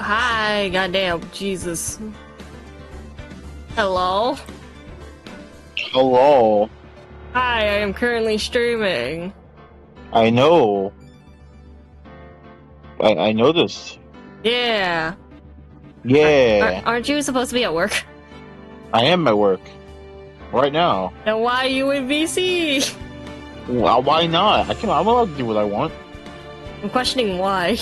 Hi, goddamn, Jesus. Hello? Hello. Hi, I am currently streaming. I know. I know this. Yeah. Yeah. Aren't you supposed to be at work? I am at work. Right now. Then why are you in VC? Well, why not? I'm allowed to do what I want. I'm questioning why.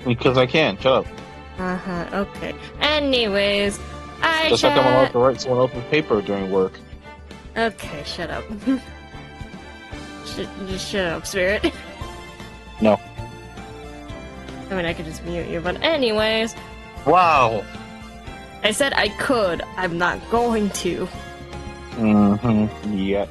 Because I can. Shut up. Okay. Anyways, Just like I'm allowed to write someone else's paper during work. Okay, shut up. Just shut up, Spirit. No. I mean, I could just mute you, but anyways. Wow. I said I could. I'm not going to. Yet.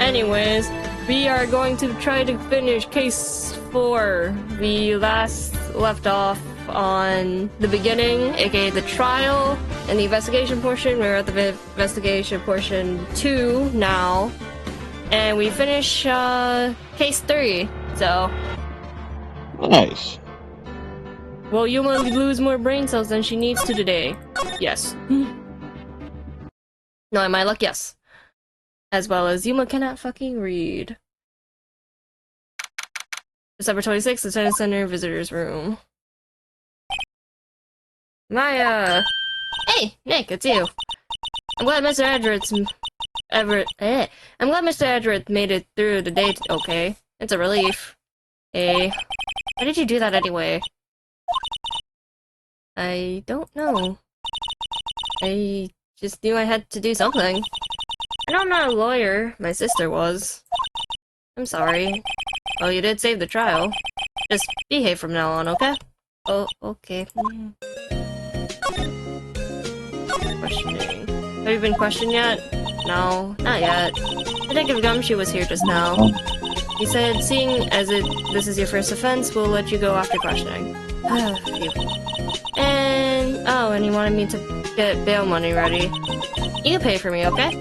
Anyways, we are going to try to finish case 4. We last left off on the beginning, aka the trial, and the investigation portion. We're at the investigation portion 2 now. And we finish case 3, so... Nice. Will Yuma lose more brain cells than she needs to today? Yes. No, in my luck, yes. As well as Yuma cannot fucking read. December 26th, the Tennis Center Visitors Room. Maya! Hey, Nick, it's you. I'm glad Mr. I'm glad Mr. Edgeworth made it through the day okay. It's a relief. Hey. Why did you do that anyway? I don't know. I just knew I had to do something. I know I'm not a lawyer. My sister was. I'm sorry. Well, you did save the trial. Just behave from now on, okay? Oh, okay. Questioning. Have you been questioned yet? No, not yet. Detective Gumshoe was here just now. He said, seeing as this is your first offense, we'll let you go after questioning. Phew. And he wanted me to get bail money ready. You can pay for me, okay?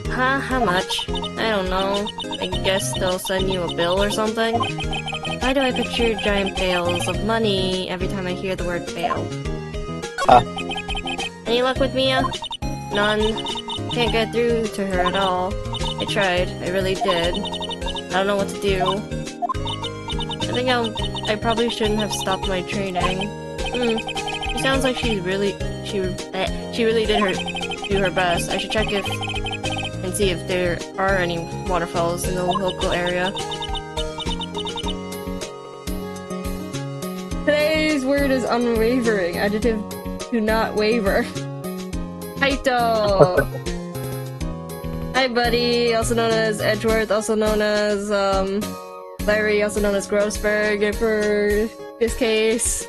Huh? How much? I don't know. I guess they'll send you a bill or something? Why do I picture giant bales of money every time I hear the word bail? Any luck with Mia? None. Can't get through to her at all. I tried. I really did. I don't know what to do. I think I probably shouldn't have stopped my training. She sounds like she really did do her best. I should check and see if there are any waterfalls in the local area. Today's word is unwavering. Adjective, do not waver. Kaito! Hi, buddy, also known as Edgeworth, also known as, Larry, also known as Grossberg, for this case.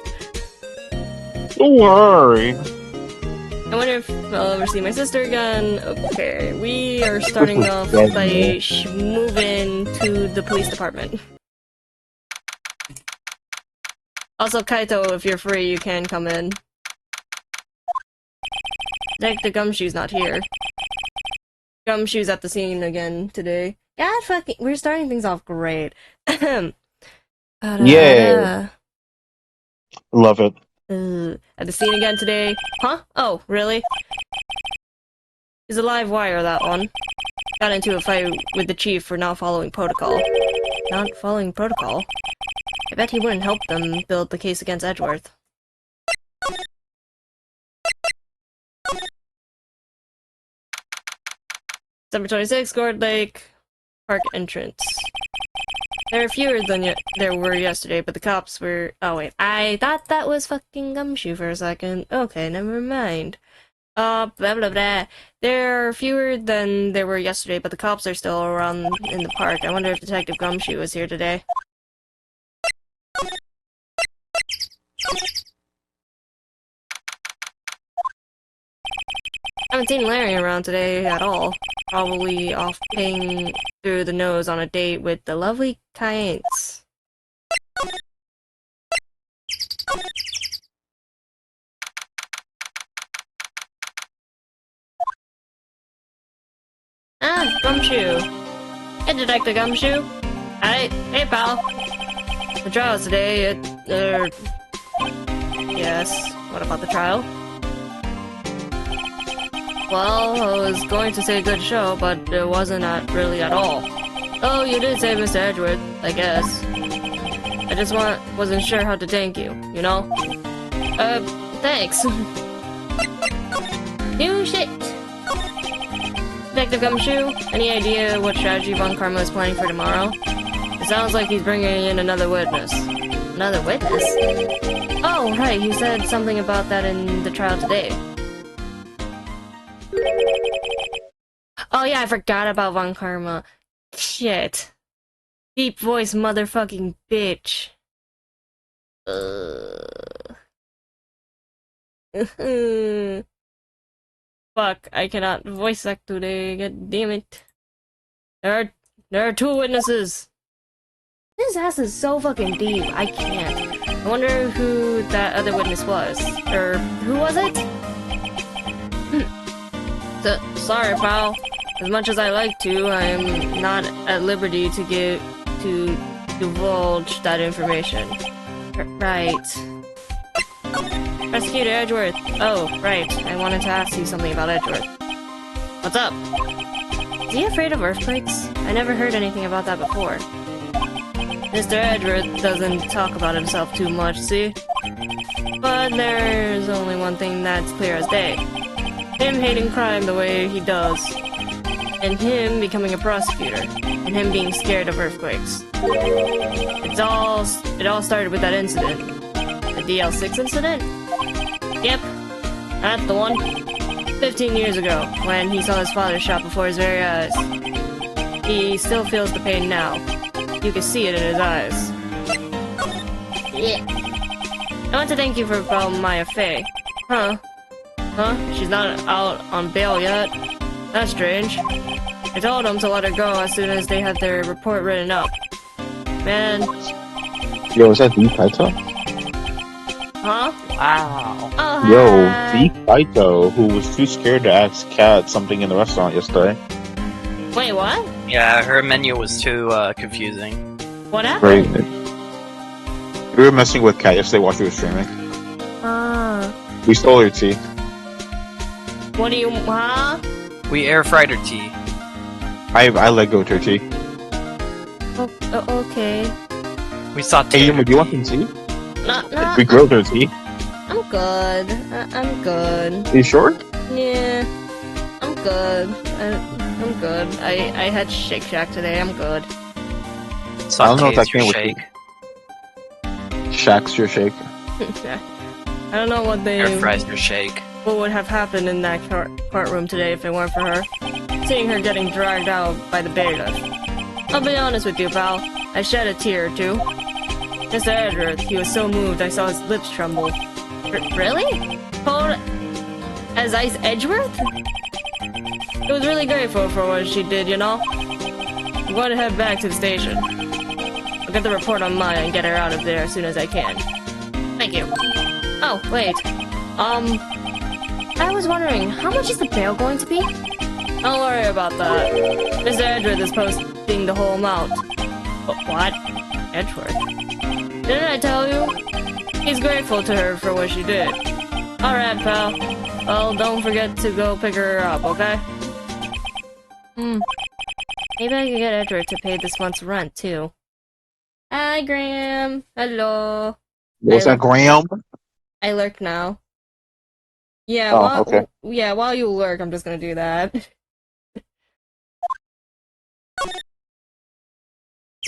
Don't worry. I wonder if I'll ever see my sister again. Okay, we are starting off by moving to the police department. Also, Kaito, if you're free, you can come in. The Gumshoe's not here. Gumshoe's at the scene again today. Yeah, we're starting things off great. Yeah. Love it. At the scene again today. Huh? Oh, really? He's a live wire, that one. Got into a fight with the chief for not following protocol. Not following protocol? I bet he wouldn't help them build the case against Edgeworth. December 26th, Gourd Lake Park entrance. There are fewer than there were yesterday, but the cops were... Oh wait, I thought that was fucking Gumshoe for a second. Okay, never mind. Blah blah blah. There are fewer than there were yesterday, but the cops are still around in the park. I wonder if Detective Gumshoe is here today. I haven't seen Larry around today at all. Probably off paying through the nose on a date with the lovely Kayence. Ah, Gumshoe. Hey, Detective Gumshoe. Hey, pal. The trial's today. Yes. What about the trial? Well, I was going to say good show, but it wasn't really at all. Oh, you did say Mr. Edgeworth, I guess. I just wasn't sure how to thank you, you know? Thanks. New shit! Detective Gumshoe, any idea what strategy Von Karma is planning for tomorrow? It sounds like he's bringing in another witness. Another witness? Oh, right, he said something about that in the trial today. Oh yeah, I forgot about Von Karma. Shit. Deep voice motherfucking bitch. Fuck, I cannot voice act today, god damn it. There are two witnesses. This ass is so fucking deep, I can't. I wonder who that other witness was. Or, who was it? Sorry, pal. As much as I like to, I am not at liberty to divulge that information. Right. Prosecutor Edgeworth. Oh, right. I wanted to ask you something about Edgeworth. What's up? Is he afraid of earthquakes? I never heard anything about that before. Mr. Edgeworth doesn't talk about himself too much, see? But there's only one thing that's clear as day. Him hating crime the way he does. And him becoming a prosecutor. And him being scared of earthquakes. It all started with that incident. The DL6 incident? Yep. That's the one. 15 years ago, when he saw his father shot before his very eyes. He still feels the pain now. You can see it in his eyes. Yeah. I want to thank you for Maya Fey. Huh? She's not out on bail yet? That's strange. I told them to let her go as soon as they had their report written up. Man. Yo, is that the Kaito? Huh? Wow. Oh, Yo, hi. the Kaito, who was too scared to ask Kat something in the restaurant yesterday. Wait, what? Yeah, her menu was too confusing. What Right. happened? We were messing with Kat yesterday while she was streaming. Ah. We stole her tea. What do you, huh? We air fried her tea. I let go to her tea. Okay. We saw Hey, Yuma, do you want some tea? No, We grilled her tea. I'm good. I'm good. Are you sure? Yeah. I'm good. I'm good. I had Shake Shack today. I'm good. Saw I don't know if that your came with shake. Shack's your shake. I don't know what Air fries your shake. what would have happened in that courtroom today if it weren't for her. Seeing her getting dragged out by the bailiff. I'll be honest with you, pal. I shed a tear or two. Mr. Edgeworth, he was so moved I saw his lips tremble. Really? Cold as ice Edgeworth? It was really grateful for what she did, you know? I'm going to head back to the station. I'll get the report on Maya and get her out of there as soon as I can. Thank you. Oh, wait. I was wondering, how much is the bail going to be? Don't worry about that. Mr. Edgeworth is posting the whole amount. What? Edgeworth? Didn't I tell you? He's grateful to her for what she did. Alright, pal. Well, don't forget to go pick her up, okay? Maybe I could get Edgeworth to pay this month's rent, too. Hi, Graham. Hello. What's that, Graham? I lurk now. Yeah, Oh, okay. yeah, while you lurk, I'm just gonna do that.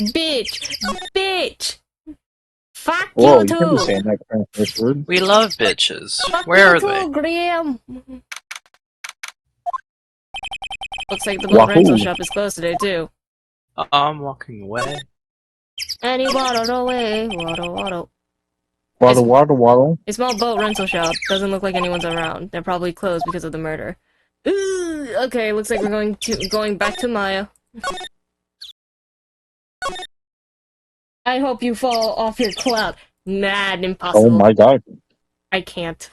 Bitch! Bitch! Fuck Whoa, you you can't be too! saying that kind of first word. We love bitches. Fuck Where you are too, they? Graham! Looks like the boat Wahoo. rental shop is closed today, too. I'm walking away. And he waddled away. Waddle. Waddle. A small boat rental shop. Doesn't look like anyone's around. They're probably closed because of the murder. Ooh, okay, looks like we're going back to Maya. I hope you fall off your cloud. Mad impossible. Oh my god. I can't.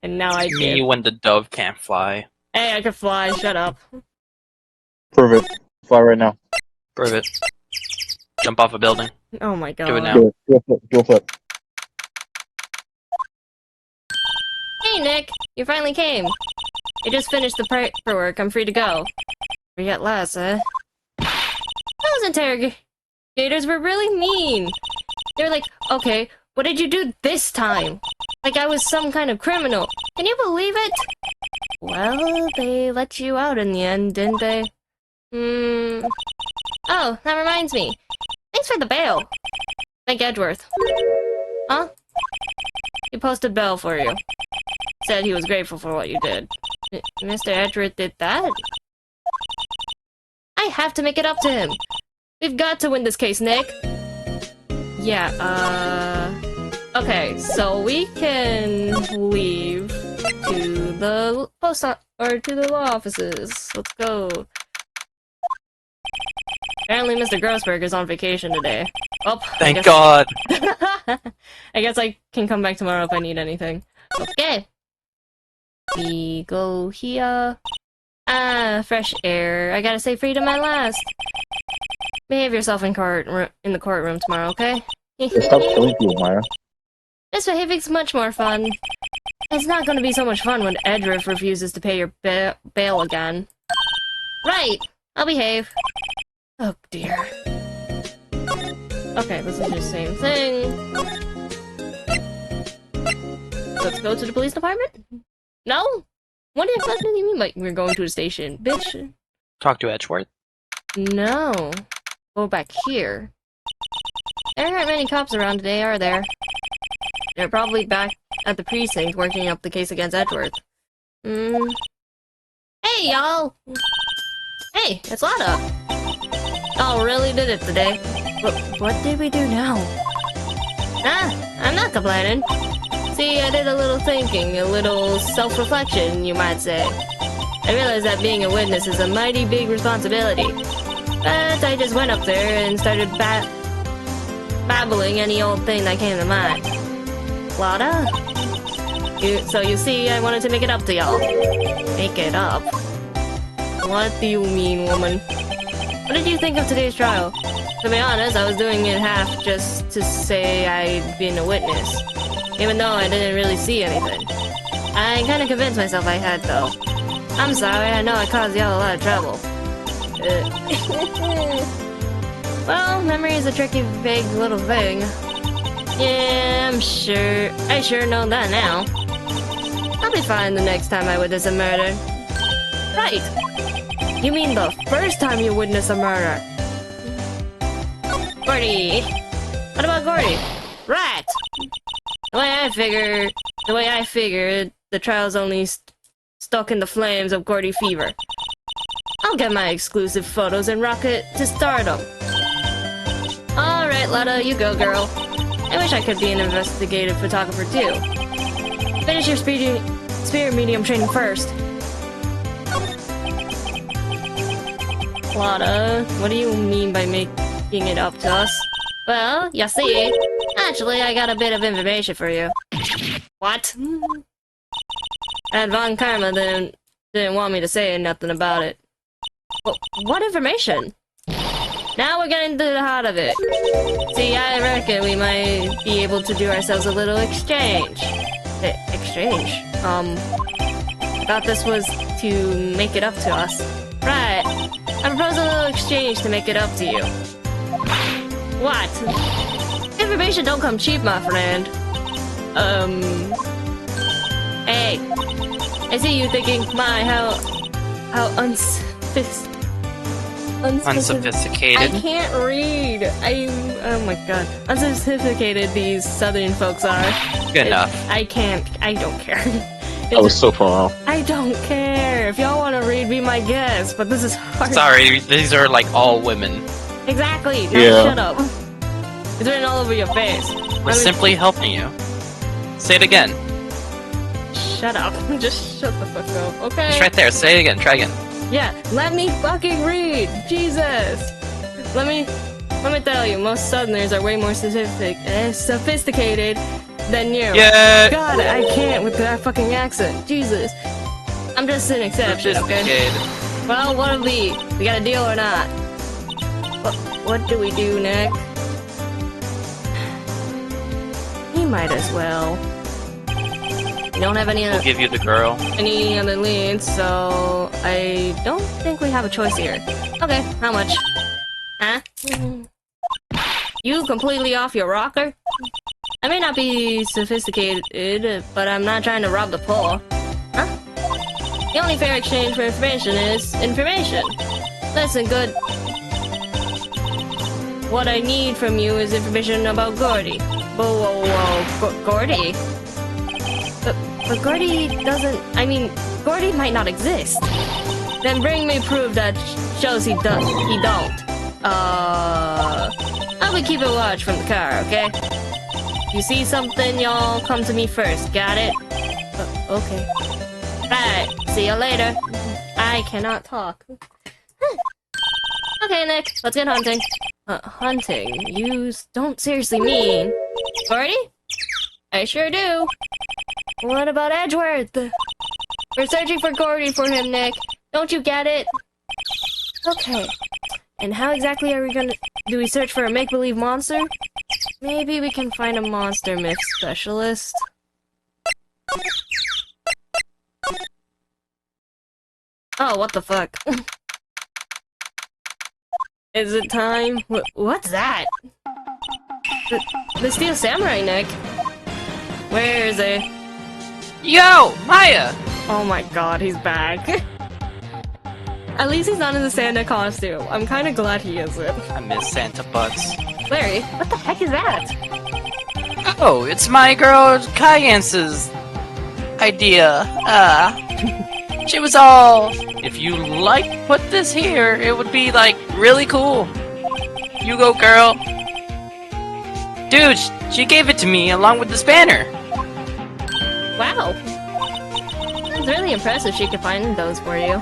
And now I Me did. when the dove can't fly. Hey, I can fly. Shut up. Prove it. Fly right now. Prove it. Jump off a building. Oh my god. Do it now. Do a flip. Hey, Nick! You finally came. I just finished the paperwork. I'm free to go. Free at last, eh? Those interrogators were really mean. They were like, okay, what did you do this time? Like I was some kind of criminal. Can you believe it? Well, they let you out in the end, didn't they? Oh, that reminds me. Thanks for the bail. Thank Edgeworth. Huh? He posted bail for you. Said he was grateful for what you did. Mr. Edgeworth did that? I have to make it up to him. We've got to win this case, Nick. Yeah, okay, so we can leave to the or to the law offices. Let's go. Apparently Mr. Grossberg is on vacation today. Oh, Thank God. I guess I can come back tomorrow if I need anything. Okay. We go here. Ah, fresh air. I gotta say freedom at last. Behave yourself in the courtroom tomorrow, okay? Just stop killing people, Maya. Misbehaving's much more fun. It's not gonna be so much fun when Edgeworth refuses to pay your bail again. Right! I'll behave. Oh dear. Okay, this is the same thing. Let's go to the police department? No? What do you mean by we're going to the station? Bitch. Talk to Edgeworth. No. Go back here. There aren't many cops around today, are there? They're probably back at the precinct working up the case against Edgeworth. Hey, y'all! Hey, it's Lada! Oh, really did it today. What did we do now? I'm not complaining. See, I did a little thinking, a little self-reflection, you might say. I realized that being a witness is a mighty big responsibility. But I just went up there and started babbling any old thing that came to mind. Lada? So you see, I wanted to make it up to y'all. Make it up? What do you mean, woman? What did you think of today's trial? To be honest, I was doing it half just to say I'd been a witness. Even though I didn't really see anything. I kinda convinced myself I had, though. I'm sorry, I know I caused y'all a lot of trouble. Well, memory is a tricky, vague little thing. Yeah, I sure know that now. I'll be fine the next time I witness a murder. Right! You mean the first time you witness a murder? Gordy! What about Gordy? Right! The way I figured, the trial's only stuck in the flames of Gordy fever. I'll get my exclusive photos and rocket to stardom. Alright, Lada, you go, girl. I wish I could be an investigative photographer, too. Finish your spirit medium training first. Lada, what do you mean by making it up to us? Well, you see, actually I got a bit of information for you. What? And Von Karma didn't want me to say nothing about it. Well, what information? Now we're getting to the heart of it. See, I reckon we might be able to do ourselves a little exchange. Exchange? Thought this was to make it up to us. Right. I propose a little exchange to make it up to you. What? Information don't come cheap, my friend. Hey. I see you thinking, my, how Unsophisticated. I can't read. Oh my god. Unsophisticated these southern folks are. Good enough. I don't care. I was so far off. I don't care. If y'all want to read, be my guest, but this is hard. Sorry, these are like all women. Exactly. Now Yeah. shut up. It's written all over your face. We're simply helping you. Say it again. Shut up. Just shut the fuck up, okay? It's right there. Say it again. Try again. Yeah, let me fucking read! Jesus! Let me tell you, most Southerners are way more sophisticated than you. Yeah. God, I can't with that fucking accent. Jesus. I'm just an exception, okay? Sophisticated. Well, what'll be? We got a deal or not? What do we do, Nick? He might as well. We don't have any We'll give you the girl. other leads, so I don't think we have a choice here. Okay, how much? Huh? You completely off your rocker? I may not be sophisticated, but I'm not trying to rob the poor. Huh? The only fair exchange for information is information. Listen, good. What I need from you is information about Gordy. Whoa, Gordy? But Gordy doesn't... I mean, Gordy might not exist. Then bring me proof that shows he don't. I'll be keeping watch from the car, okay? You see something, y'all come to me first, got it? Okay. Right, see you later. I cannot talk. Okay, Nick, let's get hunting. Hunting? You don't seriously mean... Gordy? I sure do. What about Edgeworth? We're searching for Gordy for him, Nick. Don't you get it? Okay. And how exactly are we gonna... Do we search for a make-believe monster? Maybe we can find a monster myth specialist. Oh, what the fuck? Is it time? What's that? The Steel Samurai, Nick. Where is he? Yo, Maya! Oh my god, he's back. At least he's not in the Santa costume. I'm kind of glad he isn't. I miss Santa butts. Larry, what the heck is that? Oh, it's my girl Cayence's idea. She was all, if you like put this here, it would be like really cool. You go, girl. Dude, she gave it to me along with the spanner. Wow. It's really impressive she could find those for you.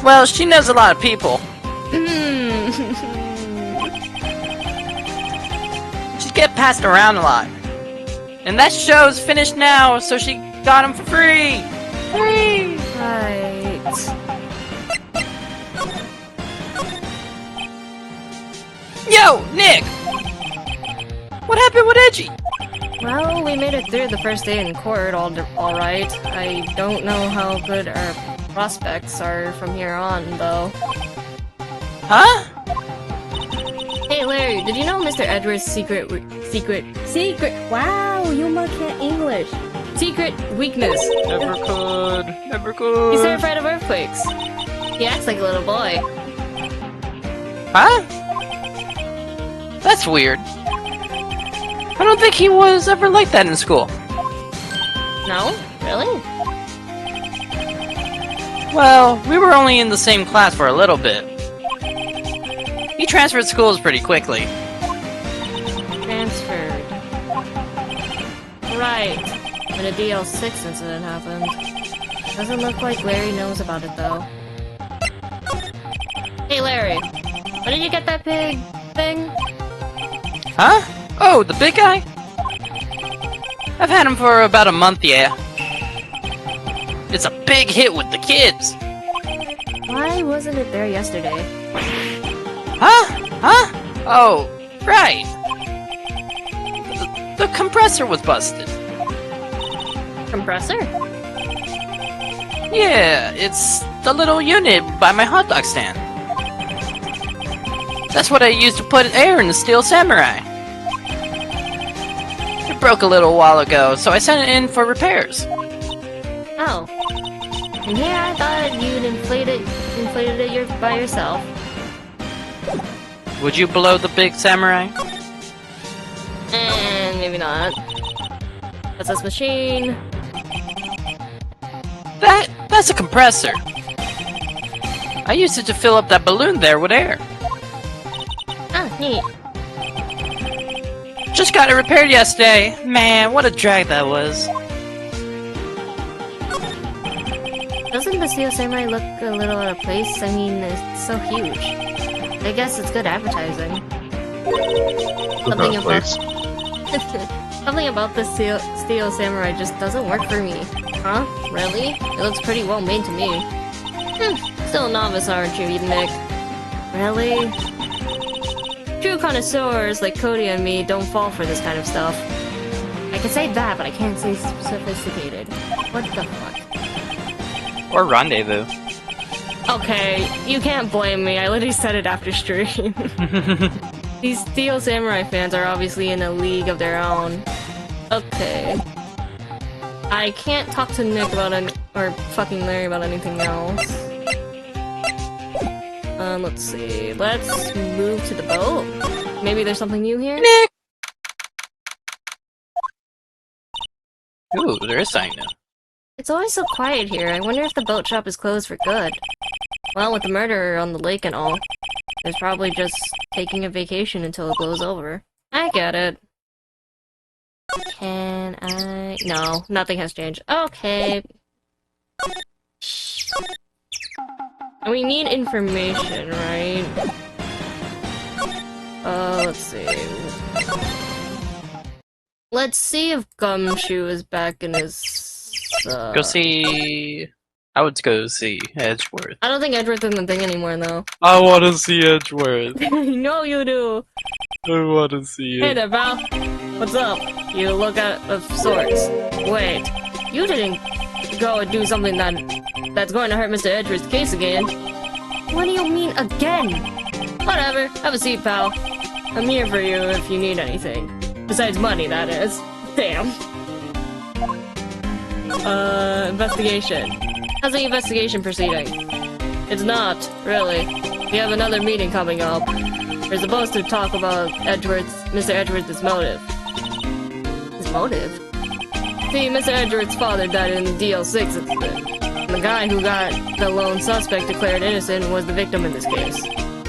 Well, she knows a lot of people. She get passed around a lot. And that show's finished now, so she got him for free. Free! Right. Yo, Nick! What happened with Edgy? Well, we made it through the first day in court, all right. I don't know how good our prospects are from here on, though. Huh? Hey, Larry, did you know Mr. Edwards' secret... Wow, you can't English. Secret weakness. Never could. Never could. He's terrified of earthquakes. He acts like a little boy. Huh? That's weird. I don't think he was ever like that in school. No? Really? Well, we were only in the same class for a little bit. He transferred schools pretty quickly. Transferred. Right. When a DL6 incident happened. Doesn't look like Larry knows about it, though. Hey, Larry. When did you get that big thing? Huh? Oh, the big guy? I've had him for about a month, yeah. It's a big hit with the kids! Why wasn't it there yesterday? Huh? Huh? Oh, right. The compressor was busted. Compressor? Yeah, it's the little unit by my hot dog stand. That's what I used to put air in the Steel Samurai. It broke a little while ago, so I sent it in for repairs. Oh. And here I thought you'd inflated it by yourself. Would you blow the big samurai? And maybe not. What's this machine? That's a compressor. I used it to fill up that balloon there with air. Ah, neat. Just got it repaired yesterday. Man, what a drag that was. Doesn't the Steel Samurai look a little out of place? I mean, it's so huge. I guess it's good advertising. Something about... Something about the Steel Samurai just doesn't work for me. Huh? Really? It looks pretty well made to me. Still a novice, aren't you, Nick? Really? True connoisseurs like Cody and me don't fall for this kind of stuff. I can say that, but I can't say sophisticated. What the fuck? Or rendezvous. Okay, you can't blame me. I literally said it after stream. These Steel Samurai fans are obviously in a league of their own. Okay. I can't talk to Nick about or fucking Larry about anything else. Let's see. Let's move to the boat. Maybe there's something new here? Nick! Ooh, there is something new. It's always so quiet here. I wonder if the boat shop is closed for good. Well, with the murderer on the lake and all, there's probably just taking a vacation until it blows over. I get it. Can I... No, nothing has changed. Okay. We need information, right? Let's see. Let's see if Gumshoe is back in his... Go see... I would go see Edgeworth. I don't think Edgeworth is the thing anymore, though. I want to see Edgeworth. No, you do. I want to see Hey there, pal. What's up? You look out of sorts. Wait, you didn't go and do something that's going to hurt Mr. Edgeworth's case again. What do you mean, again? Whatever. Have a seat, pal. I'm here for you if you need anything. Besides money, that is. Damn. Investigation. How's the investigation proceeding? It's not, really. We have another meeting coming up. We're supposed to talk about Mr. Edgeworth's motive. His motive? See, Mr. Edgeworth's father died in the DL6 incident. And the guy who got the lone suspect declared innocent was the victim in this case.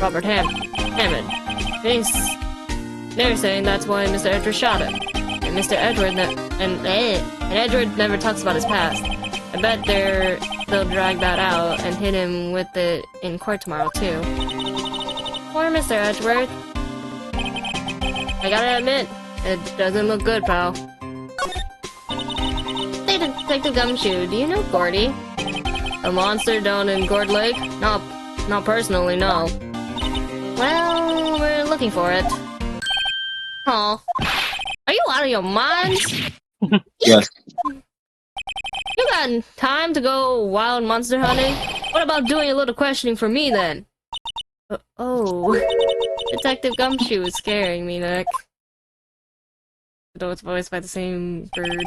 Robert Hammond. They're saying that's why Mr. Edgeworth shot him. And Mr. Edgeworth and Edgeworth never talks about his past. I bet they'll drag that out and hit him with it in court tomorrow, too. Poor Mr. Edgeworth. I gotta admit, it doesn't look good, pal. Hey, Detective Gumshoe, do you know Gordy? A monster down in Gourd Lake? No, not personally, no. Well, we're looking for it. Aw. Are you out of your mind? Yes. You got time to go wild monster hunting? What about doing a little questioning for me, then? Oh. Detective Gumshoe is scaring me, Nick. Though it's voiced by the same bird.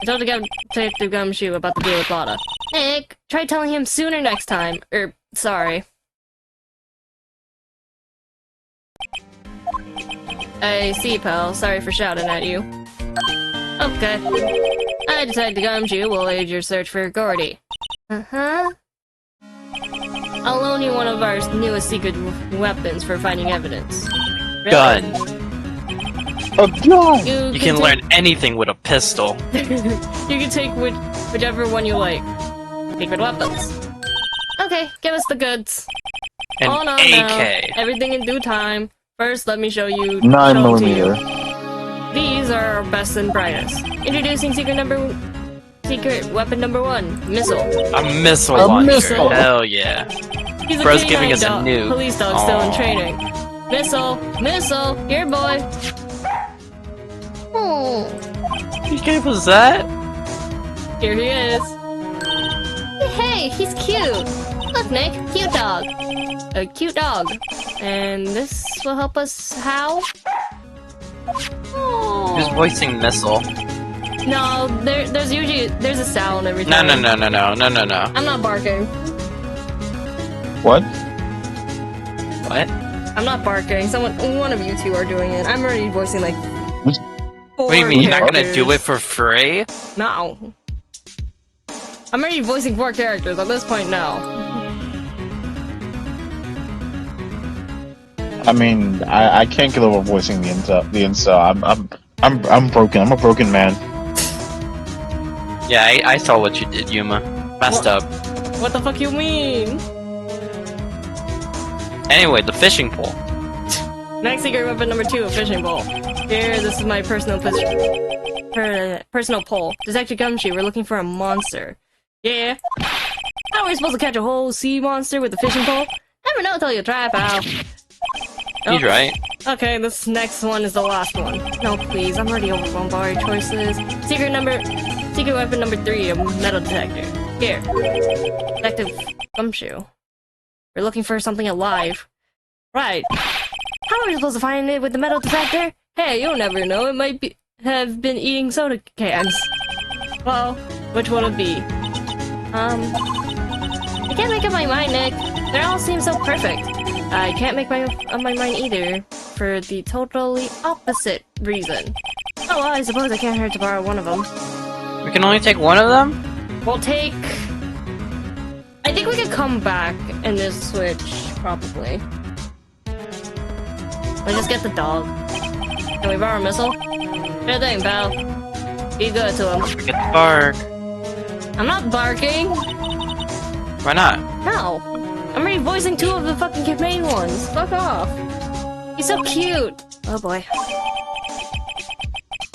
I told Detective Gumshoe about the deal with Lotta. Nick, try telling him sooner next time. Sorry. I see, pal. Sorry for shouting at you. Okay. I, Detective Gumshoe, will aid your search for Gordy. Uh-huh. I'll loan you one of our newest secret weapons for finding evidence. Really? Gun. A gun! You can learn anything with a pistol. You can take whichever one you like. Secret weapons. Okay, give us the goods. An Hold on AK. now. Everything in due time. First, let me show you. 9mm. These are our best and brightest. Introducing secret weapon number 1, missile. A missile A launcher. missile. Hell yeah. He's a Bro's K9 giving us a dog, new. police dog still in Aw. training. Missile, here, boy. Oh, He gave us that? here he is. Hey, he's cute. Look, Nick, cute dog. A cute dog. And this will help us how? Oh. Who's voicing missile? No, there's a sound every No, time. no, no, no, no, no, no, no. I'm not barking. What? What? I'm not barking. One of you two are doing it. I'm already voicing like 4 What do you mean, you're not gonna characters. do it for free? No. I'm already voicing 4 characters at this point now. I mean, I can't get over voicing the incel. I'm broken. I'm a broken man. Yeah, I saw what you did, Yuma. Messed up. What the fuck you mean? Anyway, the fishing pole. Next secret weapon number 2, a fishing pole. Here, this is my personal pole. Detective Gumshoe, we're looking for a monster. Yeah. How are we supposed to catch a whole sea monster with a fishing pole? never know till you try, pal. He's right. Okay, this next one is the last one. No, please, I'm already overwhelmed by our choices. Secret weapon number 3, a metal detector. Here. Detective Gumshoe. We're looking for something alive. Right. How are we supposed to find it with the metal detector? Hey, you'll never know. It might have been eating soda cans. Well, which one would it be? I can't make up my mind, Nick. They all seem so perfect. I can't make up my mind either, for the totally opposite reason. Oh, well, I suppose I can't hurt to borrow one of them. We can only take one of them? We'll take... I think we could come back and just switch, probably. Let's just get the dog. Can we borrow a missile? Sure thing, pal. Be good to him. Forget the bark. I'm not barking! Why not? No! I'm already voicing 2 of the fucking main ones. Fuck off. He's so cute. Oh boy.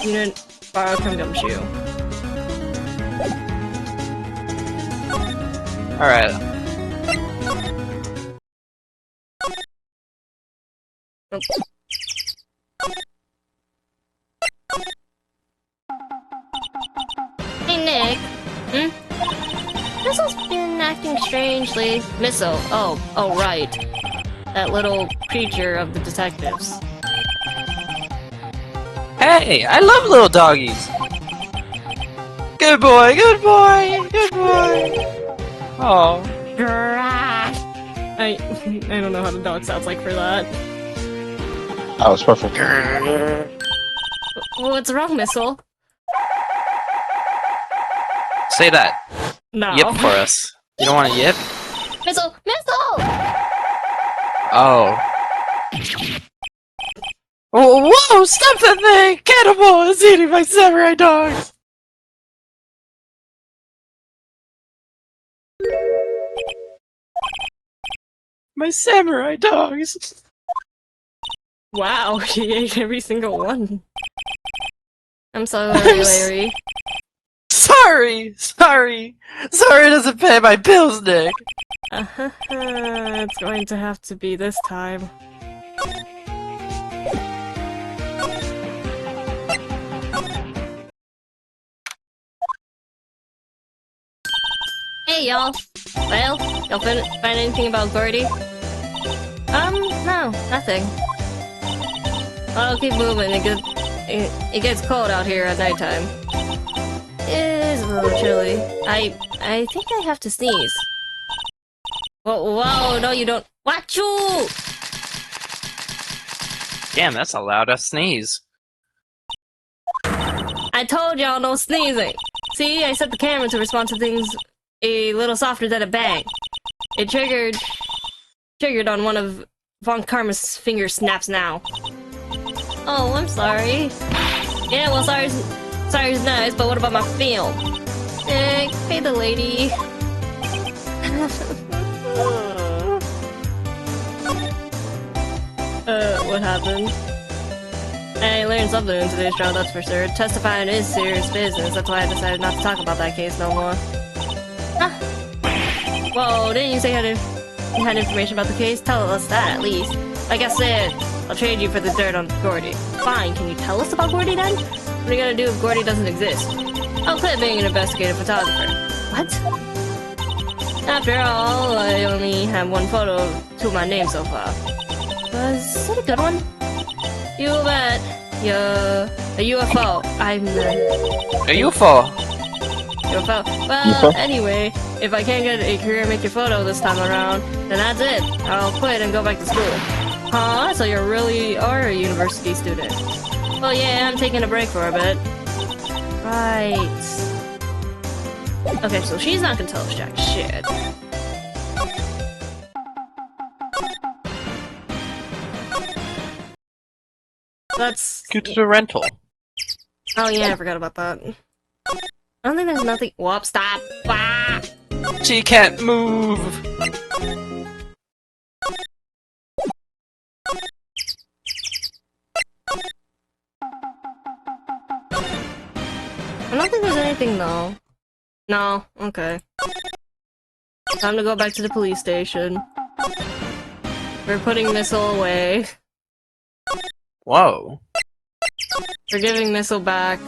You didn't borrow from Gumshoe. Alright. Hey Nick. Missile's been acting strangely. Missile. Oh right. That little creature of the detectives. Hey, I love little doggies. Good boy, good boy, good boy. Oh. I don't know how the dog sounds like for that. That was perfect. What's wrong, Missile? Say that. No. Yip for us. You don't want to yip? Missile! Missile! Oh. Oh, whoa! Stop that thing! Cannibal is eating my samurai dogs! My samurai dogs! Wow, she ate every single one. I'm sorry, Larry. Sorry doesn't pay my bills, Nick. It's going to have to be this time. Hey, y'all. Well, y'all find anything about Gordy? No, nothing. I'll keep moving. It gets cold out here at nighttime. It is a little chilly. I think I have to sneeze. Whoa, no you don't. Wachoo! Damn, that's a loud sneeze. I told y'all no sneezing. See, I set the camera to respond to things a little softer than a bang. It triggered on one of Von Karma's finger snaps now. Oh, I'm sorry. Yeah, well, sorry's nice, but what about my film? Pay the lady. What happened? I learned something in today's trial, that's for sure. Testifying is serious business, that's why I decided not to talk about that case no more. Huh? Whoa, didn't you say you had information about the case? Tell us that, at least. Like I said, I'll trade you for the dirt on Gordy. Fine, can you tell us about Gordy then? What are you gonna do if Gordy doesn't exist? I'll quit being an investigative photographer. What? After all, I only have one photo to my name so far. Was it a good one? You bet. A UFO. I'm the... A UFO? UFO. Well, anyway, if I can't get a career making photo this time around, then that's it. I'll quit and go back to school. Huh? So you really are a university student? Well, yeah, I'm taking a break for a bit. Right. Okay, so she's not gonna tell us jack shit. Let's... Due to the rental. Oh yeah, I forgot about that. I don't think there's nothing... Whoop, stop! Ah! She can't move! I don't think there's anything though. No, okay. Time to go back to the police station. We're putting missile away. Whoa. We're giving missile back.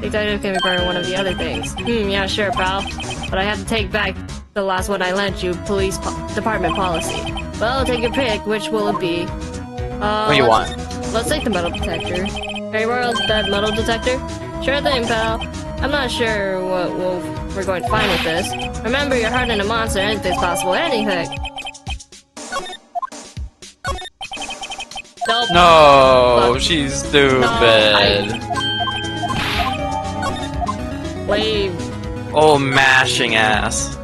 Detective can require one of the other things. Yeah, sure, pal. But I have to take back the last one I lent you, police department policy. Well, take your pick. Which will it be? What do you want? Let's take the metal detector. Hey, Royals, that metal detector? Sure thing, pal. I'm not sure what we're going to find with this. Remember, you're hardened a monster. Anything's possible. Anything. Nope. No, Fuck. she's stupid. Wave. Oh, mashing ass.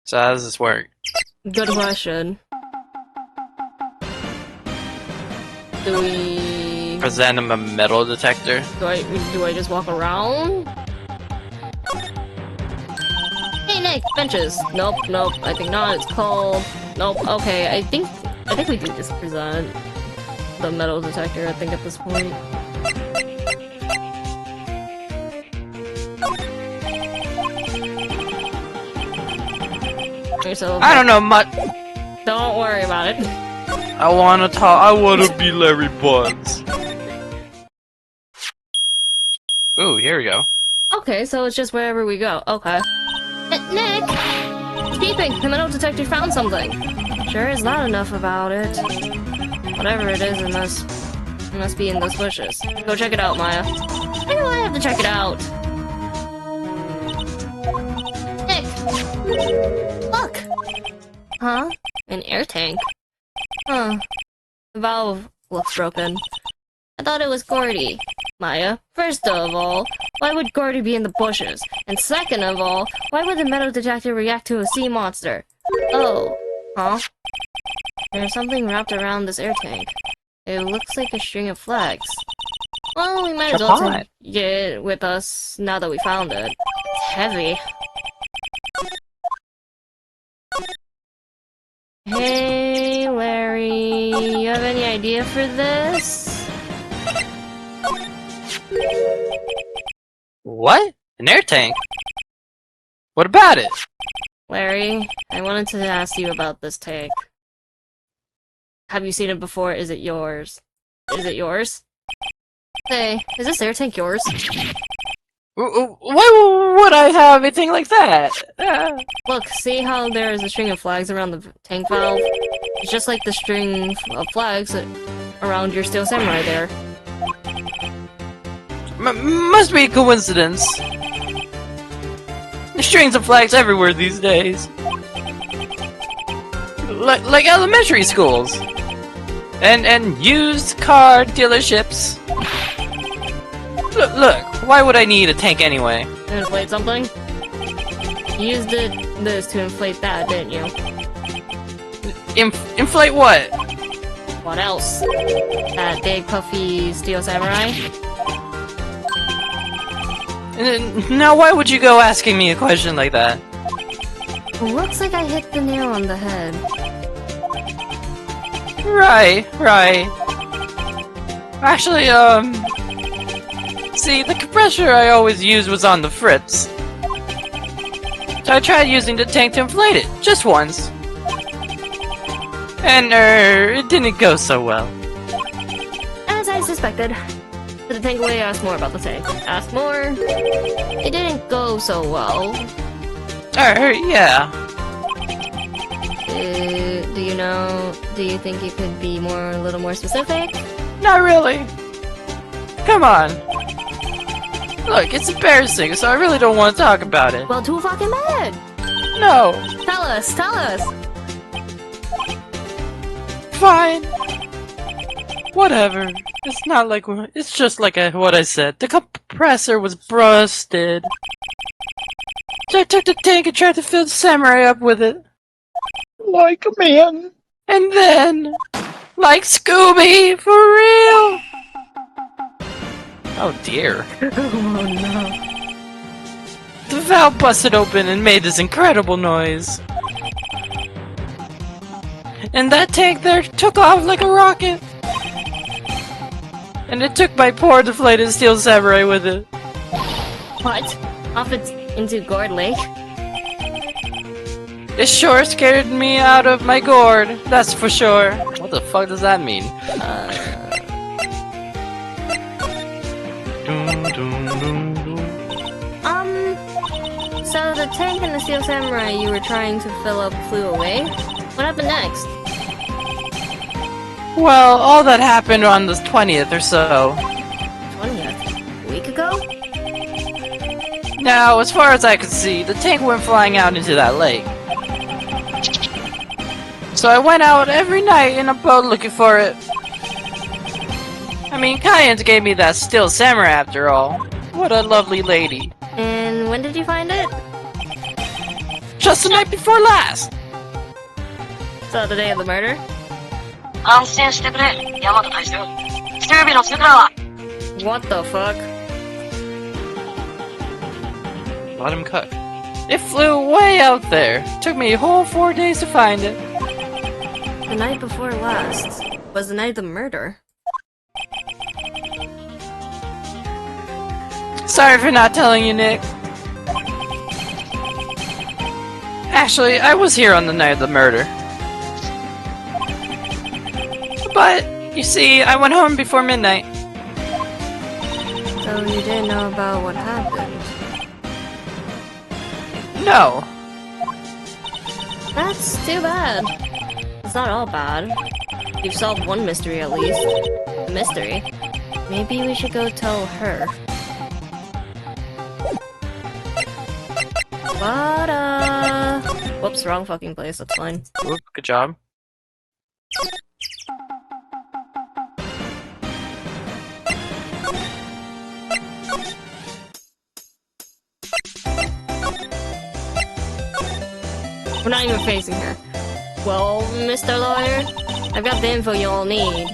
So how does this work? Good question. Do we... Present him a metal detector? Do I just walk around? Hey Nick, benches. Nope. I think not. It's cold. Nope. Okay, I think we can just present the metal detector. I think at this point. Yourself. I don't know much. Don't worry about it. I wanna talk. I wanna be Larry Buns. Ooh, here we go. Okay, so it's just wherever we go. Okay. Nick! Keeping! The metal detector found something! Sure is not enough about it. Whatever it is, it must be in those bushes. Go check it out, Maya. Why do I have to check it out? Nick! Look! Huh? An air tank? Huh. The valve looks broken. I thought it was Gordy. Maya, first of all, why would Gordy be in the bushes? And second of all, why would the metal detector react to a sea monster? Oh. Huh? There's something wrapped around this air tank. It looks like a string of flags. Well, we might as well take it with us now that we found it. It's heavy. Hey, Larry, you have any idea for this? What? An air tank? What about it? Larry, I wanted to ask you about this tank. Have you seen it before? Is it yours? Is it yours? Hey, is this air tank yours? Why would I have anything like that? Look, see how there is a string of flags around the tank valve? It's just like the string of flags around your steel samurai there. Must be a coincidence. There's strings of flags everywhere these days. Like elementary schools. And used car dealerships. Look, why would I need a tank anyway? Inflate something? You used this to inflate that, didn't you? Inflate what? What else? That big puffy steel samurai? Now why would you go asking me a question like that? Looks like I hit the nail on the head. Right. Actually, see, the compressor I always used was on the fritz. So I tried using the tank to inflate it, just once. And, it didn't go so well. As I suspected. Did the tank lady ask more about the tank? Ask more? It didn't go so well. Yeah. Do you think you could be a little more specific? Not really. Come on. Look, it's embarrassing, so I really don't want to talk about it. Well, too fucking bad! No. Tell us! Fine. Whatever. It's just like what I said. The compressor was busted. So I took the tank and tried to fill the samurai up with it. Like a man. And then, like Scooby, for real. Oh dear. Oh no. The valve busted open and made this incredible noise. And that tank there took off like a rocket. And it took my poor deflated steel samurai with it. What? Off its into Gourd Lake? It sure scared me out of my gourd, that's for sure. What the fuck does that mean? So the tank and the Steel Samurai you were trying to fill up flew away? What happened next? Well, all that happened on the 20th or so. 20th? A week ago? Now, as far as I could see, the tank went flying out into that lake. So I went out every night in a boat looking for it. I mean, Kayans gave me that Steel Samurai after all. What a lovely lady. And when did you find it? Just the night before last! So the day of the murder? 安心してくれ、大和大将。スービのスクラは What the fuck? Let him cook. It flew way out there. Took me a whole 4 days to find it. The night before last was the night of the murder. Sorry for not telling you, Nick. Actually, I was here on the night of the murder. But, you see, I went home before midnight. So you didn't know about what happened? No. That's too bad. It's not all bad. You've solved one mystery at least. A mystery. Maybe we should go tell her. But, whoops, wrong fucking place, that's fine. Oop, good job. We're not even facing her. Well, Mr. Lawyer, I've got the info you all need.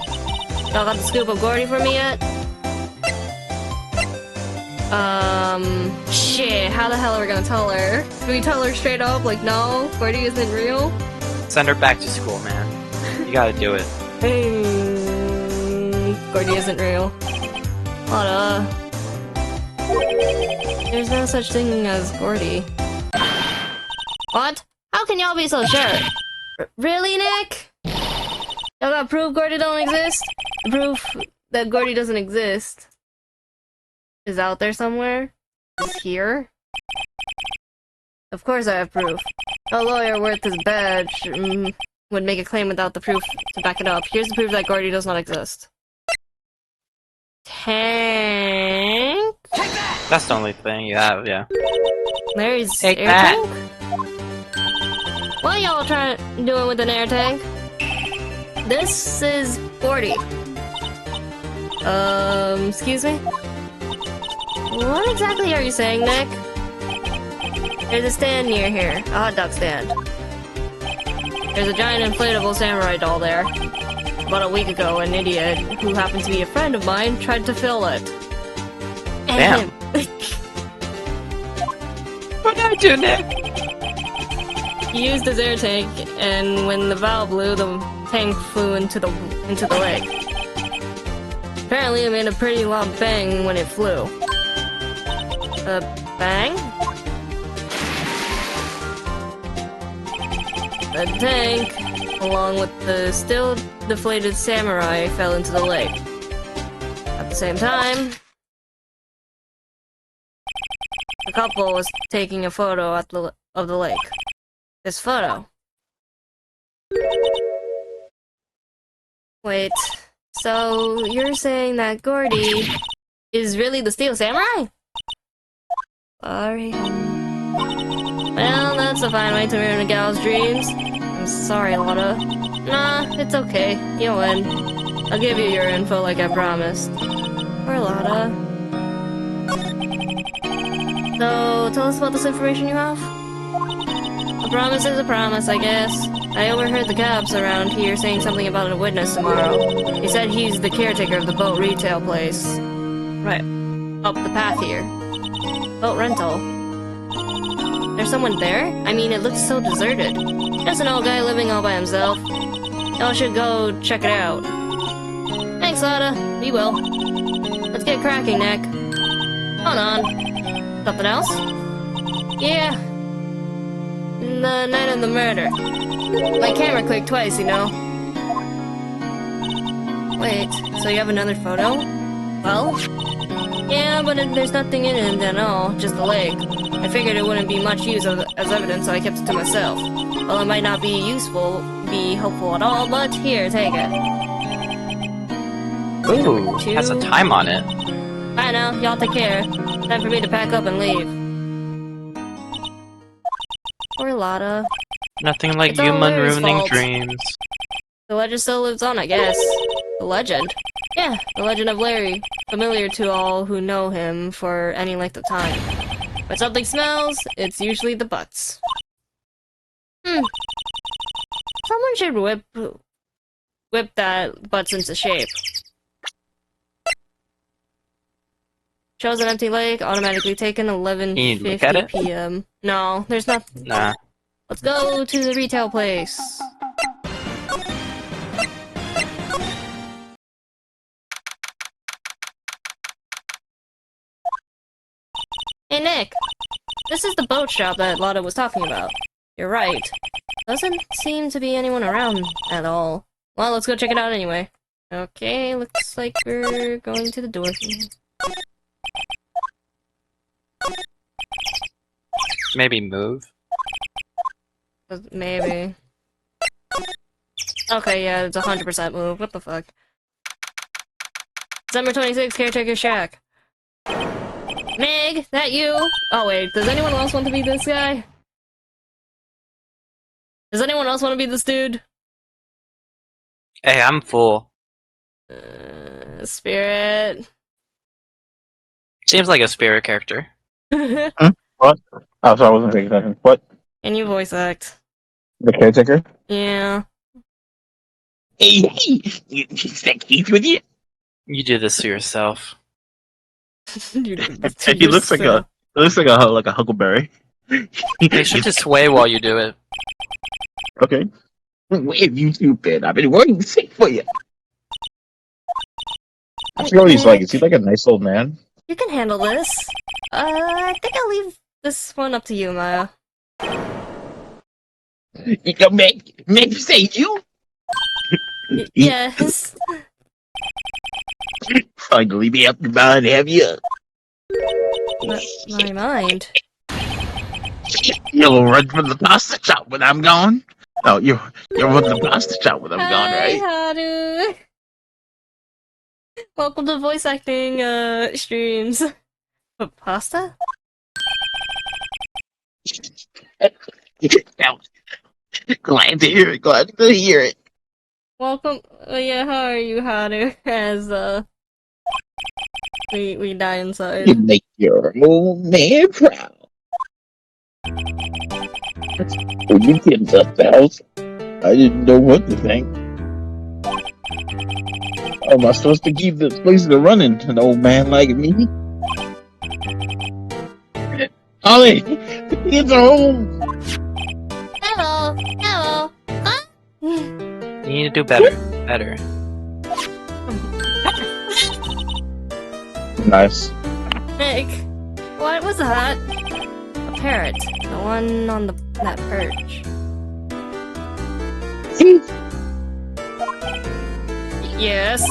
Y'all got the scoop of Gordy for me yet? Shit, how the hell are we gonna tell her? Do we tell her straight up, like, no, Gordy isn't real? Send her back to school, man. You gotta do it. Gordy isn't real. What, there's no such thing as Gordy. What? How can y'all be so sure? Really, Nick? Y'all got proof Gordy don't exist? Proof that Gordy doesn't exist is out there somewhere? Is here? Of course I have proof. A lawyer worth his badge would make a claim without the proof to back it up. Here's the proof that Gordy does not exist. Tank? That's the only thing you have, yeah. There's Take air that. tank? What y'all doing with an air tank? This is Gordy. Excuse me? What exactly are you saying, Nick? There's a stand near here, a hot dog stand. There's a giant inflatable samurai doll there. About a week ago, an idiot, who happened to be a friend of mine, tried to fill it. Damn. What'd I do, Nick? He used his air tank, and when the valve blew, the tank flew into the lake. Apparently, it made a pretty loud bang when it flew. A bang? The tank, along with the still deflated samurai, fell into the lake. At the same time, the couple was taking a photo of the lake. This photo. Wait, so you're saying that Gordy is really the Steel Samurai? Sorry. Well, that's a fine way to ruin a gal's dreams. I'm sorry, Lotta. Nah, it's okay. You win. I'll give you your info like I promised. Poor Lotta. So, tell us about this information you have? A promise is a promise, I guess. I overheard the cops around here saying something about a witness tomorrow. He said he's the caretaker of the boat retail place. Right up the path here. Boat rental. There's someone there? I mean, it looks so deserted. Just an old guy living all by himself. Y'all should go check it out. Thanks, Lotta. We will. Let's get cracking, Nick. Hold on. Something else? Yeah. The night of the murder. My camera clicked twice, you know. Wait, so you have another photo? Well? Yeah, but there's nothing in it at all, just the leg. I figured it wouldn't be much use as evidence, so I kept it to myself. Well, it might not be helpful at all, but here, take it. Ooh, has a time on it. Bye now, y'all take care. Time for me to pack up and leave. Poor Lotta. Nothing like It's all human Larry's ruining fault. dreams. The legend still lives on, I guess. The legend? Yeah, the legend of Larry. Familiar to all who know him for any length of time. When something smells, it's usually the butts. Someone should whip that butts into shape. Shows an empty lake, automatically taken, Can you look at 11:50 it? p.m. No, there's not. Nah. Let's go to the retail place. Hey Nick, this is the boat shop that Lotta was talking about. You're right. Doesn't seem to be anyone around at all. Well, let's go check it out anyway. Okay, looks like we're going to the door. Maybe move. Maybe. Okay, yeah, it's 100% move. What the fuck? December 26th, Caretaker Shack. Meg, that you? Oh wait, does anyone else want to be this guy? Does anyone else want to be this dude? Hey, I'm full. Spirit. Seems like a spirit character. Can What? Oh, sorry, I wasn't paying attention. What? you voice act? The caretaker? Yeah. Hey, you take Keith with you? You do this to yourself. You did this to He looks like yourself. a huckleberry. You should just sway while you do it. Okay. Wave, you stupid. I've been working sick for you. I forget what he's like. Is he like a nice old man? You can handle this. I think I'll leave this one up to you, Maya. You can make say you? Yes. Finally be up your mind, have you? My mind. You'll run from the pasta shop when I'm gone? Oh, you'll run the pasta shop when I'm gone, Hi, right? Haru. Welcome to voice acting streams. But pasta? Glad to hear it, glad to hear it. Welcome. Yeah, how are you, Haru? As we die inside. You make your old man proud. When you kids left the house, I didn't know what to think. How am I supposed to keep this place running, an old man like me? Ollie, the kids are home. Hello, hello. Huh? You need to do better. Better. Nice. Nick, what was that? A parrot. The one on that perch. Yes.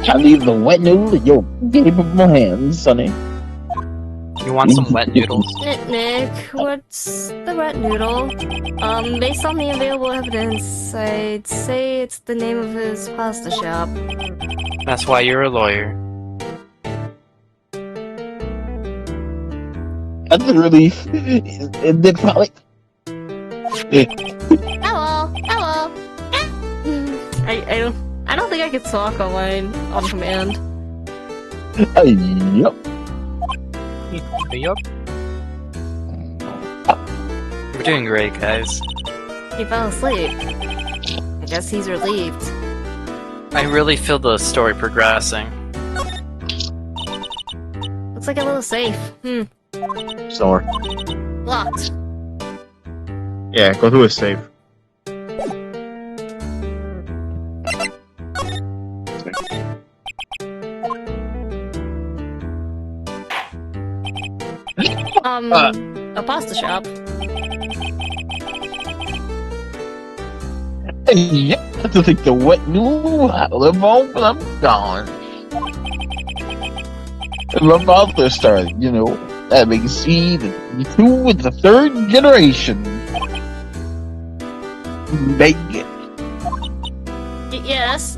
I leave the wet noodle in your capable hands, sonny. You want some wet noodles? Nick, what's the rat noodle? Based on the available evidence, I'd say it's the name of his pasta shop. That's why you're a lawyer. That's a relief. Isn't it, Polly? Hello, hello. I don't think I could talk on command. Yup. Yup. We're doing great, guys. He fell asleep. I guess he's relieved. I really feel the story progressing. Looks like a little safe. Sore. Locked. Yeah, go through a safe. A pasta shop. Yeah, I have to take the wet noodle out of the bowl, but I'm gone. And my father started, having seed and two with the third generation. Bacon. Yes.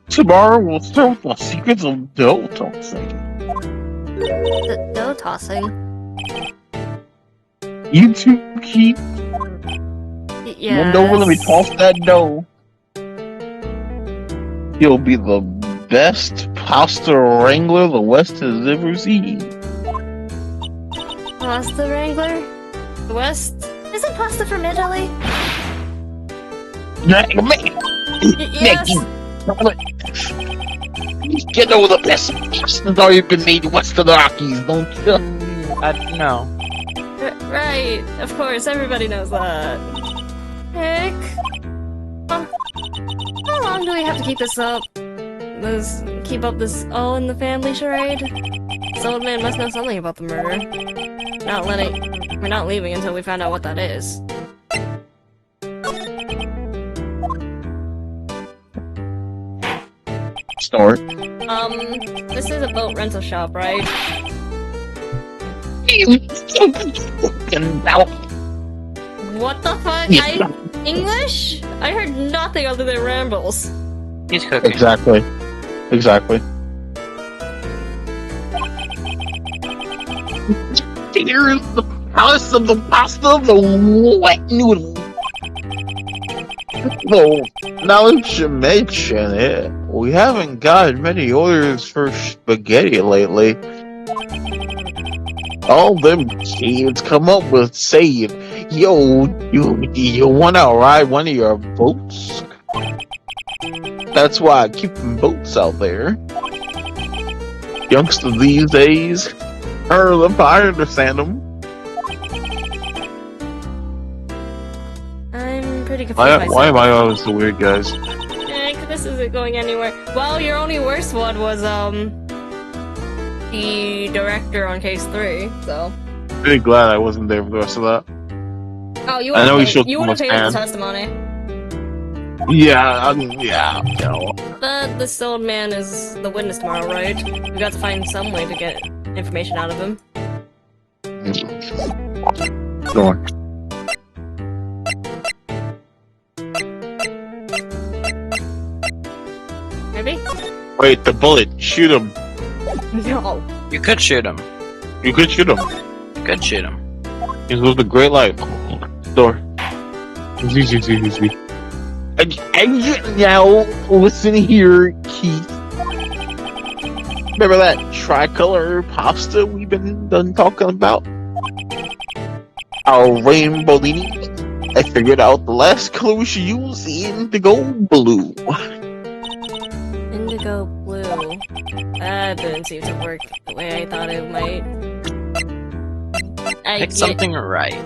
Tomorrow we'll start with my secrets of dough tossing. The dough tossing. You two keep Yes. bend over, let me toss that dough. You'll be the best pasta wrangler the West has ever seen. Pasta wrangler? The West? Isn't pasta from Italy? Yes. You know the best pasta's already been made west of the Rockies, don't you? No. Right, of course, everybody knows that. Heck. How long do we have to keep this up? Keep up this all in the family charade? This old man must know something about the murder. We're not leaving until we find out what that is. Start. This is a boat rental shop, right? What the fuck? English? I heard nothing other than rambles. He's cooking. Exactly. Here is the palace of the pasta, the wet noodle. Well, now that you mention it, we haven't gotten many orders for spaghetti lately. All them kids come up with saying, "Yo, you wanna ride one of your boats?" That's why I keep them boats out there. Youngsters these days, I understand them. I'm pretty confused Why myself. am I always the weird guys? This isn't going anywhere. Well, your only worst one was, the director on Case 3, so... Really glad I wasn't there for the rest of that. Oh, you I know he would've showed you too would have much paid his hand. testimony. Yeah. But this old man is the witness tomorrow, right? We got to find some way to get information out of him. Go on. Maybe? Wait, the bullet. Shoot him. No. You could shoot him. You could shoot him. You could shoot him. He goes the great light. Door. Easy. And now, listen here, Keith. Remember that tricolor pasta we've been done talking about? Our rainbowini? I figured out the last color we should use, indigo blue. Indigo blue. That didn't seem to work the way I thought it might. Pick something right.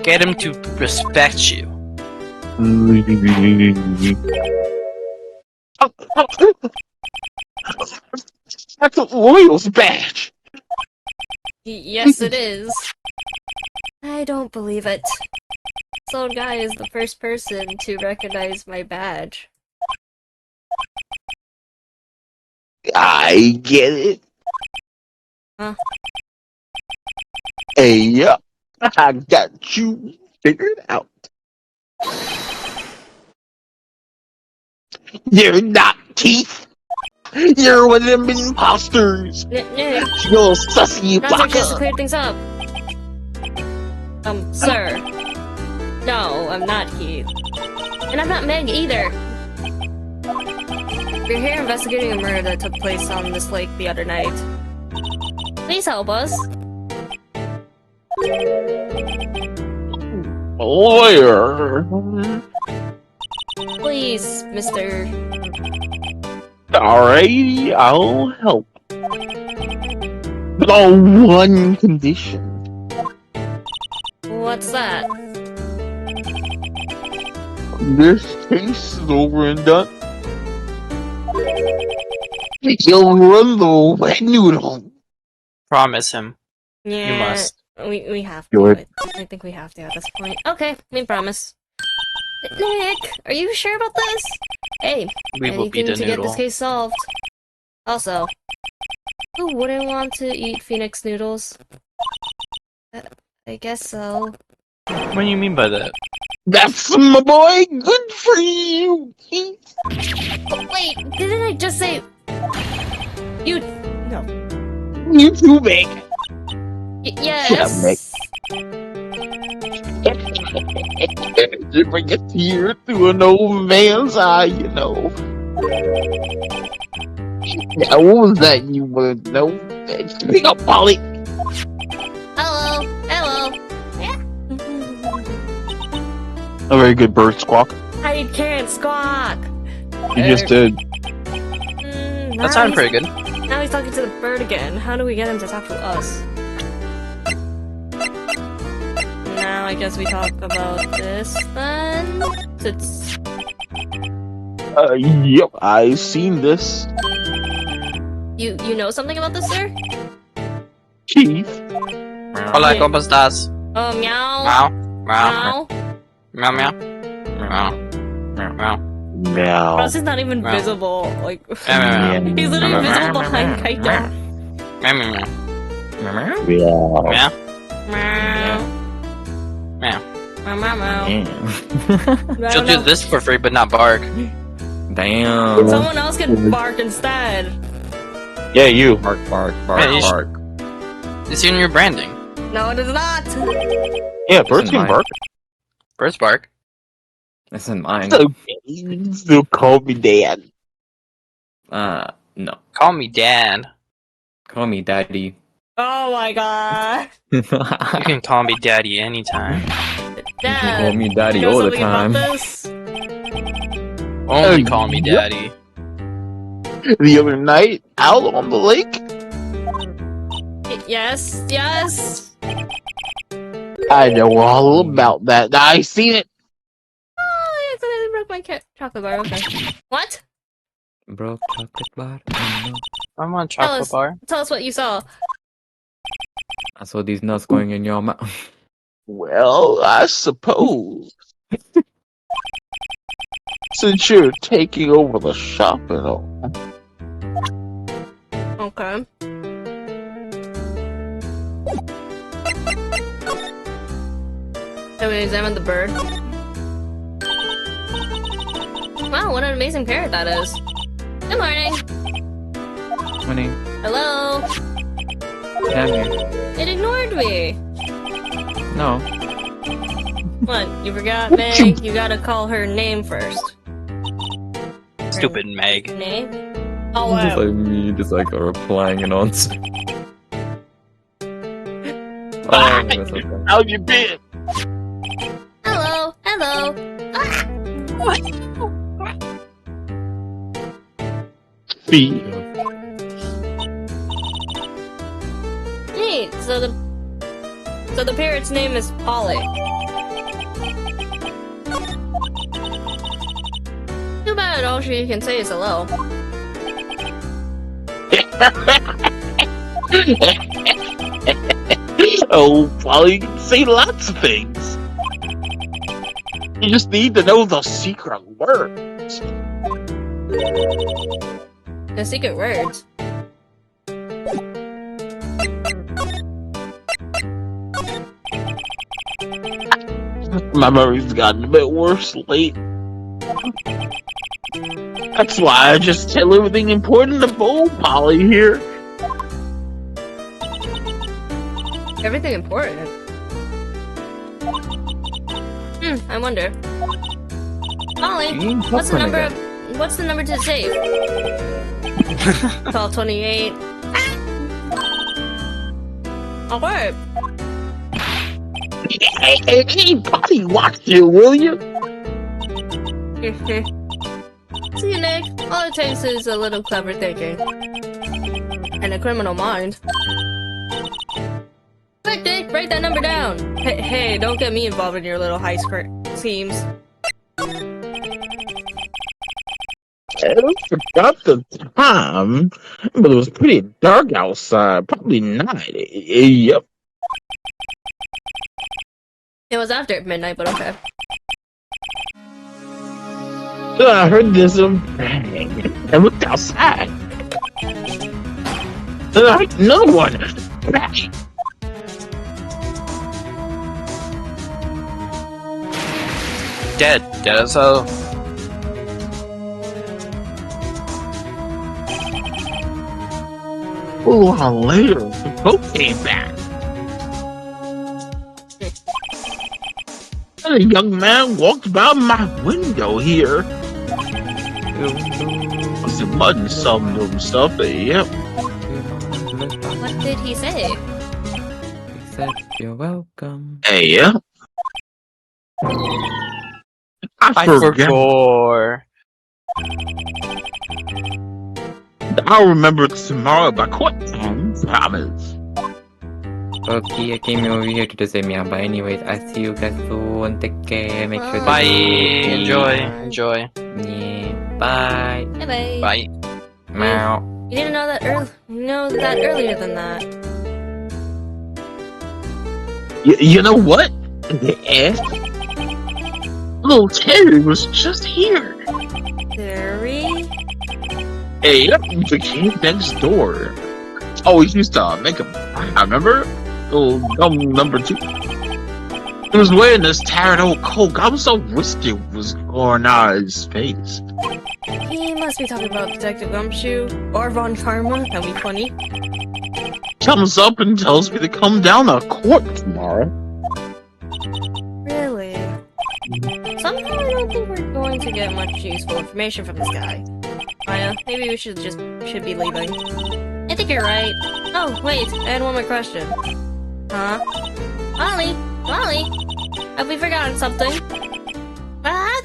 Get him to respect you. That's a Royals badge. Yes, it is. I don't believe it. This old guy is the first person to recognize my badge. I get it. Huh? Hey, yup. I got you figured out. You're not Keith. You're one of them imposters. Nick, You're sussy now's our chance to fucker. clear things up. Sir. No, I'm not Keith. And I'm not Meg either. We're here investigating a murder that took place on this lake the other night. Please help us. Lawyer. Please, Mr. Alrighty, I'll help. But on one condition. What's that? This case is over and done. You'll run the wet noodle. Promise him. Yeah, You must. We have Do to. it. I think we have to at this point. Okay, we promise. Nick, are you sure about this? Hey, We will be anything the to get this noodle. case solved. Also, who wouldn't want to eat Phoenix noodles? I guess so. What do you mean by that? That's my boy. Good for you, Keith. Oh, wait, didn't I just say... You... No. You too, Meg. Yes. You bring a tear to an old man's eye, you know. Yeah, what was that you would know? Pick up, Polly. Hello. Hello. A very good bird squawk. I can't squawk. You just did. That sounded pretty good. Now he's talking to the bird again. How do we get him to talk to us? Now I guess we talk about this then. It's... Yep, I've seen this. You know something about this, sir? Keith. Hola, ¿cómo estás? Oh, meow. Meow. Meow. Meow. Meow. Meow. Meow. Meow. Meow. Ross is not even Meow. visible. Like, Meow. he's literally visible behind Kaito. Meow. Meow. Meow. Meow. Meow. Meow. Meow, meow, meow. I She'll don't do know. this for free, but not bark. Damn. Someone else can bark instead. Yeah, you. Bark, bark, bark, Yeah, you should- bark. It's in your branding. No, it is not. Yeah, birds can mine. bark. Birds bark. It's in mine. So, you can still call me Dad. No. Call me Dad. Call me daddy. Oh my god. You can call me Daddy anytime. Dad, call me daddy you know all the something about time. this? Only call me Daddy. The other night, out on the lake, Yes, yes. I know all about that. I seen it. Oh, I accidentally broke my chocolate bar. Okay. What? Broke chocolate bar. Oh, no. I'm on Tell chocolate us. bar. Tell us what you saw. I saw these nuts going in your mouth. Well, I suppose. Since you're taking over the shop and all. Okay. So we examined the bird. Wow, what an amazing parrot that is. Good morning. Honey, Hello. damn you. It ignored me. No. What? You forgot, Meg? You gotta call her name first. Stupid Meg. Name? Oh, Just wow. like me, just like replying and answer. Ah, that's okay. how you been? Hello. Hello. Fee. Neat. So the parrot's name is Polly. Too bad all she can say is hello. Oh, well, you can say lots of things. You just need to know the secret words. The secret words. My memory's gotten a bit worse late. That's why I just tell everything important to Bo Polly here. Everything important. I wonder. Polly, Eating what's the popcorn number? again. What's the number to save? 1228. Okay. Hey, Polly, watch you, will you? See you, Nick. All it takes is a little clever thinking. And a criminal mind. Quick, Nick, write that number down. Hey, don't get me involved in your little heist schemes. forgot the time, but it was pretty dark outside. Probably night. Yep. It was after midnight, but okay. So I heard this bang and looked outside. No one. Bang. Dead as hell. A while later, the boat came back. And a young man walked by my window here. Was the mud and some stuff? Yep. What did he say? He said, "You're welcome." Hey, yeah. I forgot. forgot. I'll remember tomorrow by what time? Promise. Okay, I came over here to say meow, but anyways, I see you guys soon. Take care. Make sure to Bye. eat. Enjoy. Yeah. Bye. Bye bye. Bye. Meow. You didn't know that earlier than that. You know what? Yeah. Little Terry was just here. Terry? Hey, yep, the kid next door. Always used to make him. I remember. Little dumb number 2. He was wearing this tattered old coat. I was so whiskey was going out of his face. He must be talking about Detective Gumshoe or Von Karma. That'd be funny. Comes up and tells me to come down to court tomorrow. Really? Somehow I don't think we're going to get much useful information from this guy. Maya, maybe we should be leaving. I think you're right. Oh, wait, I had one more question. Huh? Molly, have we forgotten something? What?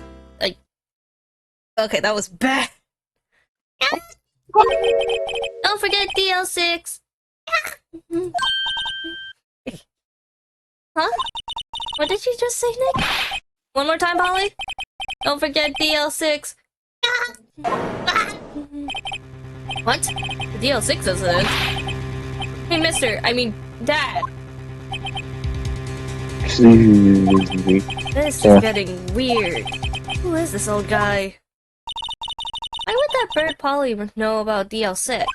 Okay, that was bad. Don't forget DL6. Huh? What did you just say, Nick? One more time, Polly? Don't forget DL6. What? The DL6 isn't. Hey, Dad. This is getting weird. Who is this old guy? Why would that bird Polly know about DL6? You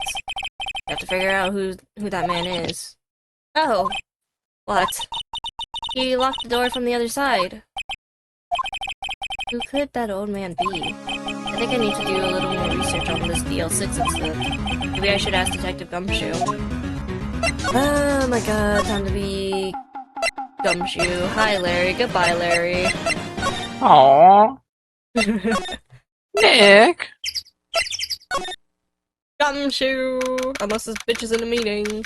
have to figure out who that man is. Oh. What? He locked the door from the other side. Who could that old man be? I think I need to do a little more research on this DL6 incident. Maybe I should ask Detective Gumshoe. Oh my god, time to be Gumshoe. Hi, Larry. Goodbye, Larry. Aww. Nick. Gumshoe! Unless this bitch is in a meeting.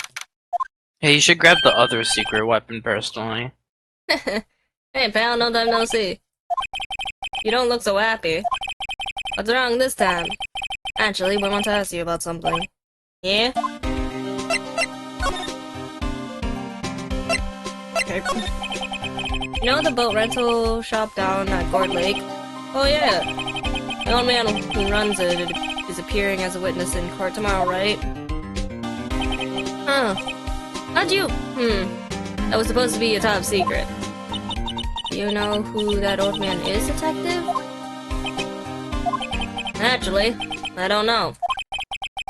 Hey, you should grab the other secret weapon personally. Hey, pal, no time no see. You don't look so happy. What's wrong this time? Actually, we want to ask you about something. Yeah? Okay. You know the boat rental shop down at Gord Lake? Oh yeah. The old man who runs it is appearing as a witness in court tomorrow, right? Huh. How'd you? That was supposed to be a top secret. Do you know who that old man is, Detective? Actually, I don't know.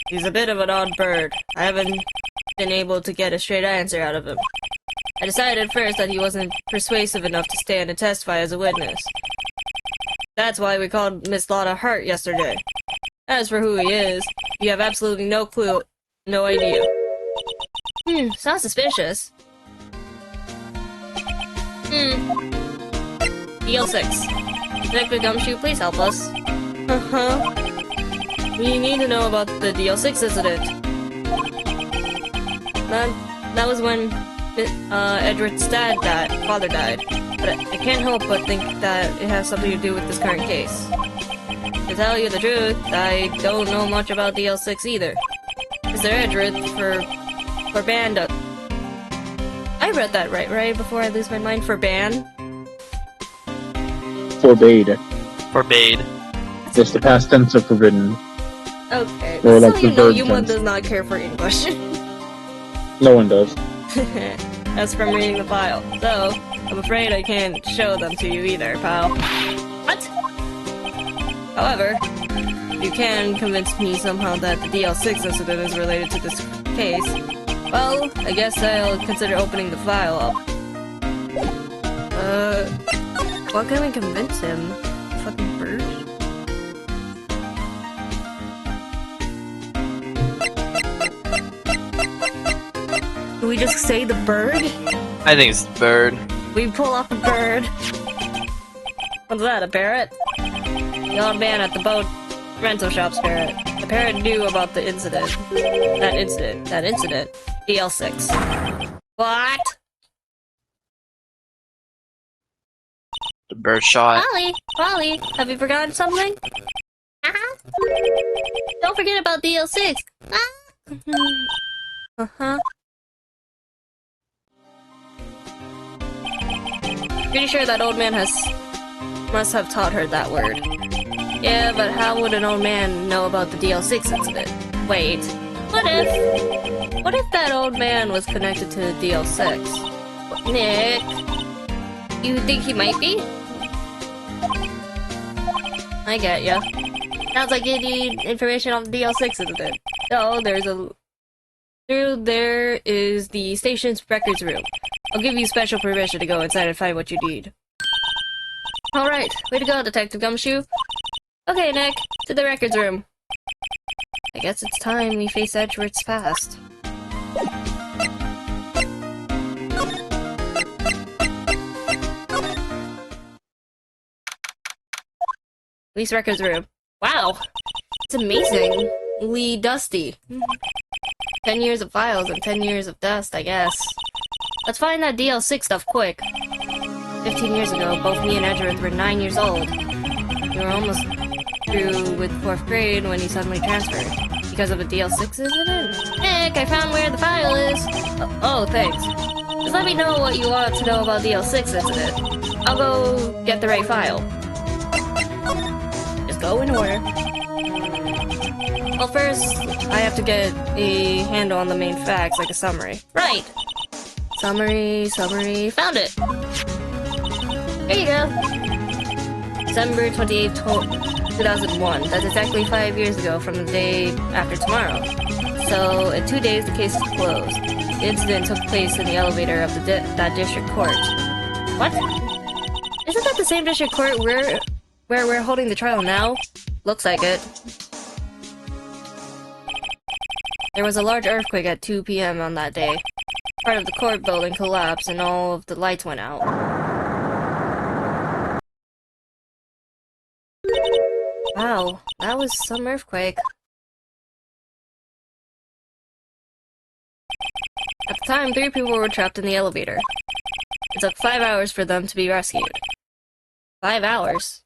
He's a bit of an odd bird. I haven't been able to get a straight answer out of him. I decided at first that he wasn't persuasive enough to stand and testify as a witness. That's why we called Miss Lotta Hart yesterday. As for who he is, you have absolutely no clue, no idea. Sounds suspicious. DL6. Detective Gumshoe, please help us. We need to know about the DL6 incident. That was when Edward's father died. But I can't help but think that it has something to do with this current case. To tell you the truth, I don't know much about DL6 either. Mr. Edward for band. I read that right before I lose my mind. For ban. Forbade. Forbade. That's It's the past tense of forbidden. Okay, Or so like the you know verb Yuma tense. does not care for English. No one does. That's from reading the file. So, I'm afraid I can't show them to you either, pal. What? However, you can convince me somehow that the DL6 incident is related to this case. Well, I guess I'll consider opening the file up. What can we convince him? Fucking bird? Do we just say the bird? I think it's the bird. We pull off a bird. What's that, a parrot? The old man at the boat rental shop's parrot. The parrot knew about the incident. That incident. DL6. What? The bird shot. Polly, have you forgotten something? Don't forget about DL6. Uh-huh. Pretty sure that old man must have taught her that word. Yeah, but how would an old man know about the DL6 incident? Wait, what if that old man was connected to the DL6? Nick, you think he might be? I get ya. Sounds like you need information on the DL6 incident. So, there is the station's records room. I'll give you special permission to go inside and find what you need. Alright, way to go, Detective Gumshoe. Okay, Nick, to the records room. I guess it's time we face Edgeworth's past. Police records room. Wow, it's amazingly dusty. 10 years of files and 10 years of dust, I guess. Let's find that DL6 stuff quick. 15 years ago, both me and Edgeworth were 9 years old. We were almost through with 4th grade when he suddenly transferred. Because of a DL6 incident? Nick, I found where the file is! Oh, thanks. Just let me know what you want to know about DL6 incident. I'll go get the right file. Just go in order. Well, first, I have to get a handle on the main facts, like a summary. Right! Summary, found it! Here you go! December 28th, 2001. That's exactly 5 years ago from the day after tomorrow. So, in 2 days, the case is closed. The incident took place in the elevator of that district court. What? Isn't that the same district court where we're holding the trial now? Looks like it. There was a large earthquake at 2 p.m. on that day. Part of the court building collapsed and all of the lights went out. Wow, that was some earthquake. At the time, 3 people were trapped in the elevator. It took 5 hours for them to be rescued. 5 hours?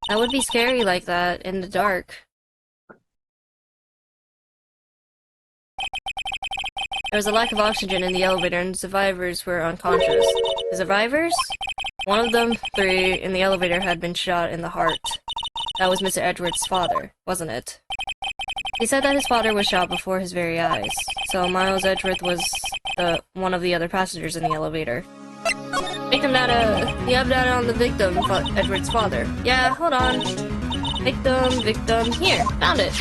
That would be scary like that, in the dark. There was a lack of oxygen in the elevator and the survivors were unconscious. The survivors? One of them, 3, in the elevator had been shot in the heart. That was Mr. Edgeworth's father, wasn't it? He said that his father was shot before his very eyes, so Miles Edgeworth was one of the other passengers in the elevator. Victim data! You have data on the victim, Edgeworth's father. Yeah, hold on. Victim, here, found it!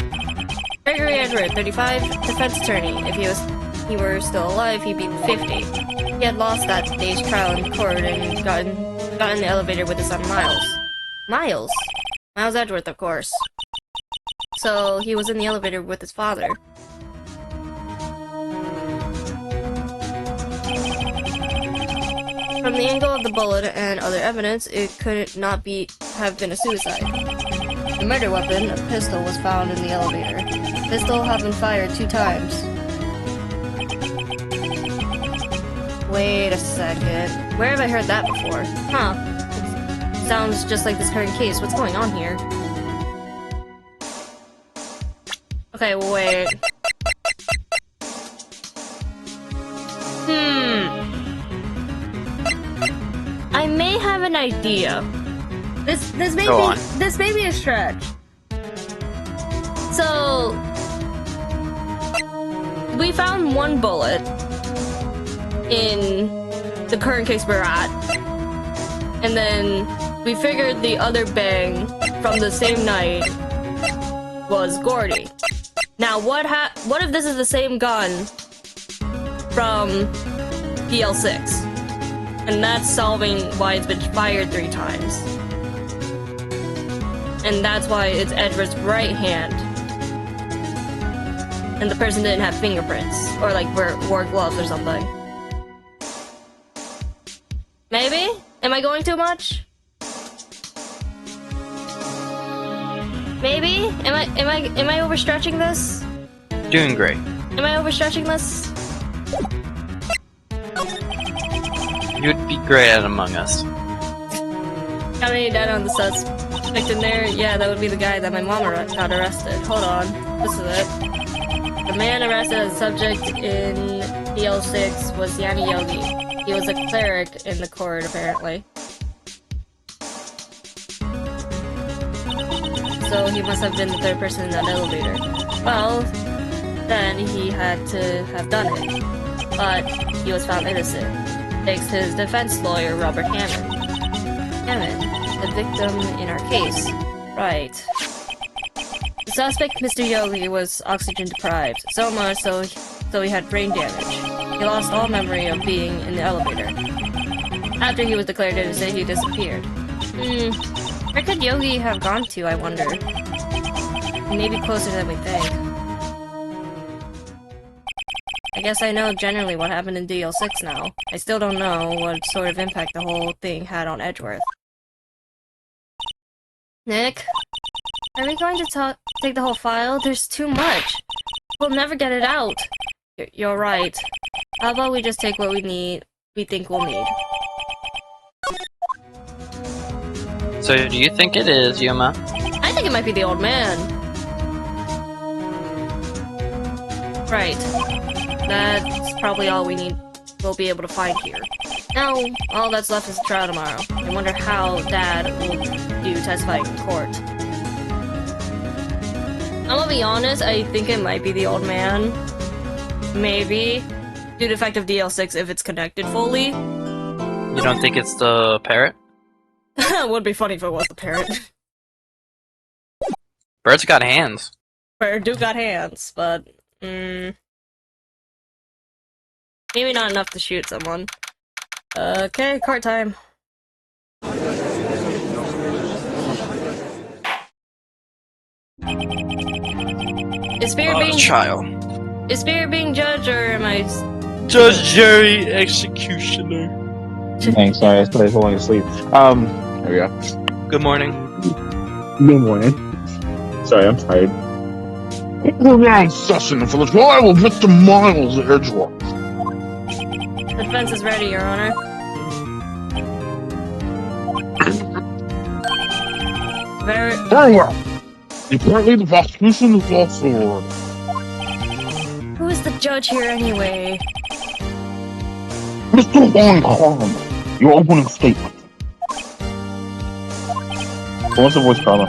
Gregory Edgeworth, 35, defense attorney. If he were still alive, he'd be 50. He had lost that day's trial in court and got in the elevator with his son Miles. Miles? Miles Edgeworth, of course. So, he was in the elevator with his father. From the angle of the bullet and other evidence, it could not have been a suicide. The murder weapon, a pistol, was found in the elevator. The pistol had been fired 2 times. Wait a second. Where have I heard that before? Huh. Sounds just like this current case. What's going on here? Okay, wait. I may have an idea. This Go may be a stretch. So we found one bullet in the current case we're at, and then we figured the other bang from the same night was Gordy. Now, what if this is the same gun from DL6? And that's solving why it's been fired 3 times. And that's why it's Edward's right hand. And the person didn't have fingerprints, or like wore gloves or something. Maybe? Am I going too much? Maybe? Am I overstretching this? Doing great. Am I overstretching this? You'd be great at Among Us. Got any data on the suspect in there? Yeah, that would be the guy that my mom got arrested. Hold on. This is it. The man arrested as a subject in DL6 was Yanni Yogi. He was a cleric in the court, apparently. So he must have been the 3rd person in that elevator. Well, then he had to have done it. But he was found innocent. Thanks to his defense lawyer, Robert Hammond. Hammond, the victim in our case. Right. The suspect, Mr. Yogi, was oxygen deprived, so much so he had brain damage. He lost all memory of being in the elevator. After he was declared innocent, he disappeared. Where could Yogi have gone to, I wonder? Maybe closer than we think. I guess I know generally what happened in DL6 now. I still don't know what sort of impact the whole thing had on Edgeworth. Nick? Are we going to take the whole file? There's too much. We'll never get it out. You're right. How about we just take what we think we'll need? So do you think it is, Yuma? I think it might be the old man. Right. That's probably all we'll be able to find here. Now, all that's left is the trial tomorrow. I wonder how Dad will do testifying in court. I'm gonna be honest, I think it might be the old man. Maybe. Due to the fact of DL6 if it's connected fully. You don't think it's the parrot? It would be funny if it was the parrot. Birds got hands. Bird do got hands, but... maybe not enough to shoot someone. Okay, court time. Is Spirit being judged, or am I... Judge Jerry Executioner. Dang, sorry, I started falling asleep. There we go. Good morning. Good morning. Sorry, I'm tired. We're now in session for the trial of Mr. Miles Edgeworth. The defense is ready, Your Honor. Very well. Apparently the prosecution is also... Who is the judge here anyway? Mr. Juan Carmen, your opening statement. What's the voice of Karma?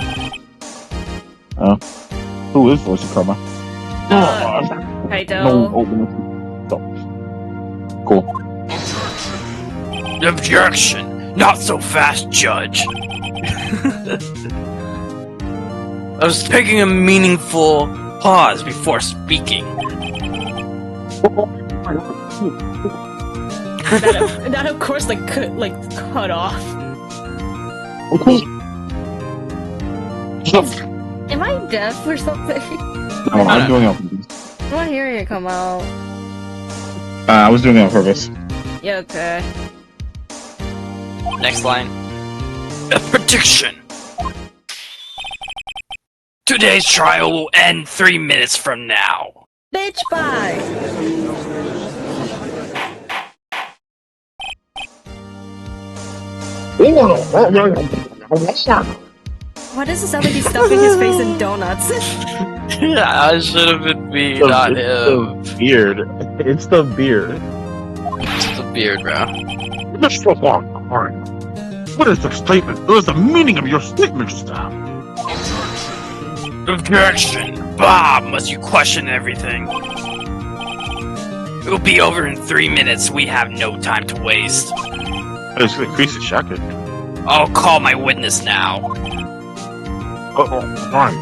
Who is voice of Karma? Kaito. No opening statement. Cool. Objection! Not so fast, Judge! I was taking a meaningful pause before speaking. that of course cut off. Am I deaf or something? No, I'm doing it on purpose. I'm not hearing it come out. I was doing it on purpose. Yeah, okay. Next line. A prediction! Today's trial will end 3 minutes from now. Bitch, bye! Why does it sound like he's stuffing his face in donuts? Yeah, I should have been me, not him. It's the beard. It's the beard. It's the beard, bro. Mr. Juan Carmen, What is the statement? What is the meaning of your statement just now? Objection! Bob, must you question everything? It'll be over in 3 minutes. We have no time to waste. It's gonna increase the shotgun. I'll call my witness now. Fine.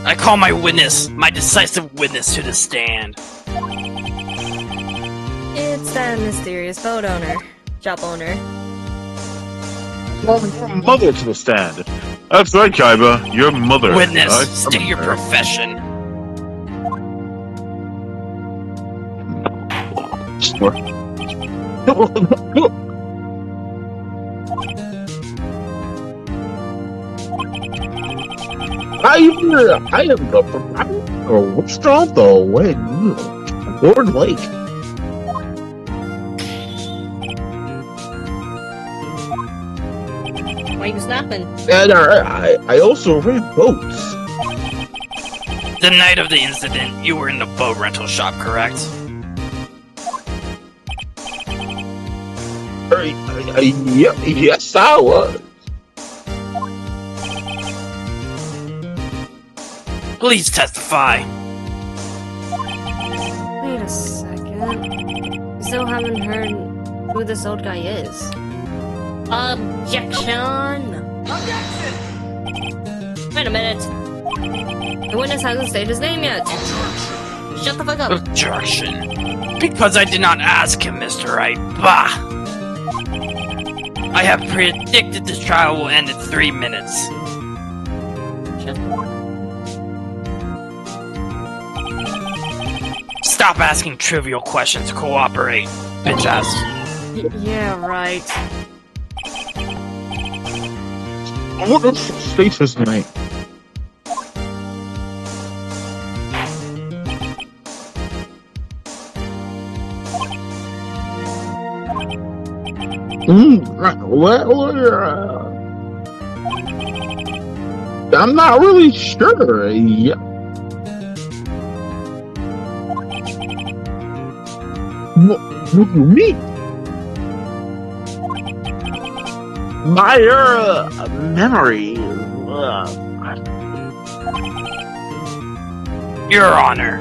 I call my witness, my decisive witness to the stand. It's that mysterious boat owner. Shop owner. Your mother to the stand. That's right, Kaiba. Your mother. Witness, I state your remember. profession. Sure. I am the proprietor of restaurant the Lord Lake. Why you snapping? And I also ran boats. The night of the incident, you were in the boat rental shop, correct? Yes, I was. Please testify. Wait a second. Still haven't heard who this old guy is. Objection! Wait a minute. The witness hasn't stated his name yet. Shut the fuck up. Objection. Because I did not ask him, Mr. Wright. Bah! I have predicted this trial will end in 3 minutes. Shut the fuck up. Stop asking trivial questions. Cooperate, bitch ass. Yeah, right. What does state his name? I'm not really sure. Yeah. What do you mean? My memory. Your Honor.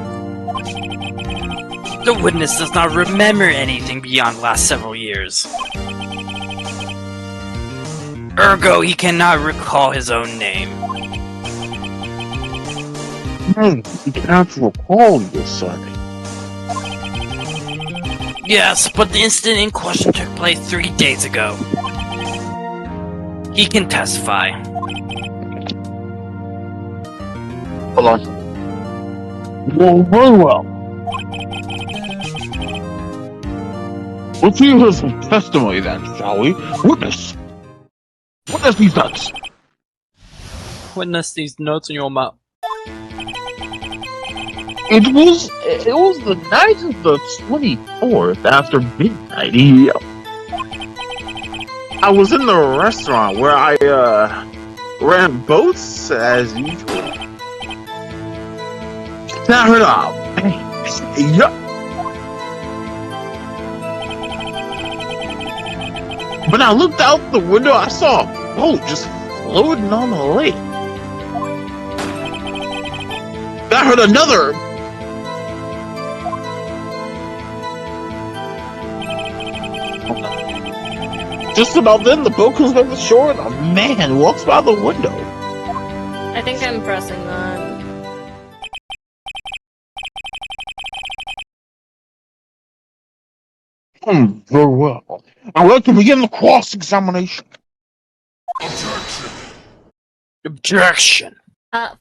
The witness does not remember anything beyond last several years. Ergo, he cannot recall his own name. He can't recall your son. Yes, but the incident in question took place 3 days ago. He can testify. Hold on. Well, very well. Let's hear some testimony then, shall we? Witness these nuts. Witness these notes in your mouth. It was the night of the 24th after midnight. I was in the restaurant where I ran boats as usual. Then I heard a bang. Yup. When I looked out the window, I saw a boat just floating on the lake. Then I heard another. Just about then, the boat comes back to shore and a man walks by the window. I think I'm pressing that. Very well. I'd like to begin the cross-examination. Objection.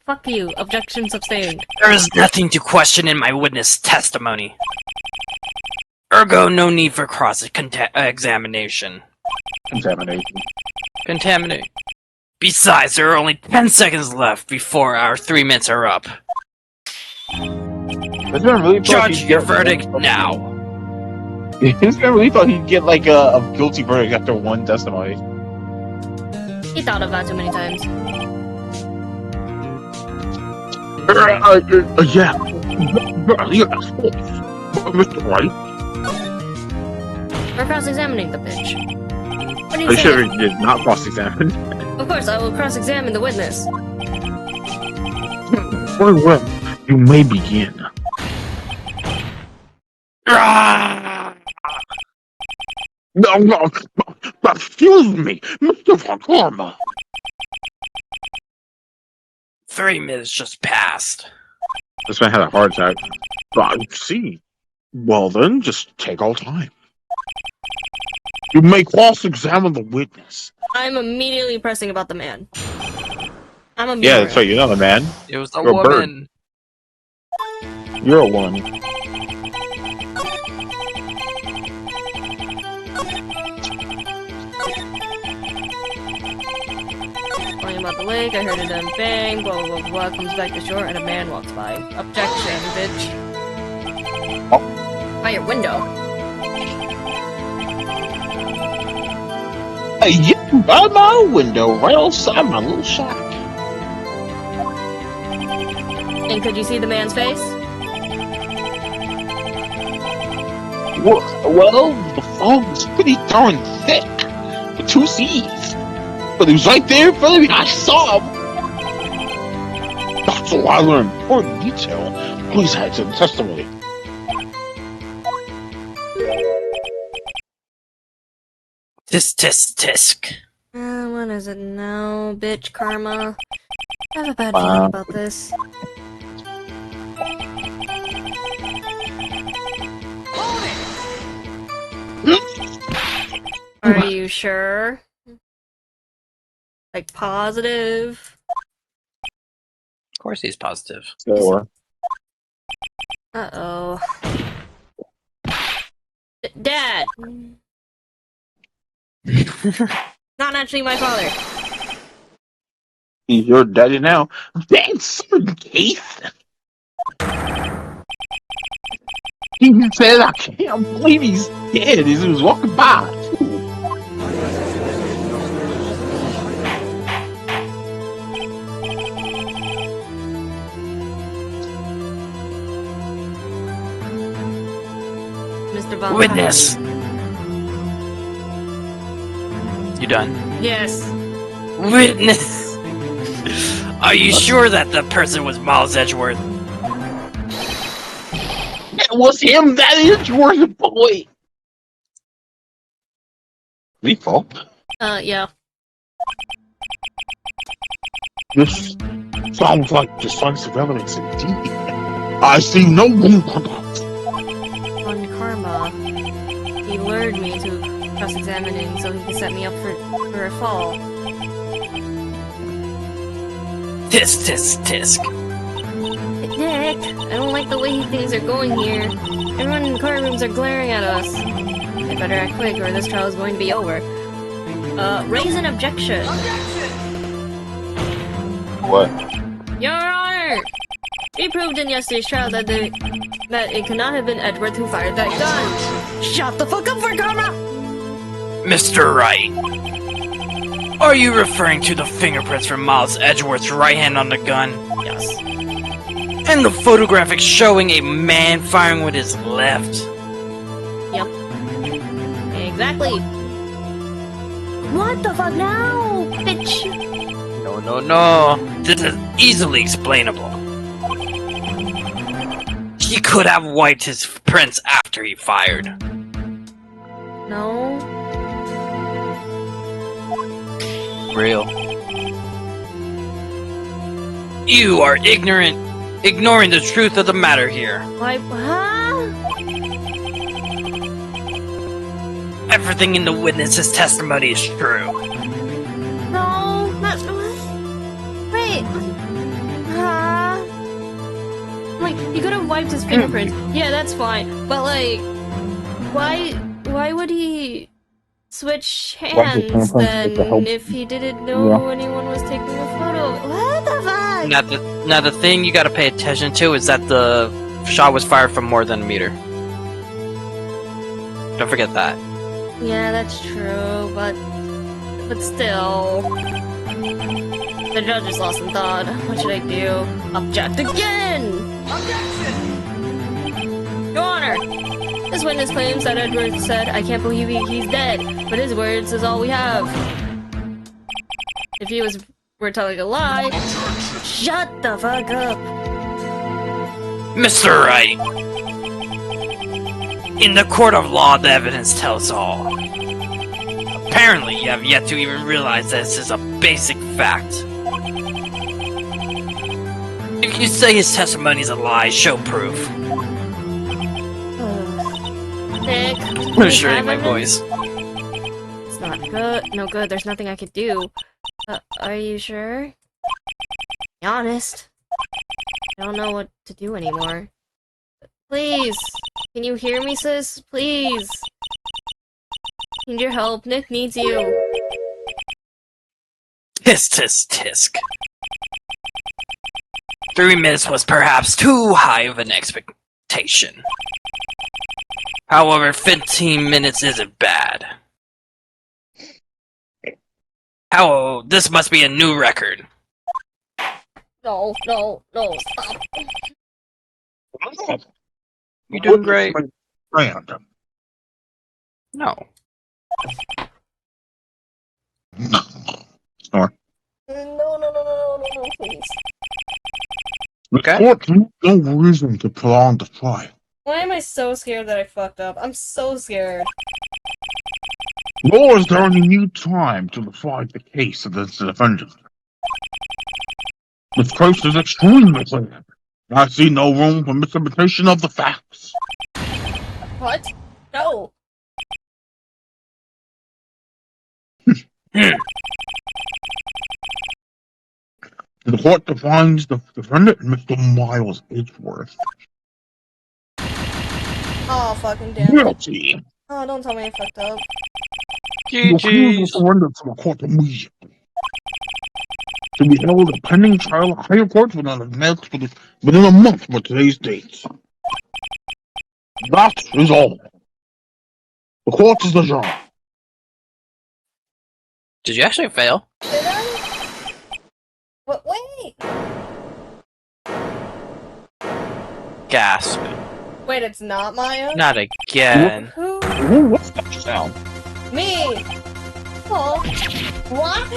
Fuck you. Objection sustained. There is nothing to question in my witness testimony. Ergo, no need for cross-examination. Contaminate. Besides, there are only 10 seconds left before our 3 minutes are up. Judge your verdict now. It's gonna really thought he'd get like a guilty verdict after one testimony. He thought of that too many times. Yeah, Mr. Wright. Or cross-examining the bitch. What do you Are you say? sure you're not cross-examined? Of course, I will cross-examine the witness. Very well. You may begin. No, excuse me, Mr. Von Karma. 3 minutes just passed. This man had a heart attack. I see. Well then, just take all time. You may cross-examine the witness. I'm immediately pressing about the man. I'm a Yeah, that's right. You're not a man. It was a You're a bird. woman. You're a woman. Talking about the lake, I heard a dumb bang, blah blah blah blah, comes back to shore, and a man walks by. Objection, bitch. By your window. Yeah, by my window, right outside my little shack. And could you see the man's face? Well, the fog was pretty darn thick. The 2 C's. But he was right there in front of me. I saw him. That's why I learned important detail. Please add to the testimony. Tisk. What is it now, bitch karma? I have a bad feeling about this. Are you sure? Like, positive? Of course he's positive. Sure. Uh-oh. Dad! Not actually my father. He's your daddy now. That's Case. He said, I can't believe he's dead as he was walking by. Mr. Von Witness! You done? Yes. Witness! Are you sure that the person was Miles Edgeworth? It was him, that Edgeworth boy. Lethal. Yeah. This sounds like decisive evidence indeed. I see no room for that. On karma. He lured me to cross-examining so he could set me up for a fall. Tisk. Nick, I don't like the way things are going here. Everyone in the car rooms are glaring at us. I better act quick or this trial is going to be over. Raise an objection. What? Your Honor! We proved in yesterday's trial that it could not have been Edgeworth who fired that gun. Shut the fuck up for karma! Mr. Wright. Are you referring to the fingerprints from Miles Edgeworth's right hand on the gun? Yes. And the photographic showing a man firing with his left? Yep. Exactly. What the fuck now, bitch? No. This is easily explainable. He could have wiped his prints after he fired. No. Real. You are ignoring the truth of the matter here. Why? Huh? Everything in the witness's testimony is true. No, that's what. Wait. Huh? Like, he could have wiped his fingerprints. Yeah, that's fine. But like, why would he switch hands then if he didn't know anyone was taking a photo? What the fuck? Now the thing you gotta pay attention to is that the shot was fired from more than a meter. Don't forget that. Yeah, that's true, but still. The judge is lost in thought. What should I do? Object again! Objection! Your Honor! This witness claims that Edward said, "I can't believe he's dead," but his words is all we have. If were telling a lie, shut the fuck up. Mr. Wright, in the court of law, the evidence tells all. Apparently, you have yet to even realize this is a basic fact. If you say his testimony is a lie, show proof. Nick, I'm sure my voice. It's not good. No good. There's nothing I could do. Are you sure? Be honest. I don't know what to do anymore. Please! Can you hear me, sis? Please! Need your help. Nick needs you. Tisk tisk tisk. 3 minutes was perhaps too high of an expectation. However, 15 minutes isn't bad. This must be a new record. No, stop. You're doing great. Friend. No. Snore. No, please. Okay. Court, no reason to prolong the trial. Why am I so scared that I fucked up? I'm so scared. Nor is there any new time to decide the case against the defendant. This case is extremely clear. I see no room for misinterpretation of the facts. What? No. The court defines the defendant Mr. Miles Edgeworth Oh, fucking damn. guilty. Oh, don't tell me I fucked up. The accused was surrendered to the court immediately. To be held a pending trial at higher court within a month from today's date. That is all. The court is adjourned. Did you actually fail? Did I? What? Wait! Gasp. Wait, it's not Maya? Not again. Who? Ooh, what's that sound? Me! Oh. What?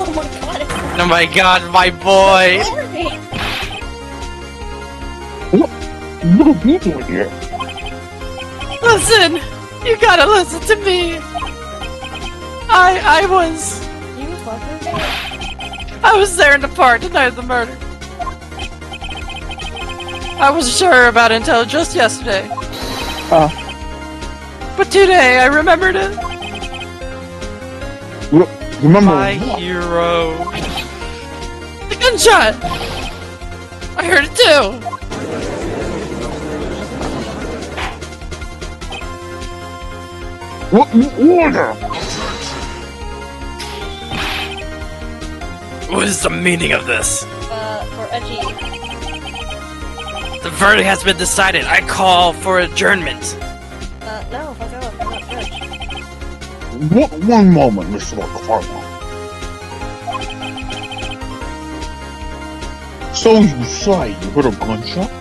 Oh my god, it's Oh my god, my boy! Larry! What are you doing here? Listen! You gotta listen to me! I was You fucking I was there in the park the night of the murder. I wasn't sure about it until just yesterday. But today I remembered it. Remember My what? hero. The gunshot! I heard it too! What order? What is the meaning of this? for Edgy. The verdict has been decided. I call for adjournment. No, fuck off. I'm not judge. One moment, Mr. McCartney. So you say you heard a gunshot?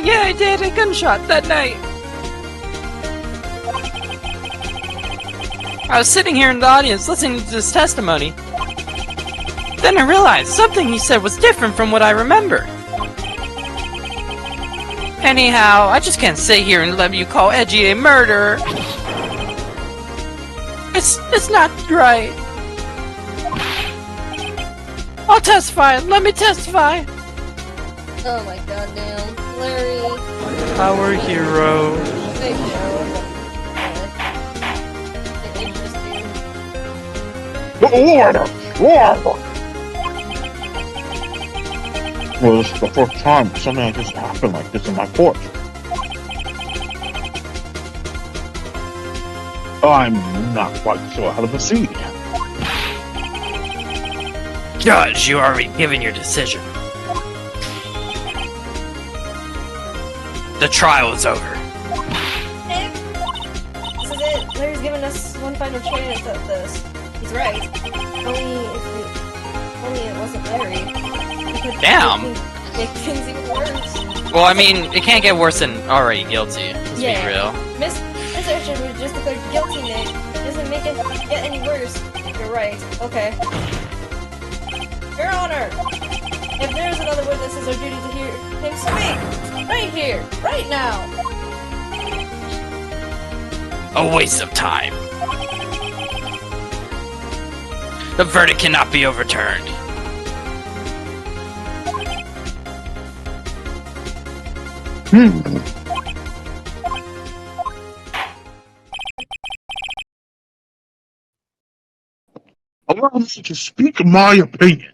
Yeah, I did a gunshot that night. I was sitting here in the audience listening to this testimony. Then I realized something he said was different from what I remember. Anyhow, I just can't sit here and let you call Edgy a murderer. It's not right. I'll testify. Let me testify. Oh my goddamn. Larry. Our hero. Big hero. Interesting. Order! Well, this is the first time something like this happened like this in my court. I'm not quite sure how to proceed. Judge, you already given your decision. The trial is over. Nick! This is it. Larry's given us one final chance at this. He's right. Only it wasn't Larry. Damn. Make things even worse. Well, I mean, it can't get worse than already guilty. Let's be real. Mr. Urchin was just declared guilty, Nick. Doesn't make it get any worse. You're right. Okay. Your Honor! If there's another witness, it's our duty to hear him speak! Right here! Right now! A waste of time. The verdict cannot be overturned. Allow me to speak my opinion.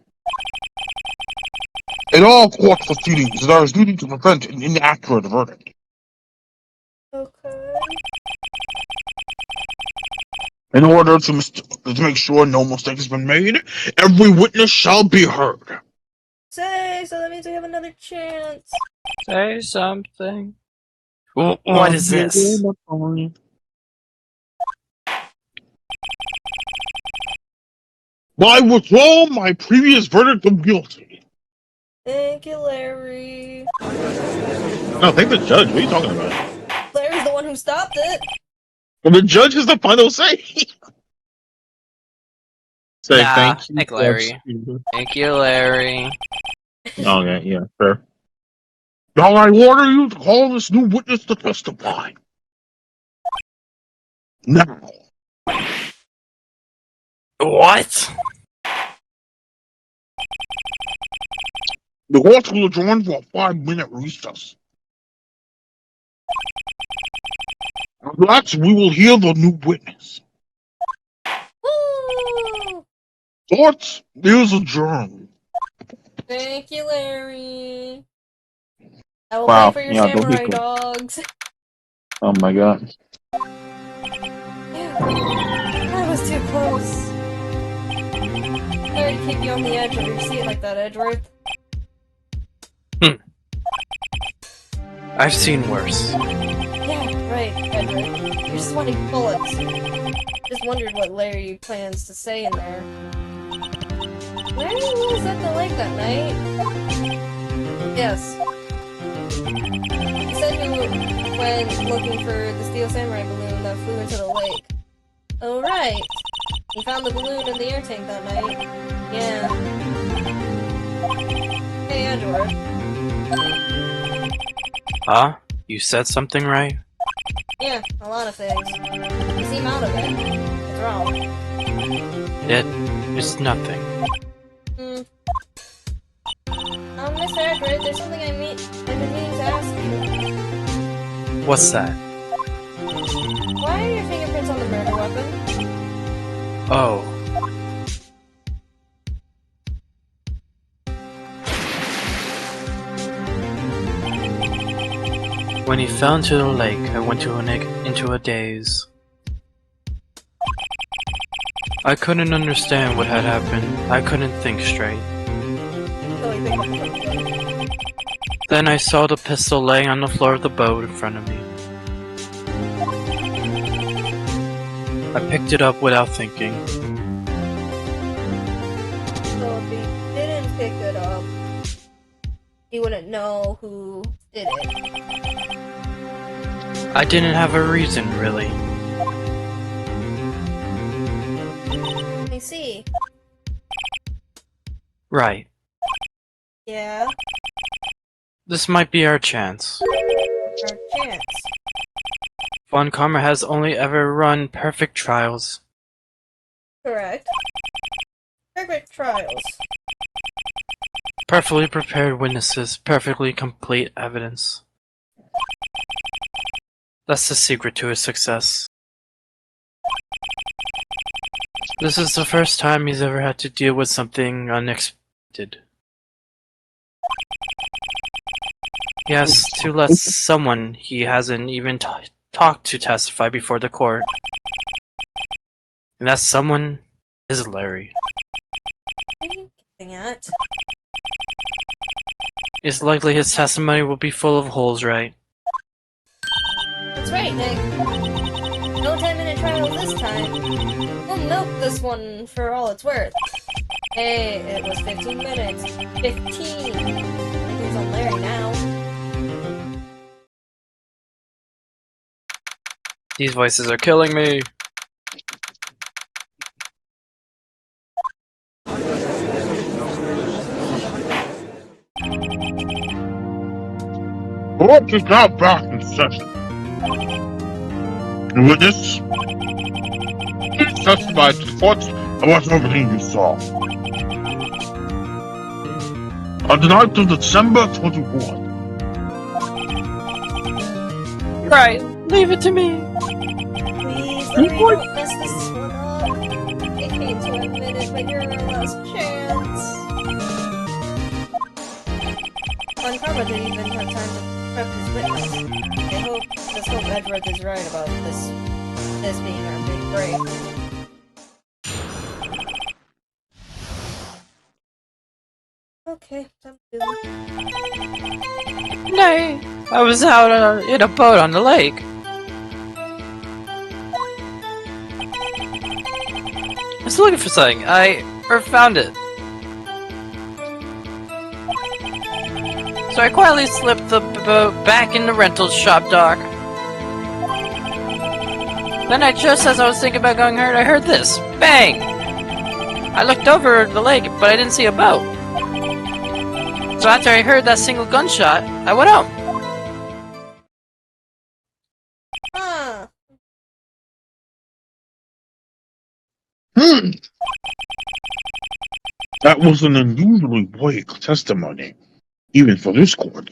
In all court proceedings, there is duty to prevent an inaccurate verdict. Okay. In order to make sure no mistake has been made, every witness shall be heard. Say, so that means we have another chance. Say something. What is this? I withdraw my previous verdict of guilty. Thank you, Larry. No, thank the judge. What are you talking about? Larry's the one who stopped it. Well, the judge has the final say. Say Nah, thank you, thank Larry. Thank you, Larry. Okay, yeah, sure. Now I order you to call this new witness to testify. Now. What? The court will adjourn for a 5-minute recess. After that, we will hear the new witness. Woo! Court is adjourned. Thank you, Larry. I will Wow, pay for your yeah, don't be samurai cool. dogs. Oh my god. Yeah, that was too close. Sorry to keep you on the edge of your seat like that, Edgeworth. I've seen worse. Yeah, right, Edward. You're just wanting bullets. Just wondered what Larry plans to say in there. Larry was at the lake that night. Yes. He said he went looking for the steel samurai balloon that flew into the lake. Oh, right. He found the balloon in the air tank that night. Yeah. Hey, Edward. Huh? You said something right? Yeah, a lot of things. You seem out of it. What's wrong? It's nothing. Mr. Edward, there's something I've been meaning to ask you. What's that? Why are your fingerprints on the murder weapon? Oh. When he fell into the lake, I went into a daze. I couldn't understand what had happened. I couldn't think straight. Then I saw the pistol laying on the floor of the boat in front of me. I picked it up without thinking. So if he didn't pick it up, he wouldn't know who did it. I didn't have a reason, really. I see. Right. Yeah, This might be our chance. our chance. Von Karma has only ever run perfect trials. Correct. Perfect trials. Perfectly prepared witnesses, perfectly complete evidence. That's the secret to his success. This is the first time he's ever had to deal with something unexpected. He has to let someone he hasn't even talked to testify before the court. And that someone is Larry. What are you getting at? It's likely his testimony will be full of holes, right? That's right, Nick. No 10-minute trial this time. We'll milk this one for all it's worth. Hey, it was 15 minutes. 15! Everything's on Larry now. These voices are killing me. Court is now back in session. Witness, please testify to the court about everything you saw. On the night of December 21. Right, leave it to me. Please, Larry, don't mess this one up. I hate to admit it, but you're our last chance. Well, Karma didn't even have time to prep his witness. Let's hope Edward is right about this being our big break. Okay, time to do it. Nay, I was out in a boat on the lake. I was looking for something. I found it. So I quietly slipped the boat back in the rental shop dock. Then just as I was thinking about going hurt, I heard this. Bang! I looked over the lake, but I didn't see a boat. So after I heard that single gunshot, I went out. Huh. That was an unusually vague testimony, even for this court.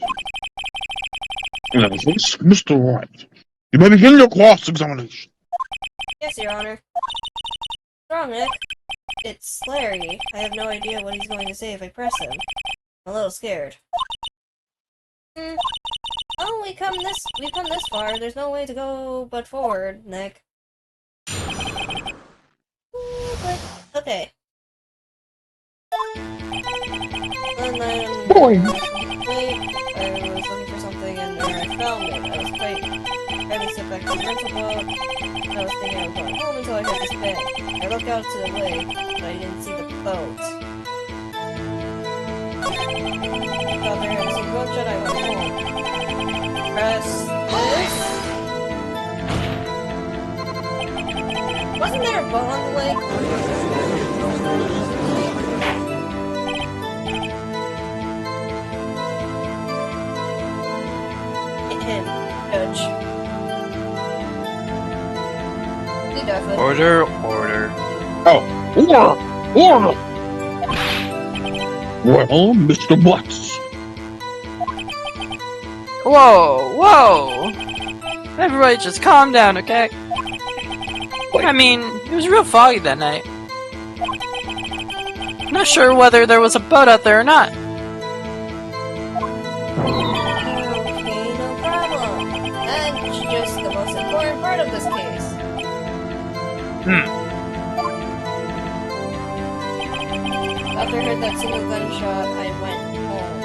Now, this, Mr. Wright, you may begin your cross-examination. Yes, Your Honor. What's wrong, Nick? It's Larry. I have no idea what he's going to say if I press him. I'm a little scared. Oh, we've come this far. There's no way to go but forward, Nick. But okay. And then Boy. I was looking for something and then I found it. I was quite ready to sit back to the rental boat. I was thinking I was going home until I heard this bang. I looked out to the lake, but I didn't see the boat. Out there, I see one shot, I went home. Press this. Wasn't there a boat on the lake? Hit him, Judge. You definitely. Order. Oh, order! Well, Mr. Butts. Whoa! Everybody just calm down, okay? I mean, it was real foggy that night. Not sure whether there was a boat out there or not. Okay, no problem. That's just the most important part of this case. After I heard that single gunshot, I went home.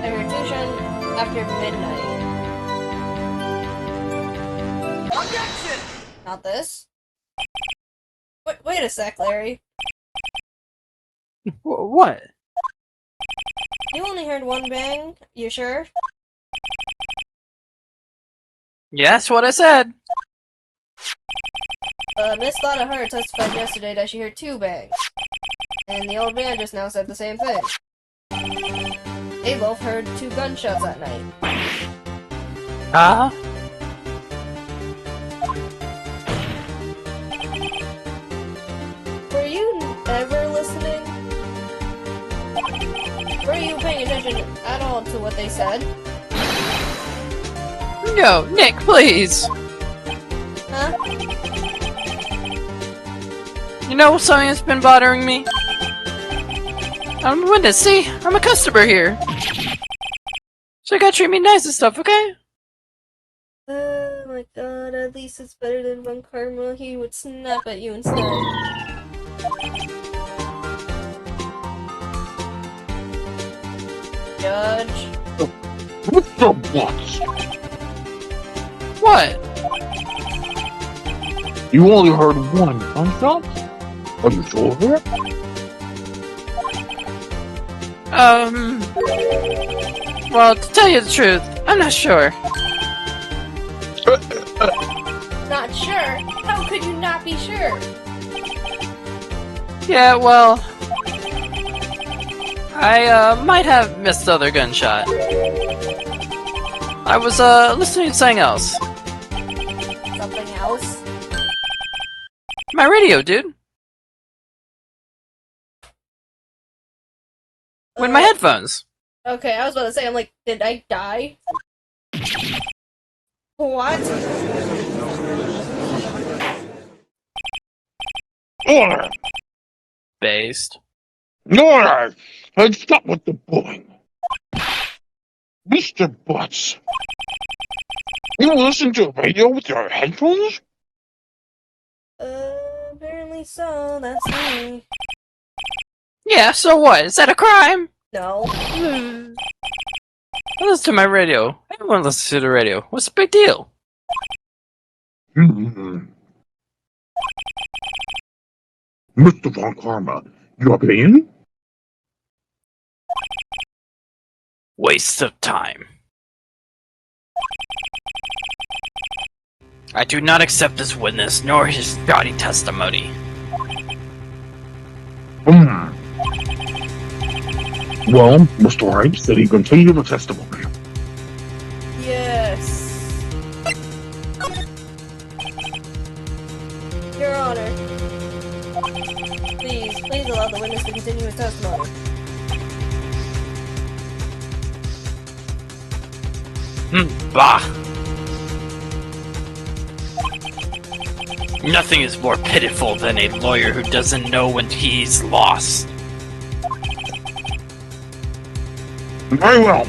I returned after midnight. Objection! Not this. Wait a sec, Larry. What? You only heard one bang? You sure? Yeah, that's what I said. Miss Lana Hart testified yesterday that she heard two bangs. And the old man just now said the same thing. They both heard two gunshots that night. Were you ever listening? Were you paying attention at all to what they said? No, Nick, please. Huh? You know something that's been bothering me? I'm a witness, see? I'm a customer here. So you gotta treat me nice and stuff, okay? Oh my god, at least it's better than when Karma, he would snap at you instead. Judge? Mr. Butts. What? You only heard one gunshot? Are you sure of it? Well, to tell you the truth, I'm not sure. Not sure? How could you not be sure? Yeah, well, I might have missed the other gunshot. I was listening to something else. Something else? My radio, dude. With my headphones. Okay, I was about to say, I'm like, did I die? What? Order! Based. Order! And stop with the bullying. Mr. Butts. You listen to radio with your headphones? Apparently so, that's me. Yeah, so what? Is that a crime? No. I listen to my radio. Everyone listens to the radio. What's the big deal? Mr. Von Karma, your opinion? Waste of time. I do not accept this witness, nor his shoddy testimony. Well, Mr. Wright said he continue the testimony. Yes. Your Honor. Please allow the witness to continue his testimony. Bah! Nothing is more pitiful than a lawyer who doesn't know when he's lost. Very well.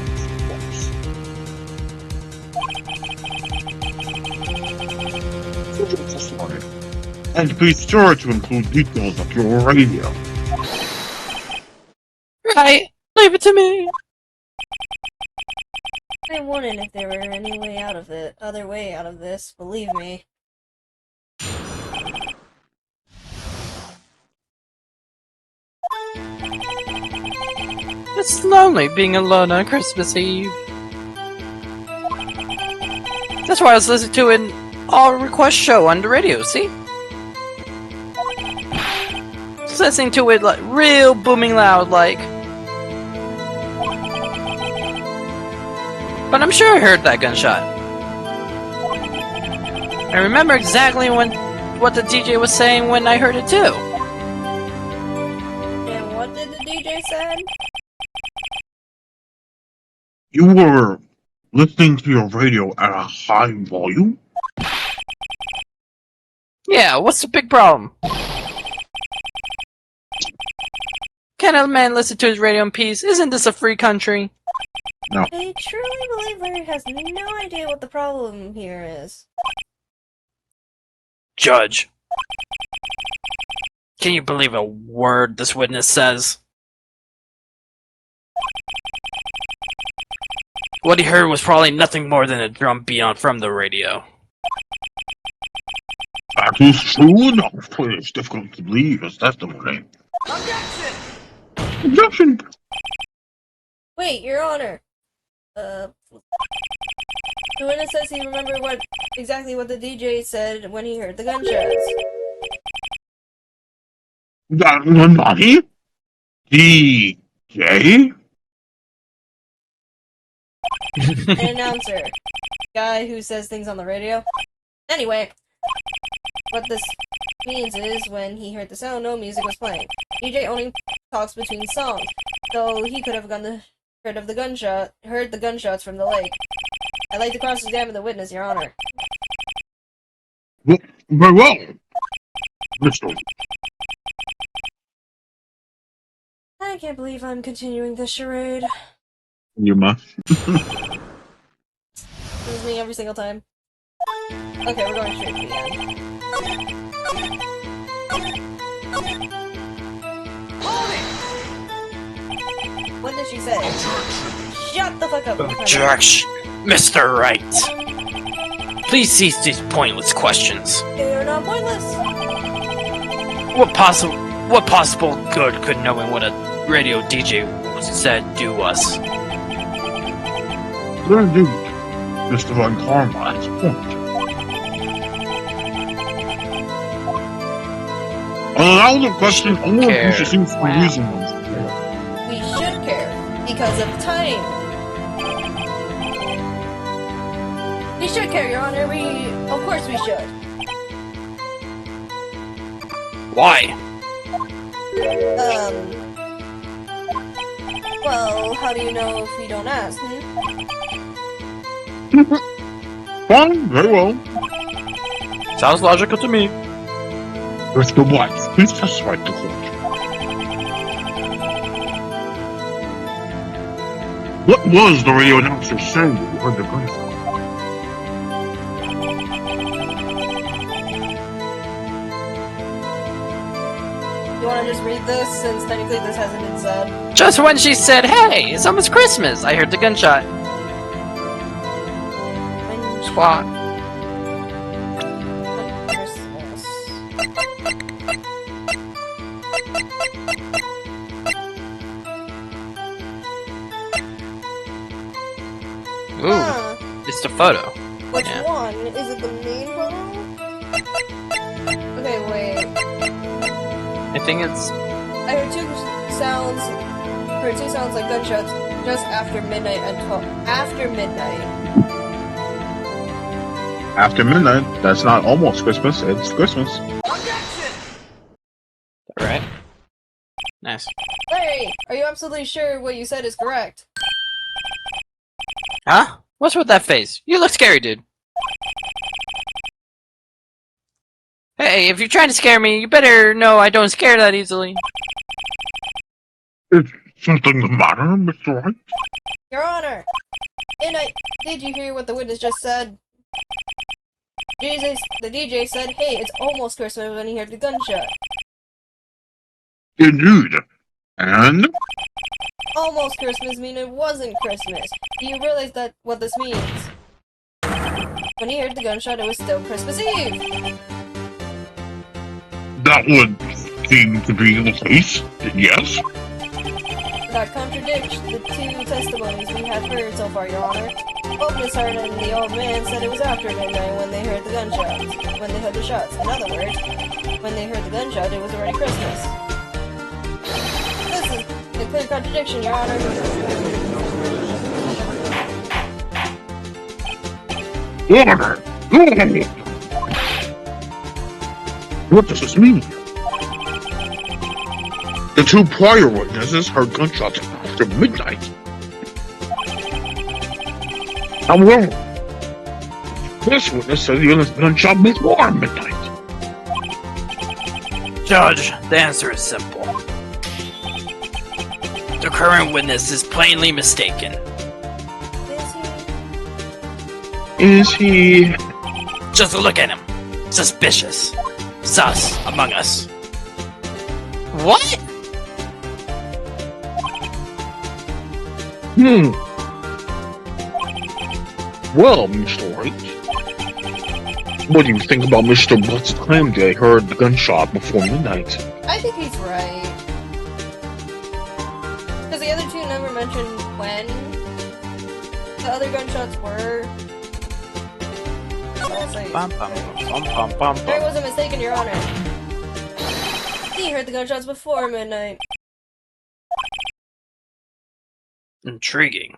Testimony. And be sure to include details of your radio. Right, leave it to me. I wondered if there were any way out of it, other way out of this, believe me. It's lonely being alone on Christmas Eve. That's why I was listening to an all-request show on the radio, see? Just listening to it like real booming loud, like. But I'm sure I heard that gunshot. I remember exactly what the DJ was saying when I heard it too. And what did the DJ say? You were listening to your radio at a high volume? Yeah, what's the big problem? Can a man listen to his radio in peace? Isn't this a free country? No. I truly believe Larry has no idea what the problem here is. Judge. Can you believe a word this witness says? What he heard was probably nothing more than a drum beat on from the radio. That is true enough, but it's difficult to believe his testimony. Objection! Objection! Wait, Your Honor. The witness says he remembered exactly what the DJ said when he heard the gunshots. Nani? DJ? An announcer. Guy who says things on the radio. Anyway, what this means is when he heard the sound, no music was playing. DJ only talks between songs, so he could have heard the gunshots from the lake. I'd like to cross-examine the witness, Your Honor. Well, very well, Mr. I can't believe I'm continuing this charade. You must. This is me every single time. Okay, we're going straight to the end. Hold it! What did she say? Shut the fuck up! Objection, Mr. Wright. Please cease these pointless questions. They are not pointless! What possible good could knowing what a radio DJ was said do us. We're gonna do Mr. Von Karma at this point. Allow the question only if you should seem for Wow. using them. We should care because of time. We should care, Your Honor. Of course we should. Why? Well, how do you know if we don't ask, Fine, very well. Sounds logical to me. Mr. White, please testify to court. What was the radio announcer saying when you heard the gunshot? You want to just read this, since technically this hasn't been said? Just when she said, "Hey, it's almost Christmas," I heard the gunshot. Squawk. Christmas. Ooh, Huh. it's the photo. Which Yeah. one? Is it the main photo? Okay, wait. I think it's. I heard two sounds. Heard two sounds like gunshots just after midnight and after midnight. After midnight, that's not almost Christmas, it's Christmas. Objection! Alright. Nice. Larry, are you absolutely sure what you said is correct? Huh? What's with that face? You look scary, dude. Hey, if you're trying to scare me, you better know I don't scare that easily. Is something the matter, Mr. White? Your Honor, did you hear what the witness just said? The DJ said, "Hey, it's almost Christmas," when he heard the gunshot. Indeed. And? Almost Christmas mean it wasn't Christmas. Do you realize what this means? When he heard the gunshot, it was still Christmas Eve. That would seem to be the case, yes? That contradicts the two testimonies we have heard so far, Your Honor. Both Miss Hart and the old man said it was after midnight when they heard the gunshots. When they heard the shots. In other words, when they heard the gunshot, it was already Christmas. This is a clear contradiction, Your Honor. Order! Order! What does this mean? The two prior witnesses heard gunshots after midnight. However, this witness said the gunshot before midnight. Judge, the answer is simple. The current witness is plainly mistaken. Is he? Just look at him. Suspicious. Sus among us. What? Well, Mr. White, what do you think about Mr. Butt's claim that he heard the gunshot before midnight? I think he's right. Because the other two never mentioned when the other gunshots were. I'll say there was a mistake, in Your Honor. He heard the gunshots before midnight. Intriguing.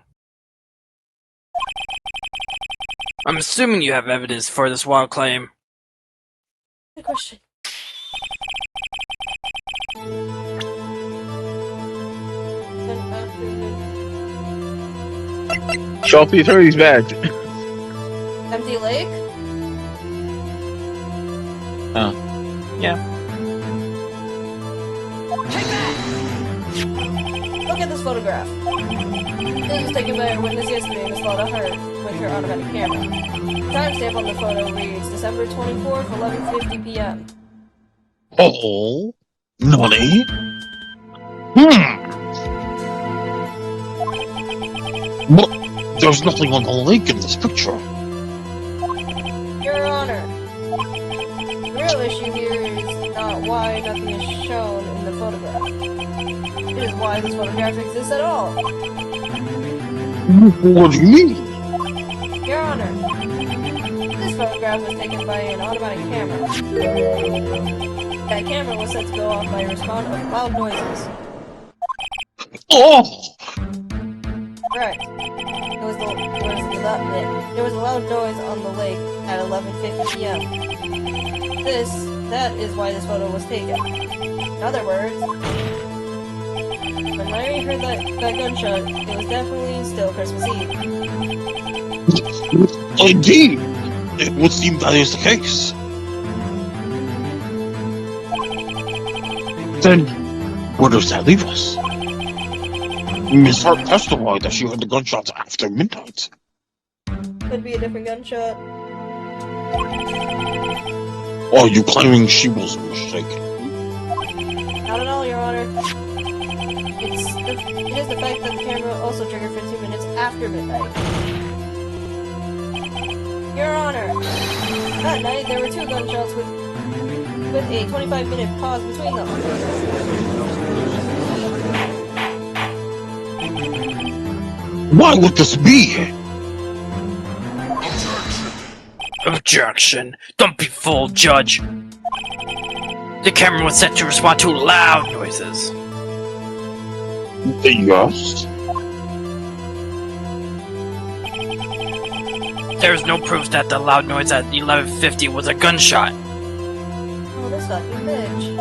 I'm assuming you have evidence for this wild claim. Good question. Show off the attorney's badge. Empty lake? Oh. Yeah. Take that! Look at this photograph. This was taken by a witness yesterday, Miss Lotta Hurt, with her automatic camera. The timestamp on the photo reads December 24th, 11:50 p.m. Oh, naughty. But there's nothing on the lake in this picture. Your Honor, the real issue here is not why nothing is shown in the photograph. It is why this photograph exists at all. What do you mean? Your Honor, this photograph was taken by an automatic camera. That camera was set to go off by a response of loud noises. Oh! Correct. There was a loud noise on the lake at 11:50 p.m. That is why this photo was taken. In other words, when Larry heard that gunshot, it was definitely still Christmas Eve. Indeed! It would seem that is the case. Then, where does that leave us? Miss Hart testified that she heard the gunshots after midnight. Could be a different gunshot. Are you claiming she was mistaken? Not at all, Your Honor. It is the fact that the camera also triggered 15 minutes after midnight. Your Honor, that night there were 2 gunshots with a 25-minute pause between them. Why would this be? Objection! Don't be fooled, Judge! The camera was set to respond to loud noises. Yes? There's no proof that the loud noise at 11:50 was a gunshot. Oh, this fucking bitch.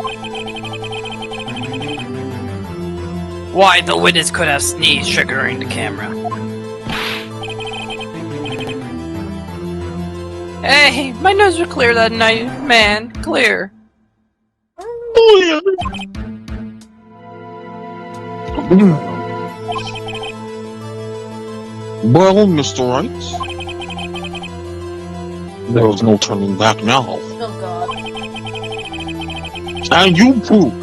Why, the witness could have sneezed, triggering the camera. Hey, my nose was clear that night, man. Clear. Well, Mr. Wright, there is no turning back now. Oh god. And you prove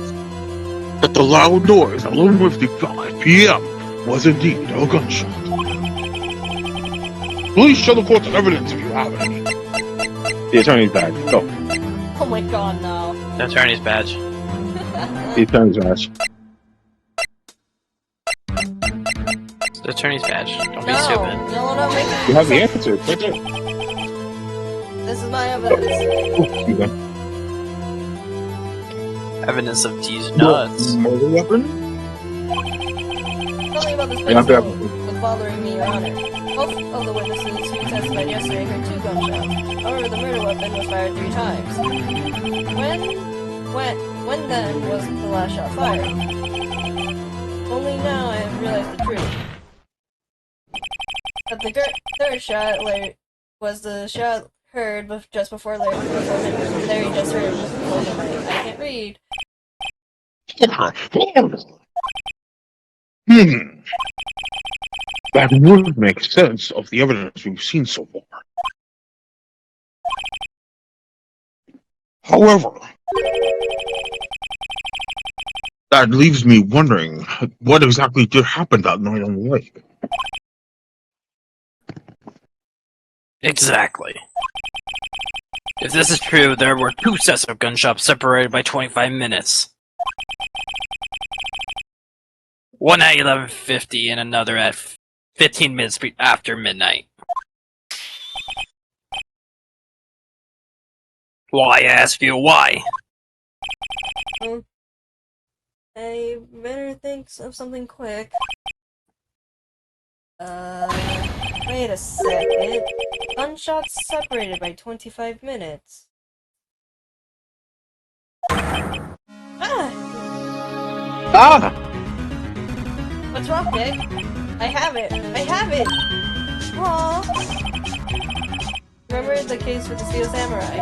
that the loud noise at 11:55 p.m. was indeed a gunshot. Please show the court the evidence if you have any. The attorney's badge. Go. Oh my god, no. The attorney's badge. The attorney's badge. The attorney's badge. Don't be No, stupid. no, not making You have the answer. Right there. This is my evidence. Excuse me. Evidence of these nuts. Murder weapon? Something about this Yeah, I'm place was bothering me, Your Honor. Both of the witnesses who testified yesterday heard 2 gunshots. However, the murder weapon was fired 3 times. When then was the last shot fired? Only now I have realized the truth. But the third shot was the shot heard just before Larry just heard just before midnight. I can't read. That would make sense of the evidence we've seen so far. However, that leaves me wondering what exactly did happen that night on the lake. Exactly. If this is true, there were 2 sets of gunshots separated by 25 minutes. One at 11:50 and another at 15 minutes after midnight. Why, I ask you, why? I better think of something quick. Wait a second. Gunshots separated by 25 minutes. Ah! Ah! What's wrong, Nick? I have it! I have it! Aww! Remember the case with the Steel Samurai?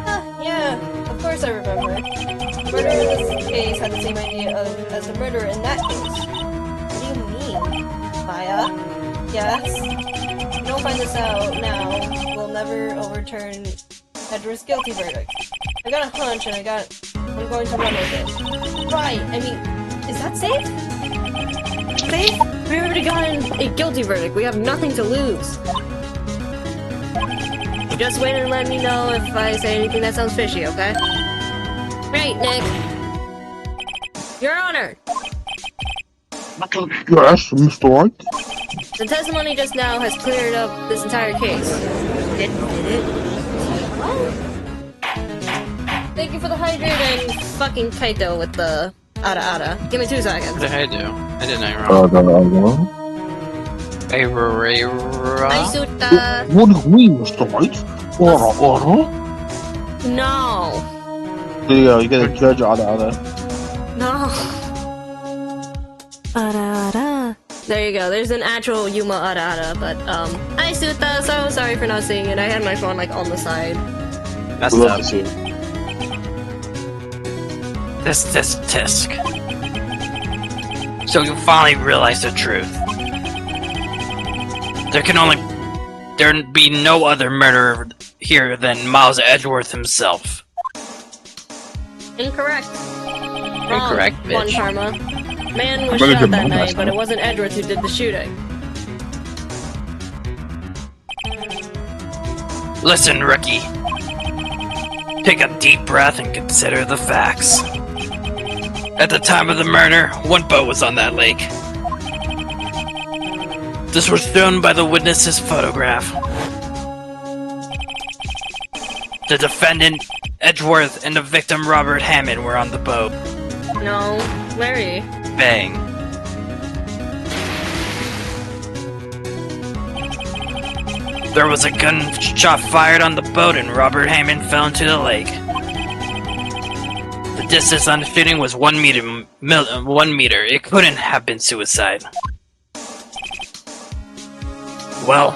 Ah, yeah, of course I remember. The murderer in this case had the same idea as the murderer in that case. What do you mean? Maya? Yes? If you don't find this out now, we'll never overturn Edward's guilty verdict. I got a hunch and I'm going to run with it. Right, I mean, is that safe? Safe? We already gotten a guilty verdict. We have nothing to lose. Just wait and let me know if I say anything that sounds fishy, okay? Right, Nick. Your Honor, Yes, Mr. White. the testimony just now has cleared up this entire case. Did it? Thank you for the hydrate and fucking Kaito with the ada. Give me 2 seconds. What did I do? I did nothing wrong. Aisuta. What do you mean, Mr. White? No. There you go, you get a judge ada. No. Ada. There you go. There's an actual Yuma ada, but Aisuta. So sorry for not seeing it. I had my phone like on the side. Messed Love up. to see it. Tisk. So you finally realize the truth. There be no other murderer here than Miles Edgeworth himself. Incorrect. Incorrect, Wrong, bitch. One Karma. Man was Better shot than that mine night, last but night. it wasn't Edwards who did the shooting. Listen, rookie. Take a deep breath and consider the facts. At the time of the murder, one boat was on that lake. This was shown by the witness's photograph. The defendant, Edgeworth, and the victim, Robert Hammond, were on the boat. No, Larry. Bang. There was a gunshot fired on the boat and Robert Hammond fell into the lake. The distance on the shooting was 1 meter. 1 meter. It couldn't have been suicide. Well,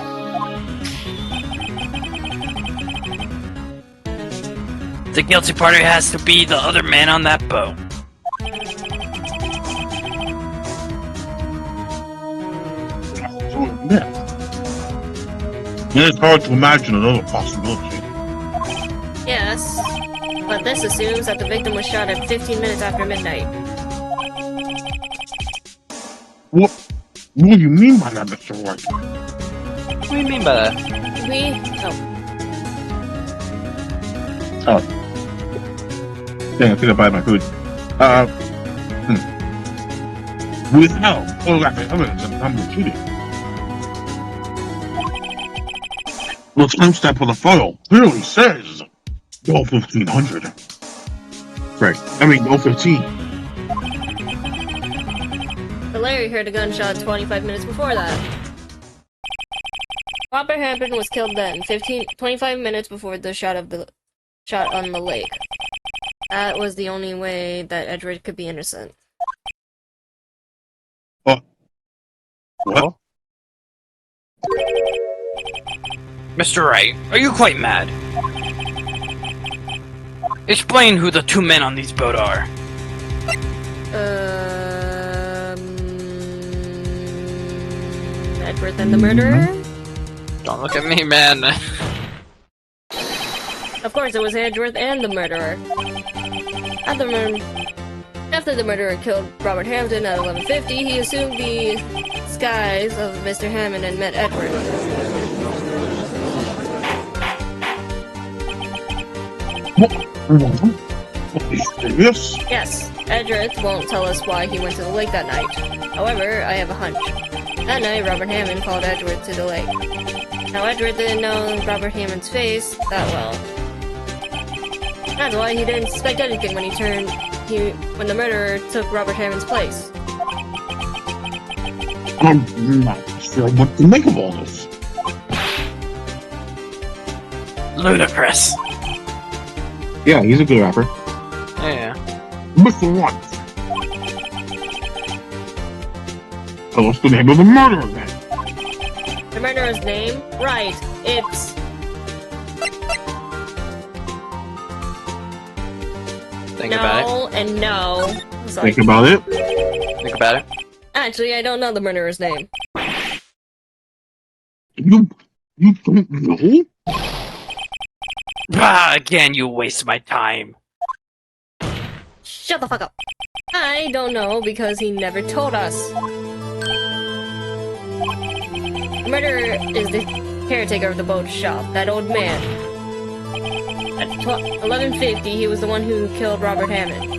the guilty party has to be the other man on that boat. It's hard to imagine another possibility. Yes, but this assumes that the victim was shot at 15 minutes after midnight. What do you mean by that, Mr. White? What do you mean by that? Oh. Dang, I think I bite my food. Without photographic evidence at the time of the shooting. The timestamp of the photo clearly says 1500. Right. 15. But Larry heard a gunshot 25 minutes before that. Robert Hampton was killed then, 25 minutes before the shot on the lake. That was the only way that Edward could be innocent. What? Mr. Wright, are you quite mad? Explain who the two men on these boat are. Edward and the murderer? Don't look at me, man. Of course, it was Edgeworth and the murderer. After the murderer killed Robert Hampton at 11:50, he assumed the disguise of Mr. Hammond and met Edward. Are you serious? Yes, Edgeworth won't tell us why he went to the lake that night. However, I have a hunch. That night, Robert Hammond called Edgeworth to the lake. Now, Edgeworth didn't know Robert Hammond's face that well. That's why he didn't suspect anything when when the murderer took Robert Hammond's place. I'm not sure what to make of all this. Ludicrous. Yeah, he's a good rapper. Oh, yeah. Mr. White. Tell us the name of the murderer then. The murderer's name? Right, it's... Think about No and no. Sorry. Think about it. it. Think about it. Actually, I don't know the murderer's name. You don't know? Ah, again, you waste my time. Shut the fuck up. I don't know because he never told us. The murderer is the caretaker of the boat shop, that old man. At 11:50, he was the one who killed Robert Hammond.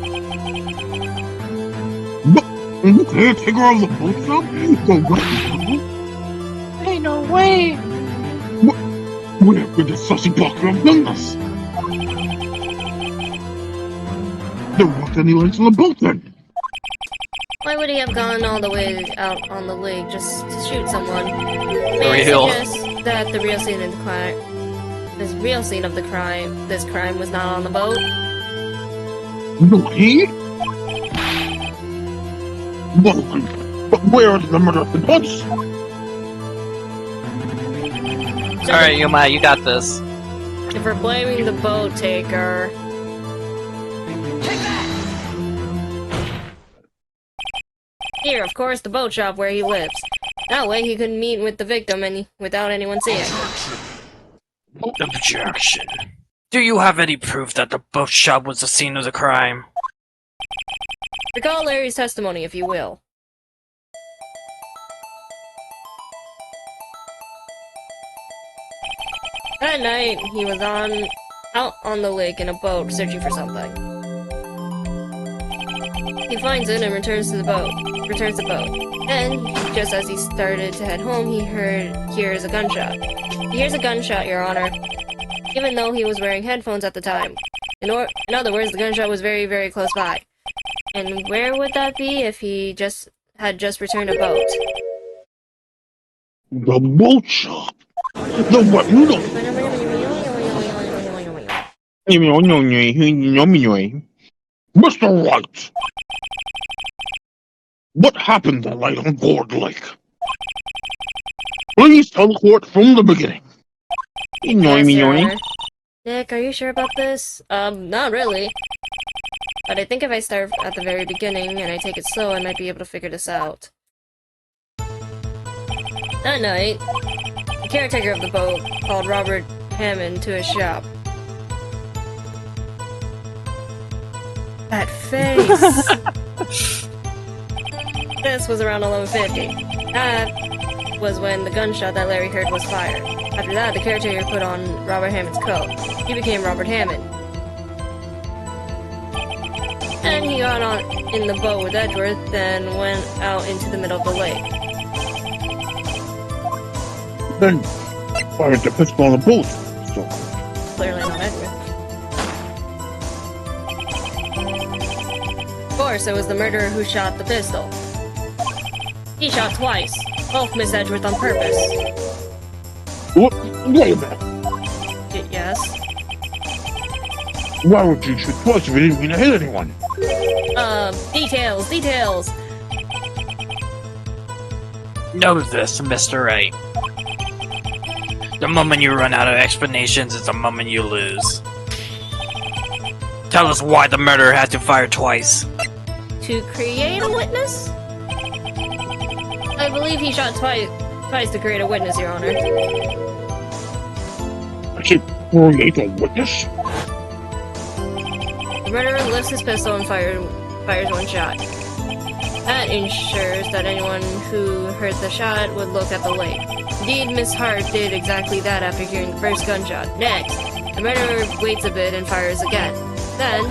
And the caretaker of the boat shop? The what? Ain't no way. Where could the sussy blocker have done this? There weren't any lights on the boat then. Why would he have gone all the way out on the lake just to shoot someone? May I Real. suggest that the real scene of the crime, this crime was not on the boat? No, he? Well, but where did the murder of the boats? Alright, Yuma, you got this. If we're blaming the boat taker, Take that! here, of course, the boat shop where he lives. That way he could meet with the victim without anyone seeing. Objection. Do you have any proof that the boat shop was the scene of the crime? Recall Larry's testimony, if you will. That night, he was out on the lake in a boat searching for something. He finds it and returns the boat. Then, just as he started to head home, he hears a gunshot. He hears a gunshot, Your Honor, even though he was wearing headphones at the time. In other words, the gunshot was very, very close by. And where would that be if he had just returned a boat? The boat shop. The what? You don't. Mr. White. What happened that night on Gourd Lake? Please tell the court from the beginning. Yes, Your Honor. Nick, are you sure about this? Not really. But I think if I start at the very beginning and I take it slow, I might be able to figure this out. That night, the caretaker of the boat called Robert Hammond to his shop. That face! This was around 11:50. That was when the gunshot that Larry heard was fired. After that, the caretaker put on Robert Hammond's coat. He became Robert Hammond. And he got on in the boat with Edward, then went out into the middle of the lake. Then fired the pistol on the boat. So, Clearly not Edward. Of course, it was the murderer who shot the pistol. He shot twice. Both missed Edward on purpose. what? Wait a minute. Yes. Why would you shoot twice if you didn't mean to hit anyone? Details. Know this, Mr. A. The moment you run out of explanations is the moment you lose. Tell us why the murderer had to fire twice. To create a witness? I believe he shot twice to create a witness, Your Honor. I said create a witness? The murderer lifts his pistol and fires one shot. That ensures that anyone who heard the shot would look at the lake. Indeed, Miss Hart did exactly that after hearing the first gunshot. Next, the murderer waits a bit and fires again. Then,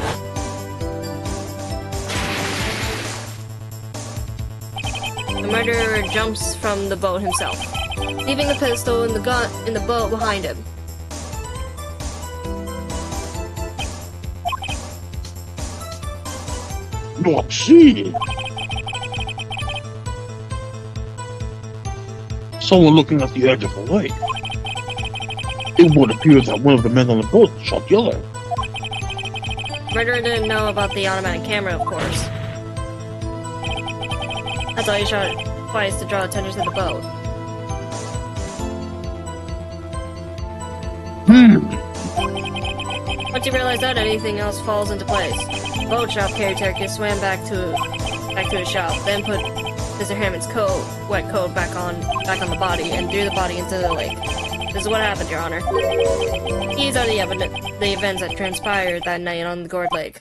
the murderer jumps from the boat himself, leaving the pistol and the gun in the boat behind him. Not see. Someone looking at the edge of the lake. It would appear that one of the men on the boat shot the other. Murderer didn't know about the automatic camera, of course. That's why he shot twice to draw attention to the boat. Once you realize that, anything else falls into place. The boat shop caretaker swam back to his shop, then put Mr. Hammond's wet coat back on the body, and threw the body into the lake. This is what happened, Your Honor. These are the events that transpired that night on the Gourd Lake.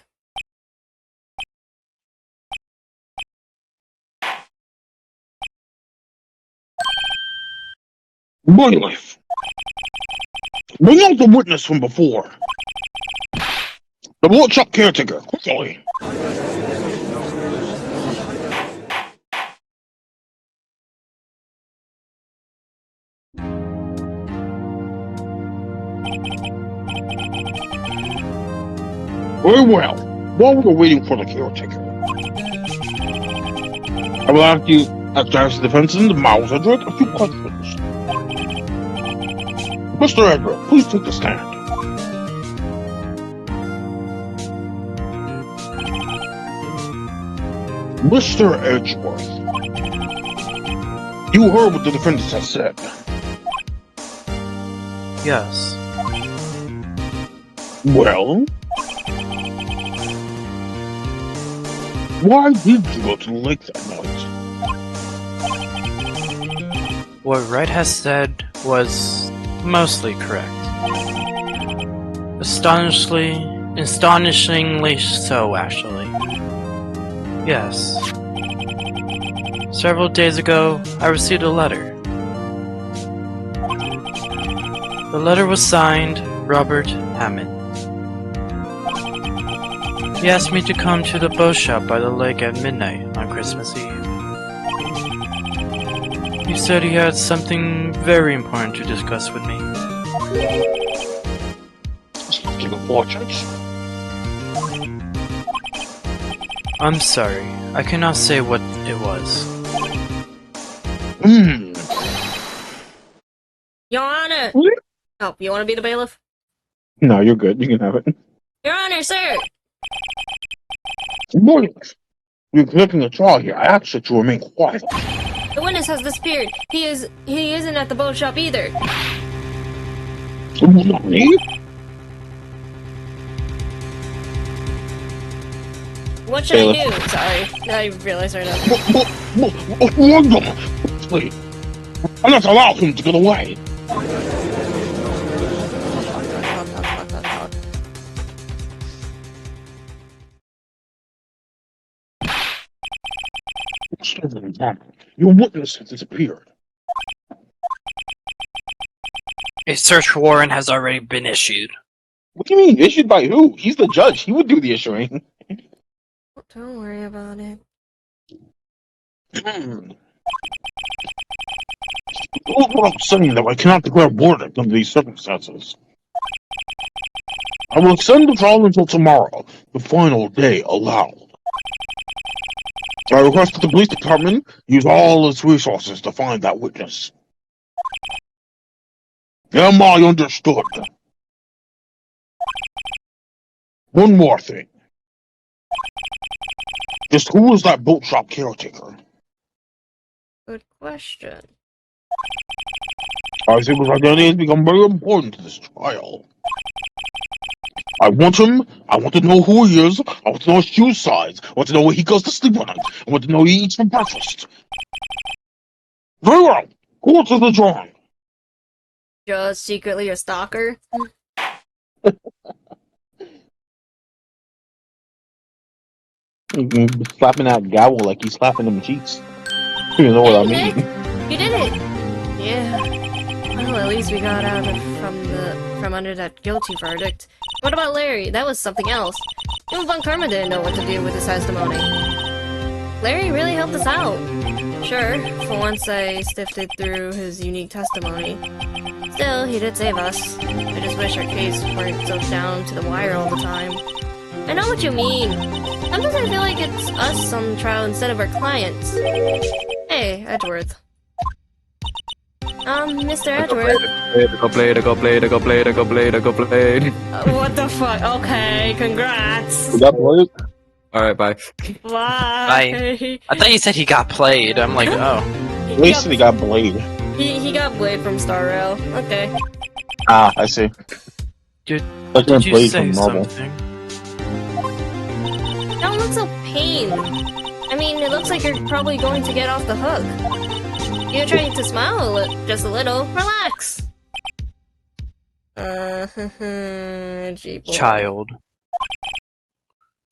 My life. Bring out the witness from before. The boat shop caretaker, quickly. Very well. While we're waiting for the caretaker, I will ask you, as Giants Defense and the Mouse Edward, a few questions. Mr. Edward, please take the stand. Mr. Edgeworth, you heard what the defendants have said. Yes. Well, why did you go to the lake that night? What Wright has said was mostly correct. Astonishingly so, actually. Yes. Several days ago, I received a letter. The letter was signed Robert Hammond. He asked me to come to the boat shop by the lake at midnight on Christmas Eve. He said he had something very important to discuss with me. Something important? I'm sorry, I cannot say what it was. Your Honor! What? Oh, you want to be the bailiff? No, you're good. You can have it. Your Honor, sir! Good morning. You're conducting a trial here. I ask that you remain quiet. The witness has disappeared. He isn't at the boat shop either. Me? What should I do? Sorry, I realized right now. Wait. I'm not allowed him to get away. Your witness has disappeared. A search warrant has already been issued. What do you mean? Issued by who? He's the judge. He would do the issuing. Don't worry about it. What I'm saying, though, I cannot declare verdict under these circumstances. I will extend the trial until tomorrow, the final day allowed. I request that the police department use all its resources to find that witness. Am I understood? One more thing. Just who is that boat shop caretaker? Good question. I think his identity has become very important to this trial. I want him. I want to know who he is. I want to know his shoe size. I want to know where he goes to sleep at night. I want to know what he eats for breakfast. Very well. Go to the drawing. Just secretly a stalker? Slapping that gavel like he's slapping them cheeks. You know what I mean? You did it! Yeah. Well, at least we got out from under that guilty verdict. What about Larry? That was something else. Even Von Karma didn't know what to do with his testimony. Larry really helped us out. Sure, for once I sifted through his unique testimony. Still, he did save us. I just wish our case weren't so down to the wire all the time. I know what you mean. Sometimes I feel like it's us on trial instead of our clients. Hey, Edgeworth. Mr. Edgeworth. Go play. What the fuck? Okay, congrats. We got played? Alright, bye. Bye. I thought you said he got played. I'm like, oh. At least he got Blade. He got Blade from Star Rail. Okay. Ah, I see. Did Did you say something? Don't look so pained. I mean, it looks like you're probably going to get off the hook. You're trying to smile just a little. Relax. Gee boy. Child.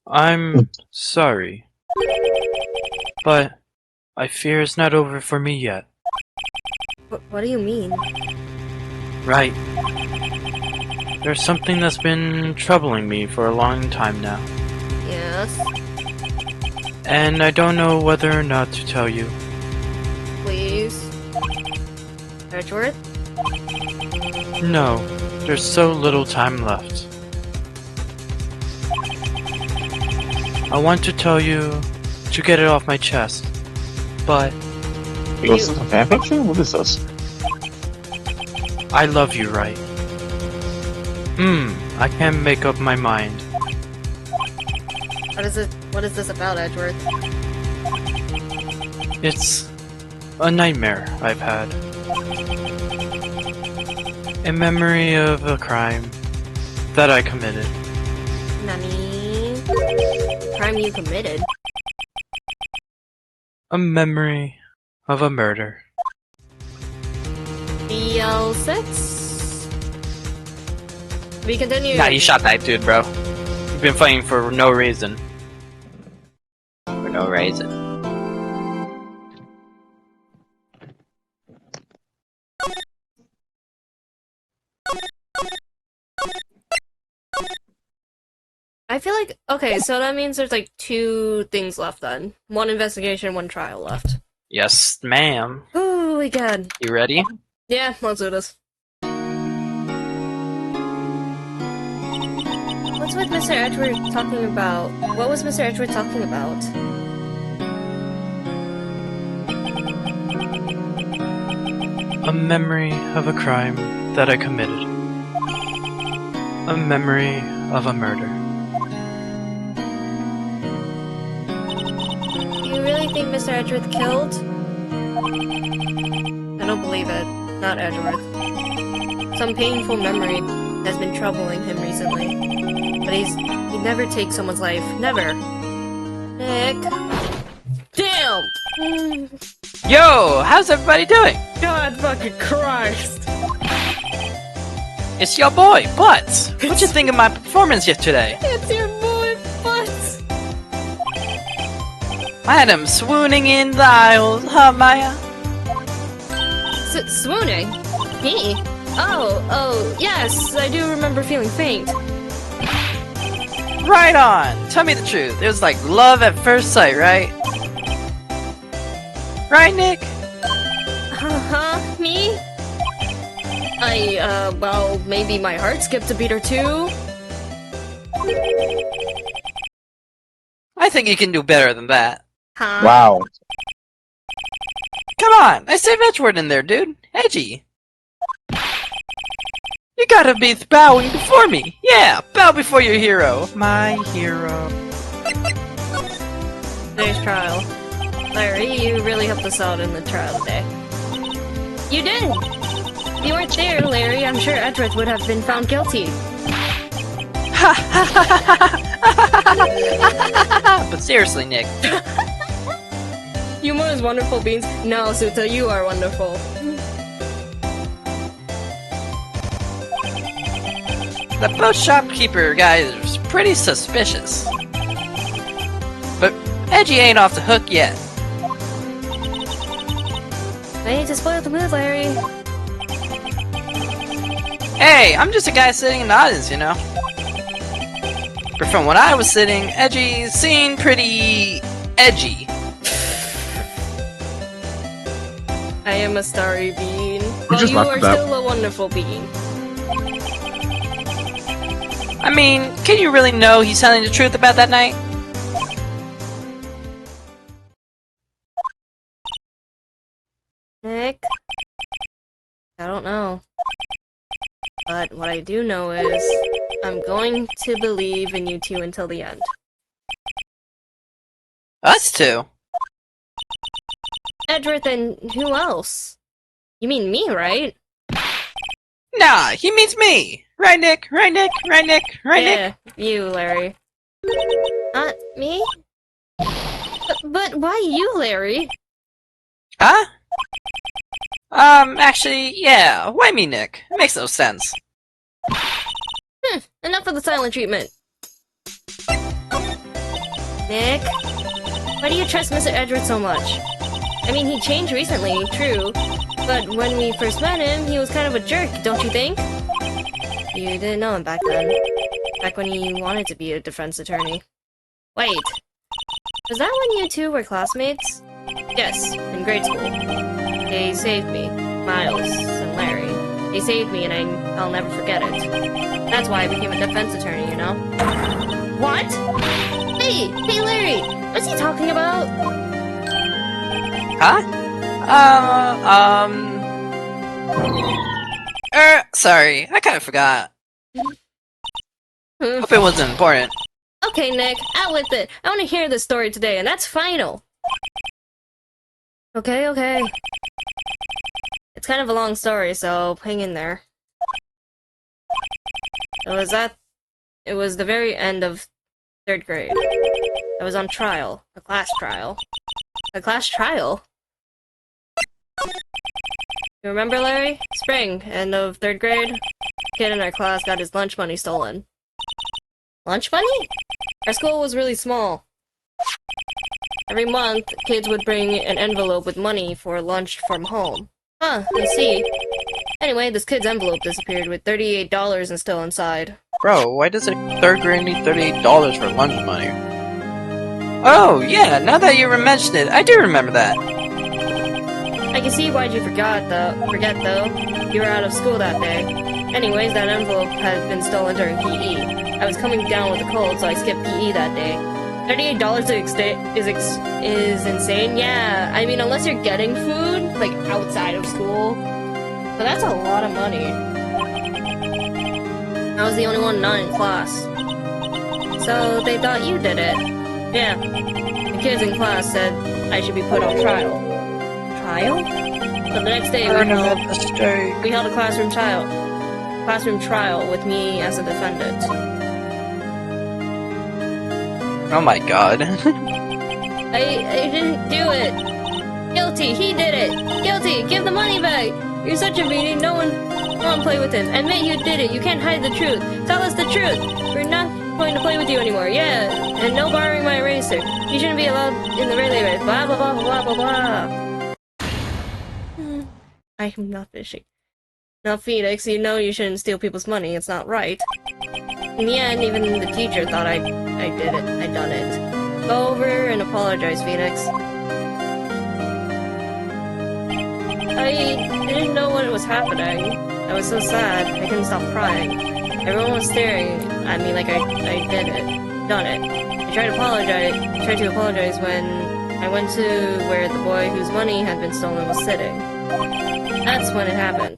I'm sorry. But I fear it's not over for me yet. What do you mean? Right. There's something that's been troubling me for a long time now. Yes. And I don't know whether or not to tell you. Please. Edgeworth? No, there's so little time left. I want to tell you to get it off my chest, but Is this a fanfiction? What is this? I love you, right? I can't make up my mind. What is it? What is this about, Edgeworth? It's a nightmare I've had. A memory of a crime that I committed. Nani? Crime you committed? A memory of a murder. BL6? We continue. Nah, you shot that dude, bro. You've been fighting for no reason. For no reason. I feel like, okay, so that means there's like 2 things left then. 1 investigation, 1 trial left. Yes, ma'am. Oh my god. You ready? Yeah, let's do this. What's with Mr. Edgeworth talking about? What was Mr. Edgeworth talking about? A memory of a crime that I committed. A memory of a murder. You really think Mr. Edgeworth killed? I don't believe it. Not Edgeworth. Some painful memory has been troubling him recently. But he'd never take someone's life. Never. Nick. Damn! Yo, how's everybody doing? God fucking Christ! It's your boy, Butts. What you think of my performance yesterday? It's your boy, Butts! I had him swooning in the aisles, huh, Maya? Swooning? Me? Oh, yes, I do remember feeling faint. Right on! Tell me the truth. It was like love at first sight, right? Right, Nick? Me? Well, maybe my heart skipped a beat or 2. I think you can do better than that. Huh? Wow. Come on! I say Edgeworth in there, dude. Edgy. You gotta be bowing before me! Yeah! Bow before your hero! My hero. Today's trial. Larry, you really helped us out in the trial today. You did! If you weren't there, Larry, I'm sure Edgeworth would have been found guilty. But seriously, Nick. Humor is wonderful, Beans. No, Suta, you are wonderful. The boat shopkeeper guy is pretty suspicious. But Edgy ain't off the hook yet. I need to spoil the mood, Larry. Hey, I'm just a guy sitting in the audience, you know? But from when I was sitting, Edgy seemed pretty edgy. I am a starry bean. We just you laughed are about- still a wonderful bean. I mean, can you really know he's telling the truth about that night? Nick? I don't know. But what I do know is, I'm going to believe in you 2 until the end. Us two? Edgeworth and who else? You mean me, right? Nah, he means me! Right, Nick? Right, Nick? Right, Nick? Right, Nick? Yeah, you, Larry. Not me? But why you, Larry? Huh? Actually, yeah, why me, Nick? It makes no sense. Enough of the silent treatment. Nick? Why do you trust Mr. Edgeworth so much? I mean, he changed recently, true. But when we first met him, he was kind of a jerk, don't you think? You didn't know him back then. Back when he wanted to be a defense attorney. Wait. Was that when you 2 were classmates? Yes, in grade school. They saved me. Miles and Larry. They saved me and I'll never forget it. That's why I became a defense attorney, you know? What? Hey, Larry! What's he talking about? Huh? Sorry, I kind of forgot. Hope it wasn't important. Okay, Nick, out with it. I want to hear the story today, and that's final. Okay. It's kind of a long story, so hang in there. It was the very end of 3rd grade. I was on trial. A class trial. A class trial? You remember, Larry? Spring, end of 3rd grade. Kid in our class got his lunch money stolen. Lunch money? Our school was really small. Every month, kids would bring an envelope with money for lunch from home. Huh, I see. Anyway, this kid's envelope disappeared with $38 and still inside. Bro, why does a 3rd grade need $38 for lunch money? Oh, yeah, now that you mentioned it, I do remember that. I can see why'd you forget though. You were out of school that day. Anyways, that envelope had been stolen during PE. I was coming down with a cold, so I skipped PE that day. $38 is insane. Yeah, I mean, unless you're getting food, like, outside of school. But that's a lot of money. I was the only one not in class. So they thought you did it. Yeah. The kids in class said I should be put on trial. Trial? So the next day we held a classroom trial with me as a defendant. Oh my god. I didn't do it. Guilty, he did it. Guilty, give the money back. You're such a meanie, no one play with him. Admit you did it, you can't hide the truth. Tell us the truth. We're not going to play with you anymore, yeah. And no borrowing my eraser. You shouldn't be allowed in the relay race. Blah blah blah blah blah blah. I am not fishing. Now, Phoenix, you know you shouldn't steal people's money, it's not right. In the end, even the teacher thought I did it. I done it. Go over and apologize, Phoenix. I didn't know what was happening. I was so sad. I couldn't stop crying. Everyone was staring at me like I did it. Done it. I tried to apologize when I went to where the boy whose money had been stolen was sitting. That's when it happened.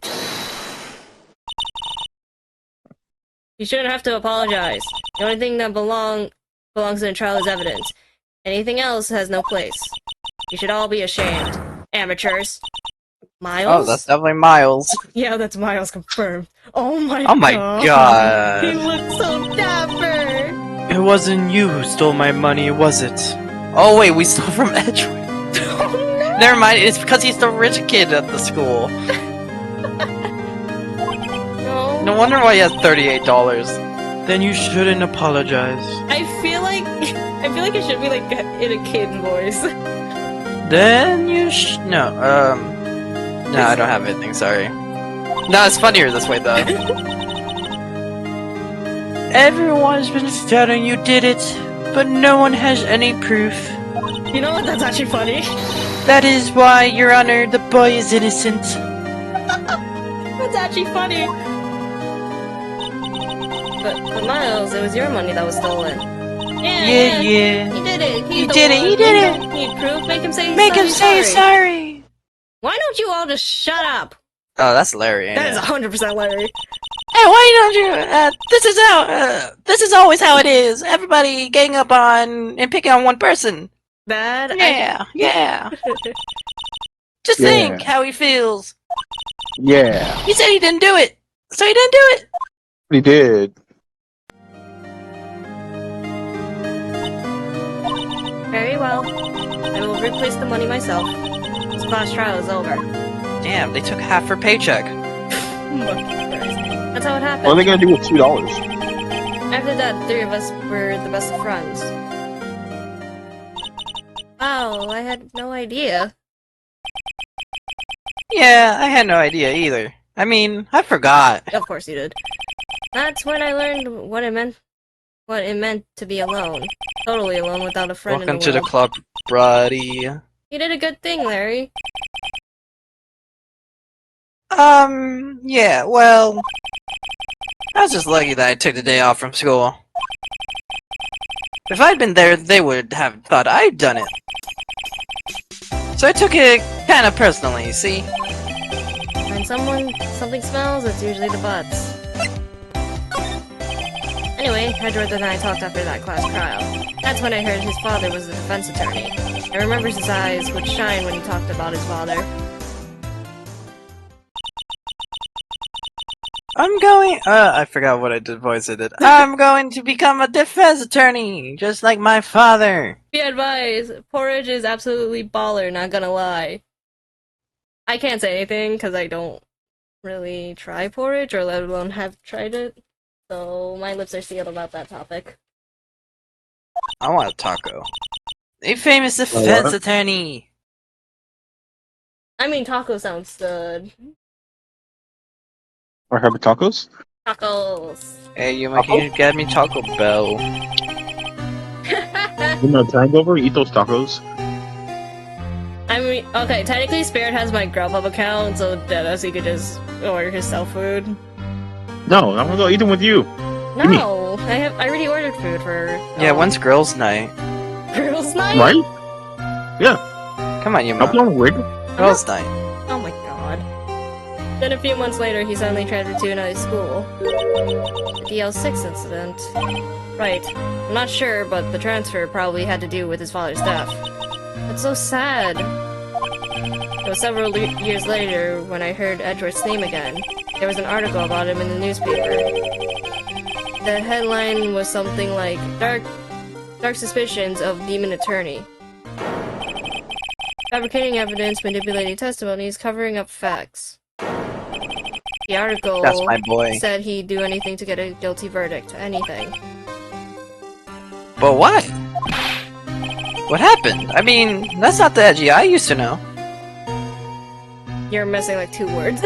You shouldn't have to apologize. The only thing that belongs in a trial is evidence. Anything else has no place. You should all be ashamed. Amateurs. Miles? Oh, that's definitely Miles. Yeah, that's Miles confirmed. Oh my god. He looks so dapper! It wasn't you who stole my money, was it? Oh wait, we stole from Edgewood. Never mind, it's because he's the rich kid at the school. No wonder why he has $38. Then you shouldn't apologize. I feel like it should be like in a kid voice. Then you No, I don't have anything, sorry. No, it's funnier this way though. Everyone's been telling you did it, but no one has any proof. You know what? That's actually funny. That is why, Your Honor, the boy is innocent. That's actually funny. But Miles, it was your money that was stolen. Yeah. He did it. He did it. Need proof? Make him say sorry. Why don't you all just shut up? Oh, that's Larry, ain't That is it? 100% Larry. Hey, why don't you, this is always how it is. Everybody gang up on and picking on one person. That Yeah. Just Yeah. think how he feels. Yeah, He said he didn't do it, so he didn't do it. he did. Very well. I will replace the money myself. This class trial is over. Damn, they took half her paycheck. That's how it happened. What are they gonna do with $2? After that, 3 of us were the best of friends. Wow, I had no idea. Yeah, I had no idea either. I mean, I forgot. Of course you did. That's when I learned what it meant to be alone. Totally alone without a friend Welcome in the to the world. club, buddy. You did a good thing, Larry. Yeah, well, I was just lucky that I took the day off from school. If I'd been there, they would have thought I'd done it. So I took it kind of personally, see? When something smells, it's usually the butts. Anyway, Edward and I talked after that class trial. That's when I heard his father was the defense attorney. I remember his eyes would shine when he talked about his father. I forgot what voice I did. I'm going to become a defense attorney, just like my father. Be advised, porridge is absolutely baller, not gonna lie. I can't say anything because I don't really try porridge, or let alone have tried it. So my lips are sealed about that topic. I want a taco. A famous defense what? attorney. I mean, taco sounds good. Or have tacos? Tacos. Hey, you can you get me Taco Bell? You know, time over, eat those tacos. I mean, okay, technically Spirit has my Grubhub account, so Dennis, he could just order his self food. No, I'm gonna go eat them with you. No, I already ordered food for. Yeah, when's girls' night? girls' night? Right? Yeah. Come on, you Help you on wig? Girls' night. Oh my god. Then a few months later, he suddenly transferred to another school. The DL6 incident. Right. I'm not sure, but the transfer probably had to do with his father's death. That's so sad. It was several years later when I heard Edward's name again. There was an article about him in the newspaper. The headline was something like, Dark suspicions of demon attorney. Fabricating evidence, manipulating testimonies, covering up facts. The article That's my boy. said he'd do anything to get a guilty verdict. Anything. But why? What happened? I mean, that's not the Edgy I used to know. You're missing like 2 words.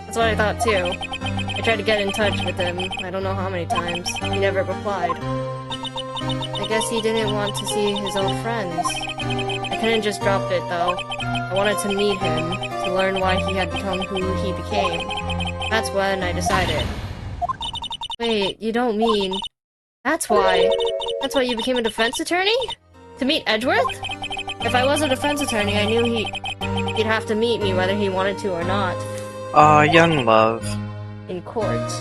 That's what I thought too. I tried to get in touch with him, I don't know how many times. He never replied. I guess he didn't want to see his old friends. I couldn't just drop it though. I wanted to meet him, to learn why he had become who he became. That's when I decided. Wait, you don't mean... That's why you became a defense attorney? To meet Edgeworth? If I was a defense attorney, I knew he'd have to meet me whether he wanted to or not. Aw, young love. In court.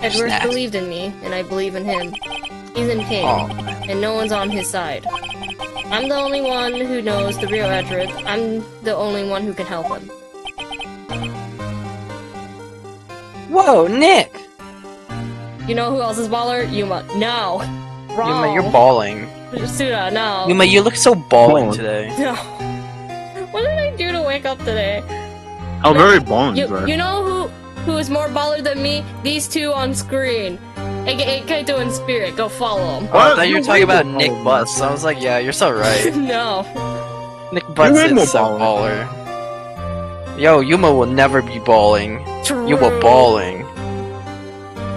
Edgeworth Snap. believed in me, and I believe in him. He's in pain, Aw. and no one's on his side. I'm the only one who knows the real Edgeworth. I'm the only one who can help him. Whoa, Nick! You know who else is baller? Yuma. No! Wrong! Yuma, you're bawling. Suda, no. Yuma, you look so bawling Bawling. today. No. What did I do to wake up today? I'm very boned, You know who is more baller than me? These two on screen. AKA Kaito and Spirit. Go follow them. Oh, I thought you were You talking way about more Nick bawling. Butts. I was like, yeah, you're so right. No. Nick Butts way more is so bawling. baller. Yo, Yuma will never be bawling. True. You were balling.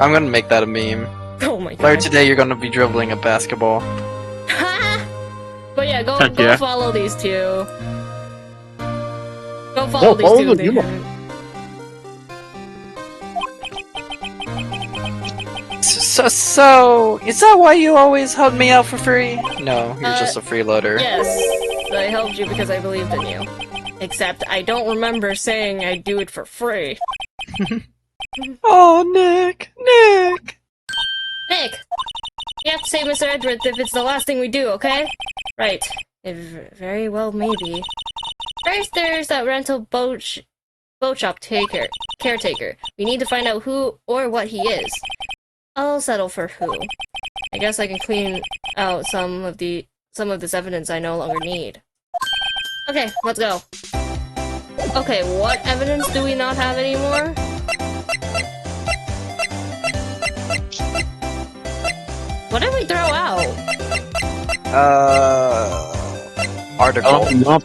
I'm gonna make that a meme. Oh my Later god. today, you're gonna be dribbling a basketball. But yeah, go Heck yeah. follow these two. Go follow these follow two. the They Yuma. haven't- So, is that why you always help me out for free? No, you're just a freeloader. Yes, I helped you because I believed in you. Except I don't remember saying I'd do it for free. Oh, Nick! Nick! Nick! You have to save Mr. Edgeworth if it's the last thing we do, okay? Right. Very well, maybe. First, there's that rental boat shop caretaker. We need to find out who or what he is. I'll settle for who. I guess I can clean out some of this evidence I no longer need. Okay, let's go. Okay, what evidence do we not have anymore? What did we throw out? Article. You don't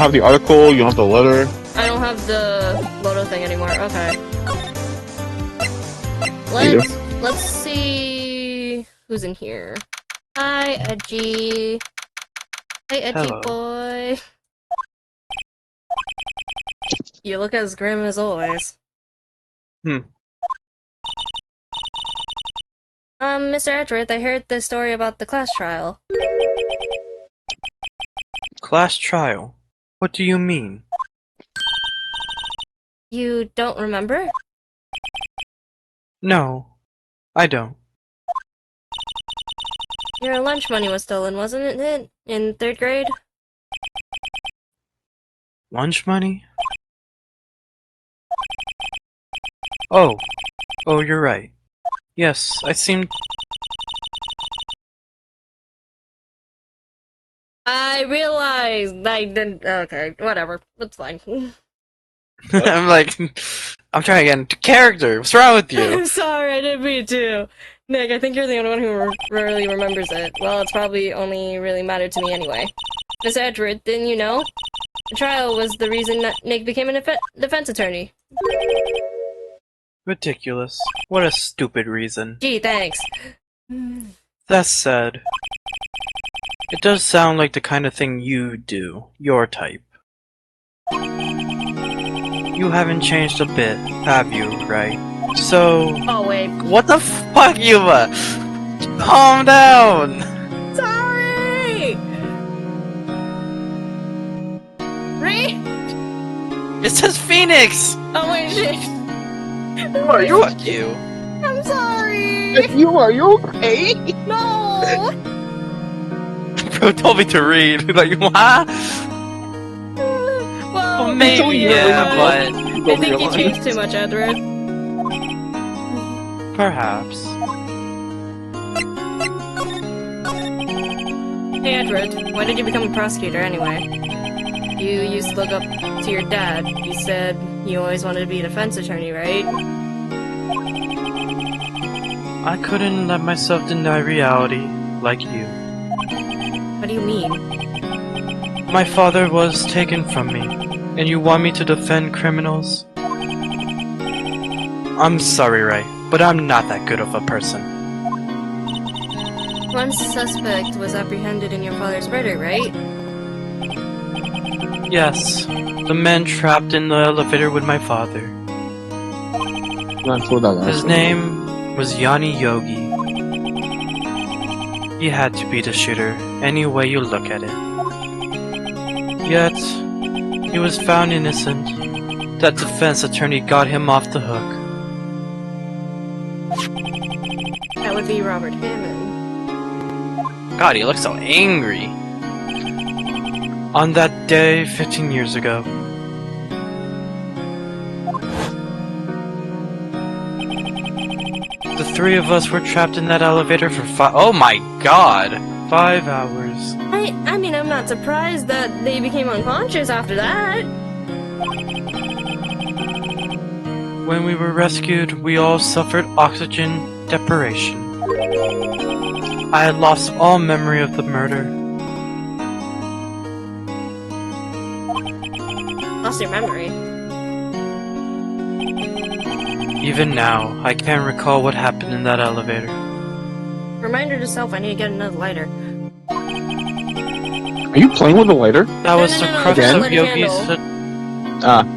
have the article, you don't have the letter. I don't have the Loto thing anymore. Okay. Either. Let's see who's in here. Hi, Edgy. Hey, Edgy Hello. boy. You look as grim as always. Mr. Edgeworth, I heard the story about the class trial. Class trial? What do you mean? You don't remember? No, I don't. Your lunch money was stolen, wasn't it? In 3rd grade? Lunch money? Oh, you're right. Yes, I seem. I realized I didn't. Okay, whatever. That's fine. I'm like, I'm trying to get into character. What's wrong with you? I'm sorry, I didn't mean to. Nick, I think you're the only one who really remembers it. Well, it's probably only really mattered to me anyway. Miss Edgeworth, didn't you know? The trial was the reason that Nick became a defense attorney. Ridiculous. What a stupid reason. Gee, thanks. That said, it does sound like the kind of thing you do. Your type. You haven't changed a bit, have you, right? So... Oh, wait. What the fuck, Yuba? Calm down! Sorry! Right? It says Phoenix! Oh, wait, shit. Are you? Fuck you. I'm sorry! Are you okay? No! Bro told me to read. Like, huh? Well, Maybe, yeah, but... I think you changed too much, Edward. Perhaps. Hey, Edward, why did you become a prosecutor anyway? You used to look up to your dad. You said you always wanted to be a defense attorney, right? I couldn't let myself deny reality, like you. What do you mean? My father was taken from me, and you want me to defend criminals? I'm sorry, Ray, but I'm not that good of a person. One suspect was apprehended in your father's murder, right? Yes, the man trapped in the elevator with my father. His name was Yanni Yogi. He had to be the shooter, any way you look at it. Yet, he was found innocent. That defense attorney got him off the hook. That would be Robert Hammond. God, he looks so angry. On that day, 15 years ago. The three of us were trapped in that elevator for oh my god! 5 hours. I mean, I'm not surprised that they became unconscious after that. When we were rescued, we all suffered oxygen deprivation. I had lost all memory of the murder. Lost your memory. Even now, I can't recall what happened in that elevator. Reminder to self, I need to get another lighter. Are you playing with a lighter? That was no, the no, crux just of let it Yogi's... handle.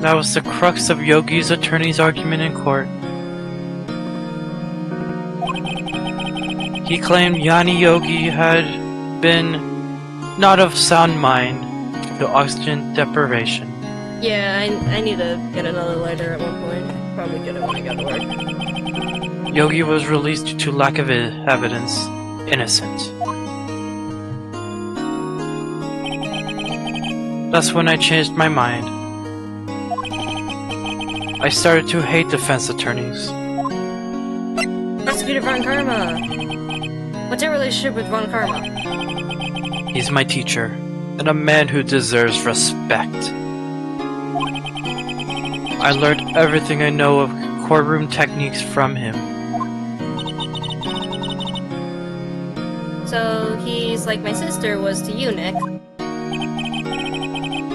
That was the crux of Yogi's attorney's argument in court. He claimed Yanni Yogi had been not of sound mind due to oxygen deprivation. Yeah, I need to get another lighter at one point. Probably get it when I go to work. Yogi was released due to lack of evidence. Innocent. That's when I changed my mind. I started to hate defense attorneys. Prosecutor Von Karma! What's your relationship with Von Karma? He's my teacher, and a man who deserves respect. I learned everything I know of courtroom techniques from him. So, he's like my sister was to you, Nick.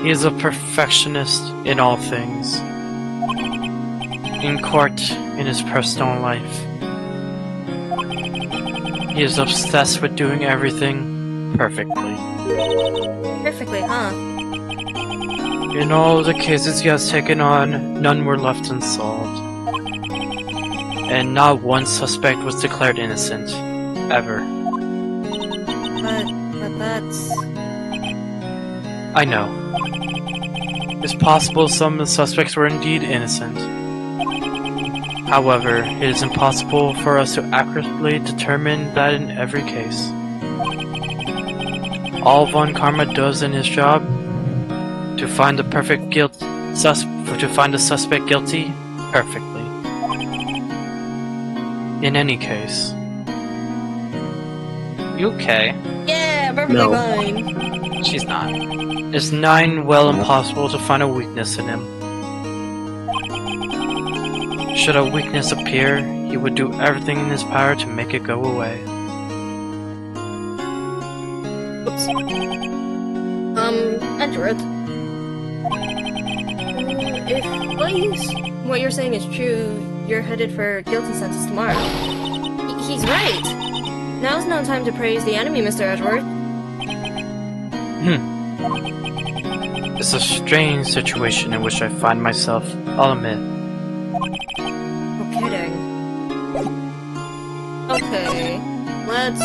He is a perfectionist in all things. In court, in his personal life. He is obsessed with doing everything perfectly. Perfectly, huh? In all the cases he has taken on, none were left unsolved. And not one suspect was declared innocent. Ever. But that's... I know. It's possible some of the suspects were indeed innocent. However, it is impossible for us to accurately determine that in every case. All Von Karma does in his job to find the suspect guilty perfectly. In any case. You okay? Yeah, perfectly No. fine. She's not. It's nigh well impossible to find a weakness in him. Should a weakness appear, he would do everything in his power to make it go away. Oops. Edgeworth. If what you're saying is true, you're headed for guilty sentence tomorrow. He's right! Now's no time to praise the enemy, Mr. Edgeworth. It's a strange situation in which I find myself, I'll admit. No kidding. Okay, let's...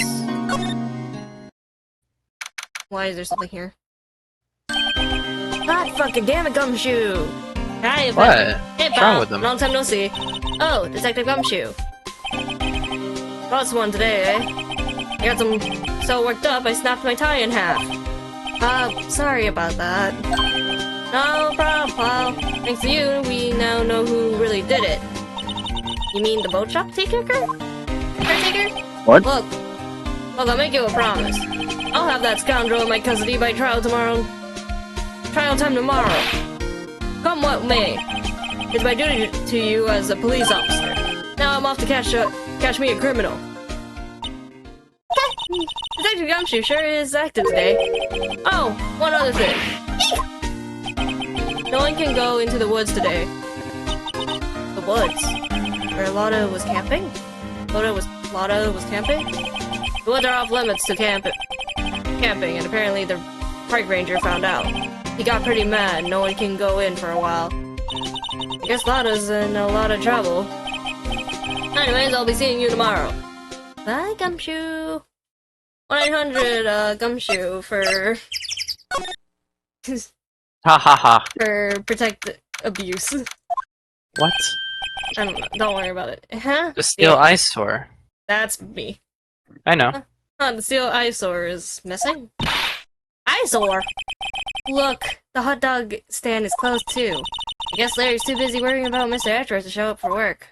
Why is there something here? God fucking damn it, Gumshoe! Hi, What? Hey, What's pal. wrong with them? Long time no see. Oh, Detective Gumshoe. Got one today, eh? I got so worked up I snapped my tie in half. Sorry about that. No problem, pal. Thanks to you, we now know who really did it. You mean the boat shop caretaker? What? Look, I'll make you a promise. I'll have that scoundrel in my custody by trial tomorrow. Trial time tomorrow. Come what may. It's my duty to you as a police officer. Now I'm off to catch me a criminal. Detective Gumshoe sure is active today. Oh, one other thing. No one can go into the woods today. The woods? Where Lotta was camping? Lotta was camping? The woods are off limits to camping, and apparently the park ranger found out. He got pretty mad, no one can go in for a while. I guess Lotta's in a lot of trouble. Anyways, I'll be seeing you tomorrow. Bye, Gumshoe. 1-800 Gumshoe for Ha ha ha. for protect abuse. What? I don't know. Don't worry about it. Huh? The steel eyesore. That's me. I know. The steel eyesore is missing. Eyesore? Look, the hot dog stand is closed too. I guess Larry's too busy worrying about Mr. Edgeworth to show up for work.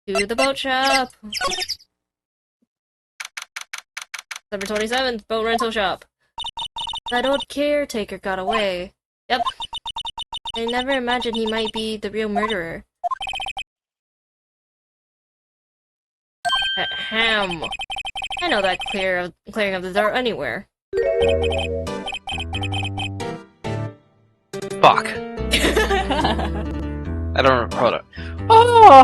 To the boat shop. Number 27th, boat rental shop. That old caretaker got away. Yep. I never imagined he might be the real murderer. Ahem. I know that clearing of the dirt anywhere. Fuck. I don't. Hold on. Oh,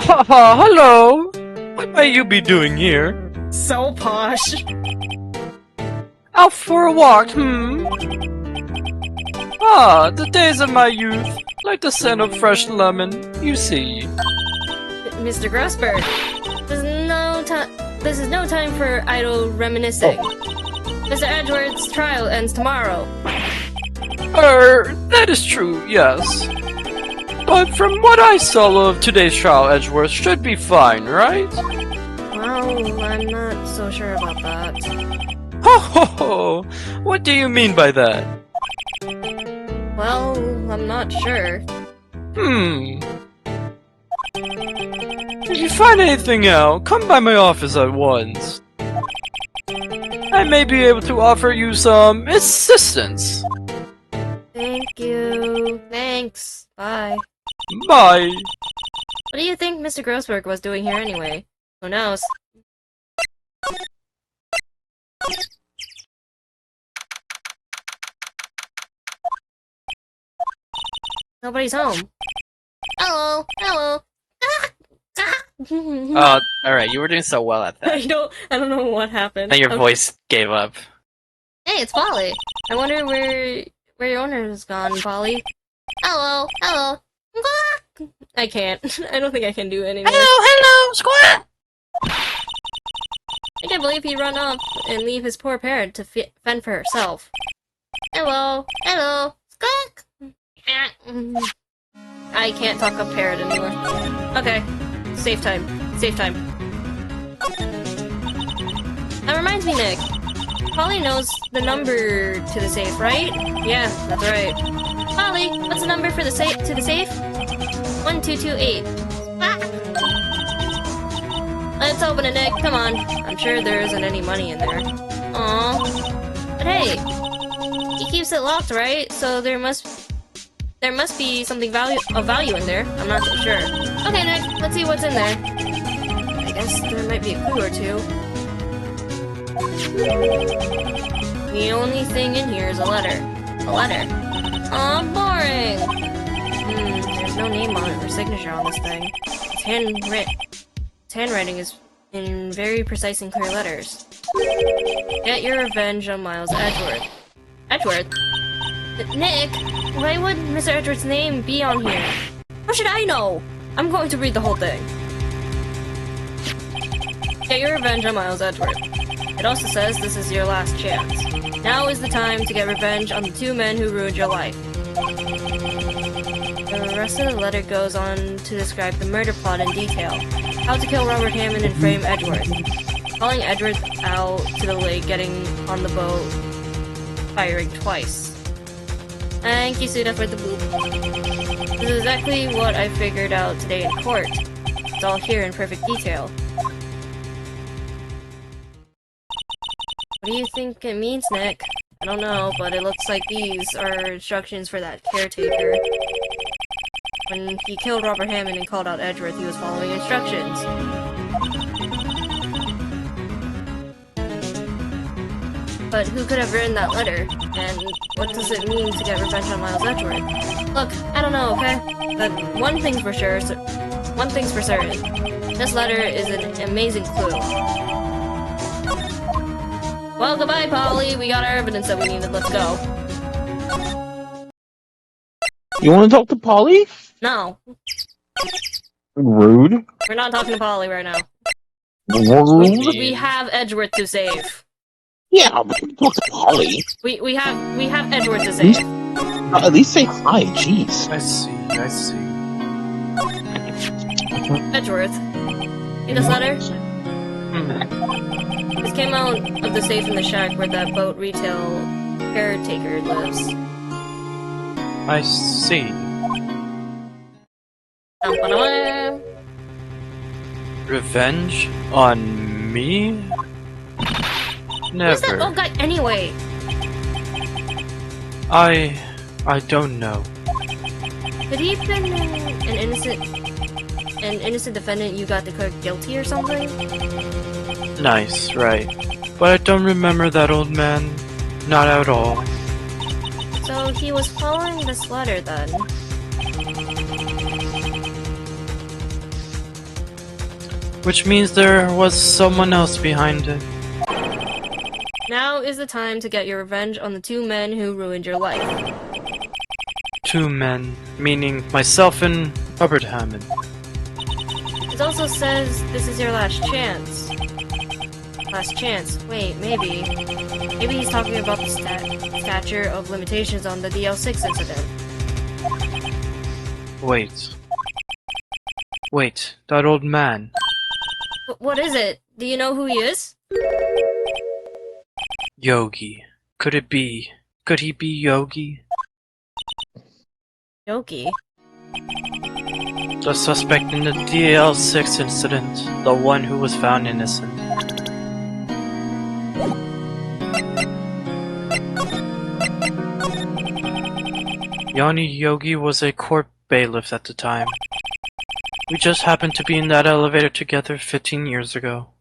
hello. What might you be doing here? So posh. Out for a walk, Ah, the days of my youth, like the scent of fresh lemon, you see. Mr. Grossberg, this is no time for idle reminiscing. Mr. Edgeworth's trial ends tomorrow. That is true, yes. But from what I saw of today's trial, Edgeworth should be fine, right? Well, I'm not so sure about that. Ho ho ho! What do you mean by that? Well, I'm not sure. If you find anything out, come by my office at once. I may be able to offer you some assistance. Thank you. Thanks. Bye. Bye. What do you think Mr. Grossberg was doing here anyway? Who knows? Nobody's home. Hello. Hello. Oh, alright, you were doing so well at that. I don't know what happened. Then your Okay. voice gave up. Hey, it's Polly. I wonder where your owner is gone, Polly. Hello, hello. Squawk! I can't. I don't think I can do anything. Hello, Squat! I can't believe he'd run off and leave his poor parrot to fend for herself. Hello, hello. Squawk! I can't talk up parrot anymore. Okay. Safe time. Safe time. That reminds me, Nick. Polly knows the number to the safe, right? Yeah, that's right. Polly, what's the number for the safe to the safe? 1228. Ah! Let's open it, Nick. Come on. I'm sure there isn't any money in there. Aww. But hey, he keeps it locked, right? So there must be something of value in there. I'm not so sure. Okay, Nick, let's see what's in there. I guess there might be a clue or two. The only thing in here is a letter. A letter. Aw, boring! There's no name on it or signature on this thing. Its handwriting is in very precise and clear letters. Get your revenge on Miles Edgeworth. Edgeworth? Nick, why would Mr. Edgeworth's name be on here? How should I know? I'm going to read the whole thing. Get your revenge on Miles Edgeworth. It also says this is your last chance. Now is the time to get revenge on the two men who ruined your life. The rest of the letter goes on to describe the murder plot in detail. How to kill Robert Hammond and frame Edgeworth. Calling Edgeworth out to the lake, getting on the boat, firing twice. Thank you, Suda, for the boop. This is exactly what I figured out today in court. It's all here in perfect detail. What do you think it means, Nick? I don't know, but it looks like these are instructions for that caretaker. When he killed Robert Hammond and called out Edgeworth, he was following instructions. But who could have written that letter? And what does it mean to get revenge on Miles Edgeworth? Look, I don't know, okay? But one thing's for certain. This letter is an amazing clue. Well, goodbye, Polly. We got our evidence that we needed. Let's go. You want to talk to Polly? No. Rude. We're not talking to Polly right now. Rude. We have Edgeworth to save. Yeah, but we can talk to Polly. We have Edgeworth to save. At least say hi, jeez. I see. Edgeworth. See this letter? This came out of the safe in the shack where that boat retail caretaker lives. I see. Revenge on me? Who's that Never. old guy anyway? I don't know. Did he been an innocent defendant you got declared guilty or something? Nice, right. But I don't remember that old man. Not at all. So he was following this letter then. Which means there was someone else behind it. Now is the time to get your revenge on the two men who ruined your life. Two men, meaning myself and Robert Hammond. It also says this is your last chance. Last chance. Wait, maybe. Maybe he's talking about the statute of limitations on the DL6 incident. Wait, that old man. What is it? Do you know who he is? Yogi. Could he be Yogi? Yogi? The suspect in the DL6 incident. The one who was found innocent. Yanni Yogi was a court bailiff at the time. We just happened to be in that elevator together 15 years ago.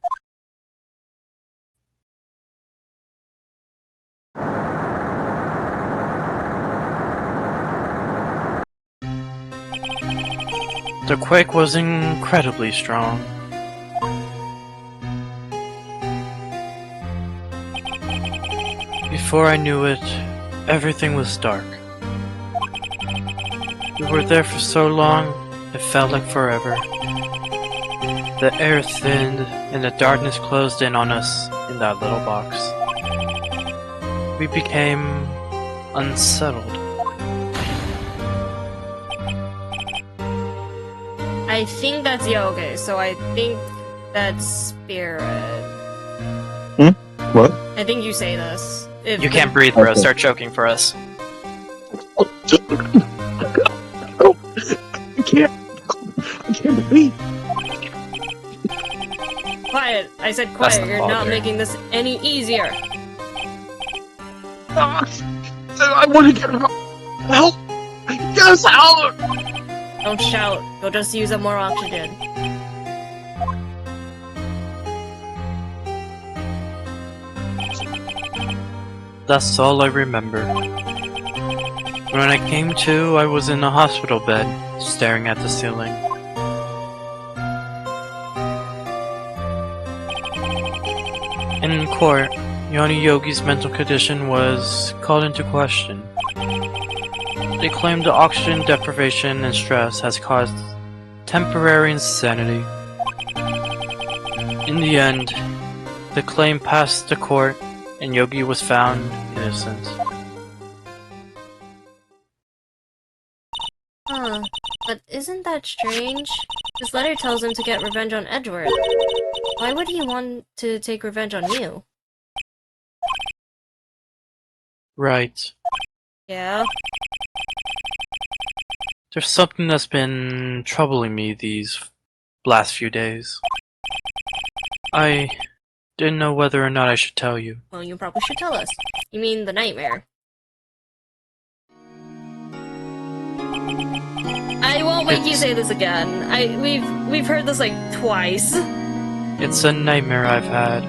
The quake was incredibly strong. Before I knew it, everything was dark. We were there for so long, it felt like forever. The air thinned, and the darkness closed in on us in that little box. We became unsettled. I think that's okay, so I think that's spirit. What? I think you say this. If You can't breathe, bro. Okay. Start choking for us. Oh, I can't breathe. Quiet! I said That's quiet, the you're not father. making this any easier. I want to get help. Get us out. Don't shout, you'll just use up more oxygen. That's all I remember. When I came to, I was in a hospital bed, staring at the ceiling. In court, Yoni Yogi's mental condition was called into question. They claimed the oxygen deprivation and stress has caused temporary insanity. In the end, the claim passed the court and Yogi was found innocent. Huh. But isn't that strange? This letter tells him to get revenge on Edward. Why would he want to take revenge on you? Right. Yeah? There's something that's been troubling me these last few days. I didn't know whether or not I should tell you. Well, you probably should tell us. You mean the nightmare. I won't make you say this again. We've heard this like twice. It's a nightmare I've had.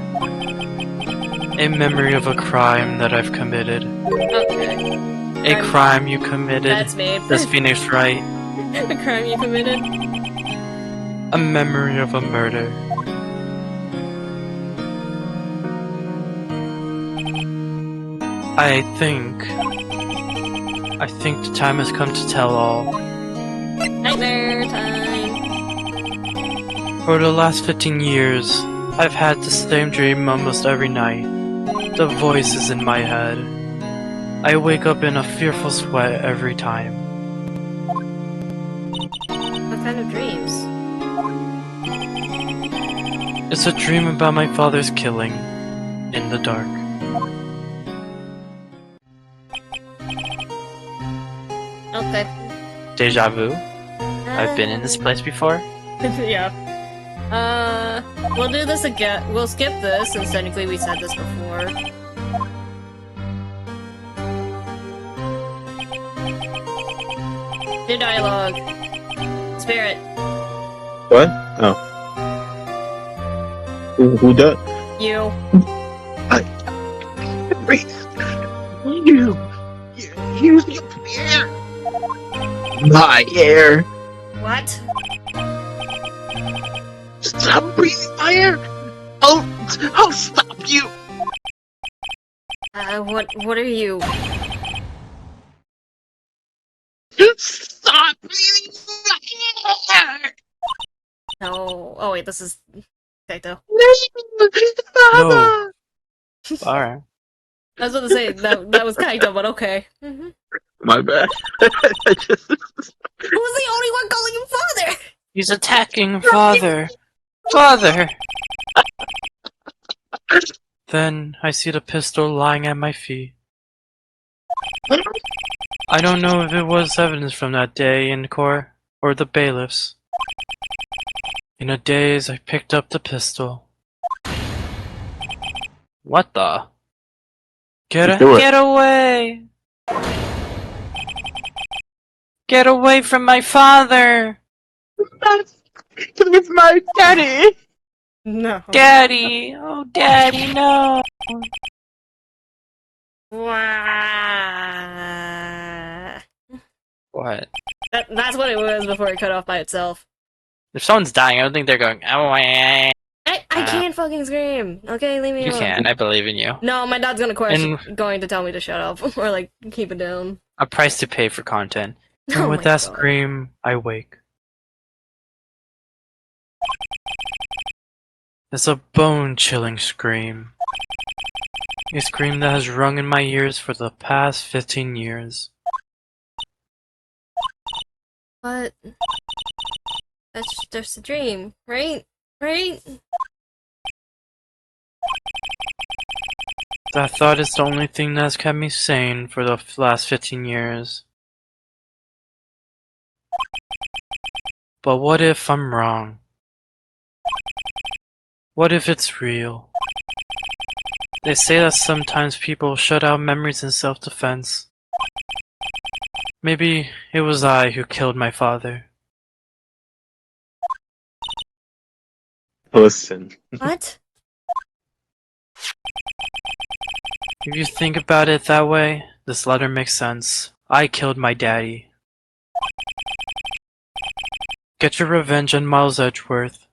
A memory of a crime that I've committed. Okay. A crime you committed. That's me. Does Phoenix right? The crime you committed. A memory of a murder. I think the time has come to tell all. Nightmare time. For the last 15 years, I've had the same dream almost every night. The voice is in my head. I wake up in a fearful sweat every time. What kind of dreams? It's a dream about my father's killing in the dark. Okay. Deja vu? I've been in this place before? Yeah. We'll do this again. We'll skip this, since technically we said this before. New dialogue. Spirit. What? Oh. Who does? You. Breathe. You use the air. My air. What? Stop breathing my air. I'll stop you. What are you? Stop breathing my air. No. Oh wait, this is Kaito. No. Alright. I was about to say that was Kaito, but okay. Mm-hmm. My bad. Who was the only one calling him father? He's attacking father. Father! Then I see the pistol lying at my feet. I don't know if it was evidence from that day in court or the bailiffs. In a daze, I picked up the pistol. What the? Get away! Get away from my father! It's my daddy. No. Daddy! Oh, daddy, no! Wah. What? That's what it was before it cut off by itself. If someone's dying, I don't think they're going, oh, I can't fucking scream. Okay, leave me You alone. can. I believe in you. No, my dad's going to tell me to shut up or like keep it down. A price to pay for content. And Oh with my that God. scream, I wake. It's a bone-chilling scream. A scream that has rung in my ears for the past 15 years. But that's just a dream, right? Right? That thought is the only thing that's kept me sane for the last 15 years. But what if I'm wrong? What if it's real? They say that sometimes people shut out memories in self-defense. Maybe it was I who killed my father. Listen. What? If you think about it that way, this letter makes sense. I killed my daddy. Get your revenge on Miles Edgeworth.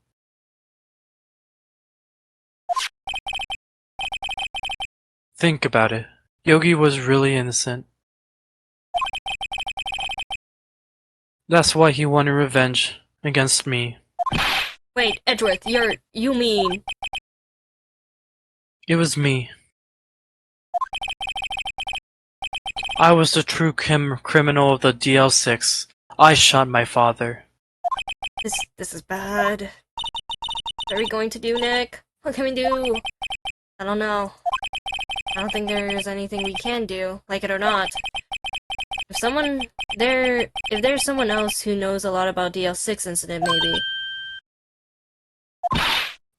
Think about it. Yogi was really innocent. That's why he wanted revenge against me. Wait, Edgeworth, you mean... It was me. I was the true criminal of the DL6. I shot my father. This is bad. What are we going to do, Nick? What can we do? I don't know. I don't think there's anything we can do, like it or not. If there's someone else who knows a lot about DL6 incident, maybe.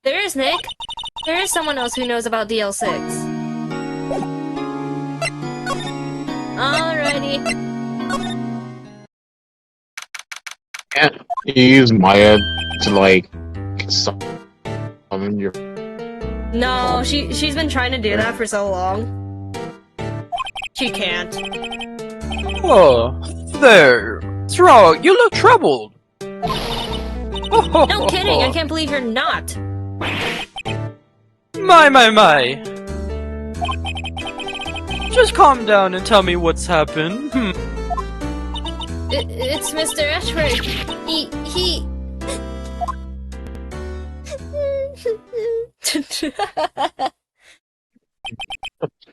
There is, Nick! There is someone else who knows about DL6. Alrighty. Can't you use Maya to like summon your? No, she's been trying to do that for so long. She can't. Oh, there. What's wrong? You look troubled. No kidding, I can't believe you're not. My. Just calm down and tell me what's happened. It's Mr. Ashford. He...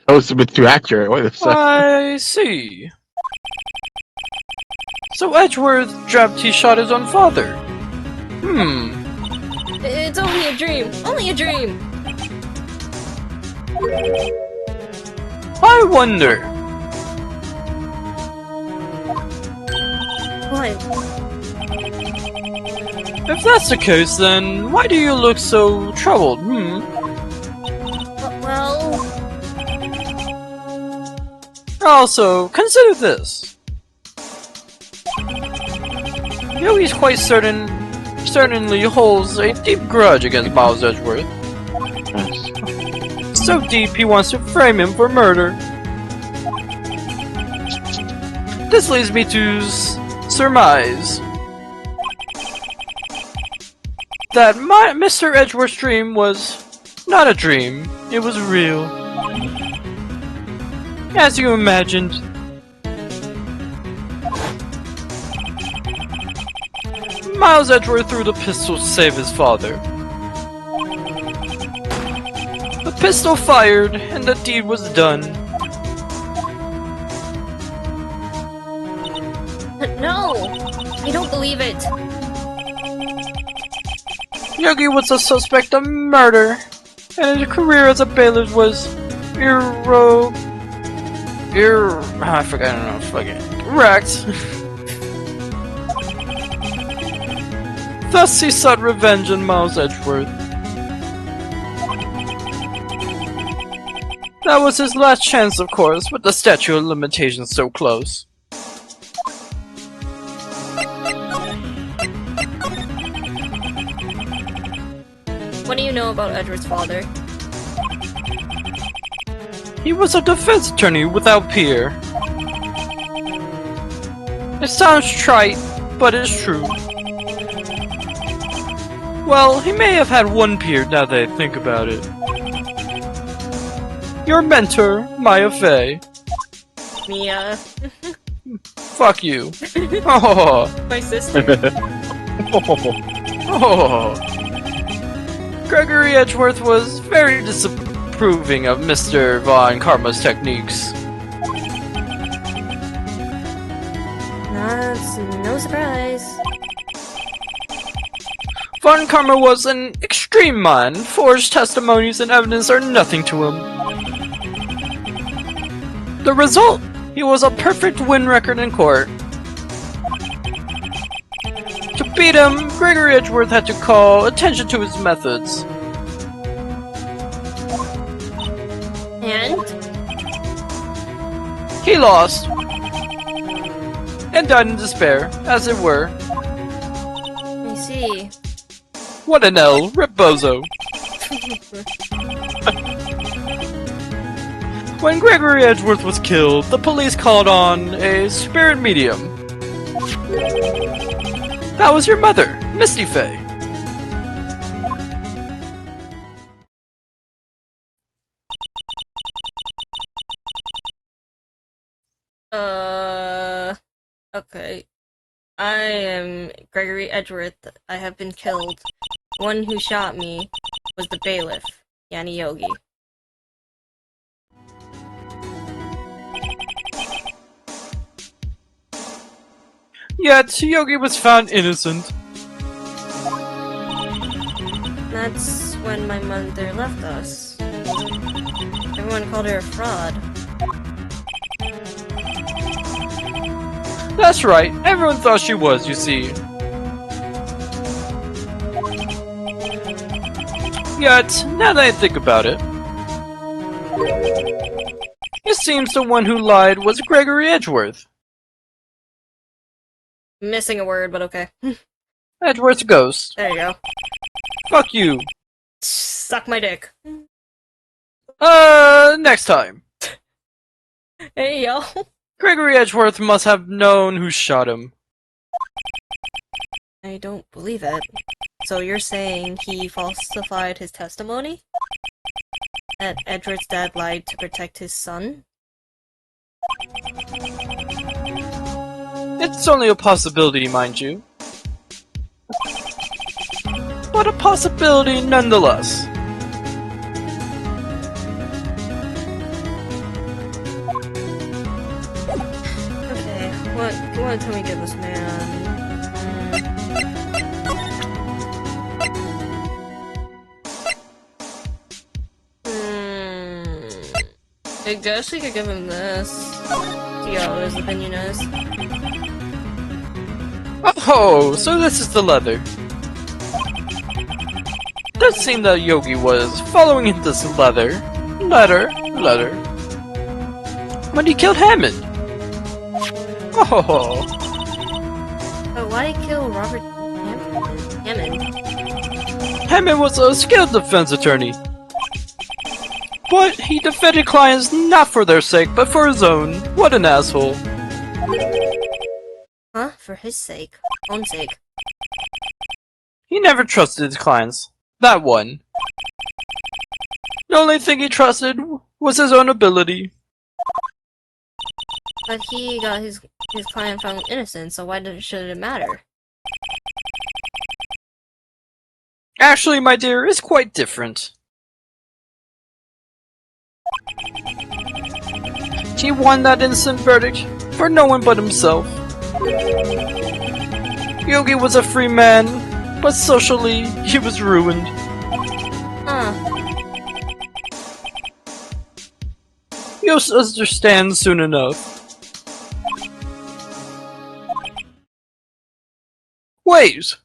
That was a bit too accurate. What is that? I see. So Edgeworth dropped he shot his own father. It's only a dream. Only a dream. I wonder. What? If that's the case, then why do you look so troubled? Well... Also, consider this. Yogi's quite certainly holds a deep grudge against Miles Edgeworth. So deep he wants to frame him for murder. This leads me to surmise that Mr. Edgeworth's dream was not a dream, it was real. As you imagined. Miles Edgeworth threw the pistol to save his father. The pistol fired, and the deed was done. No! I don't believe it. Yogi was a suspect of murder, and his career as a bailiff was I forgot, I don't know, fucking wrecked. Thus he sought revenge on Miles Edgeworth. That was his last chance, of course, with the statute of limitations so close. What do you know about Edward's father? He was a defense attorney without peer. It sounds trite, but it's true. Well, he may have had one peer now that I think about it. Your mentor, Maya Fey. Mia. Fuck you. Oh. My sister. Oh. Gregory Edgeworth was very disapproving of Mr. Von Karma's techniques. That's no surprise. Von Karma was an extreme man. Forged testimonies and evidence are nothing to him. The result? He was a perfect win record in court. To beat him, Gregory Edgeworth had to call attention to his methods. And? He lost. And died in despair, as it were. I see. What an L, Rip Bozo. When Gregory Edgeworth was killed, the police called on a spirit medium. That was your mother, Misty Fey. Okay. I am Gregory Edgeworth. I have been killed. One who shot me was the bailiff, Yanni Yogi. Yet, Yogi was found innocent. That's when my mother left us. Everyone called her a fraud. That's right, everyone thought she was, you see. Yet, now that I think about it, it seems the one who lied was Gregory Edgeworth. Missing a word, but okay. Edgeworth's ghost. There you go. Fuck you. Suck my dick. Next time. Hey, yo. Gregory Edgeworth must have known who shot him. I don't believe it. So you're saying he falsified his testimony? That Edward's dad lied to protect his son? It's only a possibility, mind you. But a possibility nonetheless. Okay, what can we give this man? I guess we could give him this. See how his opinion is. Oh, so this is the leather. Does seem that Yogi was following this letter when he killed Hammond. Oh, But why kill Robert Hammond? Hammond was a skilled defense attorney. But he defended clients not for their sake, but for his own. What an asshole. Huh? For his sake. Own sake. He never trusted his clients. That one. The only thing he trusted was his own ability. But he got his client found innocent, so should it matter? Actually, my dear, it's quite different. He won that innocent verdict for no one but himself. Yogi was a free man, but socially, he was ruined. Huh. You'll understand soon enough. Wait!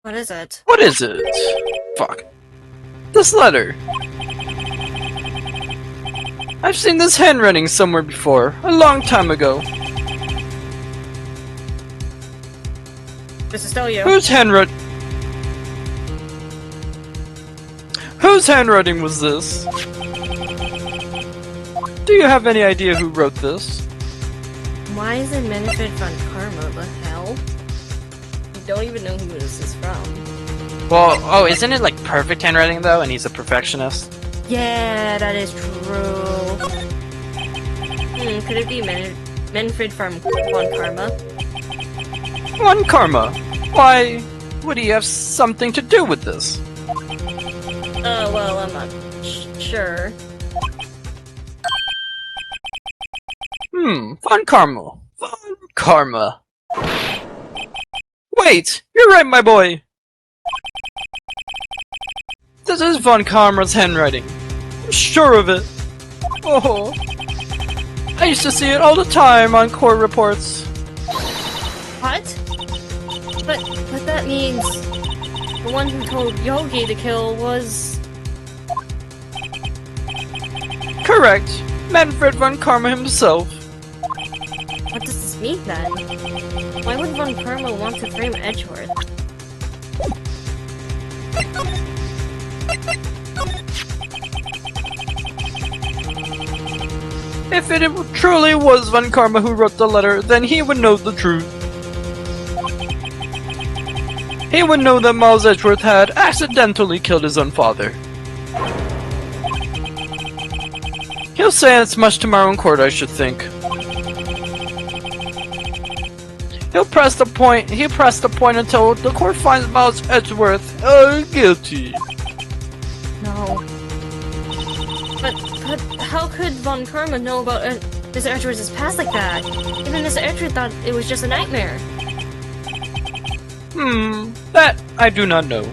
What is it? What is it? Fuck. This letter. I've seen this handwriting somewhere before, a long time ago. This is still you. Whose handwriting was this? Do you have any idea who wrote this? Why is it Manfred von Karma? The hell? don't even know who this is from. Well, oh, isn't it like perfect handwriting though, and he's a perfectionist? Yeah, that is true. Could it be Manfred from Von Karma? One Karma. Why would he have something to do with this? Well, I'm not sure. Von Karma. Von Karma. Wait, you're right, my boy. This is Von Karma's handwriting. I'm sure of it. Oh, I used to see it all the time on court reports. What? But that means the one who told Yogi to kill was... Correct. Manfred Von Karma himself. What does this mean then? Why would Von Karma want to frame Edgeworth? If it truly was Von Karma who wrote the letter, then he would know the truth. He would know that Miles Edgeworth had accidentally killed his own father. He'll say as much tomorrow in court, I should think. He'll press the point until the court finds Miles Edgeworth guilty. No. But how could Von Karma know about Mr. Edgeworth's past like that? Even Mr. Edgeworth thought it was just a nightmare. That I do not know.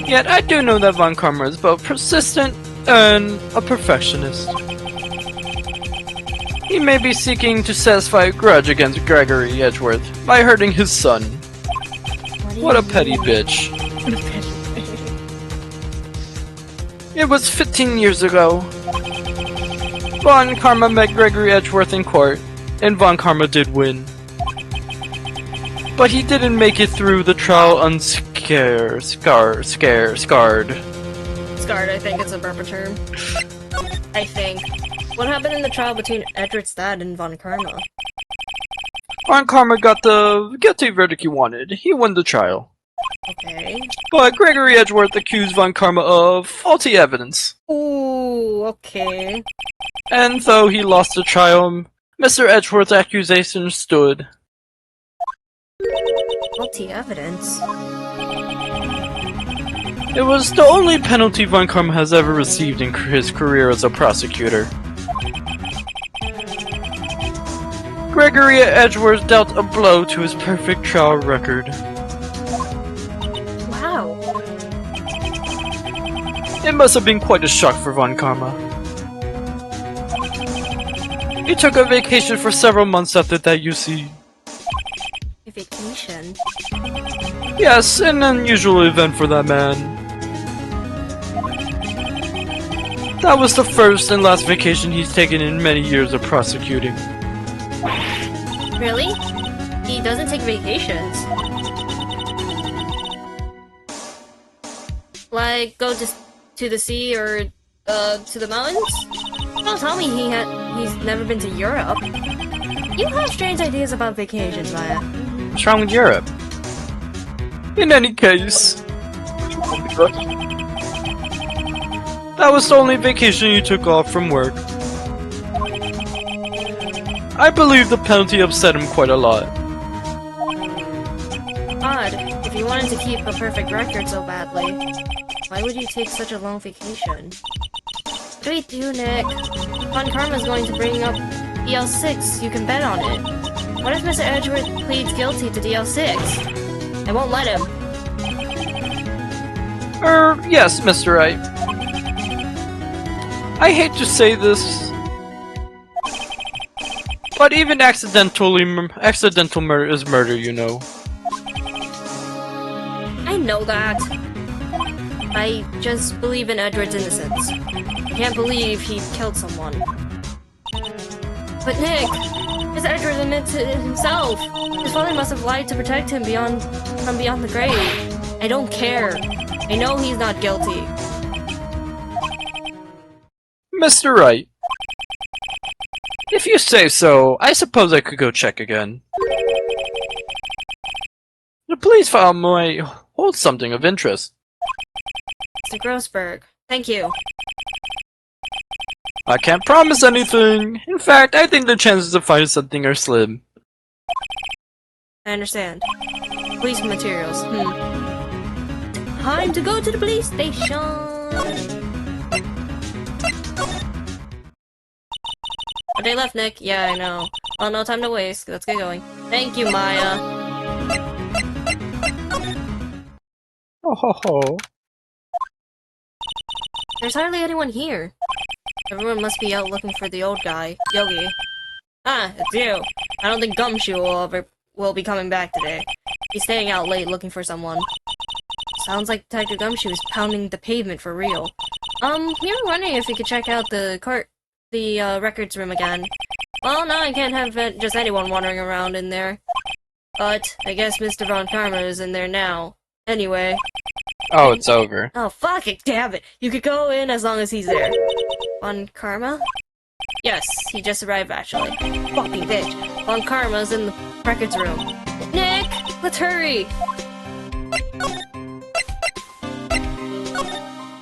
Yet I do know that Von Karma is both persistent and a perfectionist. He may be seeking to satisfy a grudge against Gregory Edgeworth by hurting his son. What a petty bitch. It was 15 years ago. Von Karma met Gregory Edgeworth in court, and Von Karma did win. But he didn't make it through the trial unscared. Scarred, I think it's a proper term. I think. What happened in the trial between Edgeworth's dad and Von Karma? Von Karma got the guilty verdict he wanted. He won the trial. Okay. But Gregory Edgeworth accused Von Karma of faulty evidence. Ooh, okay. And though he lost the trial, Mr. Edgeworth's accusation stood. Faulty evidence? It was the only penalty Von Karma has ever received in his career as a prosecutor. Gregory Edgeworth dealt a blow to his perfect trial record. Wow. It must have been quite a shock for Von Karma. He took a vacation for several months after that, you see. A vacation? Yes, an unusual event for that man. That was the first and last vacation he's taken in many years of prosecuting. Really? He doesn't take vacations. Like, go to the sea or, to the mountains? Don't tell me he's never been to Europe. You have strange ideas about vacations, Maya. What's wrong with Europe? In any case, that was the only vacation he took off from work. I believe the penalty upset him quite a lot. Odd. If you wanted to keep a perfect record so badly, why would you take such a long vacation? What do we do, Nick? Von Karma's going to bring up DL6. You can bet on it. What if Mr. Edgeworth pleads guilty to DL6? I won't let him. Yes, Mr. Wright. I hate to say this, but even accidental murder is murder, you know. I know that. I just believe in Edward's innocence. I can't believe he killed someone. But Nick, as Edward admits it himself, his father must have lied to protect him from beyond the grave. I don't care. I know he's not guilty. Mr. Wright, if you say so, I suppose I could go check again. The police file might hold something of interest. Mr. Grossberg, thank you. I can't promise anything. In fact, I think the chances of finding something are slim. I understand. Police materials. Time to go to the police station. A day left, Nick. Yeah, I know. Well, no time to waste. Let's get going. Thank you, Maya. Oh ho ho. There's hardly anyone here. Everyone must be out looking for the old guy, Yogi. Ah, it's you. I don't think Gumshoe will be coming back today. He's staying out late looking for someone. Sounds like Detective Gumshoe is pounding the pavement for real. We were wondering if we could check out the records room again. Well, now I can't have just anyone wandering around in there. But I guess Mr. Von Karma is in there now. Anyway. Oh, it's over. Oh, fuck it, damn it. You could go in as long as he's there. Von Karma? Yes, he just arrived actually. Fucking bitch. Von Karma's in the records room. Nick! Let's hurry!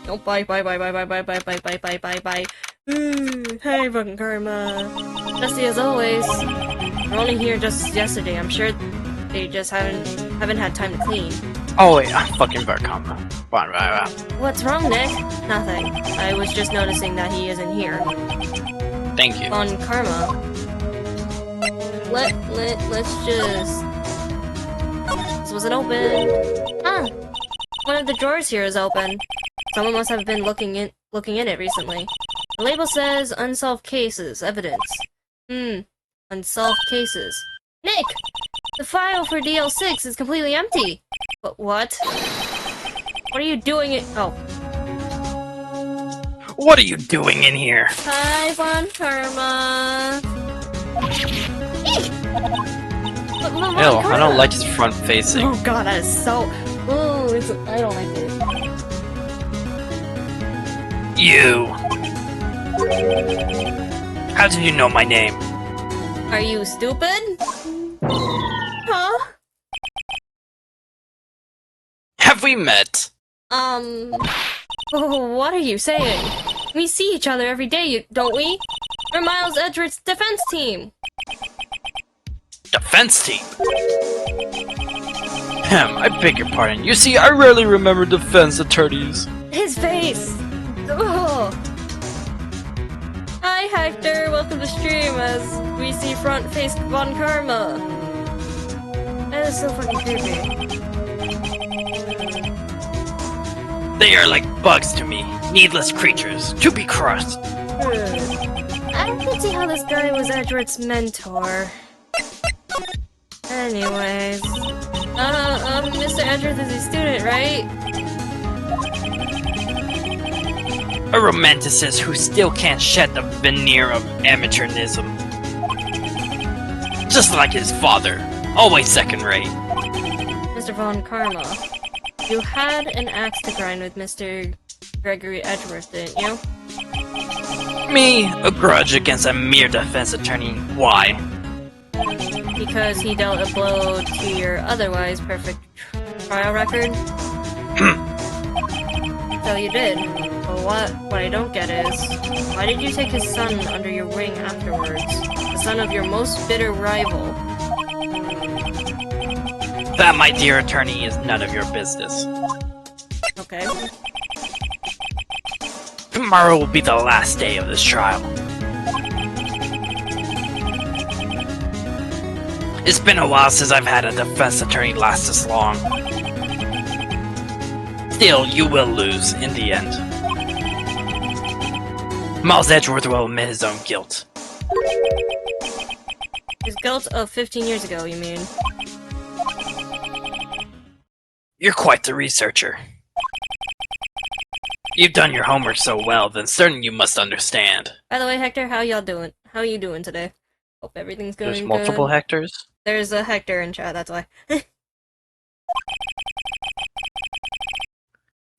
Oh, bye. Hey, Von Karma. Dusty as always. We're only here just yesterday. I'm sure they just haven't had time to clean. Oh wait, I'm fucking Barkama. What's wrong, Nick? Nothing. I was just noticing that he isn't here. Thank you. On Karma. Let's just... This wasn't open. Ah! One of the drawers here is open. Someone must have been looking in it recently. The label says unsolved cases, evidence. Unsolved cases. Nick! The file for DL6 is completely empty! But what? What are you doing Oh. What are you doing in here? Hi, Von Karma! Ew, I don't like his front facing. Oh god, that is so... Oh, I don't like it. You! How did you know my name? Are you stupid? Huh? Have we met? What are you saying? We see each other every day, don't we? We're Miles Edgeworth's defense team! Defense team? I beg your pardon. You see, I rarely remember defense attorneys. His face! Oh. Hi, Hector. Welcome to stream as we see front face Von Karma. That is so fucking creepy. They are like bugs to me. Needless creatures, to be crushed. I can see how this guy was Edward's mentor. Anyways. Mr. Edward is a student, right? A romanticist who still can't shed the veneer of amateurism. Just like his father. Always second rate. Mr. Von Karma, you had an axe to grind with Mr. Gregory Edgeworth, didn't you? Me? A grudge against a mere defense attorney. Why? Because he dealt a blow to your otherwise perfect trial record? So you did. But what I don't get is, why did you take his son under your wing afterwards? The son of your most bitter rival. That, my dear attorney, is none of your business. Okay. Tomorrow will be the last day of this trial. It's been a while since I've had a defense attorney last this long. Still, you will lose in the end. Miles Edgeworth will admit his own guilt. His guilt of 15 years ago, you mean? You're quite the researcher. You've done your homework so well, then certain you must understand. By the way, Hector, how y'all doing? How you doing today? Hope everything's going There's multiple good. Hectors? There's a Hector in chat, that's why.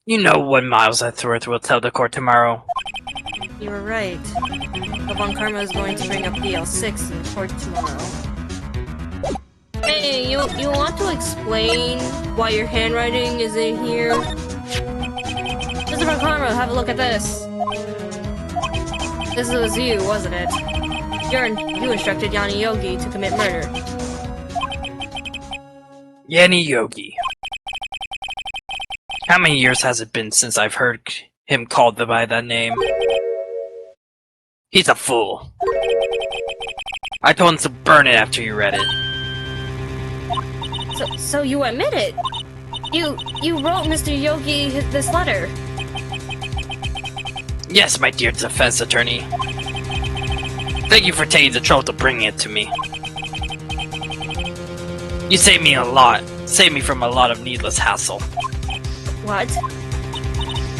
You know what Miles Edgeworth will tell the court tomorrow. You were right. But Von Karma is going to bring up DL6 in court tomorrow. Hey, Hey, you want to explain why your handwriting isn't here? Mr. Karma, have a look at this. This was you, wasn't it? You instructed Yanni Yogi to commit murder. Yanni Yogi. How many years has it been since I've heard him called by that name? He's a fool. I told him to burn it after you read it. So you admit it? You wrote Mr. Yogi this letter? Yes, my dear defense attorney. Thank you for taking the trouble to bring it to me. You saved me a lot. Saved me from a lot of needless hassle. What? I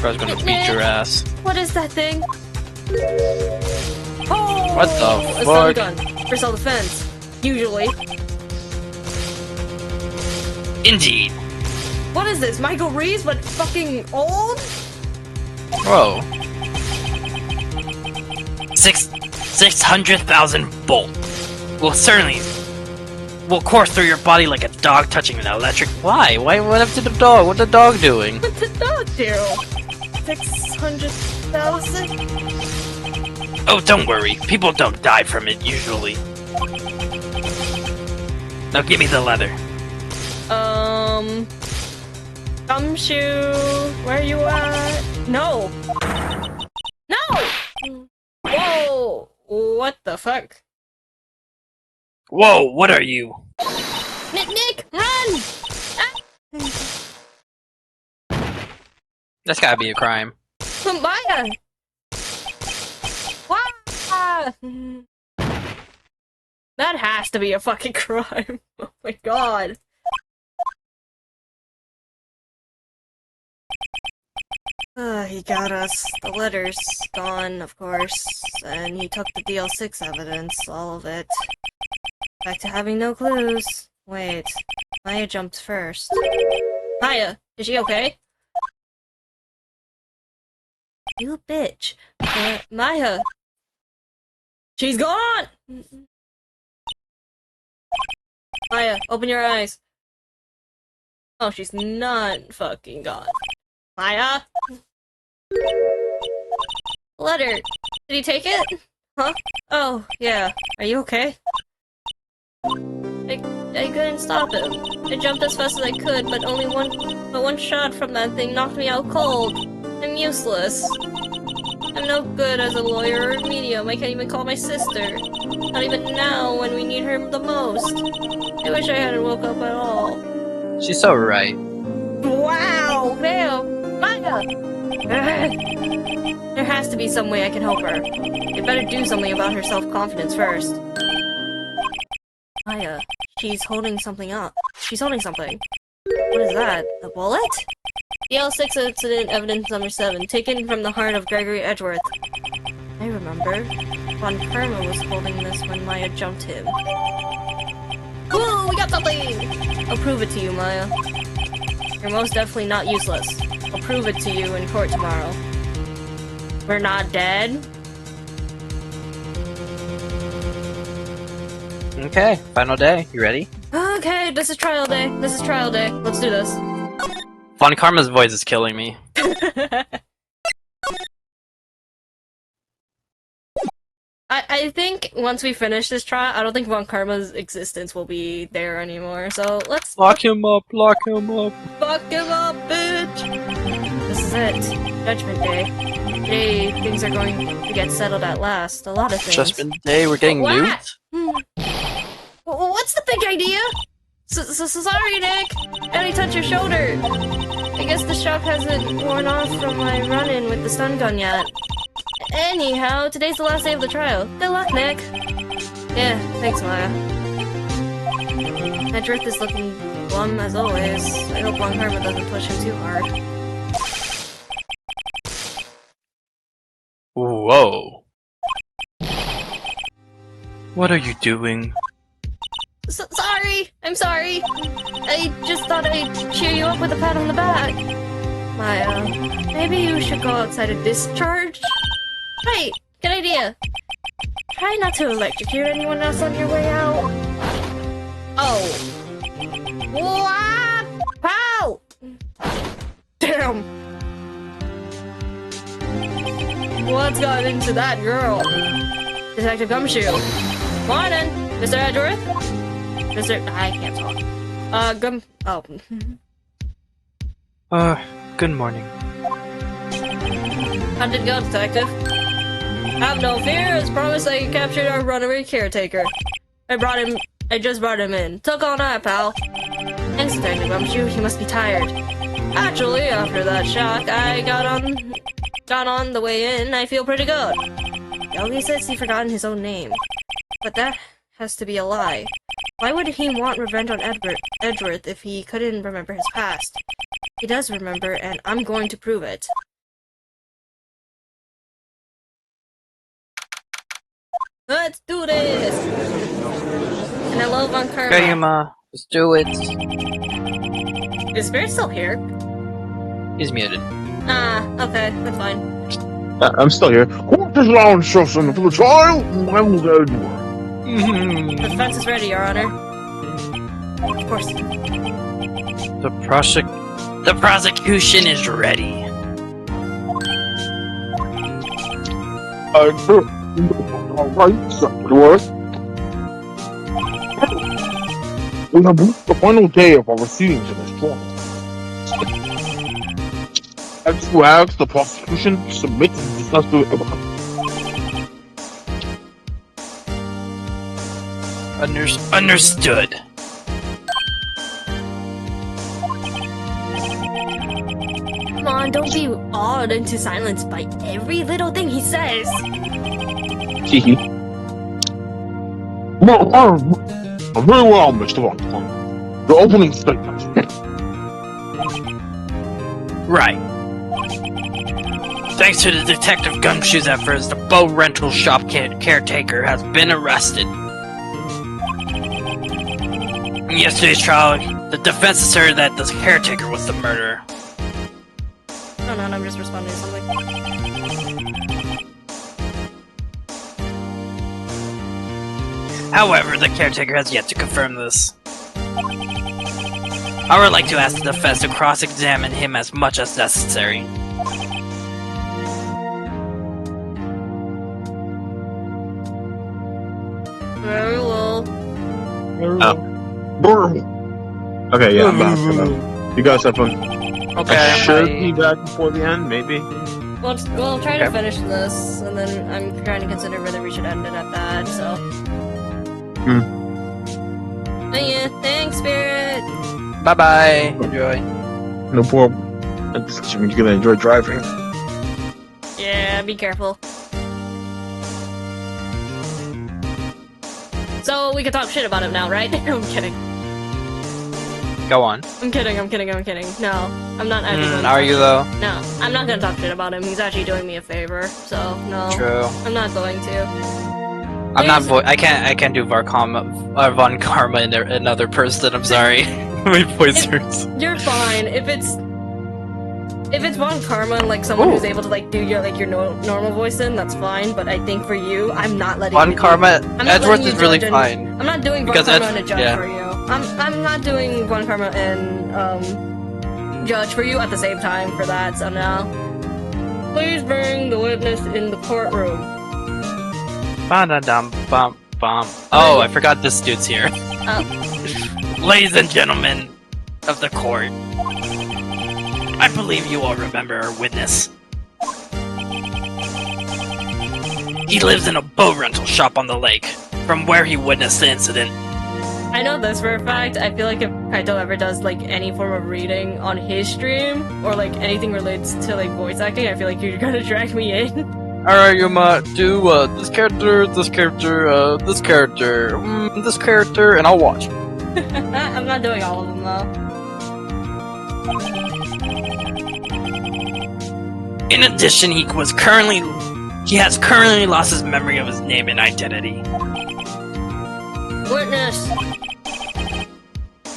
was gonna beat your ass. What is that thing? Oh! What the a fuck? stun gun for self-defense. Usually. Indeed. What is this? Michael Reeves, but fucking old? Whoa. 600,000 bolt. Will course through your body like a dog touching an electric. Why? What happened to the dog? What's the dog doing? What's the dog do? 600,000? Oh, don't worry. People don't die from it usually. Now give me the leather. Gumshoe, where you at? No! No! Whoa! What the fuck? Whoa, what are you? Nick, run! Ah! That's gotta be a crime. Maya! What? That has to be a fucking crime. Oh my god. He got us. The letter's gone, of course, and he took the DL6 evidence, all of it. Back to having no clues. Wait, Maya jumped first. Maya, is she okay? You bitch. Maya. She's gone! Maya, open your eyes. Oh, she's not fucking gone. Maya? Letter. Did he take it? Huh? Oh, yeah. Are you okay? I couldn't stop him. I jumped as fast as I could, but one shot from that thing knocked me out cold. I'm useless. I'm no good as a lawyer or medium. I can't even call my sister. Not even now, when we need her the most. I wish I hadn't woke up at all. She's so right. Wow, damn! Maya! There has to be some way I can help her. You better do something about her self-confidence first. Maya, she's holding something up. She's holding something. What is that? A bullet? DL6 incident evidence number 7, taken from the heart of Gregory Edgeworth. I remember. Von Karma was holding this when Maya jumped him. Ooh, we got something! I'll prove it to you, Maya. You're most definitely not useless. I'll prove it to you in court tomorrow. We're not dead? Okay, final day. You ready? Okay, this is trial day. This is trial day. Let's do this. Von Karma's voice is killing me. I think once we finish this trial, I don't think Von Karma's existence will be there anymore. So let's Lock him up, lock him up. fuck him up, bitch! This is it. Judgment Day. Today, things are going to get settled at last. A lot of things. Judgment Day, we're getting What? nuked? What's the big idea? Sorry, Nick. I only touched your shoulder. I guess the shock hasn't worn off from my run-in with the stun gun yet. Anyhow, today's the last day of the trial. Good luck, Nick. Yeah, thanks, Maya. Edgeworth is looking glum as always. I hope Von Karma doesn't push him too hard. Whoa. What are you doing? Sorry! I'm sorry! I just thought I'd cheer you up with a pat on the back. Maya, maybe you should go outside and discharge? Right! Good idea! Try not to electrocute anyone else on your way out. Oh. What? Pow! Damn. What's got into that girl? Detective Gumshoe. Morning, Mr. Edgeworth. I can't talk. Oh. Good morning. How did it go, Detective? Have no fear, as promised I captured our runaway caretaker. I just brought him in. Took all night, pal. Thanks, Detective Gumshoe, he must be tired. Actually, after that shock, I got on the way in, I feel pretty good. Yogi says he's forgotten his own name. But that has to be a lie. Why would he want revenge on Edgeworth if he couldn't remember his past? He does remember, and I'm going to prove it. Let's do this! And hello, Von Karma. Okay, let's do it. Is Spirit still here? He's muted. Okay, that's fine. I'm still here. What is wrong, instruction for the child? I will go to work. The defense is ready, Your Honor. Of course. The prosecution is ready. Alright, so to work. We have reached the final day of our proceedings in this trial. I to ask the prosecution to submit and discuss the Understood. Come on, don't be awed into silence by every little thing he says. Hehe. Very well, Mr. Von Karma. Your opening statement. Right. Thanks to the Detective Gumshoe's efforts, the bow rental shop caretaker has been arrested. In yesterday's trial, the defense asserted that the caretaker was the murderer. Oh no, I'm just responding to something. However, the caretaker has yet to confirm this. I would like to ask the defense to cross-examine him as much as necessary. Very well. Okay, yeah, I'm back. You guys have fun. Okay, I should be back before the end, maybe. We'll try to finish this, and then I'm trying to consider whether we should end it at that, so... Oh yeah, thanks, Spirit! Bye-bye. Enjoy. No problem. You're gonna enjoy driving. Yeah, be careful. So, we can talk shit about him now, right? I'm kidding. Go on. I'm kidding. No, I'm not actually going to Are you though? No, I'm not gonna talk shit about him. He's actually doing me a favor, so no. True. I'm not going to. I'm not I can't do Von Karma in another person, I'm sorry. My voice hurts. You're fine. If it's Von Karma, like someone who's able to like do your normal voice in, that's fine. But I think for you, I'm not letting Von you Karma, I'm not Edgeworth letting you is really judge fine. I'm not doing Von Because Karma and a judge yeah. for you. I'm not doing Von Karma and judge for you at the same time for that. So now, please bring the witness in the courtroom. Oh, I forgot this dude's here. Oh. Ladies and gentlemen of the court, I believe you all remember our witness. He lives in a boat rental shop on the lake, from where he witnessed the incident. I know this for a fact. I feel like if Kaito ever does like any form of reading on his stream or like anything relates to like voice acting, I feel like you're gonna drag me in. Alright, you might do this character, this character, this character, this character, and I'll watch. I'm not doing all of them though. In addition, he has currently lost his memory of his name and identity. Witness!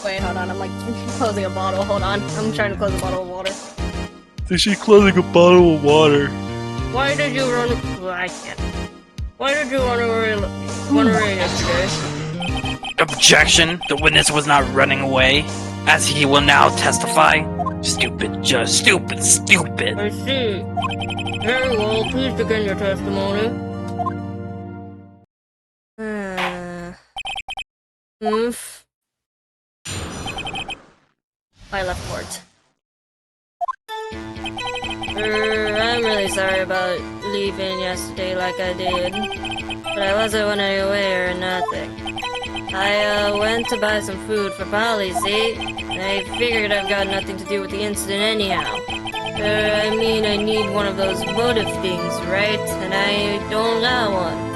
Wait, hold on, I'm like closing a bottle, hold on. I'm trying to close a bottle of water. Is she closing a bottle of water? Why did you run... Well, I can't. Why did you run away yesterday? Objection! The witness was not running away. as he will now testify. Stupid judge, stupid. I see. Very well, please begin your testimony. Oof. I left court. I'm really sorry about leaving yesterday like I did. But I wasn't running away or nothing. I went to buy some food for Polly, see? And I figured I've got nothing to do with the incident anyhow. I mean, I need one of those motive things, right? And I don't got one.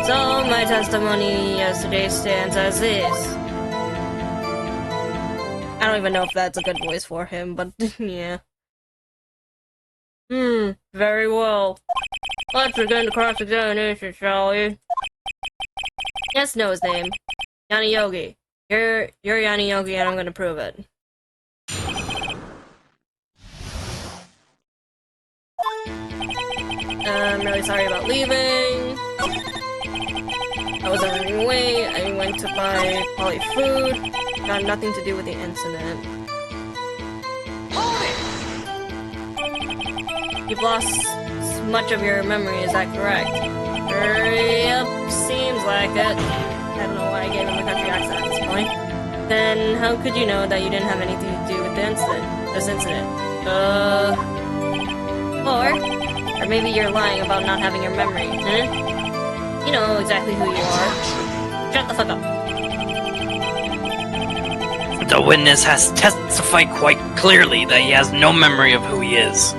So, my testimony yesterday stands as is. I don't even know if that's a good voice for him, but yeah. Very well. Let's begin the cross-examination, shall we? Yes, know his name. Yanni Yogi. You're Yanni Yogi and I'm gonna prove it. I'm really sorry about leaving. I was on my way. I went to buy Polly food. Got nothing to do with the incident. Hold it! You've lost much of your memory, is that correct? Yep, seems like it. I don't know why I gave him a country accent at this point. Then how could you know that you didn't have anything to do with the this incident? Or maybe you're lying about not having your memory, huh? You know exactly who you are. Shut the fuck up. The witness has testified quite clearly that he has no memory of who he is.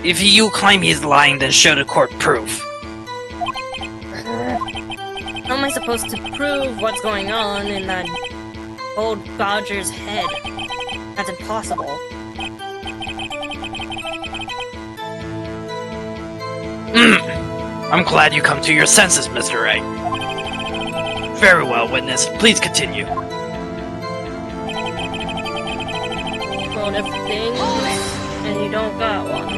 If you claim he's lying, then show the court proof. How am I supposed to prove what's going on in that old Dodger's head? That's impossible. I'm glad you come to your senses, Mr. Wright. Very well, witness. Please continue. Motive things, and you don't got one.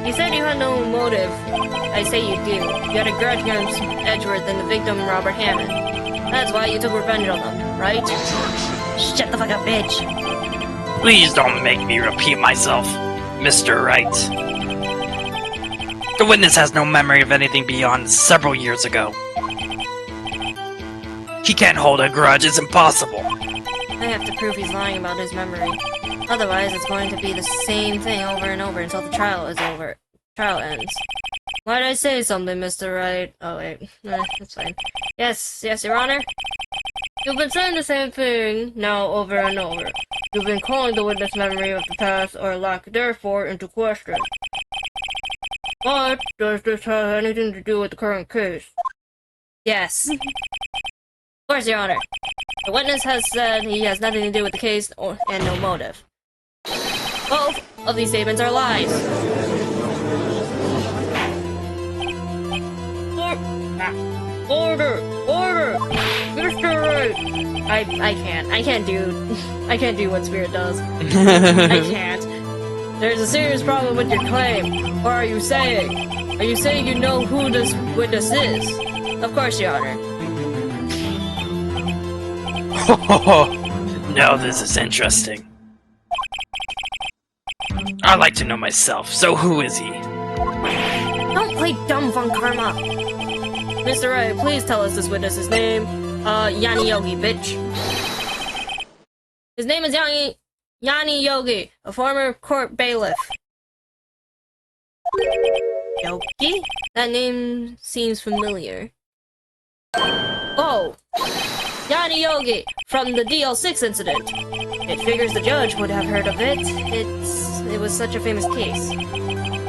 You said you had no motive. I say you do. You had a grudge against Edgeworth and the victim, Robert Hammond. That's why you took revenge on them, right? Shut the fuck up, bitch. Please don't make me repeat myself, Mr. Wright. The witness has no memory of anything beyond several years ago. He can't hold a grudge, it's impossible. I have to prove he's lying about his memory. Otherwise, it's going to be the same thing over and over until the trial is over. Trial ends. Why did I say something, Mr. Wright? Oh, wait. That's fine. Yes, Your Honor. You've been saying the same thing now over and over. You've been calling the witness' memory of the past or lack therefore into question. But does this have anything to do with the current case? Yes. Of course, Your Honor. The witness has said he has nothing to do with the case and no motive. Both of these statements are lies. Order! Mr. Wright! I can't do what Spirit does. I can't. There's a serious problem with your claim. What are you saying? Are you saying you know who this witness is? Of course, Your Honor. Now this is interesting. I'd like to know myself, so who is he? Don't play dumb, Von Karma! Mr. Wright, please tell us this witness's name. Yanni Yogi, bitch. His name is Yanni Yogi, a former court bailiff. Yogi? That name seems familiar. Oh! Yanni Yogi, from the DL6 incident. It figures the judge would have heard of it. It was such a famous case.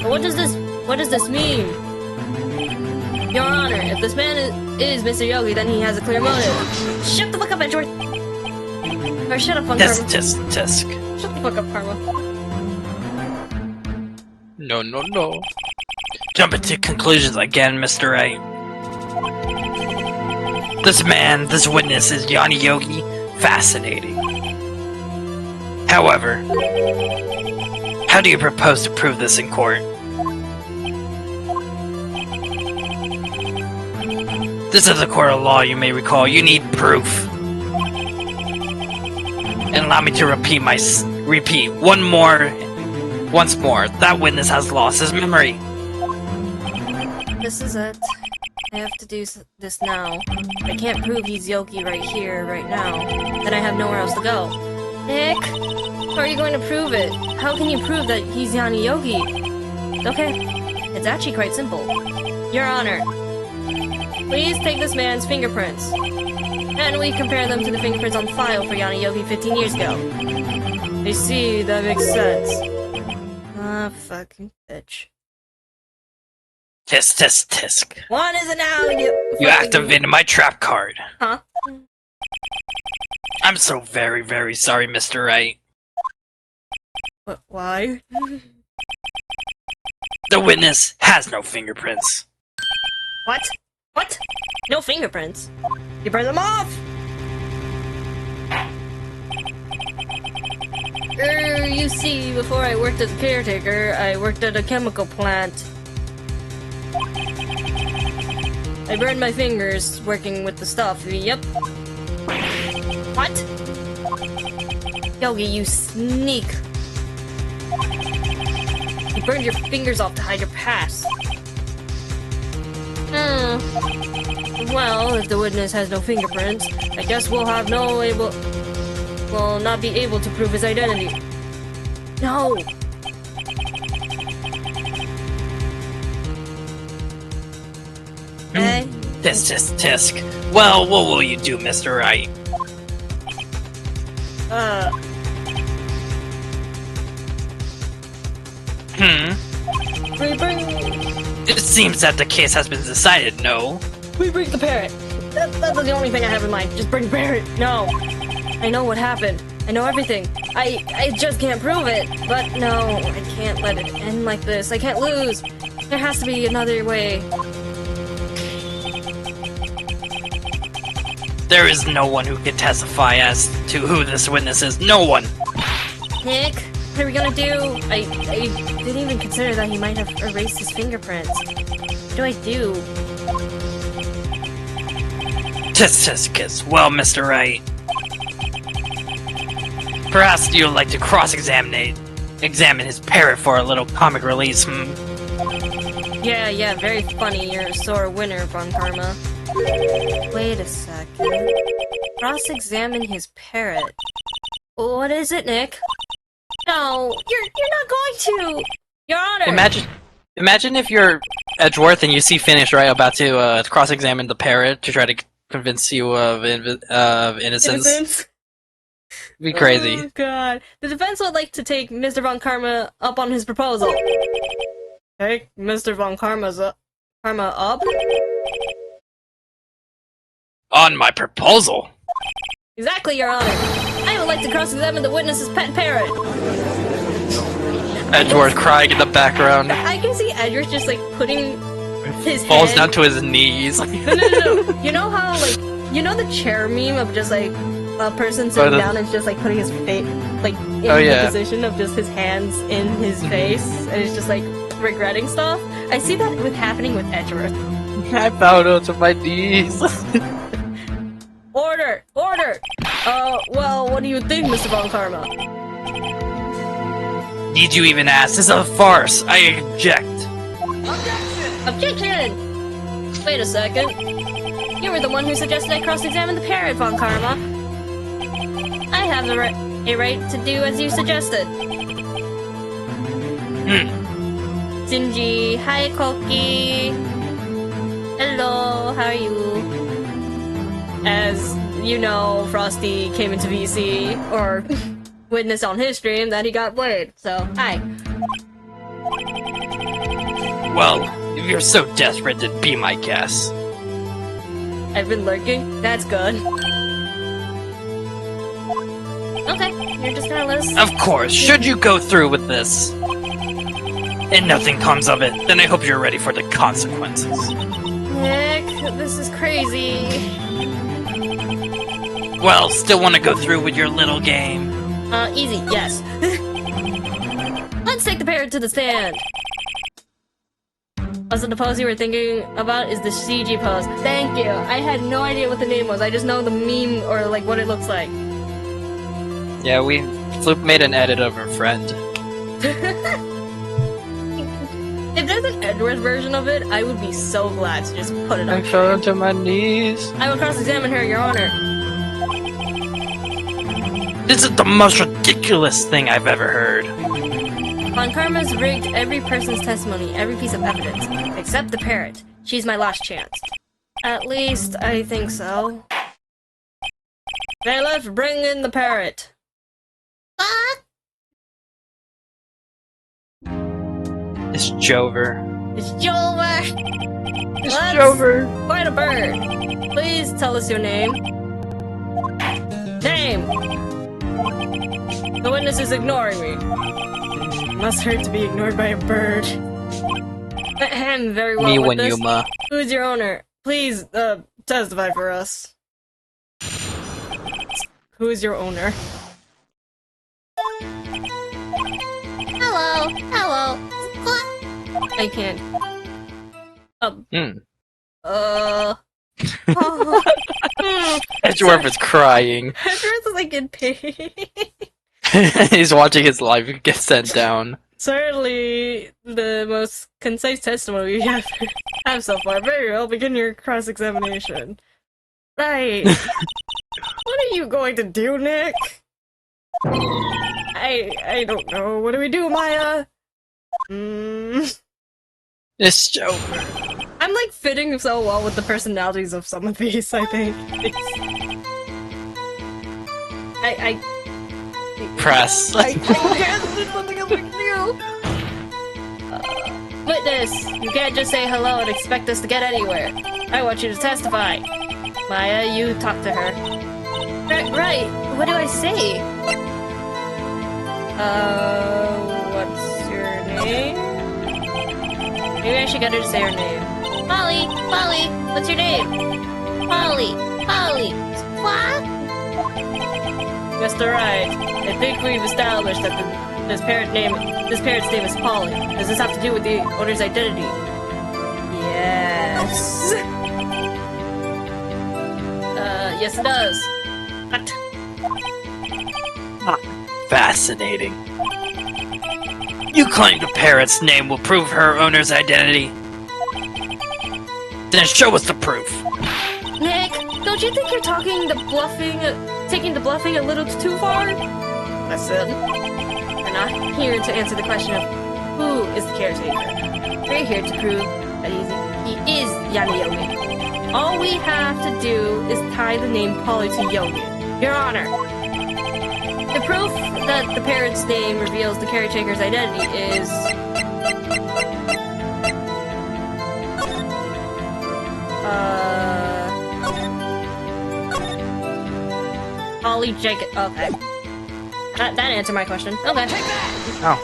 But what does this mean? Your Honor, if this man is Mr. Yogi, then he has a clear motive. Shut the fuck up, Edgeworth! Or shut up, Karma. Tisk. Shut the fuck up, Karma. No. Jumping to conclusions again, Mr. Wright. This witness is Yanni Yogi. Fascinating. However, how do you propose to prove this in court? This is a court of law, you may recall. You need proof. And allow me to repeat once more. That witness has lost his memory. This is it. I have to do this now. If I can't prove he's Yogi right here, right now, then I have nowhere else to go. Nick! How are you going to prove it? How can you prove that he's Yanni Yogi? Okay, it's actually quite simple. Your Honor, please take this man's fingerprints, and we compare them to the fingerprints on file for Yanni Yogi 15 years ago. I see, that makes sense. Ah, fucking bitch. Tisk. One is an now, you You activated my trap card. Huh? I'm so very, very sorry, Mr. Wright. What, why? The witness has no fingerprints. What? What? No fingerprints? You burn them off! You see, before I worked as a caretaker, I worked at a chemical plant. I burned my fingers working with the stuff, yep. What? Yogi, you sneak! You burned your fingers off to hide your past. Well, if the witness has no fingerprints, I guess we'll not be able to prove his identity. No! Okay? Tisk. Well, what will you do, Mr. Wright? We bring It seems that the case has been decided, no? the parrot. That's the only thing I have in mind. Just bring the parrot. No. I know what happened. I know everything. I just can't prove it. But no, I can't let it end like this. I can't lose. There has to be another way. There is no one who can testify as to who this witness is. No one! Nick, what are we gonna do? I didn't even consider that he might have erased his fingerprints. What do I do? Tisk. Well, Mr. Wright. Perhaps you'd like to examine his parrot for a little comic release, Yeah, very funny. You're a sore winner, Von Karma. Wait a second. Cross-examine his parrot. What is it, Nick? No, you're not going to! Your Honor! Imagine if you're Edgeworth and you see Finish right about to cross-examine the parrot to try to convince you of innocence. It'd be crazy. Oh god. The defense would like to take Mr. Von Karma up on his proposal. Take Mr. Von Karma up? On my proposal? Exactly, Your Honor. I would like to cross-examine the witness's pet parrot. Edgeworth crying in the background. I can see Edgeworth just like putting his Falls head... down to his knees. No. You know how, like, you know the chair meme of just like a person sitting down and just like putting his face, like, in the position of just his hands in his face, and it's just like regretting stuff? I see that happening with Edgeworth. I bowed down to my knees. Order! Well, what do you think, Mr. Von Karma? Need you even ask? This is a farce. I object. Objection! Wait a second. You were the one who suggested I cross-examine the parrot, Von Karma. I have a right to do as you suggested. Shinji, hi Koki. Hello, how are you? As you know, Frosty came into VC, or witnessed on his stream that he got blurred, so hi. Well, if you're so desperate, then be my guest. I've been lurking? That's good. Okay, you're just gonna let us... Of course, should you go through with this, and nothing comes of it, then I hope you're ready for the consequences. Nick, this is crazy. Well, still want to go through with your little game? Easy, yes. Let's take the parrot to the stand. Also, the pose you were thinking about is the CG pose. Thank you. I had no idea what the name was. I just know the meme or like what it looks like. Yeah, Floop made an edit of her friend. If there's an Edward version of it, I would be so glad to just put it I on fell screen. to my knees. I will cross-examine her, Your Honor. This is the most ridiculous thing I've ever heard. Von Karma's rigged every person's testimony, every piece of evidence, except the parrot. She's my last chance. At least, I think so. Bailiff, bring in the parrot. It's Jover. It's Jover! It's Let's Jover. find a bird. Please tell us your name. Name! The witness is ignoring me. Must hurt to be ignored by a bird. Ahem, very well, witness. Yuma. Who's your owner? Please, testify for us. Who is your owner? Hello, hello. I can't. Edgeworth is crying. Edward's like in pain. He's watching his life get sent down. Certainly the most concise testimony we have so far. Very well, begin your cross-examination. Right. What are you going to do, Nick? I don't know. What do we do, Maya? It's Jover. I'm like fitting so well with the personalities of some of these, I think. Press. I can't do something else we can do. Witness, you can't just say hello and expect us to get anywhere. I want you to testify. Maya, you talk to her. Right. What do I say? What's your name? Maybe I should get her to say her name. Polly, Polly, what's your name? Polly, Polly. What? Mr. Right. I think we've established that this parrot's name is Polly. Does this have to do with the owner's identity? Yes. Yes it does. What? Fascinating. You claim the parrot's name will prove her owner's identity. Then show us the proof. Nick, don't you think you're taking the bluffing a little too far? Listen, we're not here to answer the question of who is the caretaker. We're here to prove that he is Yana Yogi. All we have to do is tie the name Polly to Yogi. Your Honor, the proof that the parrot's name reveals the caretaker's identity is... Polly Jacob. Okay. That answered my question. Okay. Oh.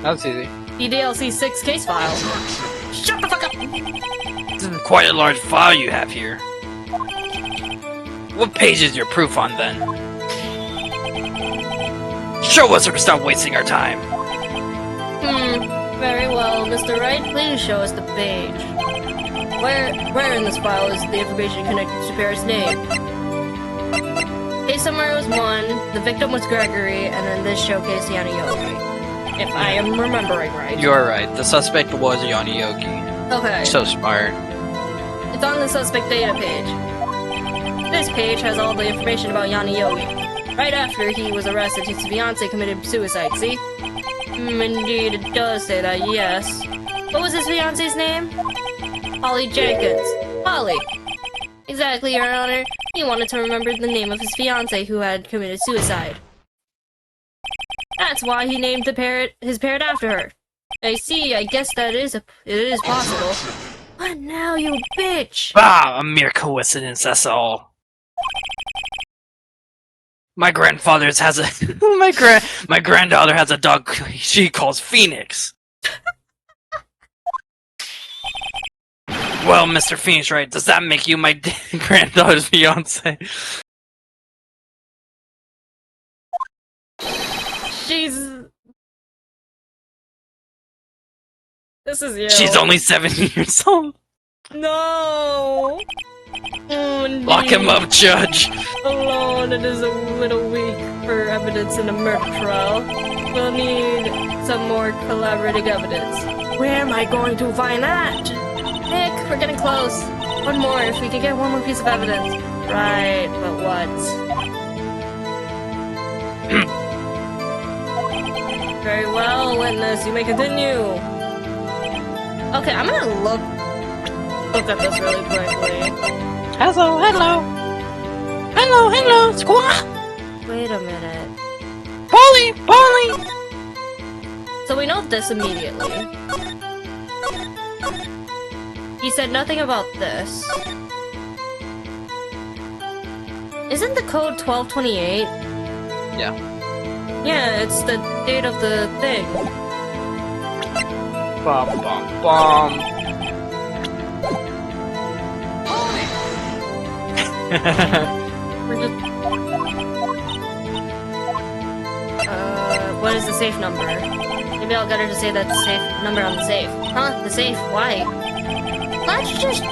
That was easy. EDLC 6 case file. Shut the fuck up! This is quite a large file you have here. What page is your proof on, then? Show us or stop wasting our time. Very well, Mr. Wright. Please show us the page. Where in this file is the information connected to Paris' name? Case summary was 1, the victim was Gregory, and then this showcased Yana Yogi. If I am remembering right. You are right. The suspect was Yanni Yogi. Okay. So smart. It's on the suspect data page. This page has all the information about Yanni Yogi. Right after he was arrested, his fiancée committed suicide, see? Indeed, it does say that, yes. What was his fiancée's name? Polly Jenkins. Polly. Exactly, Your Honor. He wanted to remember the name of his fiancée who had committed suicide. That's why he named his parrot after her. I see, I guess that it is possible. What now, you bitch? Ah, a mere coincidence, that's all. My grandfather's has a my granddaughter has a dog she calls Phoenix. Well, Mr. Phoenix, right? Does that make you my granddaughter's fiance? This is you. She's only 7 years old. No. Oh, Lock him up, Judge. Alone, it is a little weak for evidence in a murder trial. We'll need some more collaborating evidence. Where am I going to find that? Nick, we're getting close. One more, if we can get one more piece of evidence. Right, but what? Very well, witness, you may continue. Okay, I'm gonna look at this really quickly. Hello, squawk! Wait a minute. Polly! So we know this immediately. He said nothing about this. Isn't the code 1228? Yeah. Yeah, it's the date of the thing. Bum bum bum. We're just... what is the safe number? Maybe I'll get her to say that safe number on the safe. Huh? The safe? Why? Let's just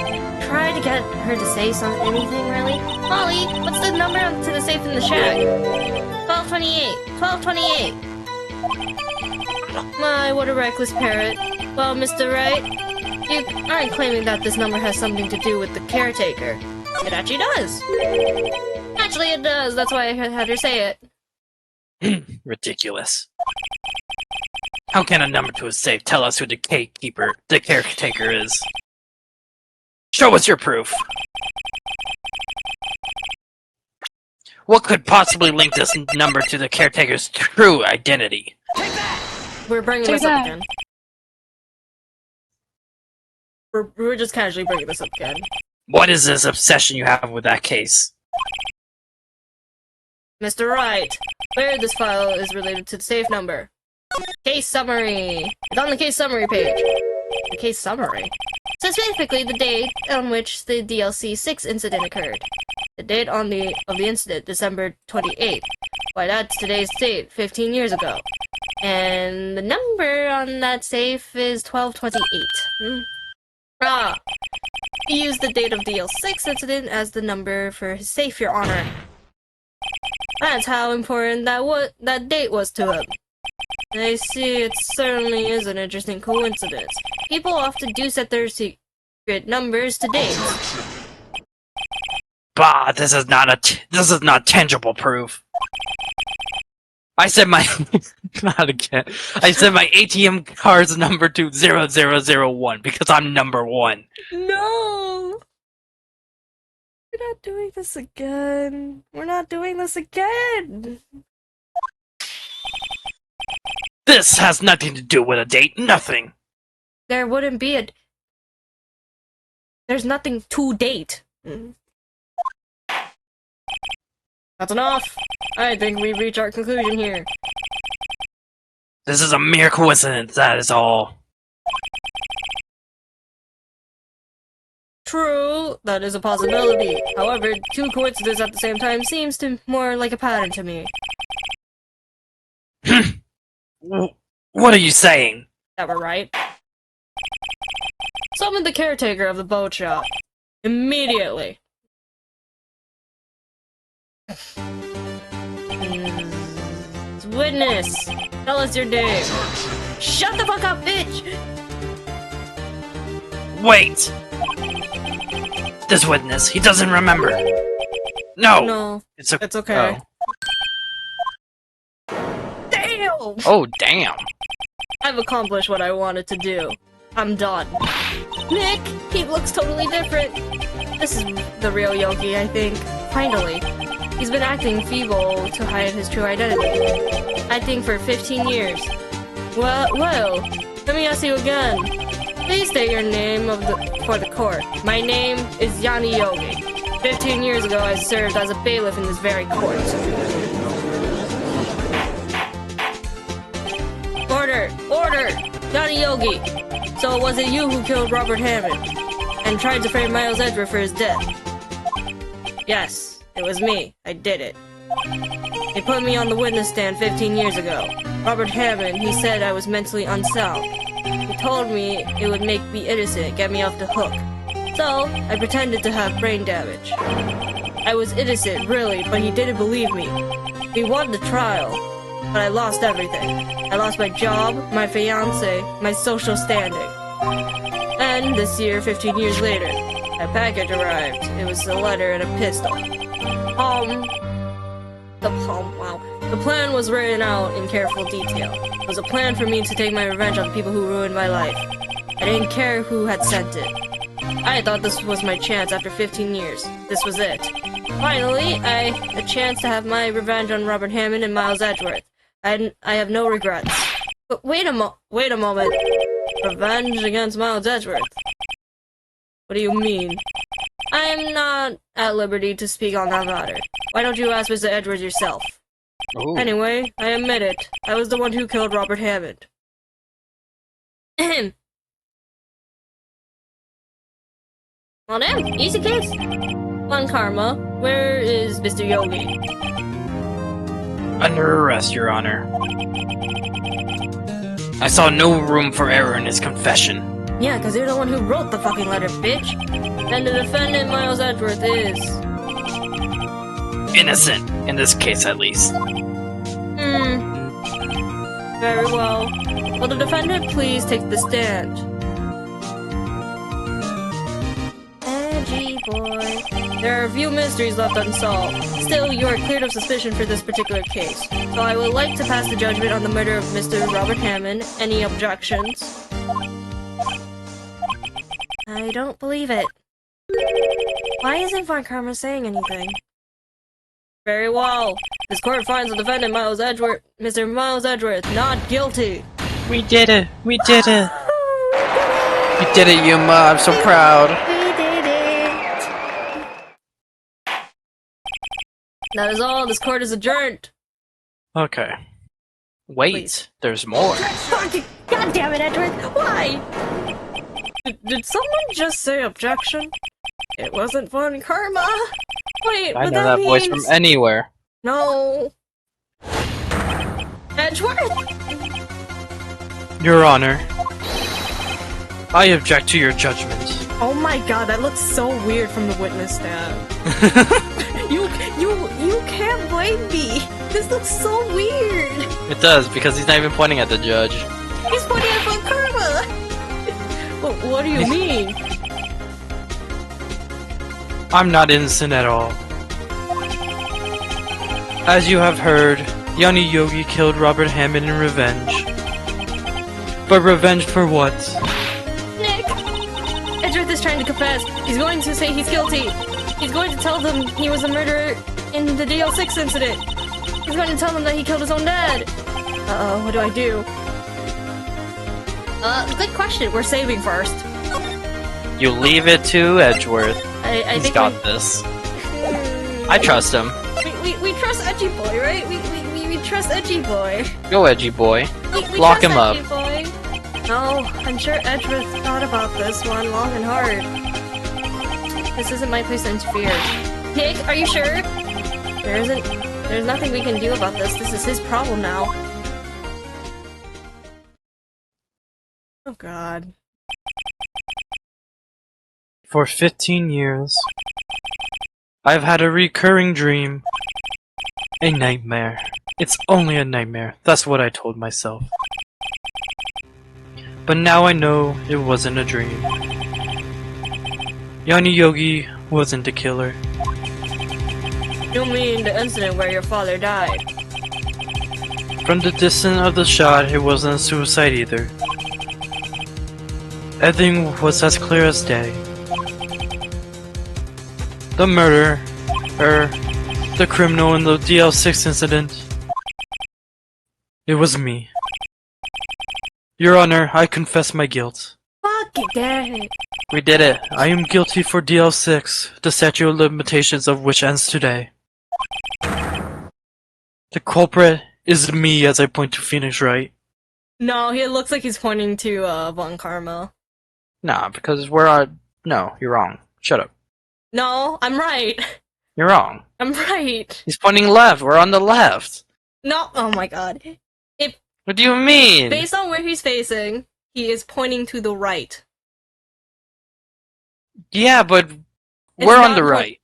try to get her to say anything, really. Molly, what's the number to the safe in the shack? 1228. 1228. My, what a reckless parrot. Well, Mr. Wright, you aren't claiming that this number has something to do with the caretaker. It actually does. Actually, it does. That's why I had her say it. Ridiculous. How can a number to a safe tell us who the caretaker is? Show us your proof. What could possibly link this number to the caretaker's true identity? We're bringing this up again. We're just casually bringing this up again. What is this obsession you have with that case? Mr. Wright, where this file is related to the safe number. Case summary. It's on the case summary page. The case summary? Specifically the date on which the DLC 6 incident occurred. The date of the incident, December 28th. Why, that's today's date, 15 years ago. And the number on that safe is 1228. Ah! He used the date of the DL6 incident as the number for his safe, Your Honor. That's how important that date was to him. I see, it certainly is an interesting coincidence. People often do set their secret numbers to dates. Bah, this is not tangible proof. I said my not again. I said my ATM card's number to 0001 because I'm number 1. No! We're not doing this again. We're not doing this again. This has nothing to do with a date. Nothing. There wouldn't be a... There's nothing to date. That's enough. I think we've reached our conclusion here. This is a mere coincidence, that is all. True, that is a possibility. However, two coincidences at the same time seems to more like a pattern to me. What are you saying? That we're right. Summon the caretaker of the boat shop. Immediately. Witness, tell us your name. Shut the fuck up, bitch! Wait! This witness, he doesn't remember. No! No, It's okay. Oh. Damn! Oh, damn. I've accomplished what I wanted to do. I'm done. Nick, he looks totally different. This is the real Yogi, I think. Finally. He's been acting feeble to hide his true identity. Acting for 15 years. Well, let me ask you again. Please state your name for the court. My name is Yanni Yogi. 15 years ago, I served as a bailiff in this very court. Order! Yanni Yogi! So was it you who killed Robert Hammond and tried to frame Miles Edgeworth for his death? Yes, it was me. I did it. They put me on the witness stand 15 years ago. Robert Hammond, he said I was mentally unsound. He told me it would make me innocent, get me off the hook. So, I pretended to have brain damage. I was innocent, really, but he didn't believe me. We won the trial, but I lost everything. I lost my job, my fiance, my social standing. And this year, 15 years later, a package arrived. It was a letter and a pistol. Wow. The plan was written out in careful detail. It was a plan for me to take my revenge on the people who ruined my life. I didn't care who had sent it. I thought this was my chance after 15 years. This was it. Finally, I had a chance to have my revenge on Robert Hammond and Miles Edgeworth. I have no regrets. But wait a moment. Revenge against Miles Edgeworth? What do you mean? I am not at liberty to speak on that matter. Why don't you ask Mr. Edgeworth yourself? Ooh. Anyway, I admit it. I was the one who killed Robert Hammond. Ahem. Well then, easy case. One karma. Where is Mr. Yogi? Under arrest, Your Honor. I saw no room for error in his confession. Yeah, because you're the one who wrote the fucking letter, bitch. And the defendant, Miles Edgeworth, is... Innocent, in this case at least. Very well. Will the defendant please take the stand? Edgy boy. There are a few mysteries left unsolved. Still, you are cleared of suspicion for this particular case. So I would like to pass the judgment on the murder of Mr. Robert Hammond. Any objections? I don't believe it. Why isn't Von Karma saying anything? Very well. This court finds the defendant, Mr. Miles Edgeworth, not guilty. We did it! We did it! We did it, Yuma! I'm so proud! We did it! That is all. This court is adjourned. Okay. Wait, Please. there's more. God damn it, Edgeworth! Why? Did someone just say objection? It wasn't Von Karma. Wait, I but know that voice from anywhere. No. Edgeworth? Your Honor, I object to your judgment. Oh my god, that looks so weird from the witness stand. You can't blame me. This looks so weird. It does, because he's not even pointing at the judge. He's pointing at Von Karma. What do you mean? I'm not innocent at all. As you have heard, Yanni Yogi killed Robert Hammond in revenge. But revenge for what? Nick! Edgeworth is trying to confess. He's going to say he's guilty. He's going to tell them he was a murderer in the DL6 incident. He's going to tell them that he killed his own dad. Uh-oh, what do I do? Good question. We're saving first. You leave it to Edgeworth. I He's think got this. I trust him. We trust Edgy Boy, right? We trust Edgy Boy. Go, Edgy boy. We Lock trust him up. Edgy Boy. No, I'm sure Edgeworth thought about this one long and hard. This isn't my place to interfere. Nick, are you sure? There's nothing we can do about this. This is his problem now. Oh god. For 15 years, I've had a recurring dream. A nightmare. It's only a nightmare. That's what I told myself. But now I know it wasn't a dream. Yanni Yogi wasn't the killer. You mean the incident where your father died? From the distance of the shot, it wasn't a suicide either. Everything was as clear as day. The murderer, the criminal in the DL6 incident, it was me. Your Honor, I confess my guilt. Fuck it, damn it. We did it. I am guilty for DL6, the statute of limitations of which ends today. The culprit is me as I point to Phoenix Wright. No, he looks like he's pointing to Von Karma. Nah, because we're on... No, you're wrong. Shut up. No, I'm right. You're wrong. I'm right. He's pointing left. We're on the left. No, oh my god. What do you mean? Based on where he's facing, he is pointing to the right. Yeah, but It's we're on not the point- right.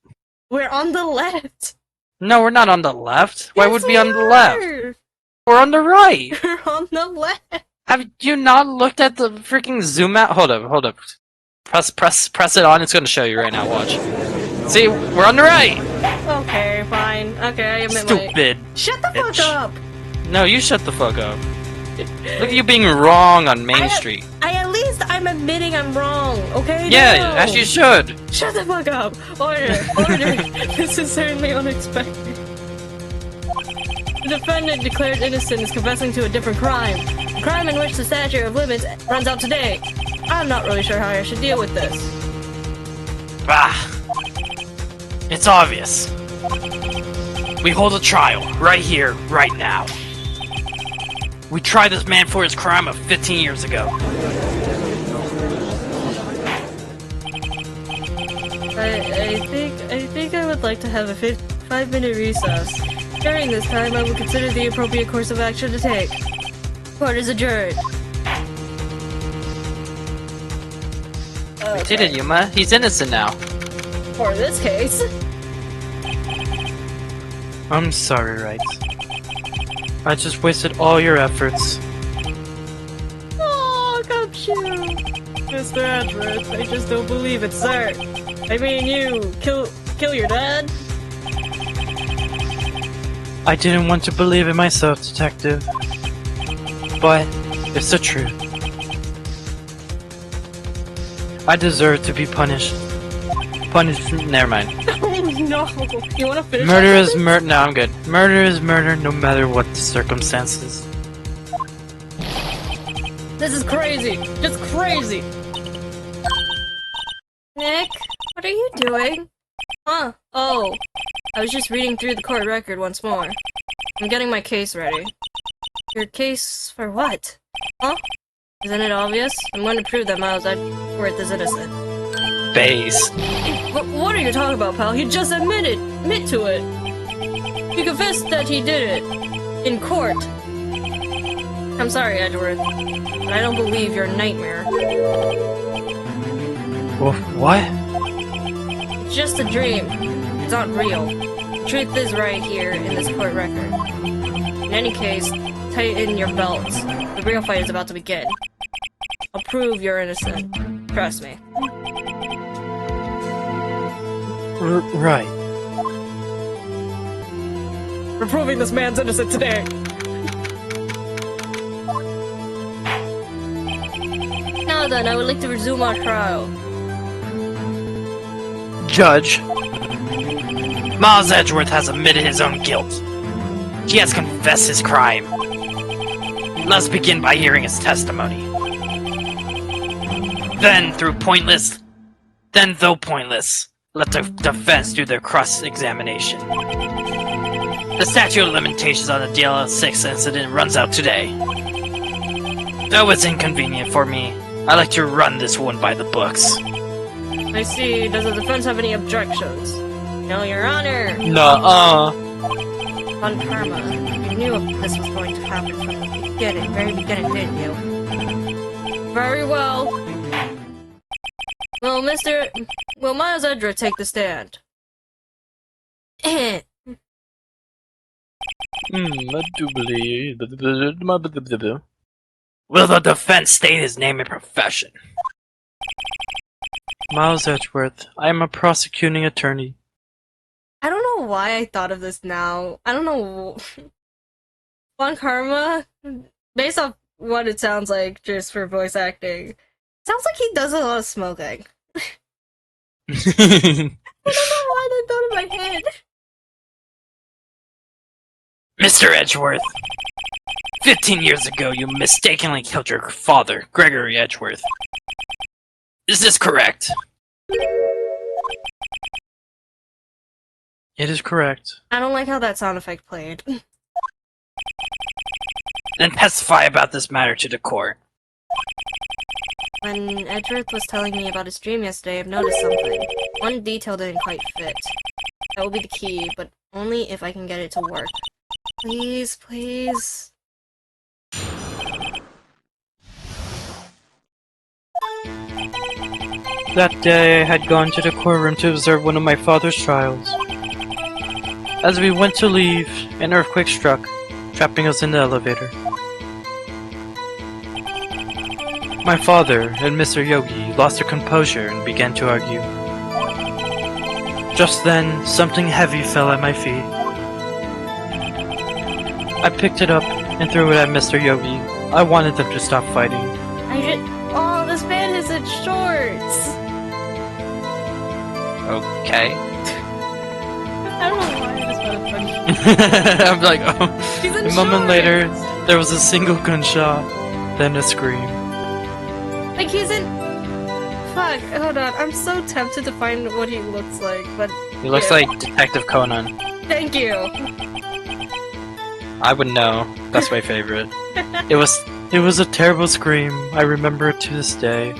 We're on the left. No, we're not on the left. Why Yes, would we we be on the left? are. We're on the right. We're on the left. Have you not looked at the freaking zoom out? Hold up. Press it on. It's gonna show you right now. Watch. See, we're on the right. Okay, fine. Okay, I admit Stupid. Shut the fuck bitch. up. No, you shut the fuck up. Look at you being wrong on Main Street. At least I'm admitting I'm wrong, okay? Yeah, No. as you should. Shut the fuck up. Order. This is certainly unexpected. The defendant declared innocent is confessing to a different crime. A crime in which the statute of limits runs out today. I'm not really sure how I should deal with this. It's obvious. We hold a trial, right here, right now. We tried this man for his crime of 15 years ago. I think I would like to have a 5-minute recess. During this time, I will consider the appropriate course of action to take. Court is adjourned. We did it, Yuma. He's innocent now. For this case. I'm sorry, Right. I just wasted all your efforts. Oh, Gumshoe! Mr. Edgeworth, I just don't believe it, sir. I mean, you kill your dad? I didn't want to believe it myself, Detective. But it's the truth. I deserve to be punished. Never mind. Oh no! You wanna finish? Murder is murder. No, I'm good. Murder is murder no matter what the circumstances. This is crazy! Just crazy! Nick, what are you doing? Huh? Oh. I was just reading through the court record once more. I'm getting my case ready. Your case for what? Huh? Isn't it obvious? I'm going to prove that Miles Edgeworth is innocent. Base. What are you talking about, pal? He just admit to it! He confessed that he did it! In court! I'm sorry, Edgeworth, but I don't believe your nightmare. What? It's just a dream. It's not real. The truth is right here in this court record. In any case, tighten your belts. The real fight is about to begin. I'll prove you're innocent. Trust me. Right. We're proving this man's innocent today! Now then, I would like to resume our trial. Judge. Miles Edgeworth has admitted his own guilt. He has confessed his crime. Let's begin by hearing his testimony. Then, though pointless, let the defense do their cross-examination. The statute of limitations on the DL6 incident runs out today. Though it's inconvenient for me, I like to run this one by the books. I see. Does the defense have any objections? No, Your Honor! Nuh-uh. On karma, you knew this was going to happen from the very beginning, didn't you? Very well. Will Miles Edgeworth take the stand? I do believe. Will the defense state his name and profession? Miles Edgeworth, I am a prosecuting attorney. I don't know why I thought of this now. I don't know. On karma, based off what it sounds like just for voice acting, sounds like he does a lot of smoking. I don't know why that thought in my head. Mr. Edgeworth, 15 years ago you mistakenly killed your father, Gregory Edgeworth. Is this correct? It is correct. I don't like how that sound effect played. Then testify about this matter to the court. When Edgeworth was telling me about his dream yesterday, I've noticed something. One detail didn't quite fit. That will be the key, but only if I can get it to work. Please, please. That day, I had gone to the courtroom to observe one of my father's trials. As we went to leave, an earthquake struck, trapping us in the elevator. My father and Mr. Yogi lost their composure and began to argue. Just then, something heavy fell at my feet. I picked it up and threw it at Mr. Yogi. I wanted them to stop fighting. Oh, this man is in shorts! Okay. I don't know why I just found it funny. I'm like, oh. He's in A moment shorts! later, there was a single gunshot, then a scream. Like, he's in... Fuck, hold on. I'm so tempted to find what he looks like, but... He looks yeah. like Detective Conan. Thank you! I would know. That's my favorite. It was a terrible scream. I remember it to this day.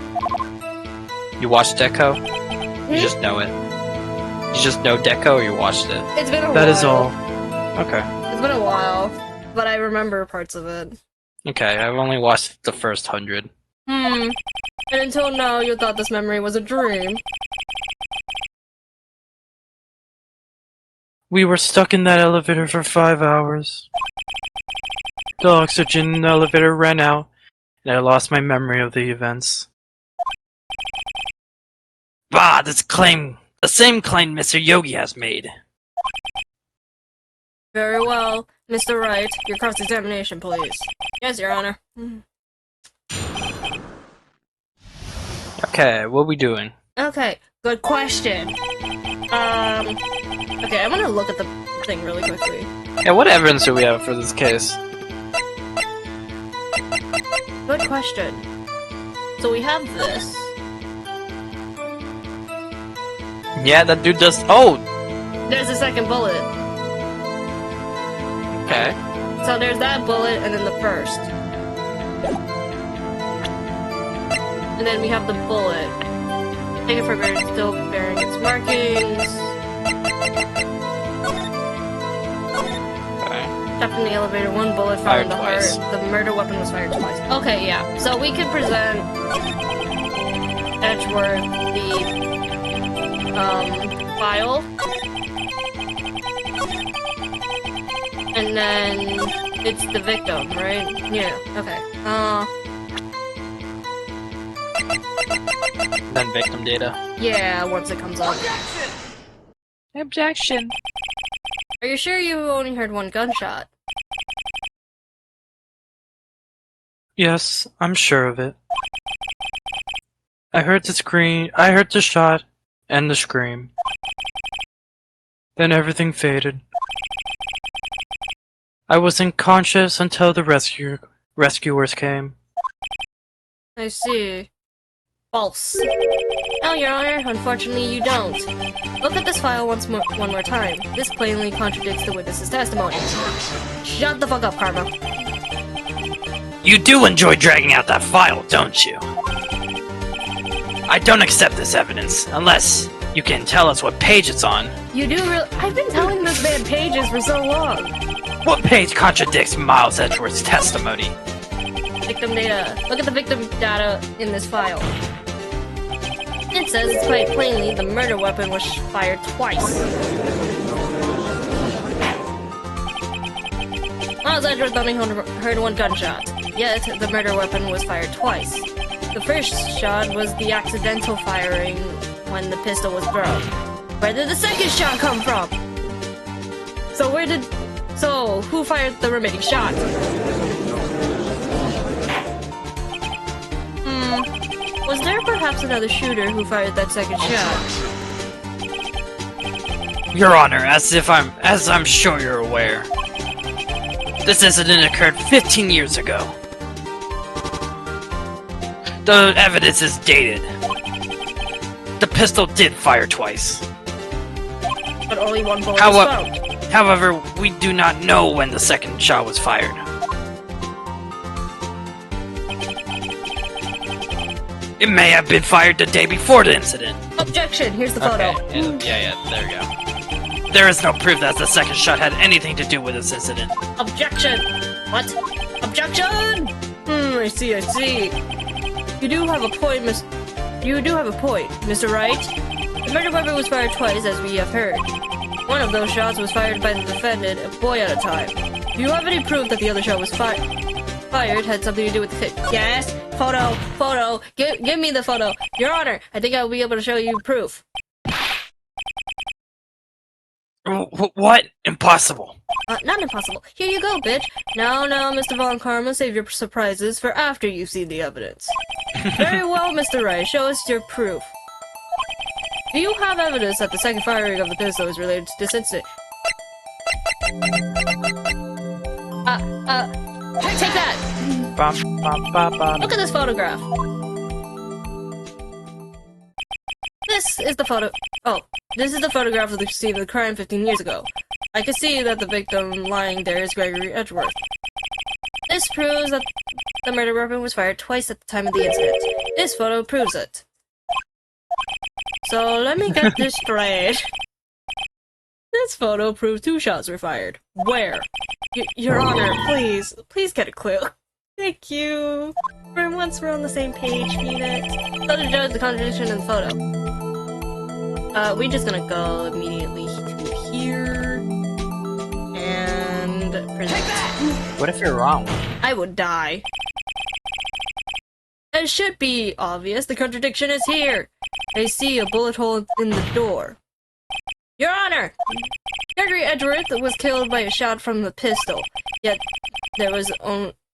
You watched Deco? You just know it. You just know Deco or you watched it? It's been a while. That is all. Okay. It's been a while, but I remember parts of it. Okay, I've only watched the first 100. And until now, you thought this memory was a dream. We were stuck in that elevator for 5 hours. The oxygen in the elevator ran out, and I lost my memory of the events. Bah, the same claim Mr. Yogi has made. Very well. Mr. Wright, your cross-examination, please. Yes, Your Honor. Okay, what are we doing? Okay, good question. Okay, I'm gonna look at the thing really quickly. Yeah, what evidence do we have for this case? Good question. So we have this. Yeah, that dude does. Oh! There's a second bullet. Okay. So there's that bullet, and then the first. And then we have the bullet. Take it for granted, it's still bearing its markings. Okay. Trapped in the elevator, one bullet Fired found in the twice. heart. The murder weapon was fired twice. Okay, yeah. So we can present Edgeworth the file. And then it's the victim, right? Yeah, okay. Then victim data. Yeah, once it comes up. Objection. Are you sure you only heard one gunshot? Yes, I'm sure of it. I heard the shot, and the scream. Then everything faded. I was unconscious until the rescuers came. I see. False. No, Your Honor, unfortunately you don't. Look at this file one more time. This plainly contradicts the witness's testimony. Shut the fuck up, Karma. You do enjoy dragging out that file, don't you? I don't accept this evidence, unless you can tell us what page it's on. You do really- I've been telling this man pages for so long. What page contradicts Miles Edgeworth's testimony? Victim data. Look at the victim data in this file. It says quite plainly the murder weapon was fired twice. Miles Edgeworth only heard one gunshot, yet the murder weapon was fired twice. The first shot was the accidental firing when the pistol was broke. Where did the second shot come from? So who fired the remaining shot? Was there perhaps another shooter who fired that second shot? Your Honor, as I'm sure you're aware, this incident occurred 15 years ago. The evidence is dated. The pistol did fire twice. But only one bullet was found. However, we do not know when the second shot was fired. It may have been fired the day before the incident. Objection! Here's the photo. Okay, yeah, there we go. There is no proof that the second shot had anything to do with this incident. Objection! What? Objection! I see. You do have a point, You do have a point, Mr. Wright. The murder weapon was fired twice, as we have heard. One of those shots was fired by the defendant, a boy at a time. Do you have any proof that the other shot was fired had something to do with the hit? Yes? Photo. Give me the photo. Your Honor, I think I'll be able to show you proof. What? Impossible. Not impossible. Here you go, bitch. No, Mr. Von Karma, save your surprises for after you've seen the evidence. Very well, Mr. Wright, show us your proof. Do you have evidence that the second firing of the pistol is related to this incident? Take that! Look at this photograph. This is the photo. Oh, this is the photograph of the scene of the crime 15 years ago. I can see that the victim lying there is Gregory Edgeworth. This proves that the murder weapon was fired twice at the time of the incident. This photo proves it. So let me get this straight. This photo proves 2 shots were fired. Where? Your Honor, please get a clue. Thank you. For once we're on the same page, Phoenix. So to judge the contradiction in the photo. We're just gonna go immediately to here and present. What if you're wrong? I would die. It should be obvious. The contradiction is here. I see a bullet hole in the door. Your Honor! Gregory Edgeworth was killed by a shot from the pistol, yet there was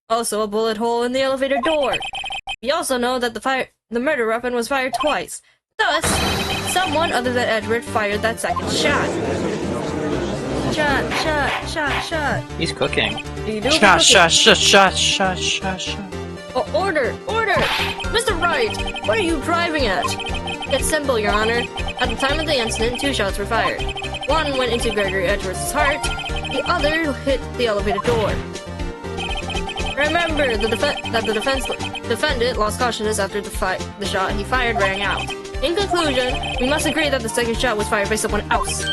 also a bullet hole in the elevator door. We also know that the murder weapon was fired twice. Thus, someone other than Edgeworth fired that second shot. Shot. He's cooking. You do Shot. Oh, order! Mr. Wright, what are you driving at? It's simple, Your Honor. At the time of the incident, 2 shots were fired. One went into Gregory Edgeworth's heart, the other hit the elevator door. Remember that the defendant lost consciousness after the shot he fired rang out. In conclusion, we must agree that the second shot was fired by someone else.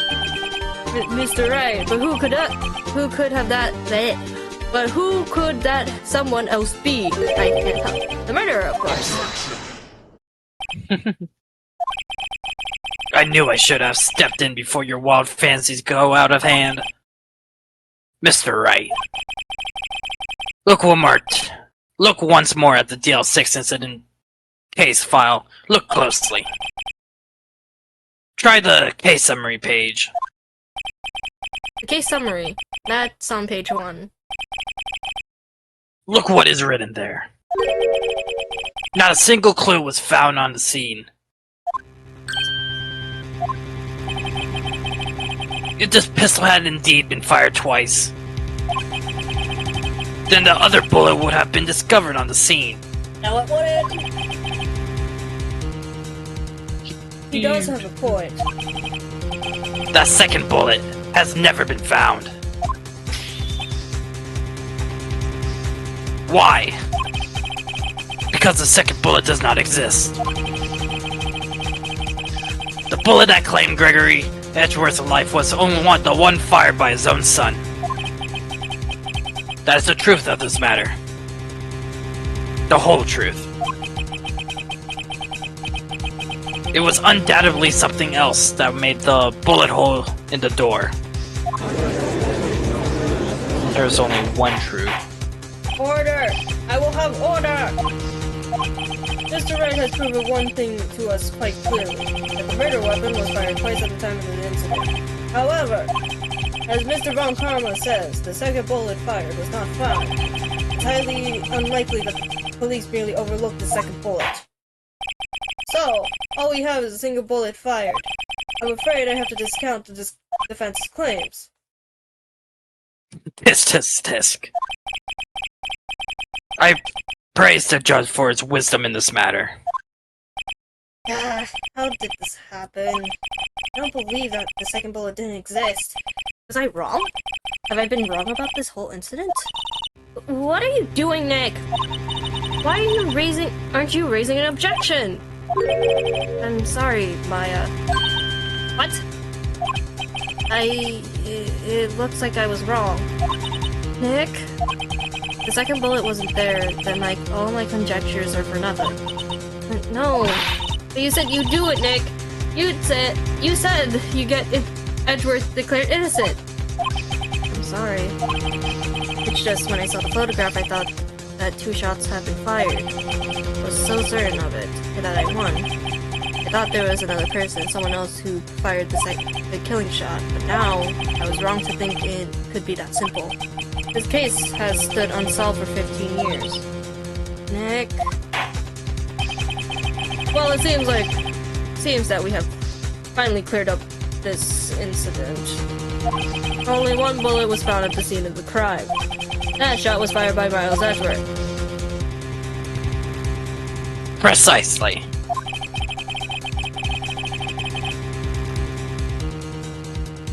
Mr. Wright, but who could that someone else be? I can't help. The murderer, of course. I knew I should have stepped in before your wild fancies go out of hand. Mr. Wright. Look once more at the DL6 incident case file. Look closely. Try the case summary page. The case summary. That's on page 1. Look what is written there. Not a single clue was found on the scene. If this pistol had indeed been fired twice, then the other bullet would have been discovered on the scene. Now what would it? He does have a point. That second bullet has never been found. Why? Because the second bullet does not exist. The bullet that claimed Gregory Edgeworth's life was only the one fired by his own son. That is the truth of this matter. The whole truth. It was undoubtedly something else that made the bullet hole in the door. There's only one truth. Order! I will have order! Mr. Wright has proven one thing to us quite clearly, that the murder weapon was fired twice at the time of the incident. However, as Mr. Von Karma says, the second bullet fired was not found. It's highly unlikely that the police merely overlooked the second bullet. So, all we have is a single bullet fired. I'm afraid I have to discount the defense's claims. Tisk. I praise the judge for his wisdom in this matter. How did this happen? I don't believe that the second bullet didn't exist. Was I wrong? Have I been wrong about this whole incident? What are you doing, Nick? Why aren't you raising an objection? I'm sorry, Maya. What? It looks like I was wrong. Nick? The second bullet wasn't there, then all my conjectures are for nothing. No, But you said you do it, Nick. You said you get Edgeworth declared innocent. I'm sorry. It's just when I saw the photograph, I thought that 2 shots had been fired. I was so certain of it that I won. I thought there was another person, someone else who fired the killing shot. But now I was wrong to think it could be that simple. This case has stood unsolved for 15 years. Nick. Well, it seems that we have finally cleared up this incident. Only 1 bullet was found at the scene of the crime. That shot was fired by Miles Edgeworth. Precisely.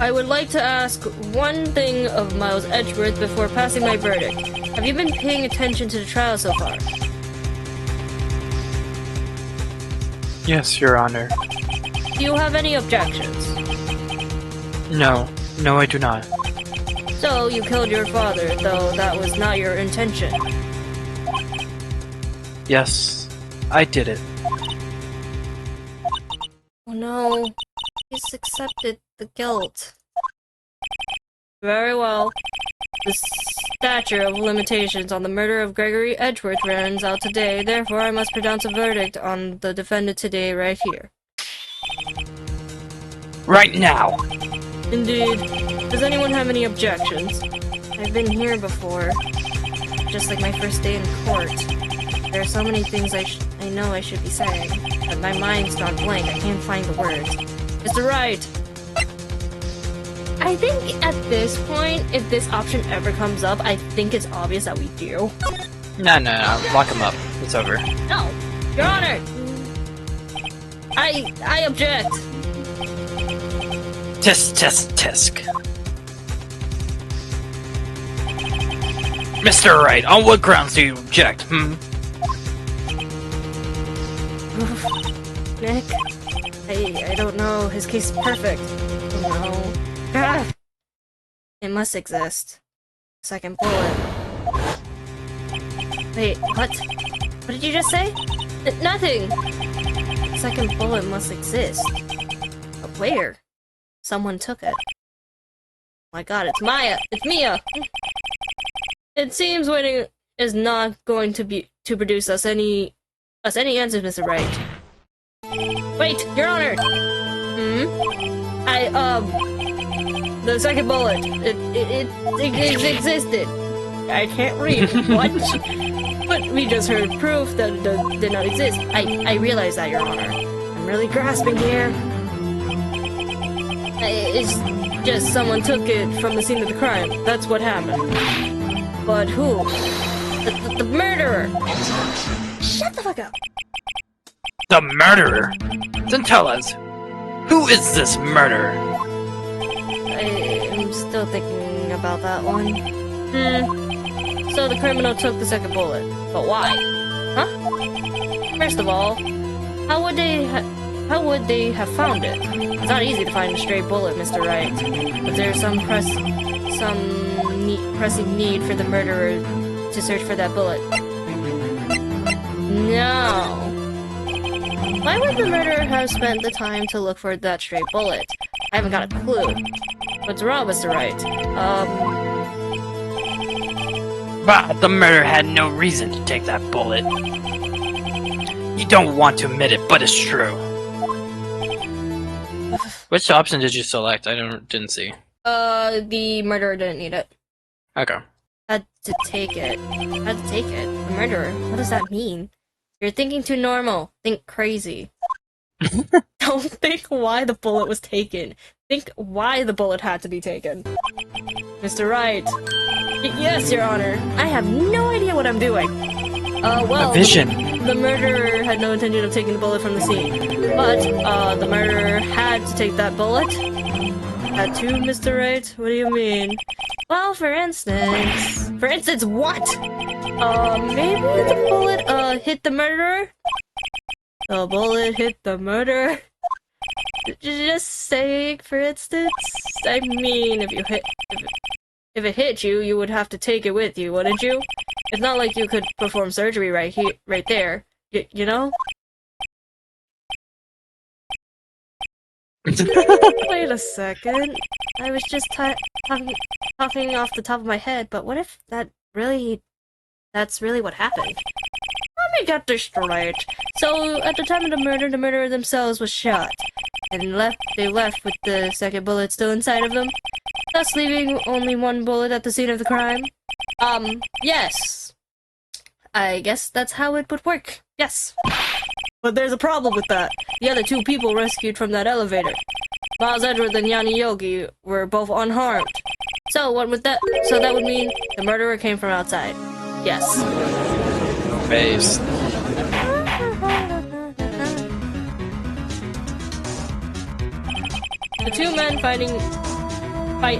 I would like to ask one thing of Miles Edgeworth before passing my verdict. Have you been paying attention to the trial so far? Yes, Your Honor. Do you have any objections? No. No, I do not. So, you killed your father, though that was not your intention. Yes, I did it. Oh no, he's accepted the guilt. Very well. The statute of limitations on the murder of Gregory Edgeworth runs out today, therefore I must pronounce a verdict on the defendant today right here. Right now. Indeed. Does anyone have any objections? I've been here before. Just like my first day in court. There are so many things I know I should be saying, but my mind's gone blank. I can't find the words. Mr. Wright! I think at this point, if this option ever comes up, I think it's obvious that we do. No. Lock him up. It's over. No! Your Honor! I object! Tisk. Mr. Wright, on what grounds do you object, Nick, I don't know. His case is perfect. No. Ah! It must exist. Second bullet. Wait, what? What did you just say? Nothing! Second bullet must exist. But where? Someone took it. Oh my god, it's Maya! It's Mia! It seems waiting is not going to produce us any answers, Mr. Wright. Wait, Your Honor! The second bullet. It existed. I can't read. What? But we just heard proof that it did not exist. I realize that, Your Honor. I'm really grasping here. It's just someone took it from the scene of the crime. That's what happened. But who? The murderer! Shut the fuck up! The murderer? Then tell us, who is this murderer? I'm still thinking about that one. So the criminal took the second bullet. But why? Huh? First of all, how would they have found it? It's not easy to find a stray bullet, Mr. Wright. But there's some pressing need for the murderer to search for that bullet. No. Why would the murderer have spent the time to look for that stray bullet? I haven't got a clue. What's wrong, Mr. Wright? Bah, the murderer had no reason to take that bullet. You don't want to admit it, but it's true. Which option did you select? I didn't see. The murderer didn't need it. Okay. Had to take it. Had to take it. The murderer. What does that mean? You're thinking too normal. Think crazy. Don't think why the bullet was taken. Think why the bullet had to be taken. Mr. Wright. Yes, Your Honor. I have no idea what I'm doing. Well, A vision. The murderer had no intention of taking the bullet from the scene. But, the murderer had to take that bullet. Had to, Mr. Wright? What do you mean? Well, for instance... For instance, what? Maybe the bullet, hit the murderer? The bullet hit the murderer? Just saying, for instance? I mean, if it hit you, you would have to take it with you, wouldn't you? It's not like you could perform surgery right there. You know? Wait a second. I was just talking off the top of my head, but what if that's really what happened? Let me get this straight. So, at the time of the murderer themselves was shot, and they left with the second bullet still inside of them, thus leaving only one bullet at the scene of the crime? Yes. I guess that's how it would work. Yes. But there's a problem with that. The other two people rescued from that elevator, Miles Edward and Yanni Yogi, were both unharmed. So that would mean the murderer came from outside. Yes. Based. The two men fight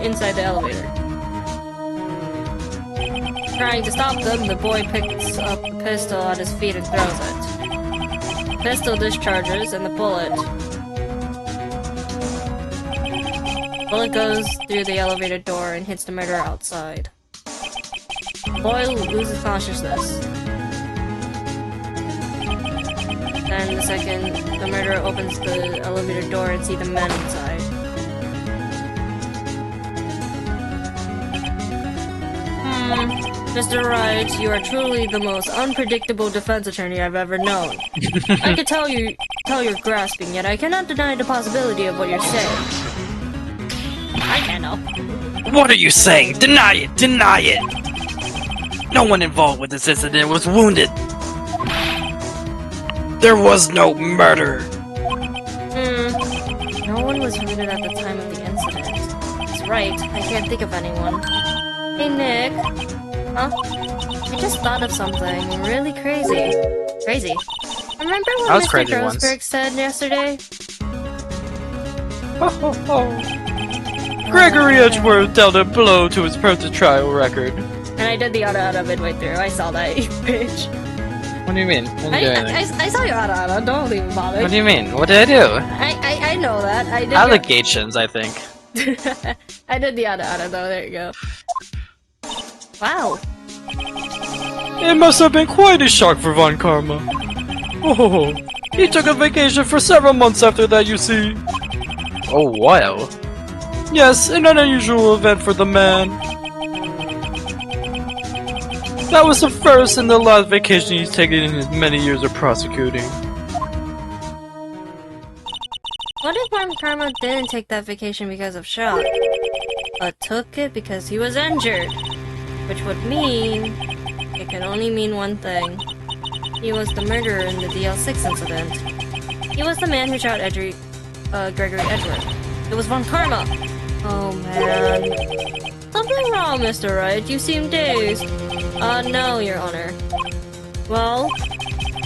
inside the elevator. Trying to stop them, the boy picks up the pistol at his feet and throws it. The pistol discharges, and the bullet goes through the elevator door and hits the murderer outside. The boy loses consciousness. Then the murderer opens the elevator door and sees the men inside. Mr. Wright, you are truly the most unpredictable defense attorney I've ever known. I could tell you're grasping, yet I cannot deny the possibility of what you're saying. I can't know. What are you saying? Deny it! Deny it! No one involved with this incident was wounded. There was no murder. No one was wounded at the time of the incident. That's right. I can't think of anyone. Hey, Nick. Huh? I just thought of something really crazy. Crazy. Remember what Mr. Grossberg said yesterday? Gregory Edgeworth dealt a blow to his post-trial record. And I did the auto midway through. I saw that, bitch. What do you mean? I saw your auto. Don't even bother. What do you mean? What did I do? I know that. I did Allegations, I think. I did the auto though. There you go. Wow. It must have been quite a shock for Von Karma. Oh, he took a vacation for several months after that, you see. Oh, wow. Yes, an unusual event for the man. That was the first and the last vacation he's taken in his many years of prosecuting. What if Von Karma didn't take that vacation because of shock, but took it because he was injured? Which would mean... it can only mean one thing. He was the murderer in the DL6 incident. He was the man who shot Gregory Edgeworth. It was Von Karma! Oh man... Something wrong, Mr. Wright. You seem dazed. No, Your Honor. Well,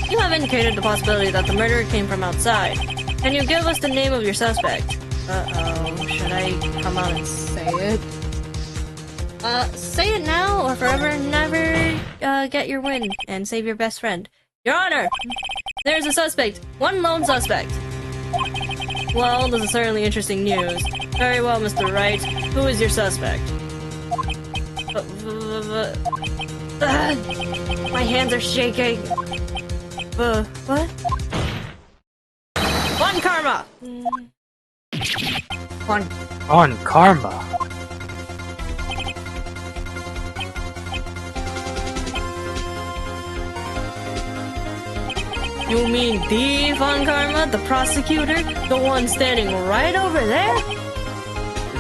you have indicated the possibility that the murderer came from outside. Can you give us the name of your suspect? Uh-oh. Should I come out and say it? Say it now or forever never, get your win and save your best friend. Your Honor! There's a suspect! One lone suspect! Well, this is certainly interesting news. Very well, Mr. Wright. Who is your suspect? My hands are shaking. What? Von Karma! On Karma. You mean the Von Karma, the prosecutor? The one standing right over there?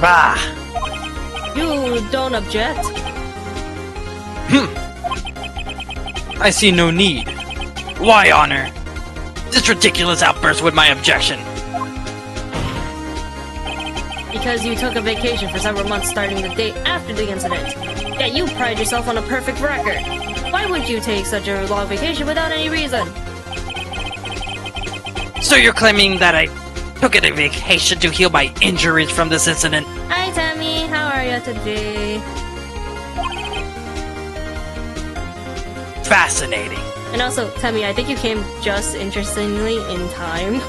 Bah! You don't object? I see no need. Why honor? This ridiculous outburst with my objection. Because you took a vacation for several months starting the day after the incident. Yet you pride yourself on a perfect record. Why would you take such a long vacation without any reason? So you're claiming that I took a vacation to heal my injuries from this incident? Hi Tammy, how are you today? Fascinating. And also, Tammy, I think you came just interestingly in time.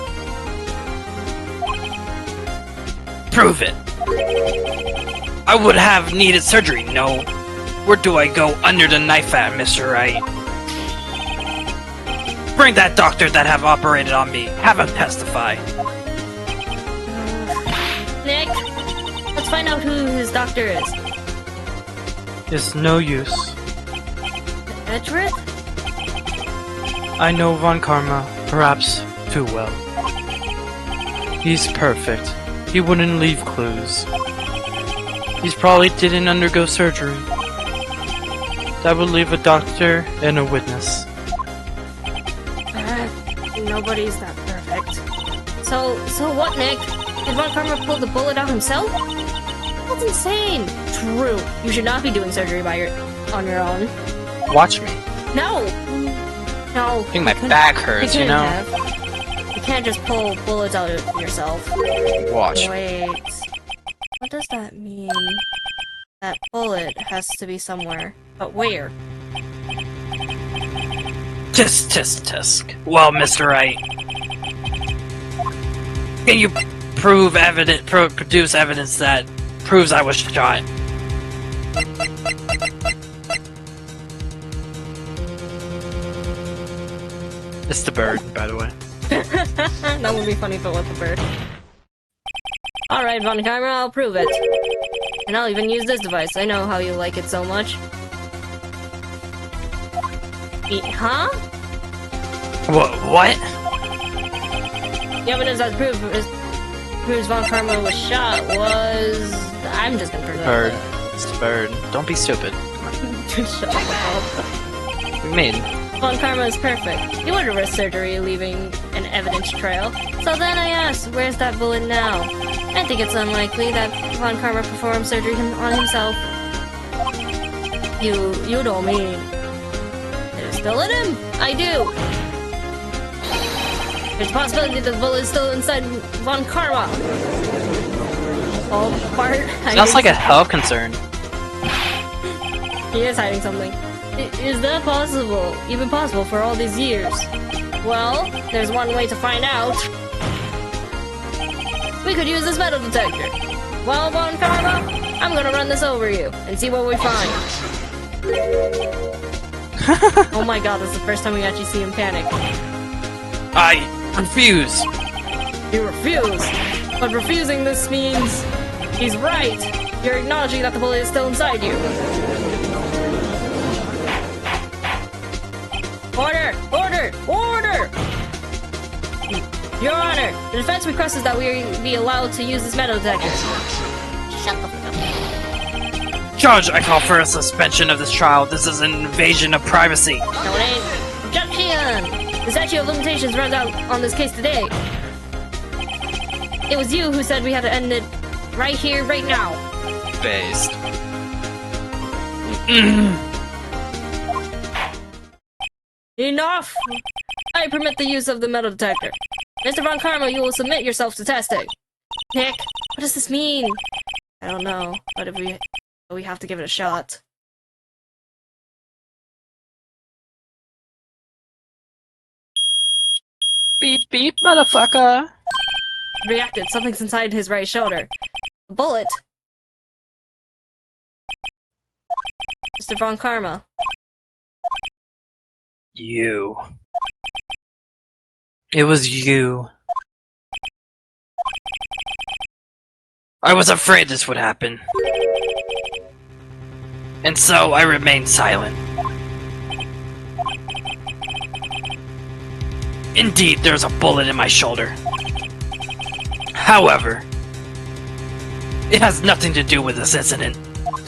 Prove it. I would have needed surgery, no. Where do I go under the knife at, Mr. Wright? Bring that doctor that have operated on me. Have him testify. find out who his doctor is. It's no use. Edgeworth? I know Von Karma, perhaps too well. He's perfect. He wouldn't leave clues. He's probably didn't undergo surgery. That would leave a doctor and a witness. Nobody's that perfect. So what, Nick? Did Von Karma pull the bullet out himself? That's insane! True. You should not be doing surgery on your own. Watch me. No! No. I think my back hurts, you know? You can't just pull bullets out of yourself. Watch. Wait. What does that mean? That bullet has to be somewhere. But where? Tisk. Well, Mr. Wright. Can you produce evidence that proves I was shot? It's the bird, by the way. That would be funny if it was a bird. Alright, Von Karma, I'll prove it. And I'll even use this device. I know how you like it so much. Huh? What? The evidence that proves Von Karma was shot was... I'm just gonna prove it. Bird. It's the bird. Don't be stupid. Come on. Shut the fuck up. We made. Von Karma is perfect. He wouldn't risk surgery leaving an evidence trail. So then I asked, where's that bullet now? I think it's unlikely that Von Karma performed surgery on himself. You don't mean... There's still in him? I do! There's a possibility that the bullet is still inside Von Karma. Oh, Bart. Sounds like a health concern. He is hiding something. Is that possible? Even possible for all these years? Well, there's one way to find out. We could use this metal detector. Well, Von Karma, I'm gonna run this over you and see what we find. Oh my god, this is the first time we actually see him panic. I refuse. You refuse? But refusing this means... He's right! You're acknowledging that the bullet is still inside you. Order! Your Honor, the defense requests that we be allowed to use this metal detector. Shut the fuck up. Judge, I call for a suspension of this trial. This is an invasion of privacy. No, it ain't. Objection! The statute of limitations runs out on this case today. It was you who said we had to end it right here, right now. Based. Enough! I permit the use of the metal detector. Mr. Von Karma, you will submit yourself to testing. Nick, what does this mean? I don't know, but if we have to give it a shot. Beep beep, motherfucker. Reacted. Something's inside his right shoulder. A bullet. Mr. Von Karma. You. It was you. I was afraid this would happen. And so I remained silent. Indeed, there's a bullet in my shoulder. However, it has nothing to do with this incident.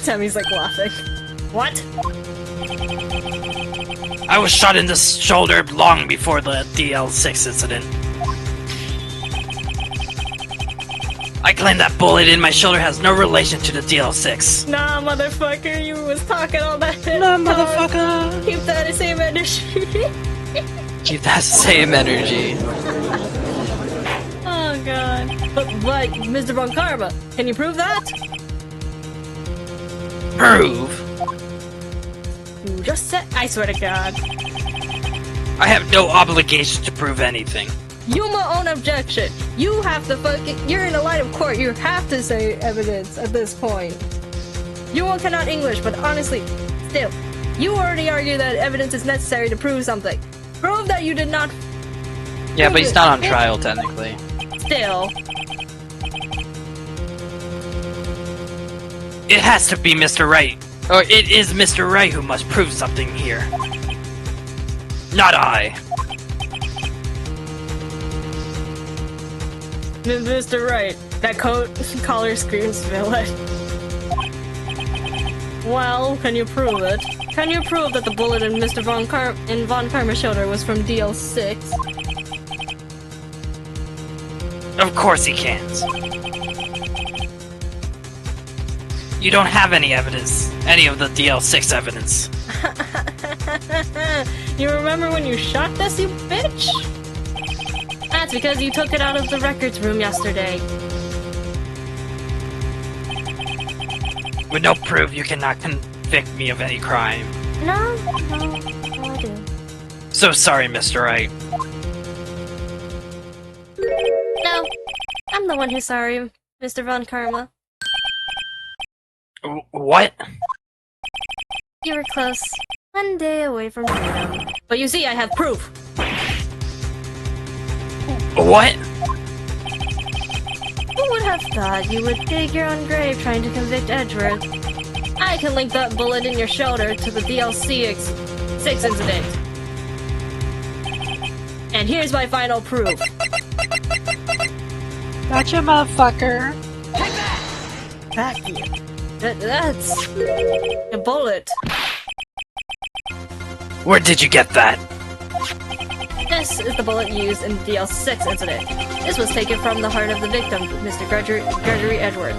Tammy's like laughing. What? I was shot in the shoulder long before the DL6 incident. I claim that bullet in my shoulder has no relation to the DL6. Nah, motherfucker, you was talking all that shit. Nah, motherfucker. Keep that same energy. Keep that same energy. Oh god. But Mr. Von Karma, can you prove that? Prove? You just said. I swear to God. I have no obligation to prove anything. You my own objection. You have to fucking. You're in a line of court. You have to say evidence at this point. You all cannot English, but honestly, still, you already argue that evidence is necessary to prove something. Prove that you did not. Yeah, but he's not on trial technically. Still. It has to be Mr. Wright. Or it is Mr. Wright who must prove something here. Not I. Mr. Wright, that collar screams villain. Well, can you prove it? Can you prove that the bullet in Mr. Von Karma's shoulder was from DL6? Of course he can't. You don't have any evidence. Any of the DL6 evidence. You remember when you shot this, you bitch? That's because you took it out of the records room yesterday. With no proof, you cannot convict me of any crime. No, I do. So sorry, Mr. Wright. No, I'm the one who's sorry, Mr. Von Karma. What? You were close. One day away from freedom. But you see, I have proof. What? Who would have thought you would dig your own grave trying to convict Edgeworth? I can link that bullet in your shoulder to the DLC6 incident. And here's my final proof. Gotcha, motherfucker. Back you. That's a bullet. Where did you get that? This is the bullet used in the DL6 incident. This was taken from the heart of the victim, Mr. Gregory Edgeworth.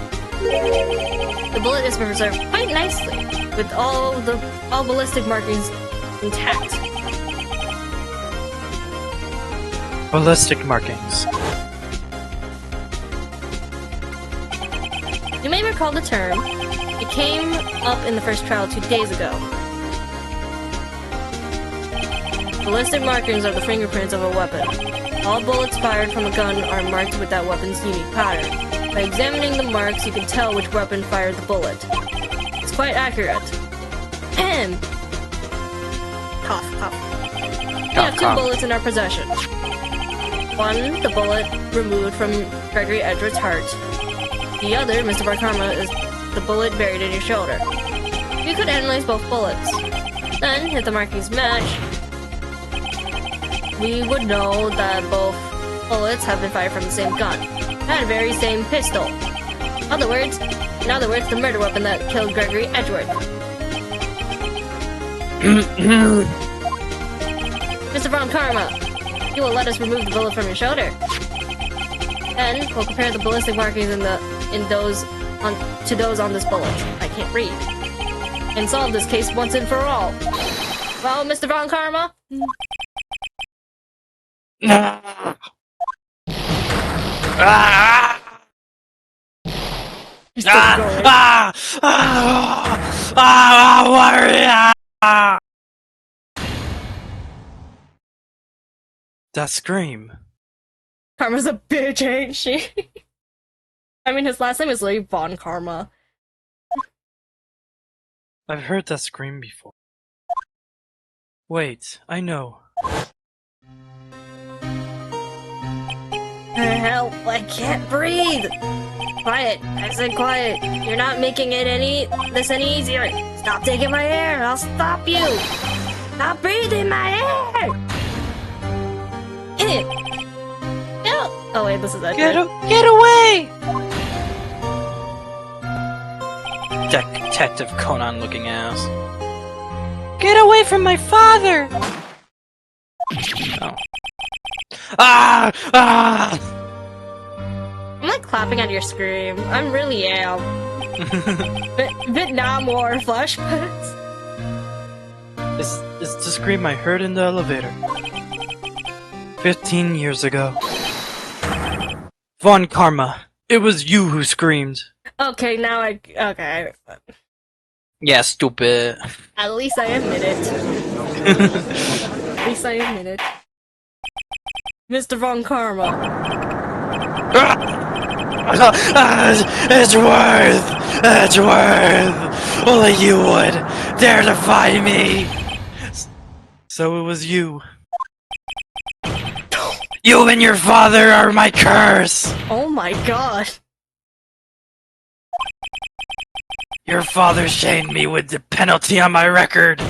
The bullet is preserved quite nicely, with all ballistic markings intact. Ballistic markings. You may recall the term. It came up in the first trial 2 days ago. Ballistic markings are the fingerprints of a weapon. All bullets fired from a gun are marked with that weapon's unique pattern. By examining the marks, you can tell which weapon fired the bullet. It's quite accurate. Ahem. Cough, cough. We have 2 bullets in our possession. One, the bullet removed from Gregory Edgeworth's heart. The other, Mr. Barkarma, is the bullet buried in your shoulder. You could analyze both bullets. Then, if the markings match, we would know that both bullets have been fired from the same gun. That very same pistol. In other words, the murder weapon that killed Gregory Edgeworth. Mr. Von Karma, you will let us remove the bullet from your shoulder. Then, we'll compare the ballistic markings to those on this bullet. I can't read. And solve this case once and for all. Well, Mr. Von Karma? That scream. Karma's a bitch, ain't she? I mean, his last name is like Von Karma. I've heard that scream before. Wait, I know. Help, I can't breathe! Quiet, I said quiet. You're not making it any easier. Stop taking my air, I'll stop you! Stop breathing my air! Oh wait, this is that. Get away! Detective Conan looking ass. Get away from my father! Oh. I'm like clapping at your scream. I really am. Vietnam War flashbacks. It's the scream I heard in the elevator. 15 years ago. Von Karma, it was you who screamed. Okay, now okay. Yeah, stupid. At least I admit it. At least I admit it. Mr. Von Karma. Edgeworth! Only you would dare to fight me! So it was you. You and your father are my curse! Oh my god. Your father shamed me with the penalty on my record.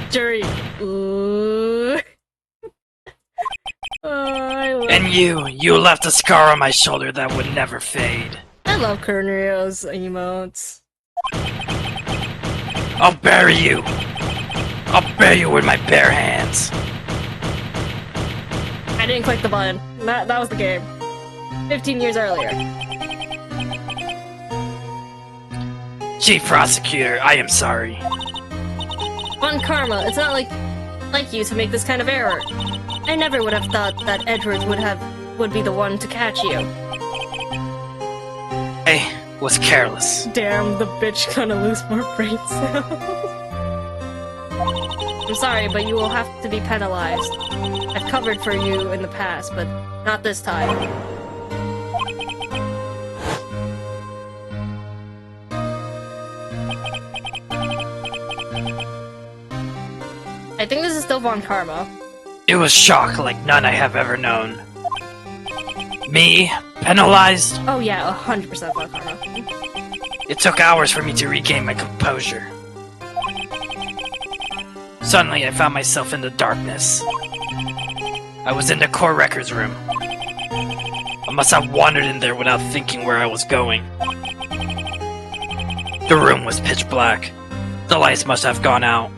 Jury. Ooh. Oh, I love. And you left a scar on my shoulder that would never fade. I love Cornelio's emotes. I'll bury you. I'll bury you with my bare hands. I didn't click the button. That was the game. 15 years earlier. Chief Prosecutor, I am sorry. On karma, it's not like you to make this kind of error. I never would have thought that Edward would be the one to catch you. I was careless. Damn, the bitch gonna lose more brain cells. I'm sorry, but you will have to be penalized. I've covered for you in the past, but not this time. I think this is still Von Karma. It was shock like none I have ever known. Me? Penalized? Oh yeah, 100% Von Karma. It took hours for me to regain my composure. Suddenly, I found myself in the darkness. I was in the core records room. I must have wandered in there without thinking where I was going. The room was pitch black. The lights must have gone out.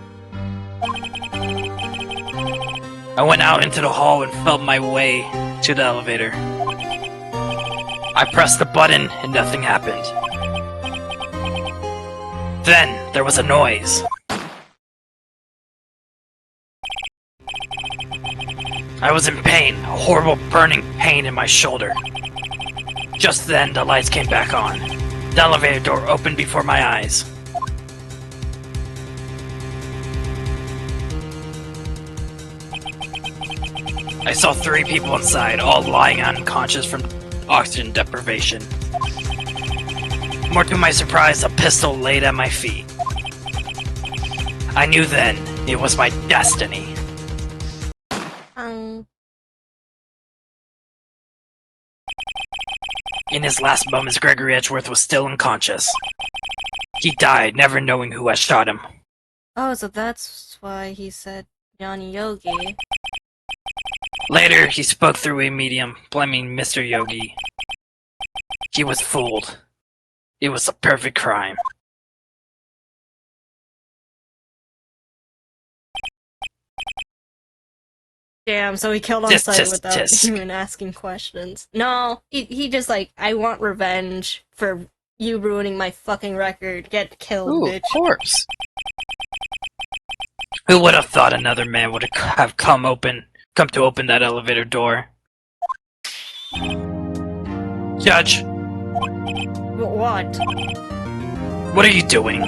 I went out into the hall and felt my way to the elevator. I pressed the button and nothing happened. Then, there was a noise. I was in pain, a horrible burning pain in my shoulder. Just then, the lights came back on. The elevator door opened before my eyes. I saw 3 people inside, all lying unconscious from oxygen deprivation. More to my surprise, a pistol laid at my feet. I knew then it was my destiny. In his last moments, Gregory Edgeworth was still unconscious. He died, never knowing who had shot him. Oh, so that's why he said Johnny Yogi. Later, he spoke through a medium, blaming Mr. Yogi. He was fooled. It was a perfect crime. Damn, so he killed on sight without even asking questions. No, he just like, I want revenge for you ruining my fucking record. Get killed, bitch. Of course. Who would have thought another man would have come to open that elevator door? Judge. What? What are you doing?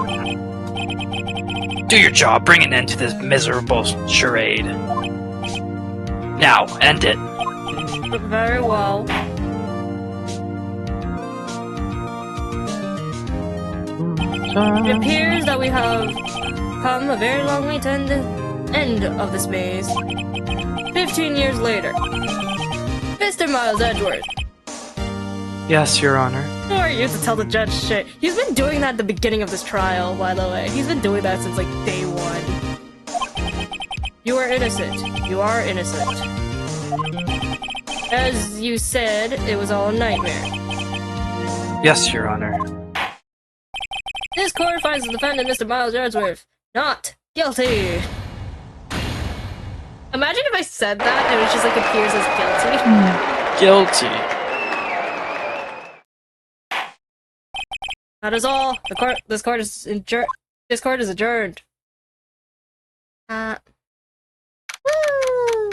Do your job. Bring an end to this miserable charade. Now, end it. Very well. It appears that we have come a very long way to end of this maze. 15 years later. Mr. Miles Edgeworth. Yes, Your Honor. Who are you to tell the judge shit? He's been doing that at the beginning of this trial, by the way. He's been doing that since like day 1. You are innocent. You are innocent. As you said, it was all a nightmare. Yes, Your Honor. This court finds the defendant, Mr. Miles Edgeworth, not guilty. Imagine if I said that and it just like appears as guilty. Guilty. That is all. This court is adjourned. Woo!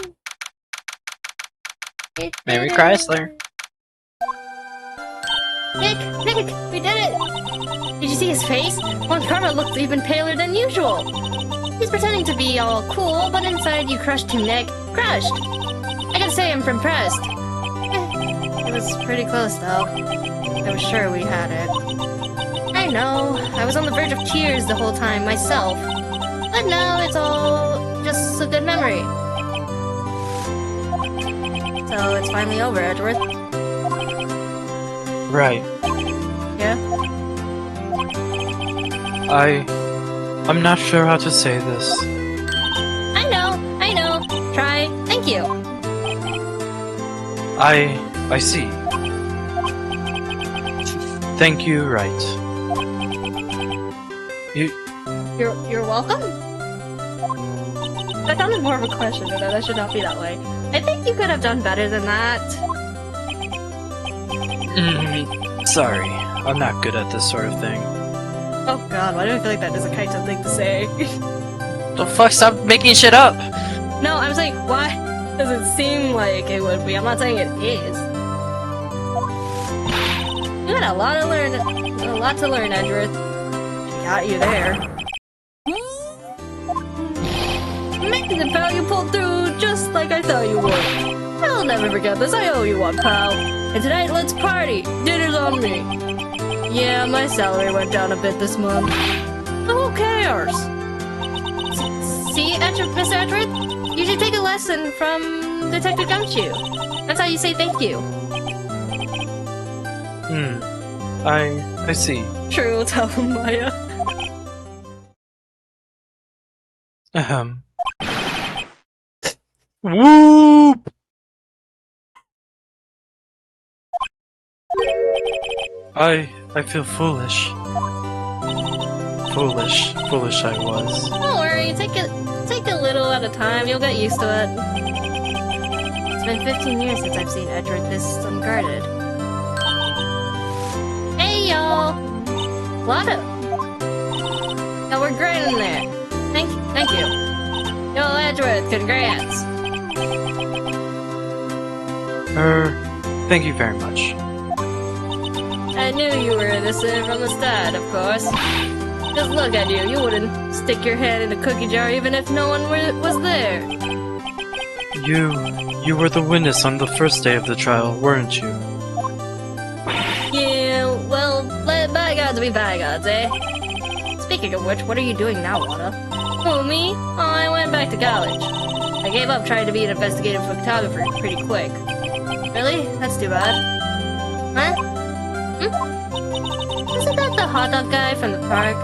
Mary Chrysler. Nick, we did it! Did you see his face? Von Karma looked even paler than usual. He's pretending to be all cool, but inside you crushed him, Nick. Crushed! I gotta say I'm impressed. It was pretty close, though. I was sure we had it. I know. I was on the verge of tears the whole time, myself. But now it's all just a good memory. So it's finally over, Edgeworth. Right. Yeah? I'm not sure how to say this. I know. Try. Thank you. I see. Thank you, right. You're welcome? That sounded more of a question, but that should not be that way. I think you could have done better than that. Sorry, I'm not good at this sort of thing. Oh god, why do I feel like that is a kind of thing to say? The fuck, stop making shit up! No, I'm saying, why does it seem like it would be? I'm not saying it is. You had a lot to learn, Edgeworth. Got you there. Amazing, pal, you pulled through just like I thought you would. I'll never forget this, I owe you one, pal. And tonight, let's party! Dinner's on me! Yeah, my salary went down a bit this month. But who cares? See, Mr. Edgeworth? You should take a lesson from Detective Gumshoe. That's how you say thank you. I see. True, tell him, Maya. Whoop! I feel foolish. Foolish I was. Don't worry, take a little at a time, you'll get used to it. It's been 15 years since I've seen Edgeworth this unguarded. Hey y'all! Lotto! No, we're great in there. Thank you. Yo, Edgeworth, congrats! Thank you very much. I knew you were innocent from the start, of course. Just look at you, you wouldn't stick your head in a cookie jar even if no one was there. You were the witness on the first day of the trial, weren't you? Yeah, well, let bygones be bygones, eh? Speaking of which, what are you doing now, Lana? Who, me? Oh, I went back to college. I gave up trying to be an investigative photographer pretty quick. Really? That's too bad. Huh? Isn't that the hot dog guy from the park?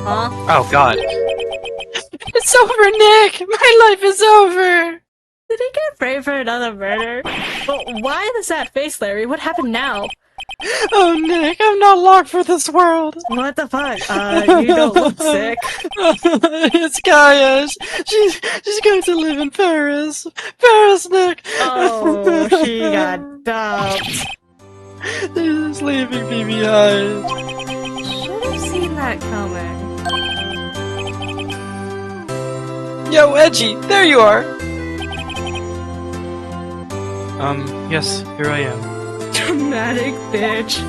Huh? Oh god. It's over, Nick! My life is over! Did he get framed for another murder? But why the sad face, Larry? What happened now? Oh, Nick, I'm not locked for this world. What the fuck? You don't look sick. It's Kaya. She's going to live in Paris. Paris, Nick. Oh, she got dumped. She's leaving me behind. Should have seen that coming. Yo, Edgy, there you are! Yes, here I am. Dramatic bitch.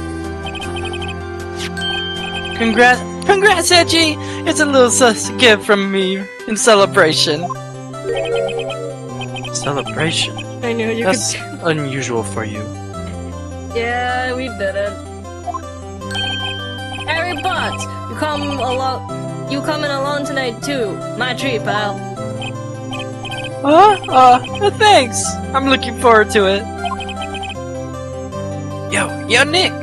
Congrats, Edgy! It's a little gift from me in celebration. Celebration? I knew you That's could. unusual for you. Yeah, we did it. Harry Potts, you coming along tonight too? My treat, pal. Thanks! I'm looking forward to it. Yo, Nick!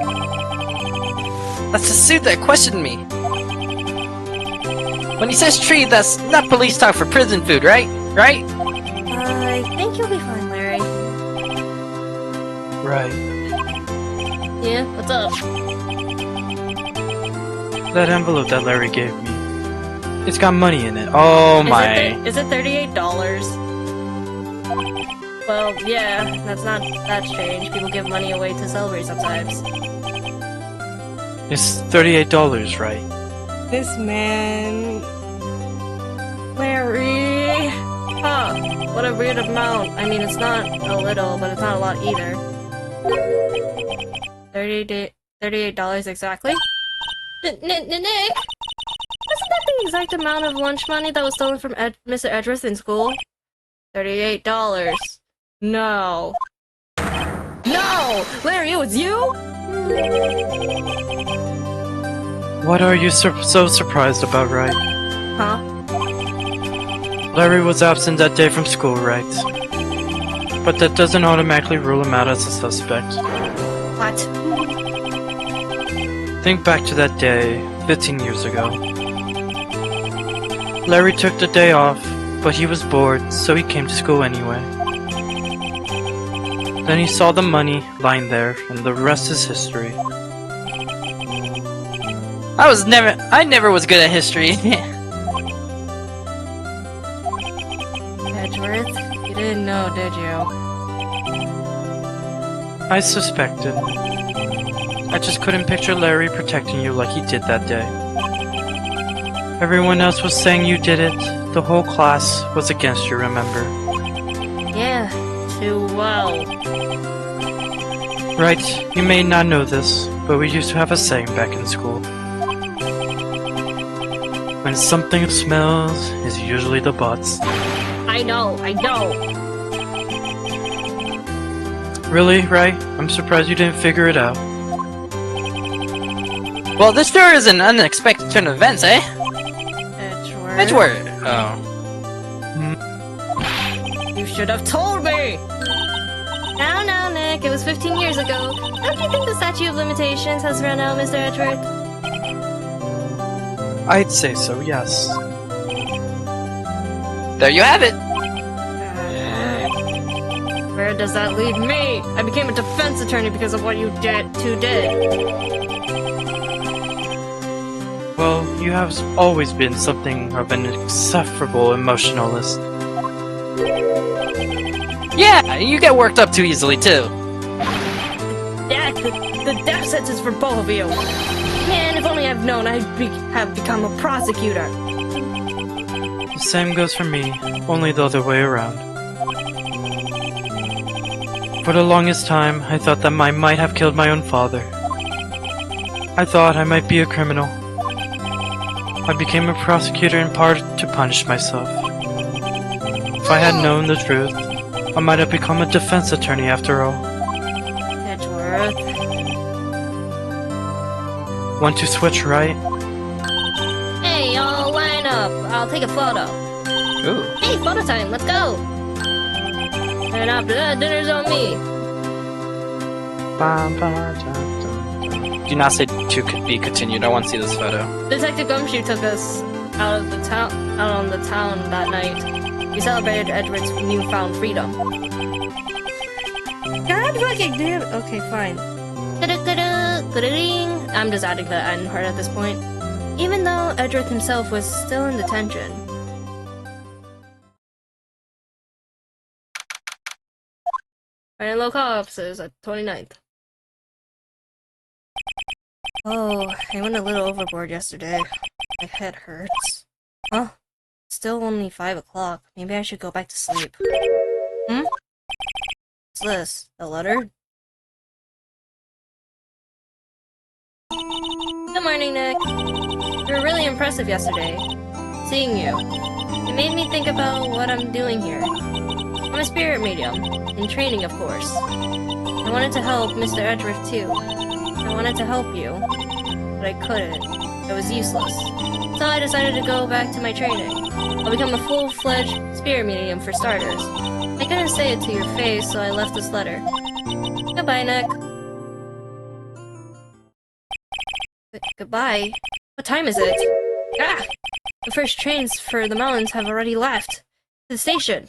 That's the suit that questioned me. When he says treat, that's not police talk for prison food, right? Right? I think you'll be fine, Larry. Right. Yeah, what's up? That envelope that Larry gave me. It's got money in it. Oh my. Is it $38? Well, yeah, that's not that strange. People give money away to celebrate sometimes. It's $38, right? This man... Larry... Huh, what a weird amount. I mean, it's not a little, but it's not a lot either. $38 exactly? Nick? Isn't that the exact amount of lunch money that was stolen from Mr. Edgeworth in school? $38. No. No! Larry, it was you? What are you so surprised about, right? Huh? Larry was absent that day from school, right? But that doesn't automatically rule him out as a suspect. What? Think back to that day, 15 years ago. Larry took the day off, but he was bored, so he came to school anyway. Then he saw the money lying there, and the rest is history. I never was good at history. Edgeworth, you didn't know, did you? I suspected. I just couldn't picture Larry protecting you like he did that day. Everyone else was saying you did it. The whole class was against you, remember? Yeah, too well. Right, you may not know this, but we used to have a saying back in school. When something smells, it's usually the butts. I know. Really, Ray? I'm surprised you didn't figure it out. Well, this sure is an unexpected turn of events, eh? Edgeworth. Edgeworth! Oh. You should have told me! Now, Nick, it was 15 years ago. Don't you think the statute of limitations has run out, Mr. Edgeworth? I'd say so, yes. There you have it! Where does that leave me? I became a defense attorney because of what you two did. Well, you have always been something of an insufferable emotionalist. Yeah, you get worked up too easily, too. Yeah, the death sentence for both of you. Man, if only I've known I'd have become a prosecutor. The same goes for me, only the other way around. For the longest time, I thought that I might have killed my own father. I thought I might be a criminal. I became a prosecutor in part to punish myself. If I had known the truth, I might have become a defense attorney after all. Edgeworth. Want to switch, right? Hey, y'all line up. I'll take a photo. Ooh. Hey, photo time, let's go! And after that, dinner's on me. Do not say to be continued. I want to see this photo. Detective Gumshoe took us out on the town that night. We celebrated Edward's newfound freedom. God fucking damn it. Okay, fine. I'm just adding the end part at this point. Even though Edward himself was still in detention. And local offices at 29th. Oh, I went a little overboard yesterday. My head hurts. Huh? Still only 5 o'clock. Maybe I should go back to sleep. What's this? A letter? Good morning, Nick. You were really impressive yesterday. Seeing you. It made me think about what I'm doing here. I'm a spirit medium. In training, of course. I wanted to help Mr. Edgeworth, too. I wanted to help you. But I couldn't. It was useless. So I decided to go back to my training. I'll become a full-fledged spirit medium for starters. I couldn't say it to your face, so I left this letter. Goodbye, Nick. Goodbye? What time is it? Ah! The first trains for the mountains have already left. To the station.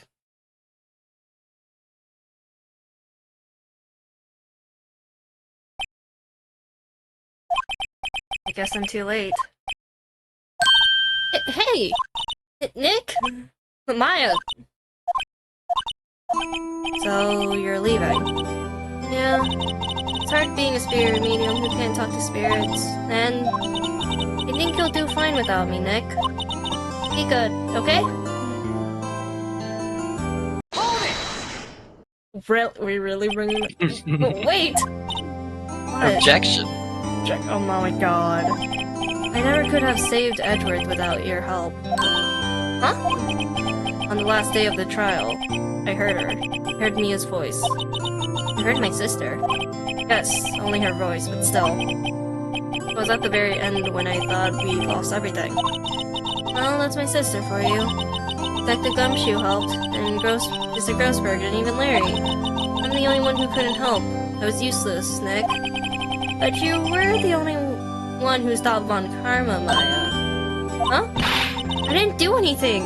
I guess I'm too late. Hey! Nick? Maya! So, you're leaving? Yeah. It's hard being a spirit medium who can't talk to spirits. And I think you'll do fine without me, Nick. Be good, okay? We really bringing it? Wait! What? Objection. Oh my god. I never could have saved Edgeworth without your help. Huh? On the last day of the trial, I heard her. I heard Mia's voice. I heard my sister. Yes, only her voice, but still. It was at the very end when I thought we lost everything. Well, that's my sister for you. Detective Gumshoe helped, and Mr. Grossberg, and even Larry. I'm the only one who couldn't help. I was useless, Nick. But you were the only one who stopped Von Karma, Maya. Huh? I didn't do anything!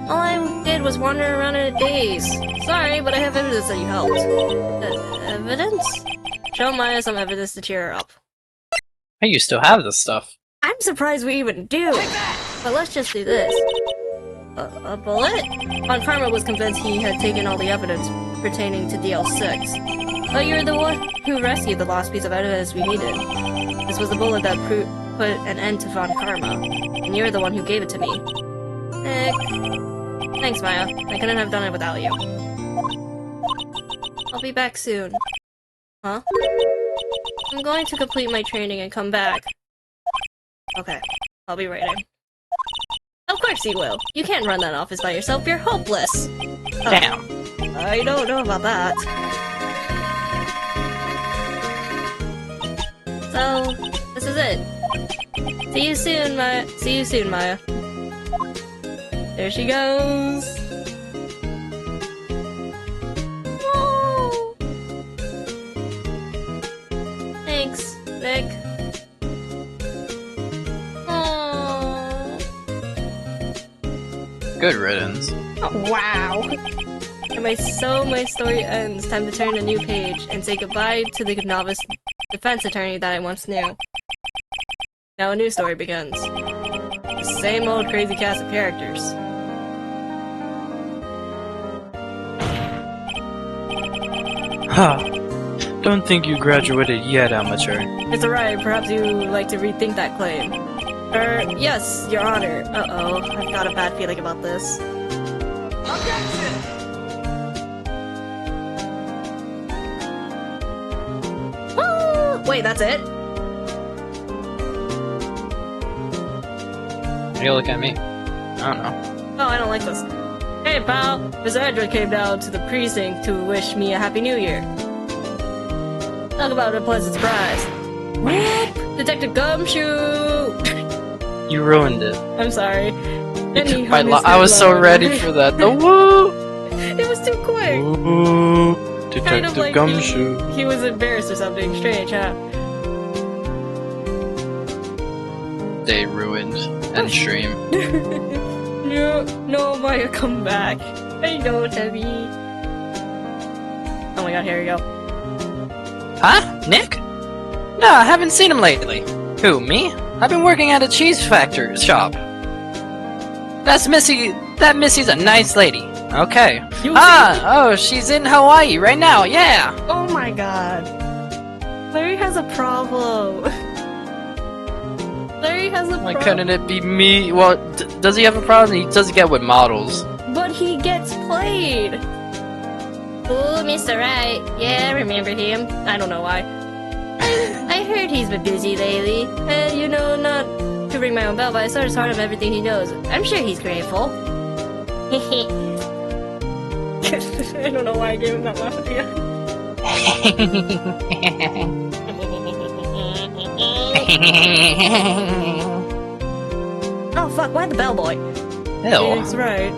All I did was wander around in a daze. Sorry, but I have evidence that you helped. Evidence? Show Maya some evidence to cheer her up. Hey, you still have this stuff. I'm surprised we even do! But let's just do this. A bullet? Von Karma was convinced he had taken all the evidence pertaining to DL6. But you're the one who rescued the last piece of evidence we needed. This was the bullet that put an end to Von Karma, and you're the one who gave it to me. Thanks, Maya. I couldn't have done it without you. I'll be back soon. Huh? I'm going to complete my training and come back. Okay, I'll be waiting. Of course you will. You can't run that office by yourself. You're hopeless. Damn. I don't know about that. So, this is it. See you soon, Maya. See you soon, Maya. There she goes. Oh. Thanks, Nick. Oh. Good riddance. Oh, wow. And my story ends. Time to turn a new page and say goodbye to the novice defense attorney that I once knew. Now a new story begins. The same old crazy cast of characters. Huh. Don't think you graduated yet, amateur. It's alright, perhaps you would like to rethink that claim. Yes, Your Honor. Uh-oh, I've got a bad feeling about this. Objection! Woo! Wait, that's it? Why do you look at me? I don't know. Oh, I don't like this. Hey, pal! Miss Andrew came down to the precinct to wish me a Happy New Year. Talk about a pleasant surprise. Whoop! Detective Gumshoe! You ruined it. I'm sorry. You Then he took my hung his I was head so low. ready for that. The woo! It was too quick! Ooh, Detective Kind of like Gumshoe. he was embarrassed or something strange, huh? They ruined and stream. No, Maya, come back. I know, Debbie. Oh my god, here we go. Huh? Nick? No, I haven't seen him lately. Who, me? I've been working at a cheese factory shop. That's Missy. That Missy's a nice lady. Okay. Oh, she's in Hawaii right now. Yeah. Oh my god. Larry has a problem. Larry has a Why problem. couldn't it be me? Well, does he have a problem? He doesn't get with models. But he gets played. Ooh, Mr. Right. Yeah, I remember him. I don't know why. I heard he's been busy lately. And you know, not to ring my own bell, but I saw his heart of everything he knows. I'm sure he's grateful. I don't know why I gave him that laugh at the end. Oh fuck, why the bellboy? Hell. That's right.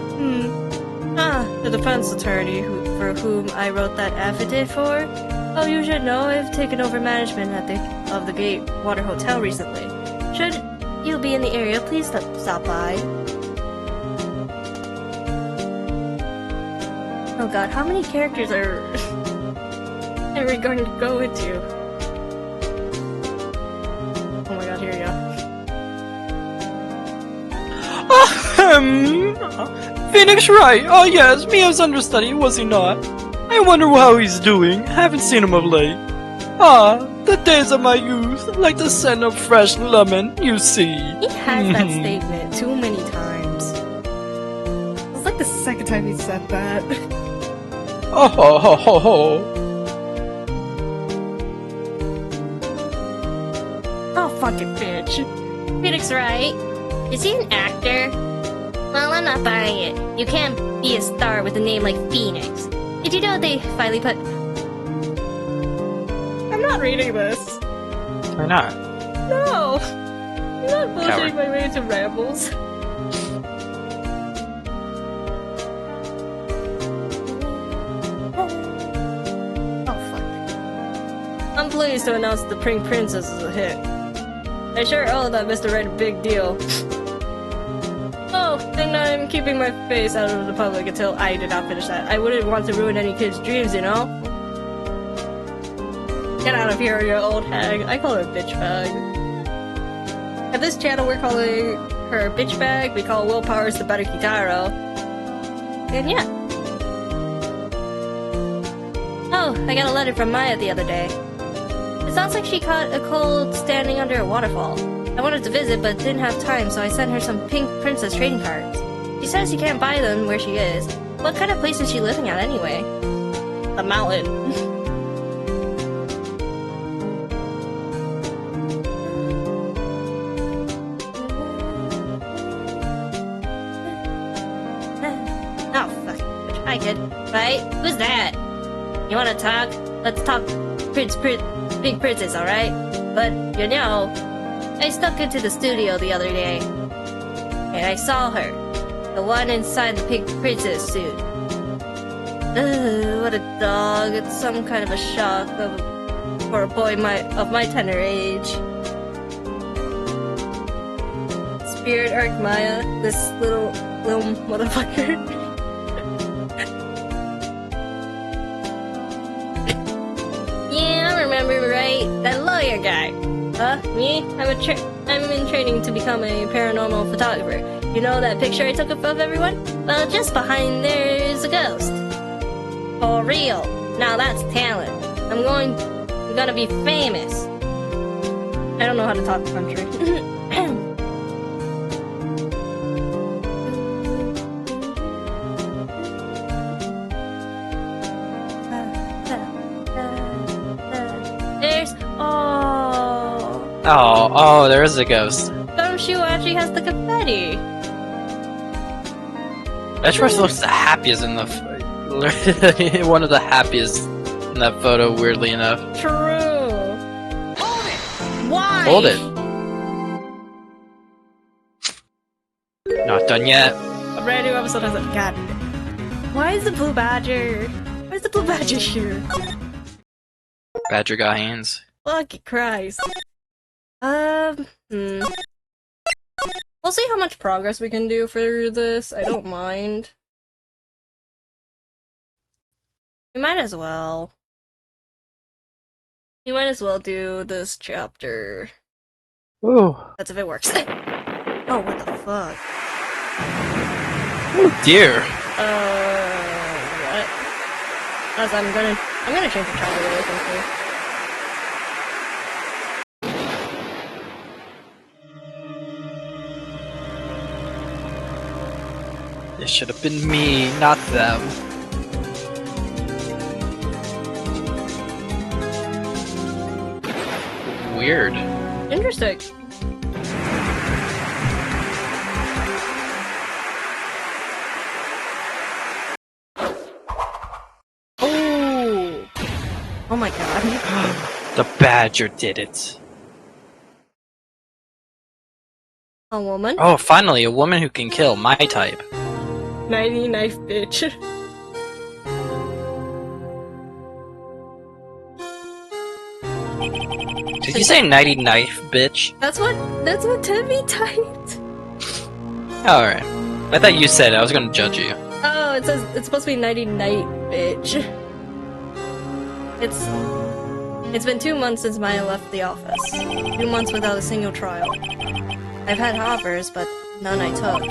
The defense attorney for whom I wrote that affidavit for? Oh, you should know I've taken over management of the Gatewater Hotel recently. Should you be in the area, please stop by. Oh god, how many characters are we going to go into? Oh my god, here we go. Phoenix Wright. Oh yes, Mia's understudy, was he not? I wonder how he's doing. Haven't seen him of late. Ah, the days of my youth, like the scent of fresh lemon, you see. He has that statement too many times. It's like the second time he said that. Oh ho ho ho ho. Oh, fucking bitch. Phoenix Wright. Is he an actor? Well, I'm not buying it. You can't be a star with a name like Phoenix. Did you know they finally put... I'm not reading this. Why not? No! I'm not bullshitting my way into rambles. Oh, fuck. I'm pleased to announce the Pink Princess is a hit. I sure owe that Mr. Red a big deal. Oh, and I'm keeping my face out of the public until I did not finish that. I wouldn't want to ruin any kid's dreams, you know? Get out of here, you old hag. I call her a bitch bag. At this channel, we're calling her bitch bag. We call Will Powers the better Kitaro. And yeah. Oh, I got a letter from Maya the other day. It sounds like she caught a cold standing under a waterfall. I wanted to visit, but didn't have time, so I sent her some pink princess trading cards. She says you can't buy them where she is. What kind of place is she living at anyway? A mountain. Oh, fuck. Hi, kid. Right? Who's that? You wanna talk? Let's talk Big Princess, alright? But, you know, I snuck into the studio the other day, and I saw her. The one inside the Pink Princess suit. Ugh, what a dog. It's some kind of a shock for a boy of my tender age. Spirit Arc Maya, this little motherfucker. Yeah, I remember, right? That lawyer guy. Me? I'm in training to become a paranormal photographer. You know that picture I took of everyone? Well, just behind there's a ghost. For real. Now that's talent. I'm gonna be famous. I don't know how to talk country. Oh, there is a ghost. Gumshoe actually has the confetti. That person looks the happiest in the one of the happiest in that photo, weirdly enough. True. Hold it. Why? Hold it. Not done yet. A brand new episode has a god. Why is the blue badger? Why is the blue badger here? Badger got hands. Fucking Christ. We'll see how much progress we can do for this. I don't mind. We might as well. You might as well do this chapter. Ooh. That's if it works. Oh, what the fuck? Oh dear. What? As I'm gonna change the channel really quickly. It should have been me, not them. Weird. Interesting. Oh! Oh my god. The badger did it. A woman? Oh, finally, a woman who can kill my type. 90 knife bitch. Did you say 90 knife, bitch? That's what Timmy typed. Alright. I thought you said it, I was gonna judge you. Oh, it says it's supposed to be 90 night bitch. It's been 2 months since Maya left the office. 2 months without a single trial. I've had offers, but none I took.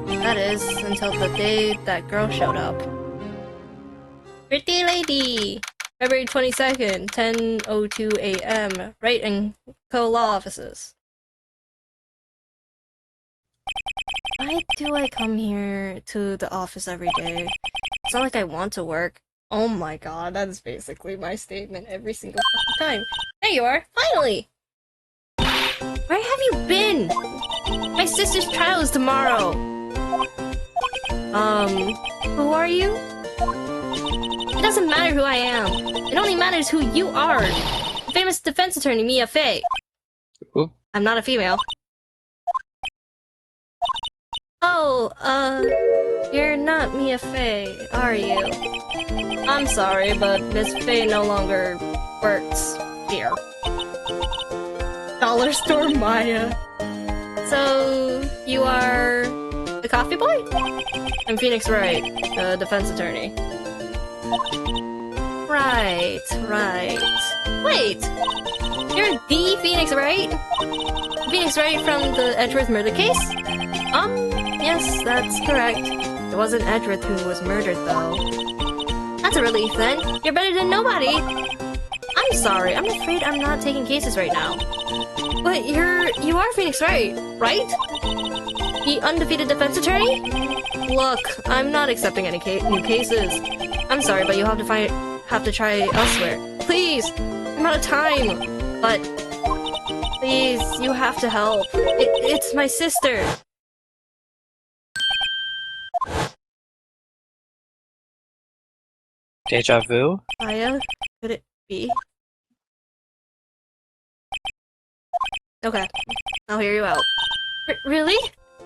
That is, until the day that girl showed up. Pretty lady! February 22nd, 10:02 a.m. Right in co-law offices. Why do I come here to the office every day? It's not like I want to work. Oh my god, that is basically my statement every single fucking time. There you are, finally! Where have you been? My sister's trial is tomorrow. Who are you? It doesn't matter who I am. It only matters who you are. The famous defense attorney, Mia Fey. Ooh. I'm not a female. Oh, you're not Mia Fey, are you? I'm sorry, but Miss Fey no longer works here. The Dollar Store Maya. So, you are the coffee boy? I'm Phoenix Wright, the defense attorney. Right. Wait! You're the Phoenix Wright? Phoenix Wright from the Edgeworth murder case? Yes, that's correct. It wasn't Edgeworth who was murdered, though. That's a relief, then. You're better than nobody! I'm sorry, I'm afraid I'm not taking cases right now. But you are Phoenix Wright, right? The undefeated defense attorney? Look, I'm not accepting any new cases. I'm sorry, but you'll have to try elsewhere. Please! I'm out of time! But... please, you have to help. It's my sister! Deja vu? Maya? Could it be? Okay, I'll hear you out. Really?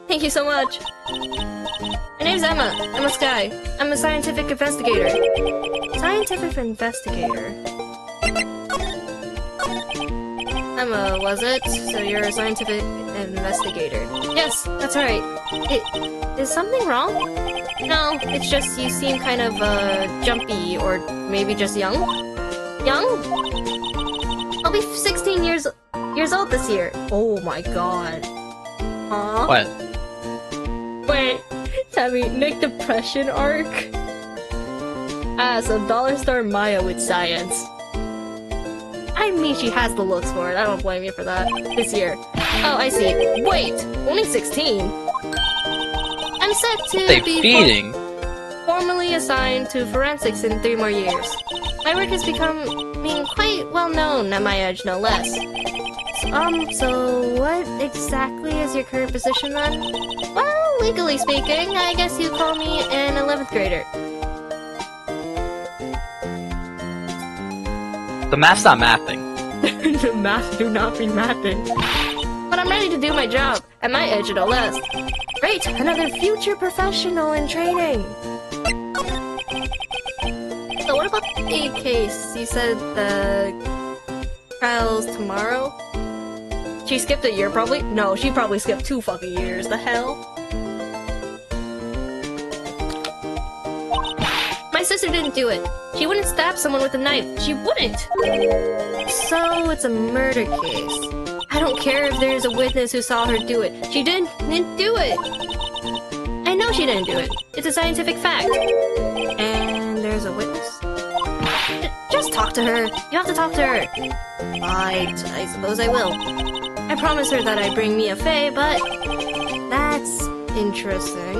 Thank you so much. My name's Emma Sky. I'm a scientific investigator. Scientific investigator? Emma, was it? So you're a scientific investigator. Yes, that's right. Is something wrong? No, it's just you seem kind of, jumpy, or maybe just young? Young? I'll be 16 years old this year. Oh my god. Huh? What? Wait, Tammy, Nick Depression arc? So Dollar Store Maya with science. I mean, she has the looks for it. I don't blame you for that. This year. Oh, I see. Wait, only 16? I'm set to be feeding? formally assigned to forensics in 3 more years. My work has becoming quite well known at my edge, no less. So what exactly is your current position then? Well, legally speaking, I guess you call me an 11th grader. The math's not mathing. The math do not be mathing. But I'm ready to do my job, at my age no less. Great, another future professional in training. So what about the case? You said the trial's tomorrow? She skipped a year, probably? No, she probably skipped 2 fucking years. The hell? My sister didn't do it. She wouldn't stab someone with a knife. She wouldn't! So, it's a murder case. I don't care if there's a witness who saw her do it. She didn't do it! I know she didn't do it. It's a scientific fact. And there's a witness? Just talk to her. You have to talk to her. I suppose I will. I promised her that I'd bring Mia Fey, but... that's interesting.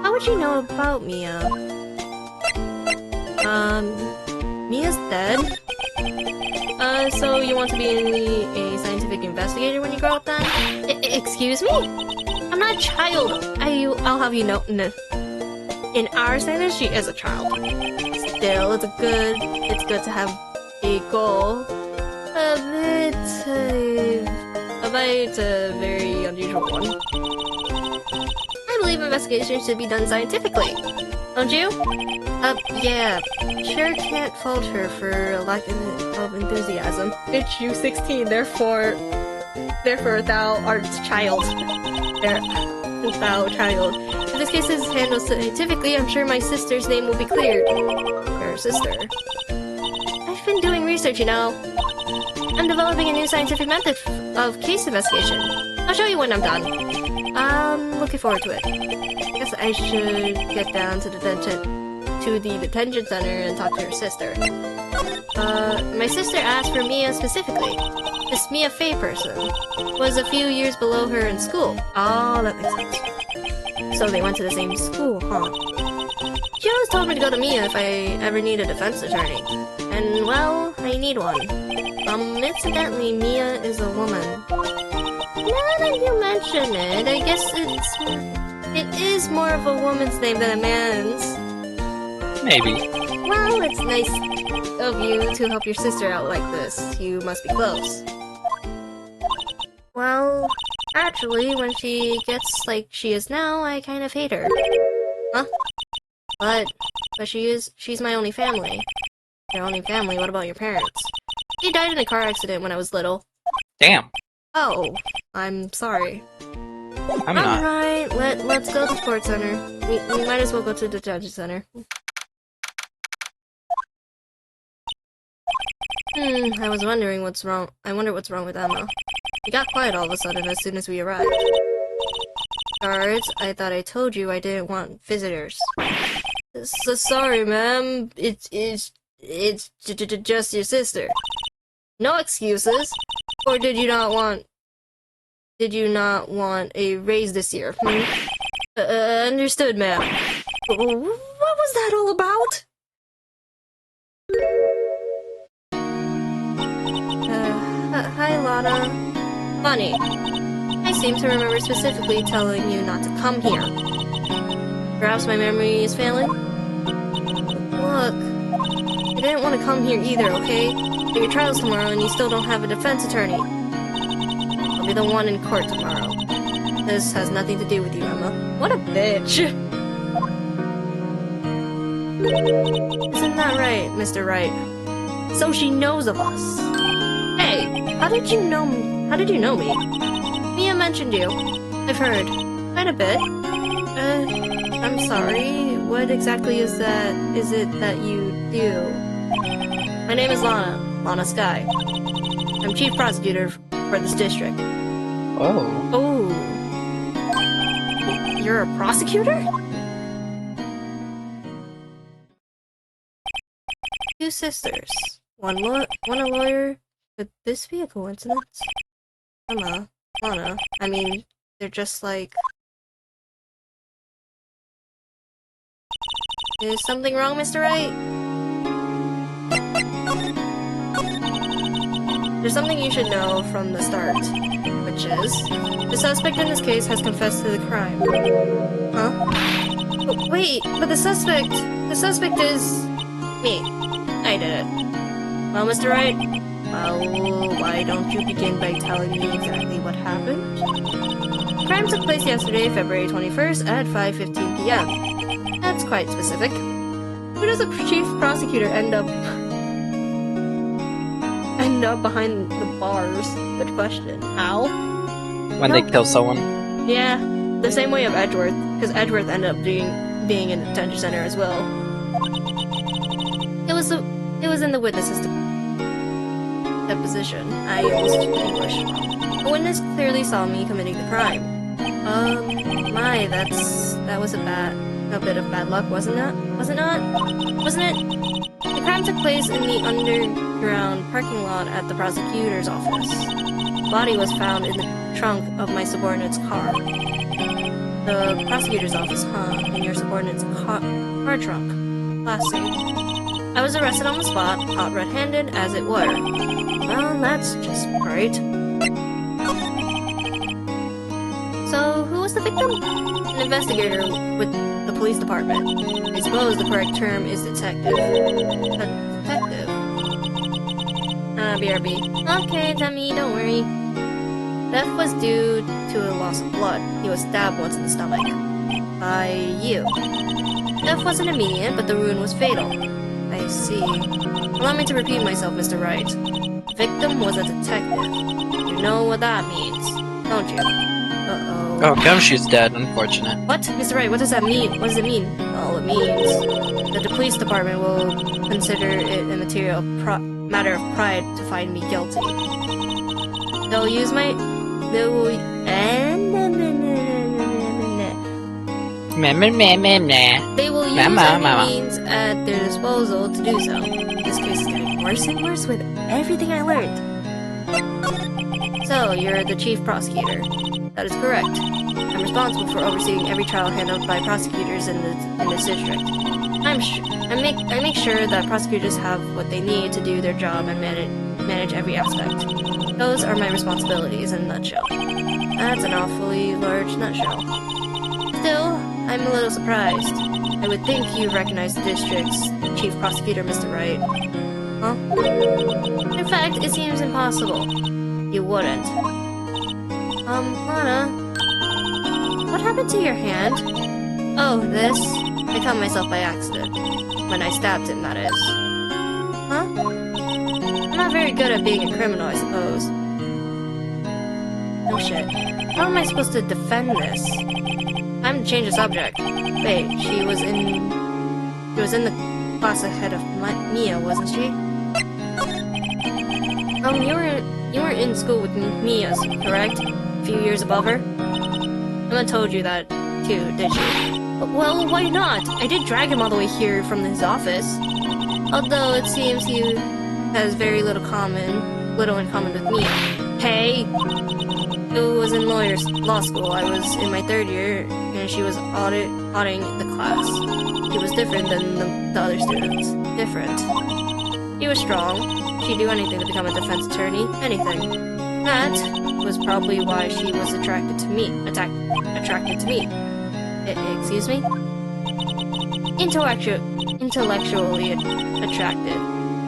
How would you know about Mia? Mia's dead? So you want to be a scientific investigator when you grow up then? Excuse me? I'm not a child! I'll have you know... in our standards, she is a child. Still, it's good to have a goal. A very unusual one. I believe investigations should be done scientifically. Don't you? Yeah. Sure can't fault her for a lack of enthusiasm. It's you 16, therefore thou art child. Thou child. If this case is handled scientifically, I'm sure my sister's name will be cleared. Her sister. I've been doing research, you know. I'm developing a new scientific method of case investigation. I'll show you when I'm done. I'm looking forward to it. Guess I should get down to the detention center and talk to her sister. My sister asked for Mia specifically. This Mia Fey person was a few years below her in school. Oh, that makes sense. So they went to the same school, huh? She always told me to go to Mia if I ever need a defense attorney. And, well, I need one. Incidentally, Mia is a woman. Now that you mention it, I guess it is more of a woman's name than a man's. Maybe. Well, it's nice of you to help your sister out like this. You must be close. Well, actually, when she gets like she is now, I kind of hate her. Huh? But she's my only family. Your only family? What about your parents? They died in a car accident when I was little. Damn. Oh, I'm sorry. I'm not. Alright, let's go to the sports center. We might as well go to the detention center. I was wondering what's wrong. I wonder what's wrong with Emma. She got quiet all of a sudden as soon as we arrived. Guards, I thought I told you I didn't want visitors. So sorry, ma'am. It's just your sister. No excuses. Or did you not want a raise this year? Understood, ma'am. What was that all about? Hi, Lana. Funny. I seem to remember specifically telling you not to come here. Perhaps my memory is failing? Look, you didn't want to come here either, okay? But your trial's tomorrow and you still don't have a defense attorney. I'll be the one in court tomorrow. This has nothing to do with you, Emma. What a bitch! Isn't that right, Mr. Wright? So she knows of us. Hey, how did you know me? How did you know me? Mia mentioned you. I've heard. Quite a bit. I'm sorry. What exactly is it that you do? My name is Lana. Lana Sky. I'm chief prosecutor for this district. Oh. Oh. You're a prosecutor? Two sisters. One a lawyer. Could this be a coincidence? Emma. Lana. I mean, they're just like... Is something wrong, Mr. Wright? There's something you should know from the start, which is... The suspect in this case has confessed to the crime. Huh? But wait, but the suspect is... me. I did it. Well, Mr. Wright? Well, why don't you begin by telling me exactly what happened? The crime took place yesterday, February 21st at 5:15 p.m. That's quite specific. Who does a chief prosecutor end up behind the bars? Good question. How? When they kill someone. Yeah, the same way of Edgeworth, because Edgeworth ended up being in the detention center as well. It was in the witness's deposition. I used English. The witness clearly saw me committing the crime. That was a bit of bad luck, wasn't it? The crime took place in the underground parking lot at the prosecutor's office. The body was found in the trunk of my subordinate's car. The prosecutor's office, huh? In your subordinate's car trunk. Classy. I was arrested on the spot, caught red-handed, as it were. Well, that's just great. So, who was the victim? An investigator with the police department. I suppose the correct term is detective. A detective. BRB. Okay, Demi, don't worry. Death was due to a loss of blood. He was stabbed once in the stomach. By you. Death wasn't immediate, but the wound was fatal. I see. Allow me to repeat myself, Mr. Wright. The victim was a detective. You know what that means, don't you? Uh-oh. Oh, Gumshoe's dead, unfortunate. What? Mr. Wright, what does that mean? What does it mean? All it means that the police department will consider it a matter of pride to find me guilty. They will use my any means at their disposal to do so. This case is getting worse and worse with everything I learned. So, you're the chief prosecutor. That is correct. I'm responsible for overseeing every trial handled by prosecutors in this district. I make sure that prosecutors have what they need to do their job and manage every aspect. Those are my responsibilities in a nutshell. That's an awfully large nutshell. Still, I'm a little surprised. I would think you recognize the district's chief prosecutor, Mr. Wright. Huh? In fact, it seems impossible. You wouldn't. Lana? What happened to your hand? Oh, this? I cut myself by accident. When I stabbed him, that is. Huh? I'm not very good at being a criminal, I suppose. No shit. How am I supposed to defend this? Time to change the subject. Wait, she was in the class ahead of Mia, wasn't she? You were in school with Mia, correct? A few years above her? Emma told you that too, did she? Well, why not? I did drag him all the way here from his office. Although it seems he has very little in common with me. Hey! It was in law school. I was in my 3rd year, and she was auditing the class. He was different than the other students. Different. He was strong. She'd do anything to become a defense attorney. Anything. That was probably why she was attracted to me. Excuse me? Intellectually attracted.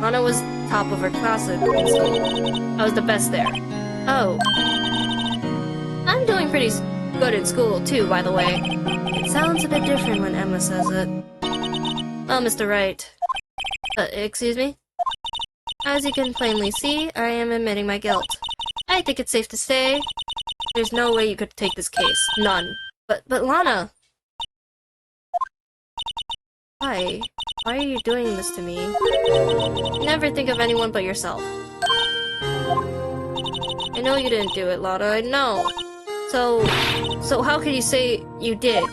Lana was top of her class in school. I was the best there. Oh. I'm doing pretty good in school, too, by the way. It sounds a bit different when Emma says it. Well, Mr. Wright. Excuse me? As you can plainly see, I am admitting my guilt. I think it's safe to say there's no way you could take this case. None. But Lana! Why? Why are you doing this to me? Never think of anyone but yourself. I know you didn't do it, Lana, I know. So how can you say you did?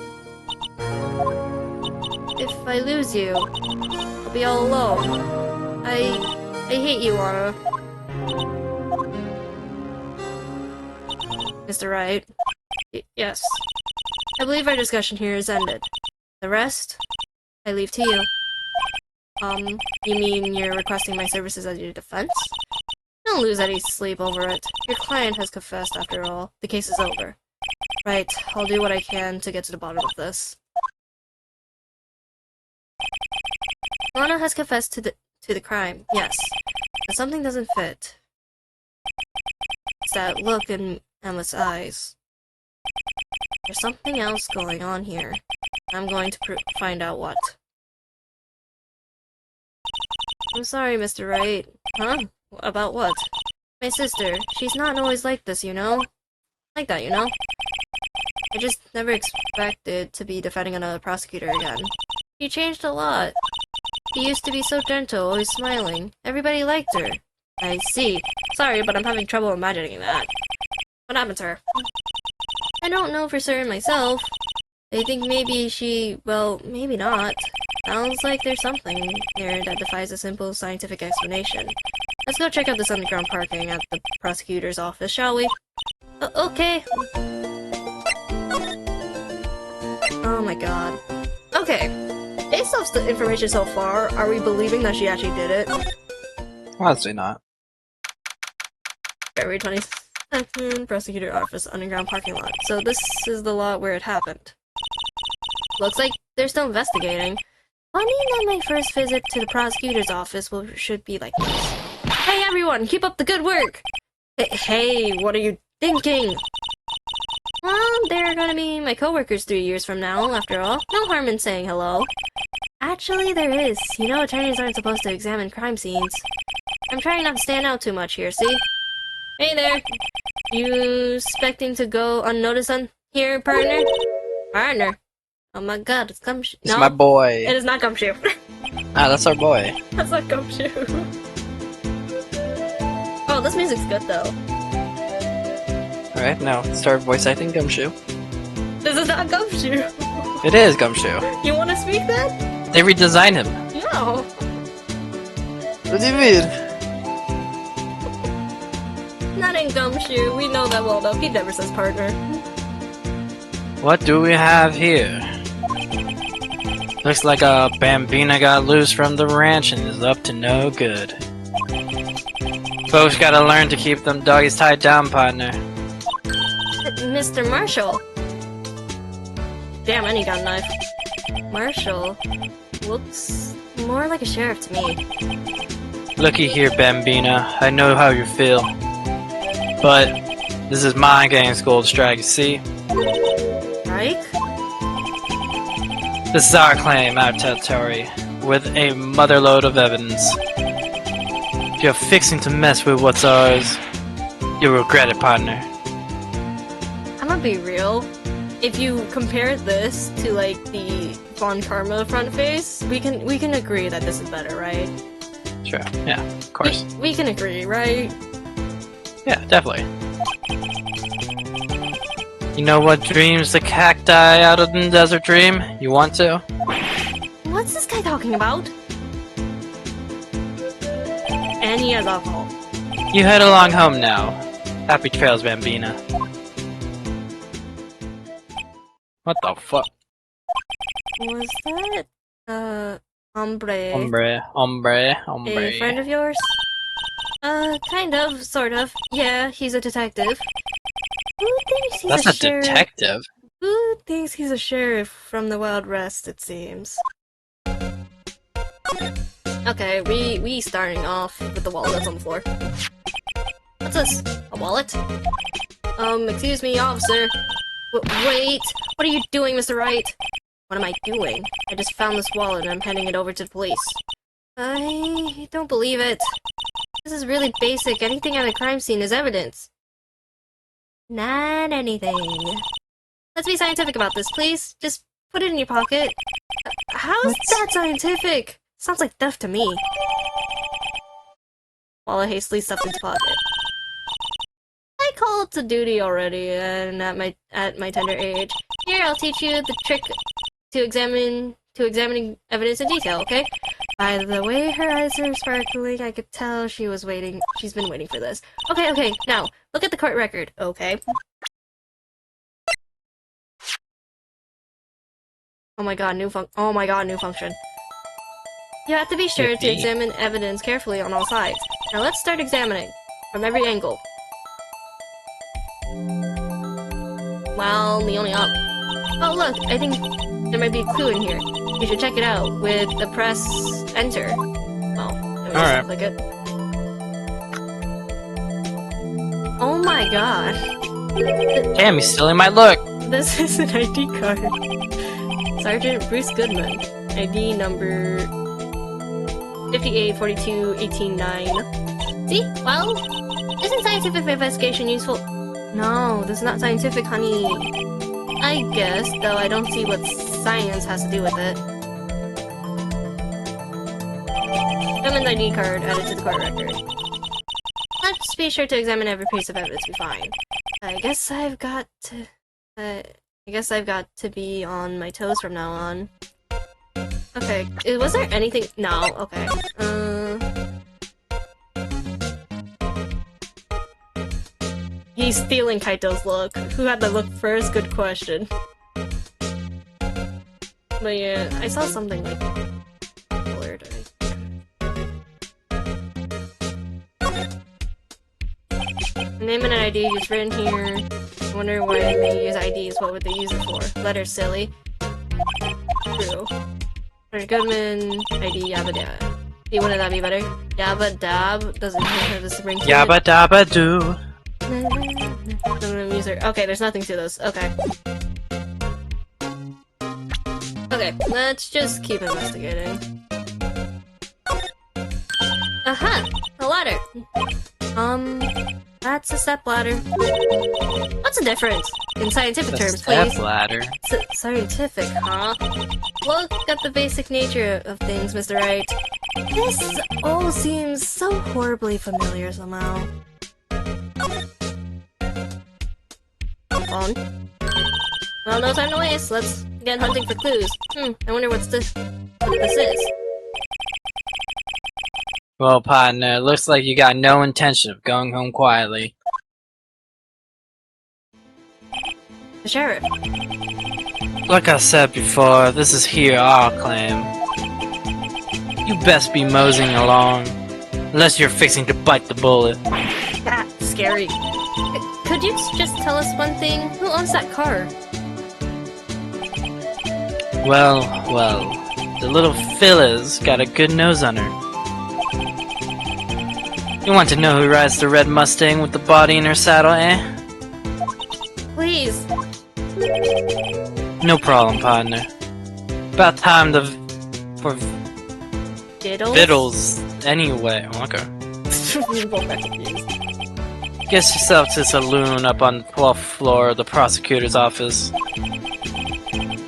If I lose you, I'll be all alone. I hate you, Lana. Mr. Wright? Yes. I believe our discussion here is ended. The rest, I leave to you. You mean you're requesting my services as your defense? Don't lose any sleep over it. Your client has confessed, after all. The case is over. Right, I'll do what I can to get to the bottom of this. Lana has confessed to the crime, yes. But something doesn't fit. It's that look in Emma's eyes. There's something else going on here. I'm going to find out what. I'm sorry, Mr. Wright. Huh? About what? My sister. She's not always like this, you know? Like that, you know? I just never expected to be defending another prosecutor again. She changed a lot. She used to be so gentle, always smiling. Everybody liked her. I see. Sorry, but I'm having trouble imagining that. What happened to her? I don't know for certain myself. I think maybe well, maybe not. Sounds like there's something there that defies a simple scientific explanation. Let's go check out this underground parking at the prosecutor's office, shall we? Okay. Oh my god. Okay. Based off the information so far, are we believing that she actually did it? Honestly not. February 22nd, prosecutor office, underground parking lot. So this is the lot where it happened. Looks like they're still investigating. Funny that my first visit to the prosecutor's office should be like this. Hey everyone, keep up the good work! Hey, what are you thinking? Well, they're gonna be my coworkers 3 years from now, after all. No harm in saying hello. Actually, there is. You know, attorneys aren't supposed to examine crime scenes. I'm trying not to stand out too much here, see? Hey there! You expecting to go unnoticed on here, partner? Partner? Oh my god, it's Gumshoe. It's my boy. It is not Gumshoe. Ah, that's our boy. That's not Gumshoe. Oh, this music's good though. Alright, now start voice acting Gumshoe. This is not Gumshoe. It is Gumshoe. You want to speak that? They redesigned him. No. What do you mean? Not in Gumshoe. We know that well enough. He never says partner. What do we have here? Looks like a Bambina got loose from the ranch and is up to no good. Folks gotta learn to keep them doggies tied down, partner. Mr. Marshall. Damn, and he got a knife. Marshall looks more like a sheriff to me. Looky here, Bambina. I know how you feel. But this is my gang school strike, you see? Right? This is our claim, our territory, with a motherload of evidence. If you're fixing to mess with what's ours, you'll regret it, partner. gonna be real. If you compare this to like the Von Karma front face, we can agree that this is better, right? Sure. Yeah, of course. We can agree, right? Yeah, definitely. You know what dreams the cacti out of the desert dream? You want to? What's this guy talking about? And he has alcohol. You head along home now. Happy trails, Bambina. What the fuck? Was that hombre Hombre. a friend of yours? Kind of, sort of. Yeah, he's a detective. Who thinks he's That's a a sheriff? detective. Who thinks he's a sheriff from the Wild West, it seems. Okay, we starting off with the wallet that's on the floor. What's this? A wallet? Excuse me, officer. Wait! What are you doing, Mr. Wright? What am I doing? I just found this wallet and I'm handing it over to the police. I don't believe it. This is really basic. Anything at a crime scene is evidence. Not anything. Let's be scientific about this, please. Just put it in your pocket. How is that scientific? Sounds like theft to me. Wallet hastily stuffed into pocket. I called to duty already, and at my tender age. Here, I'll teach you the trick to examining evidence in detail, okay? By the way her eyes are sparkling, I could tell she's been waiting for this. Okay, now, look at the court record, okay? Oh my god, new function. You have to be sure to examine evidence carefully on all sides. Now let's start examining, from every angle. Well, the only oh look, I think there might be a clue in here. You should check it out with the press enter. Well, alright. Click it. Oh my god. Damn, he's stealing my look. This is an ID card. Sergeant Bruce Goodman. ID number 584218-9. See? Well, isn't scientific investigation useful? No, this is not scientific, honey. I guess, though I don't see what science has to do with it. Goodman's ID card added to the court record. Let's be sure to examine every piece of evidence we find. I guess I've got to be on my toes from now on. Okay, was there anything? No, okay. He's stealing Kaito's look. Who had the look first? Good question. But yeah, I saw something like colored. Name and ID just written here. I wonder why they use IDs. What would they use it for? Letters, silly. True. Goodman, ID, yabba dabba. See, wouldn't that be better? Yabba dab doesn't have this ring to it. Yabba dabba doo. Okay, there's nothing to this. Okay. Okay, let's just keep investigating. Aha! A ladder! That's a step ladder. What's the difference? In scientific terms, please. Step ladder. Scientific, huh? Look at the basic nature of things, Mr. Wright. This all seems so horribly familiar somehow. Phone. Well, no time to waste. Let's get hunting for clues. I wonder what this is. Well, partner, looks like you got no intention of going home quietly. The sheriff. Like I said before, this is here our claim. You best be moseying along, unless you're fixing to bite the bullet. That's scary. Could you just tell us one thing? Who owns that car? Well, the little fella's got a good nose on her. You want to know who rides the red Mustang with the body in her saddle, eh? Please. No problem, partner. About time for Diddles? vittles anyway. Okay. We both got confused. Get yourself to the saloon up on the 12th floor of the prosecutor's office.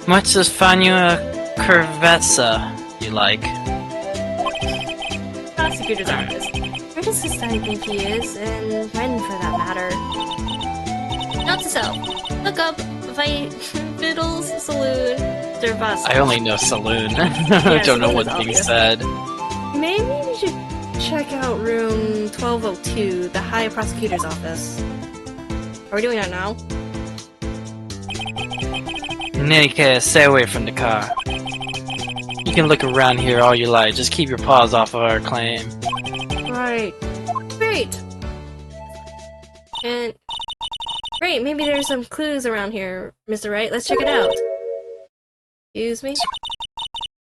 Might just find you a curvezza you like. Prosecutor's office. Where does this guy think he is? And when, for that matter? Not to self. Look up, fight, fiddles, saloon, Dervas. I only know saloon. I Yeah, don't know saloon what's is being obvious. said. Maybe we should check out room 1202, the High Prosecutor's office. Are we doing that now? In any case, stay away from the car. You can look around here all you like, just keep your paws off of our claim. Right. Great! And... Great, maybe there's some clues around here, Mr. Wright. Let's check it out. Excuse me?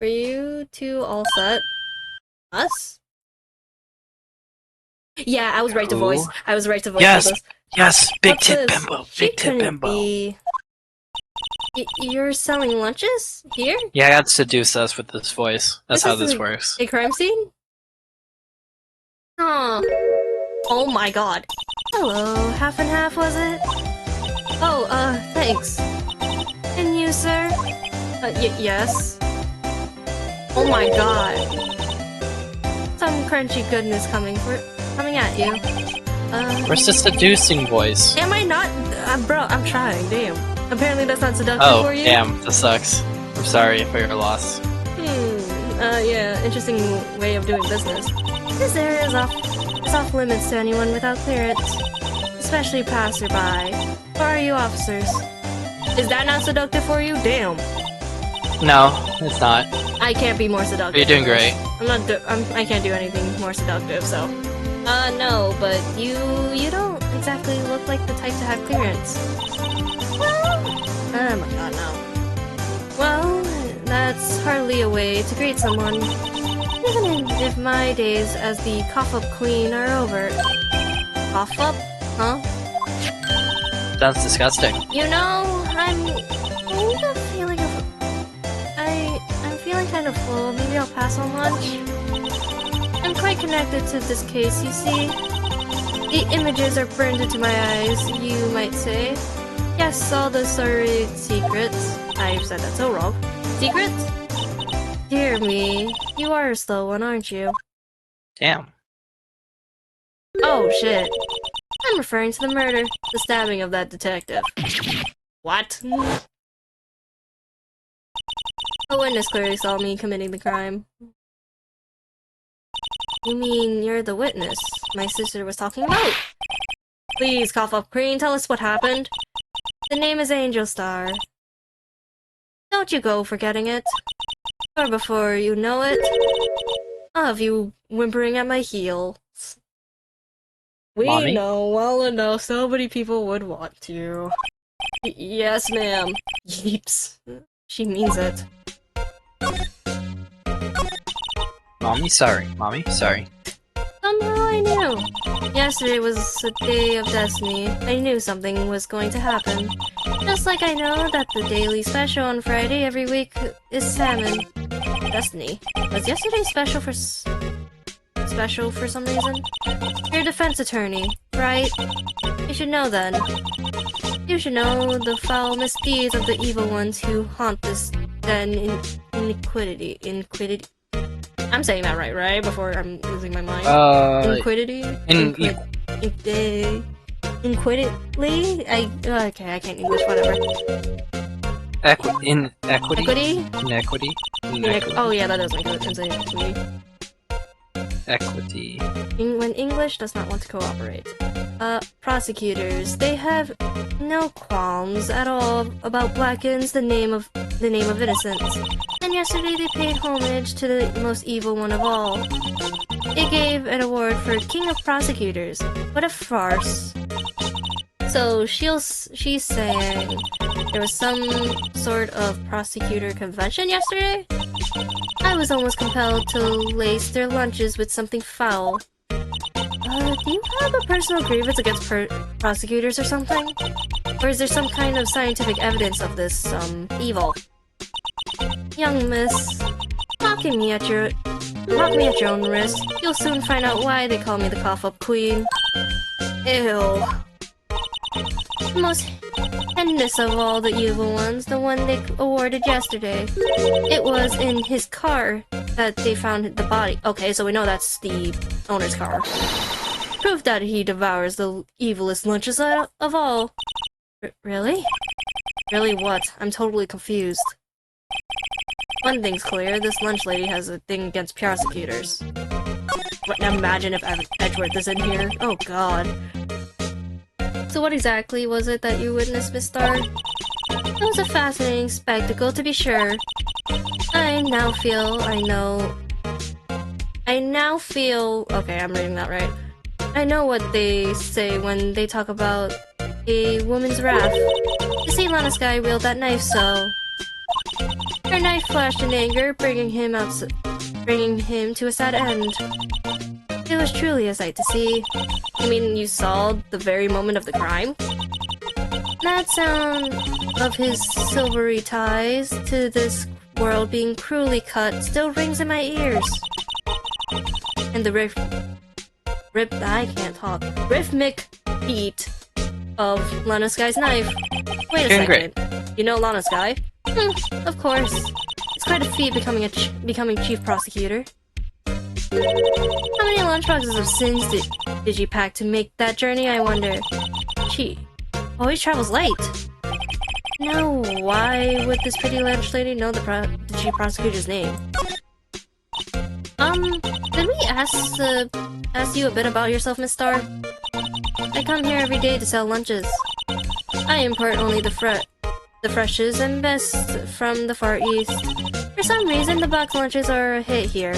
Are you two all set? Us? Yeah, I was right to voice. I was right to voice. Yes! This. Yes! Big What's tit this? bimbo! She Big tit couldn't bimbo! be... You're selling lunches? Here? Yeah, I had to seduce us with this voice. That's how this works. A crime scene? Aw. Oh my god. Hello, half and half, was it? Oh, thanks. And you, sir? Yes. Oh my god. Some crunchy goodness coming at you. Where's the seducing voice? Am I not? Bro, I'm trying, damn. Apparently that's not seductive Oh, for you? damn, that sucks. I'm sorry for your loss. Yeah, interesting way of doing business. This area is off limits to anyone without clearance, especially passerby. Or are you officers? Is that not seductive for you? Damn. No, it's not. I can't be more seductive. You're doing great. I can't do anything more seductive, so. No, but you don't exactly look like the type to have clearance. Oh my god, no. Well, that's hardly a way to greet someone. Even if my days as the cough-up queen are over. Cough-up? Huh? That's disgusting. You know, I'm feeling kind of full. Maybe I'll pass on lunch. I'm quite connected to this case, you see. The images are burned into my eyes, you might say. Yes, all the sordid secrets. I've said that so wrong. Secrets? Dear me, you are a slow one, aren't you? Damn. Oh shit. I'm referring to the murder, the stabbing of that detective. What? A witness clearly saw me committing the crime. You mean you're the witness my sister was talking about? Please, cough up queen, tell us what happened. The name is Angel Star. Don't you go forgetting it. Or before you know it, I'll have you whimpering at my heels. We Mommy? know well enough so many people would want to. Yes, ma'am. Yeeps. She means it. Mommy, sorry. Mommy, sorry. Somehow I knew. Yesterday was a day of destiny. I knew something was going to happen. Just like I know that the daily special on Friday every week is salmon. Destiny. Was yesterday special for some reason? You're a defense attorney, right? You should know then. You should know the foul misdeeds of the evil ones who haunt this den in iniquity. I'm saying that right? Before I'm losing my mind. Iniquity? Inquitedly? Okay, I can't English, whatever. Equity? Equity? Inequity? Oh yeah, that does make sense. Equity. Equity. When English does not want to cooperate. Prosecutors, they have no qualms at all about Blackens, the name of innocence. And yesterday they paid homage to the most evil one of all. They gave an award for King of Prosecutors. What a farce. So she's saying there was some sort of prosecutor convention yesterday? I was almost compelled to lace their lunches with something foul. Do you have a personal grievance against prosecutors or something? Or is there some kind of scientific evidence of this, evil? Young miss, mock me at your own risk. You'll soon find out why they call me the cough-up queen. Ew. The most heinous of all the evil ones, the one they awarded yesterday. It was in his car that they found the body. Okay, so we know that's the owner's car. Proof that he devours the evilest lunches of all. Really? Really what? I'm totally confused. One thing's clear, this lunch lady has a thing against prosecutors. Imagine if Edgeworth is in here. Oh god. So what exactly was it that you witnessed, Miss Star? It was a fascinating spectacle, to be sure. I now feel... Okay, I'm reading that right. I know what they say when they talk about a woman's wrath. You see, Lana Sky wield that knife, so... Her knife flashed in anger, bringing him to a sad end. It was truly a sight to see. You mean you saw the very moment of the crime? That sound of his silvery ties to this world being cruelly cut still rings in my ears. And the rhythmic beat of Lana Sky's knife. Wait a second. Great. You know Lana Sky? Of course. It's quite a feat becoming chief prosecutor. How many lunchboxes of sins did you pack to make that journey, I wonder? She always travels late. No, why would this pretty lunch lady know the chief prosecutor's name? Did we ask you a bit about yourself, Miss Star? I come here every day to sell lunches. I import only the freshest and best from the Far East. For some reason, the box lunches are a hit here.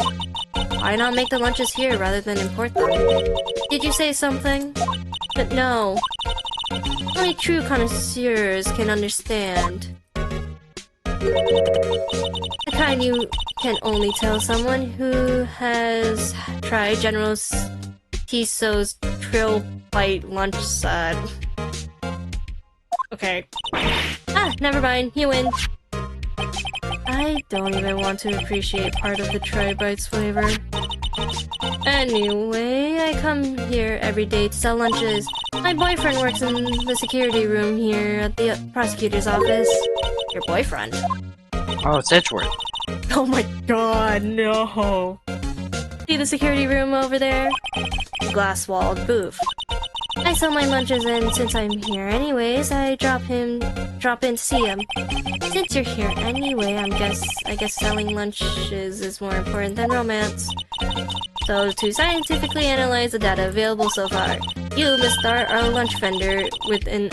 Why not make the lunches here rather than import them? Did you say something? But no. Only true connoisseurs can understand. The kind you can only tell someone who has tried General Tiso's Trill Bite lunch side. Okay. Never mind. You win. I don't even want to appreciate part of the Tri-Bites flavor. Anyway, I come here every day to sell lunches. My boyfriend works in the security room here at the prosecutor's office. Your boyfriend? Oh, it's Edgeworth. Oh my god, no. See the security room over there? Glass-walled booth. I sell my lunches, and since I'm here anyways, I drop in to see him. Since you're here anyway, I guess selling lunches is more important than romance. So, to scientifically analyze the data available so far, you, Miss Star, are a lunch vendor with an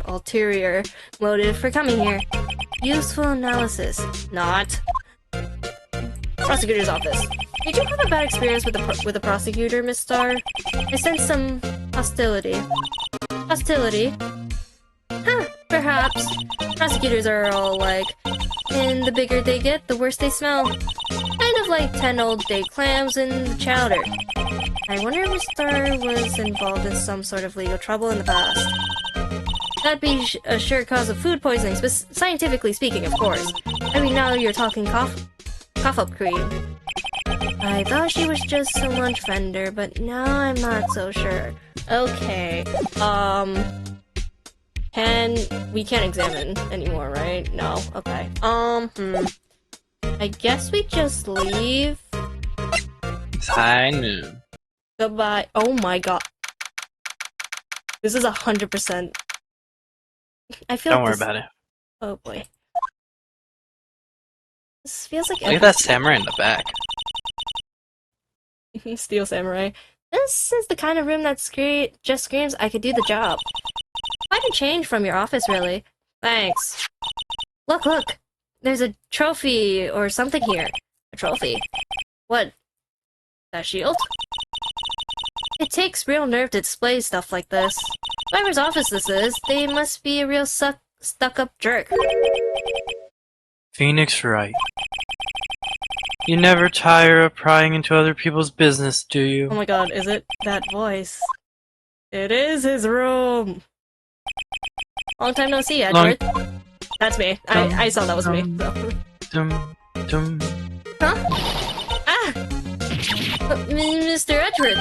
ulterior motive for coming here. Useful analysis. Not. Prosecutor's office. Did you have a bad experience with the prosecutor, Miss Star? I sense some hostility. Hostility? Huh, perhaps. Prosecutors are all like, and the bigger they get, the worse they smell. Kind of like 10 old day clams in chowder. I wonder if Miss Star was involved in some sort of legal trouble in the past. That'd be a sure cause of food poisoning, scientifically speaking, of course. I mean, now you're talking cough-up cream. I thought she was just a lunch vendor, but now I'm not so sure. Okay, we can't examine anymore, right? No, okay. I guess we just leave. It's high noon. Goodbye. Oh my god. This is 100%. I feel Don't like worry about it. Oh boy. This feels like Look at that samurai in the back. Steel Samurai. This is the kind of room that just screams I could do the job. Quite a change from your office, really. Thanks. Look, look! There's a trophy or something here. A trophy? What? That shield? It takes real nerve to display stuff like this. Whoever's office this is, they must be a real stuck-up jerk. Phoenix Wright. You never tire of prying into other people's business, do you? Oh my god, is it that voice? It is his room! Long time no see, Edward. That's me. I saw that was me. So. Dum, dum. Huh? Ah! Mr. Edgeworth.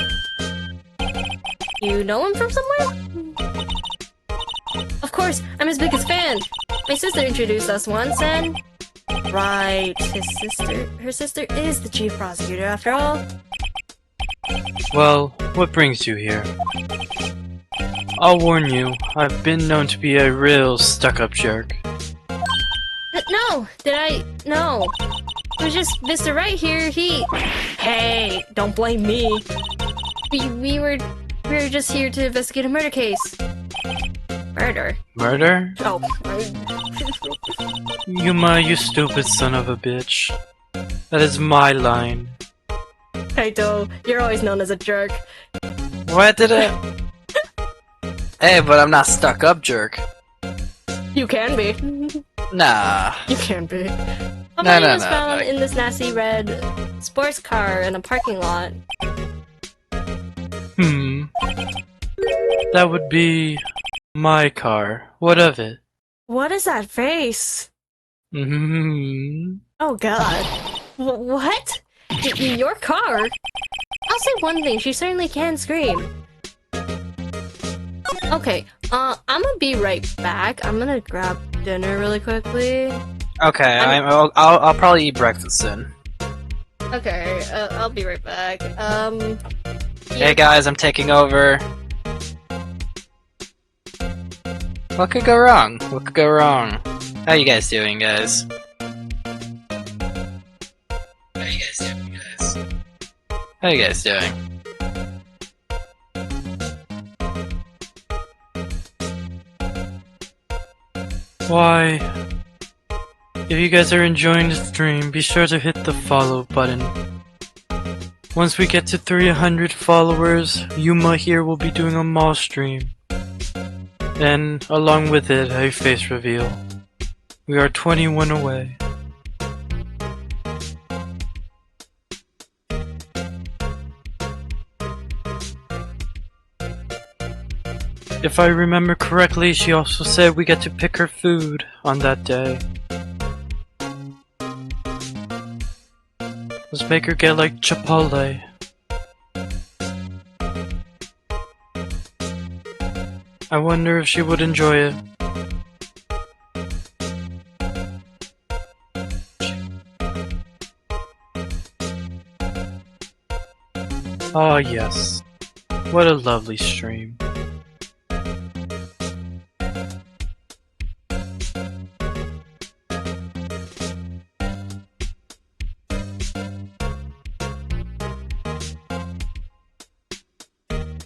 You know him from somewhere? Of course, I'm his biggest fan. My sister introduced us once, and... Right, her sister is the chief prosecutor after all. Well, what brings you here? I'll warn you, I've been known to be a real stuck-up jerk. No, no. It was just Mr. Right here, Hey, don't blame me. We were just here to investigate a murder case. Murder? Murder? Oh. Yuma, you stupid son of a bitch. That is my line. Kaito, you're always known as a jerk. What did it? Hey, but I'm not stuck up, jerk. You can be. Nah. You can be. A No, body no, was no, found no. in this nasty red sports car in a parking lot. That would be my car. What of it? What is that face? Oh god. What? Your car? I'll say one thing, she certainly can scream. Okay, I'm gonna be right back. I'm gonna grab dinner really quickly. Okay, I'll probably eat breakfast soon. Okay, I'll be right back. Hey guys, I'm taking over. What could go wrong? What could go wrong? How you guys doing, guys? How you guys doing? Why? If you guys are enjoying the stream, be sure to hit the follow button. Once we get to 300 followers, Yuma here will be doing a mall stream. And along with it, a face reveal. We are 21 away. If I remember correctly, she also said we get to pick her food on that day. Let's make her get like Chipotle. I wonder if she would enjoy it. Oh yes. What a lovely stream.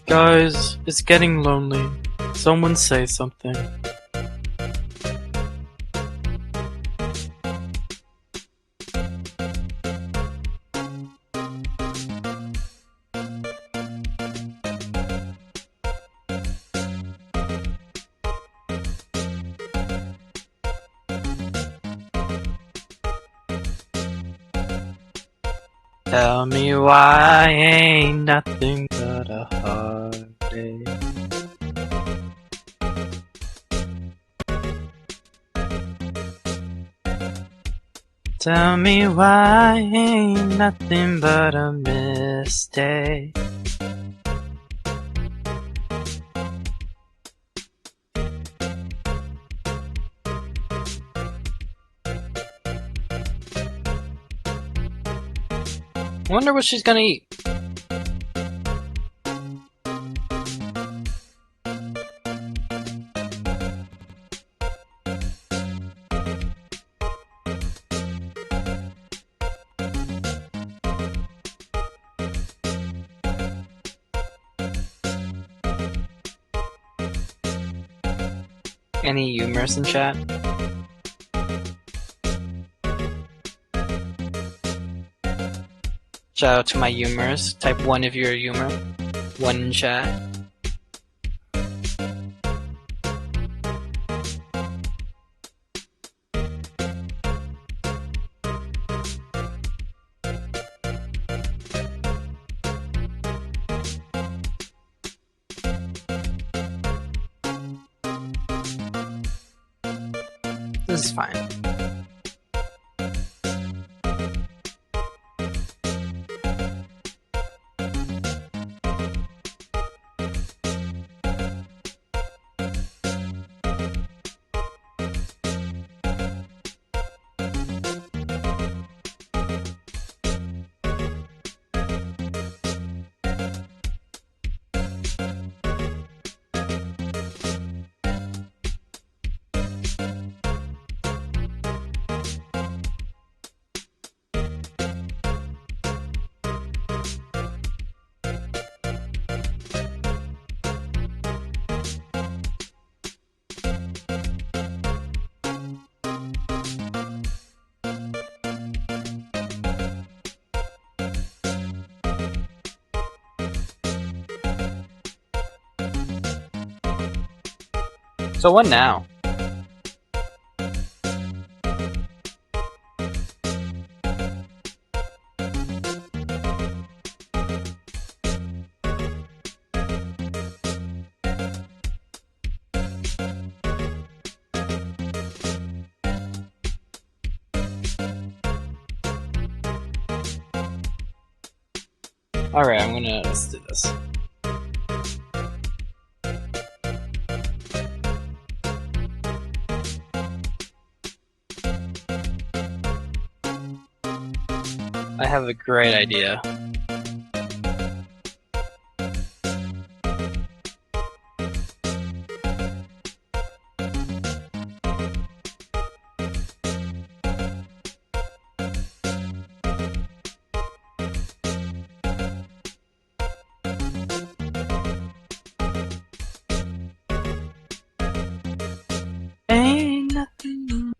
Guys, it's getting lonely. Someone say something. Tell me why ain't nothing but a heartache. Tell me why ain't nothing but a mistake. Wonder what she's gonna eat. Any humorous in chat? Shout out to my humorous. Type 1 if you're a humor. 1 in chat. This is fine. So what now? Alright, let's do this. I have a great idea. Ain't nothing.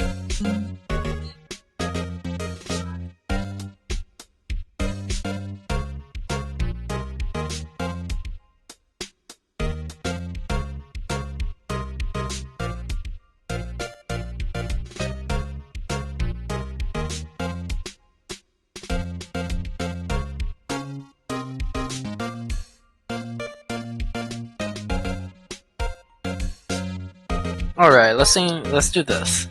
Alright, let's do this.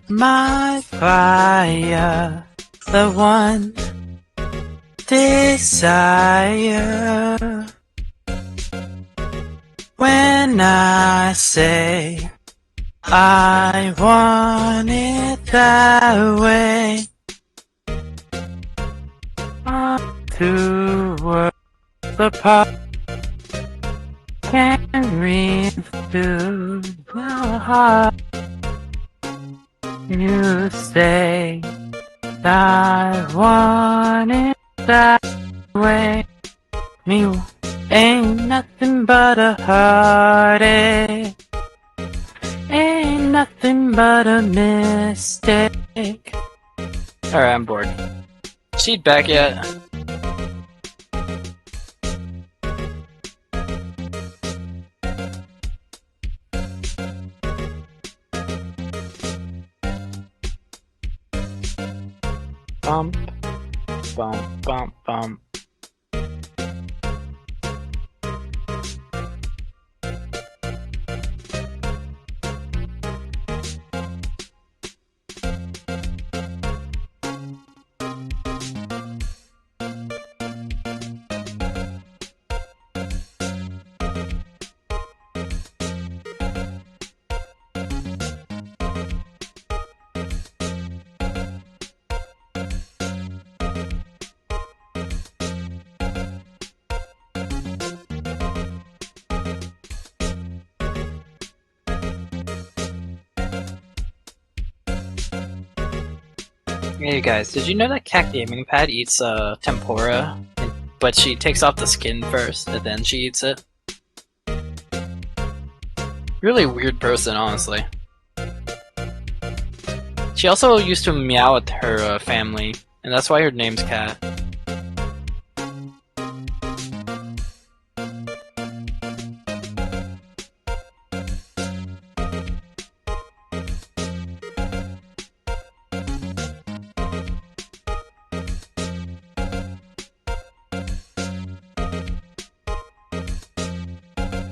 My fire, the one desire. When I say I want it that way, to work the part can reach to the heart. You say I want it that way. Me ain't nothing but a heartache. Ain't nothing but a mistake. Alright, I'm bored. Sheet back yet? Bump, bump, bump, bump. Hey guys, did you know that Cat Gaming Pad eats tempura, but she takes off the skin first and then she eats it? Really weird person, honestly. She also used to meow at her family, and that's why her name's Cat.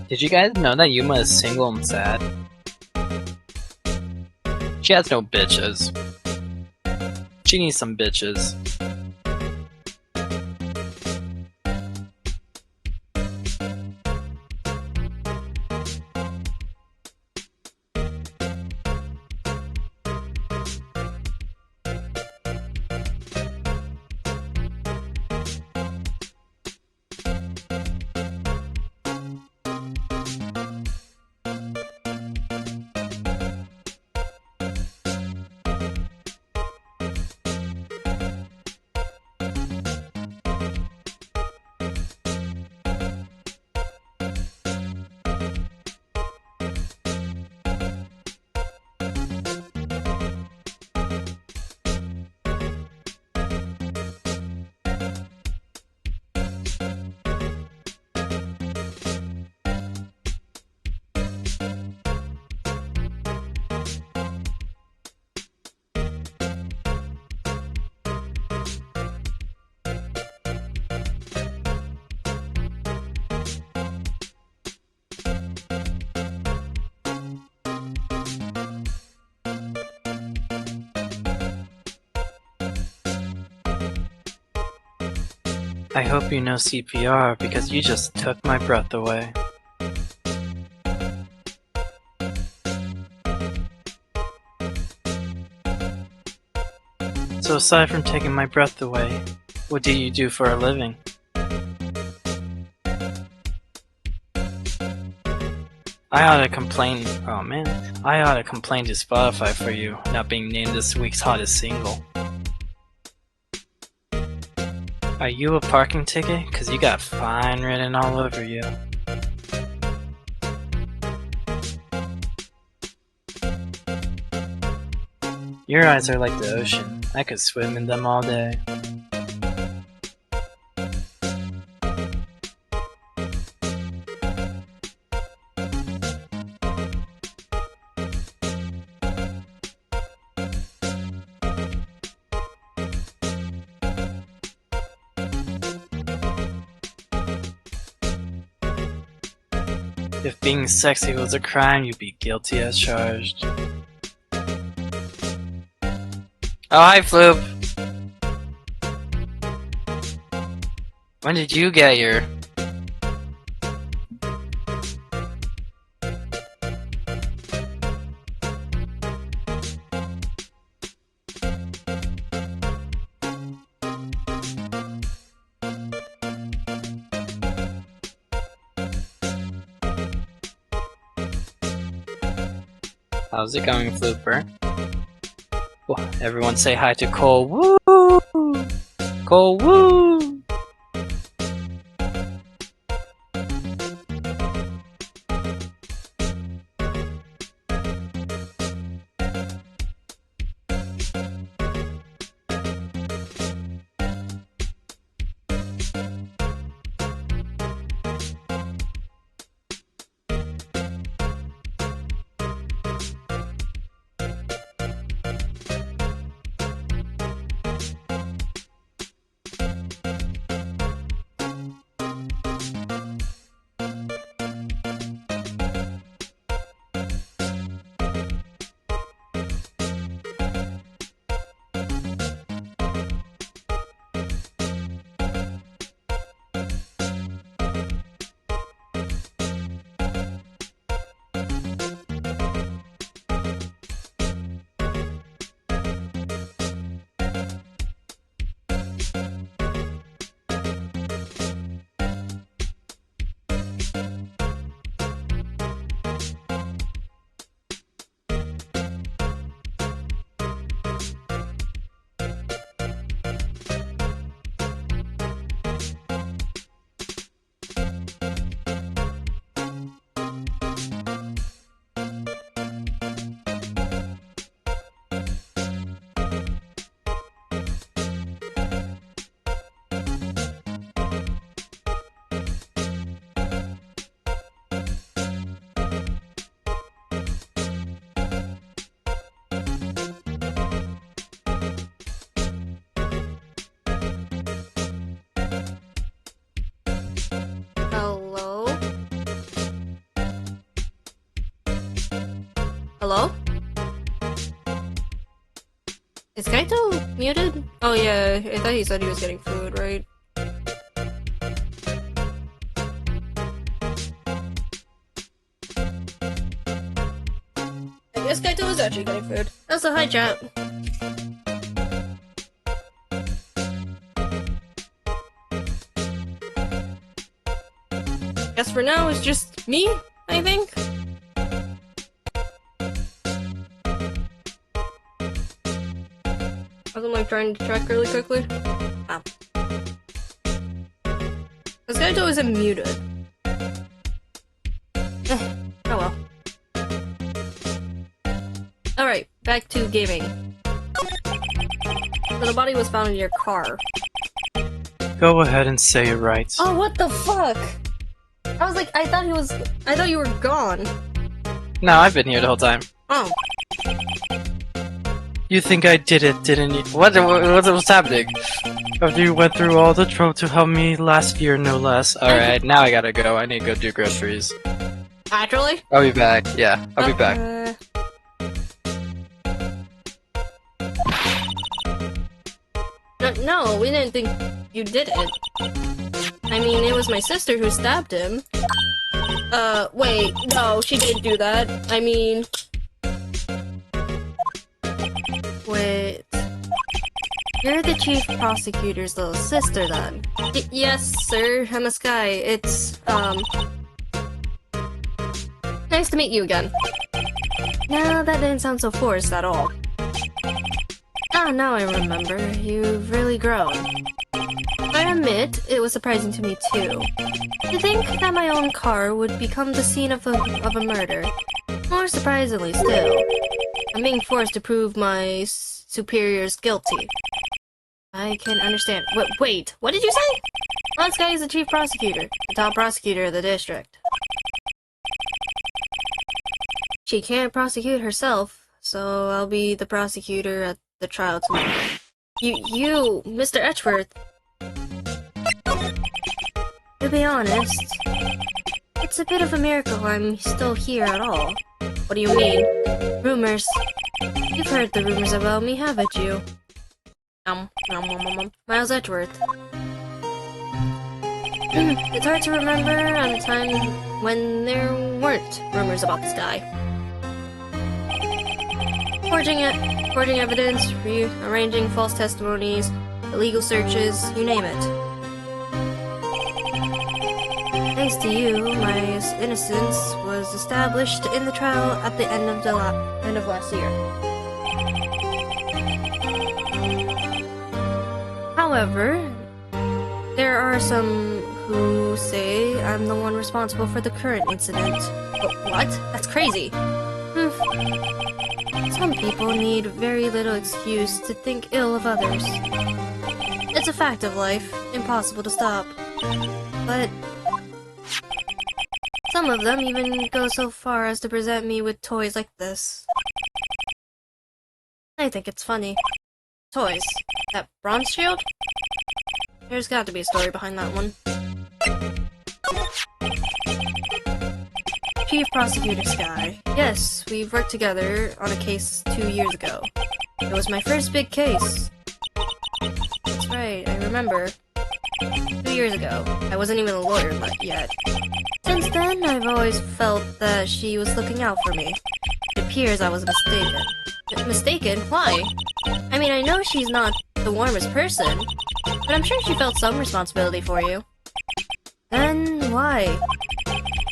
Did you guys know that Yuma is single and sad? She has no bitches. She needs some bitches. I hope you know CPR because you just took my breath away. So aside from taking my breath away, what do you do for a living? I ought to complain. Oh man, I ought to complain to Spotify for you not being named this week's hottest single. Are you a parking ticket? 'Cause you got fine written all over you. Your eyes are like the ocean. I could swim in them all day. If being sexy was a crime, you'd be guilty as charged. Oh, hi, Floop. When did you get your... How's it going, Flooper? Oh, everyone say hi to Cole. Woo! Cole, woo! Hello? Hello? Is Kaito muted? Oh yeah, I thought he said he was getting food, right? I guess Kaito was actually getting food. Also, hi chat. Guess for now it's just me, I think. I'm like trying to check really quickly. Ah. This Kaito isn't muted. Oh well. Alright, back to gaming. So the body was found in your car. Go ahead and say it right. Oh, what the fuck? I was like, I thought you were gone. No, I've been here the whole time. Oh. You think I did it, didn't you? What's happening? After you went through all the trouble to help me last year, no less. Alright, now I gotta go. I need to go do groceries. Actually? I'll be back. Yeah, I'll be back. No, we didn't think you did it. I mean, it was my sister who stabbed him. Wait, no, she didn't do that. I mean... Wait... You're the chief prosecutor's little sister, then? Yes, sir, I'm a Sky. It's, nice to meet you again. No, that didn't sound so forced at all. Ah, now I remember. You've really grown. I admit, it was surprising to me too. To think that my own car would become the scene of a murder. More surprisingly still, I'm being forced to prove my superior's guilty. I can understand. Wait, what did you say? Well, this guy is the chief prosecutor, the top prosecutor of the district. She can't prosecute herself, so I'll be the prosecutor at the trial tomorrow. You, Mr. Edgeworth. To be honest, it's a bit of a miracle I'm still here at all. What do you mean? Rumors. You've heard the rumors about me, haven't you? Miles Edgeworth. It's hard to remember at a time when there weren't rumors about this guy. Forging evidence, rearranging false testimonies, illegal searches, you name it. Thanks to you, my innocence was established in the trial at the end of last year. However, there are some who say I'm the one responsible for the current incident. But what? That's crazy. Some people need very little excuse to think ill of others. It's a fact of life, impossible to stop. But some of them even go so far as to present me with toys like this. I think it's funny. Toys? That bronze shield? There's got to be a story behind that one. Chief Prosecutor Sky. Yes, we've worked together on a case 2 years ago. It was my first big case. That's right, I remember. 2 years ago. I wasn't even a lawyer yet. Since then, I've always felt that she was looking out for me. It appears I was mistaken. Mistaken? Why? I mean, I know she's not the warmest person, but I'm sure she felt some responsibility for you. Then why?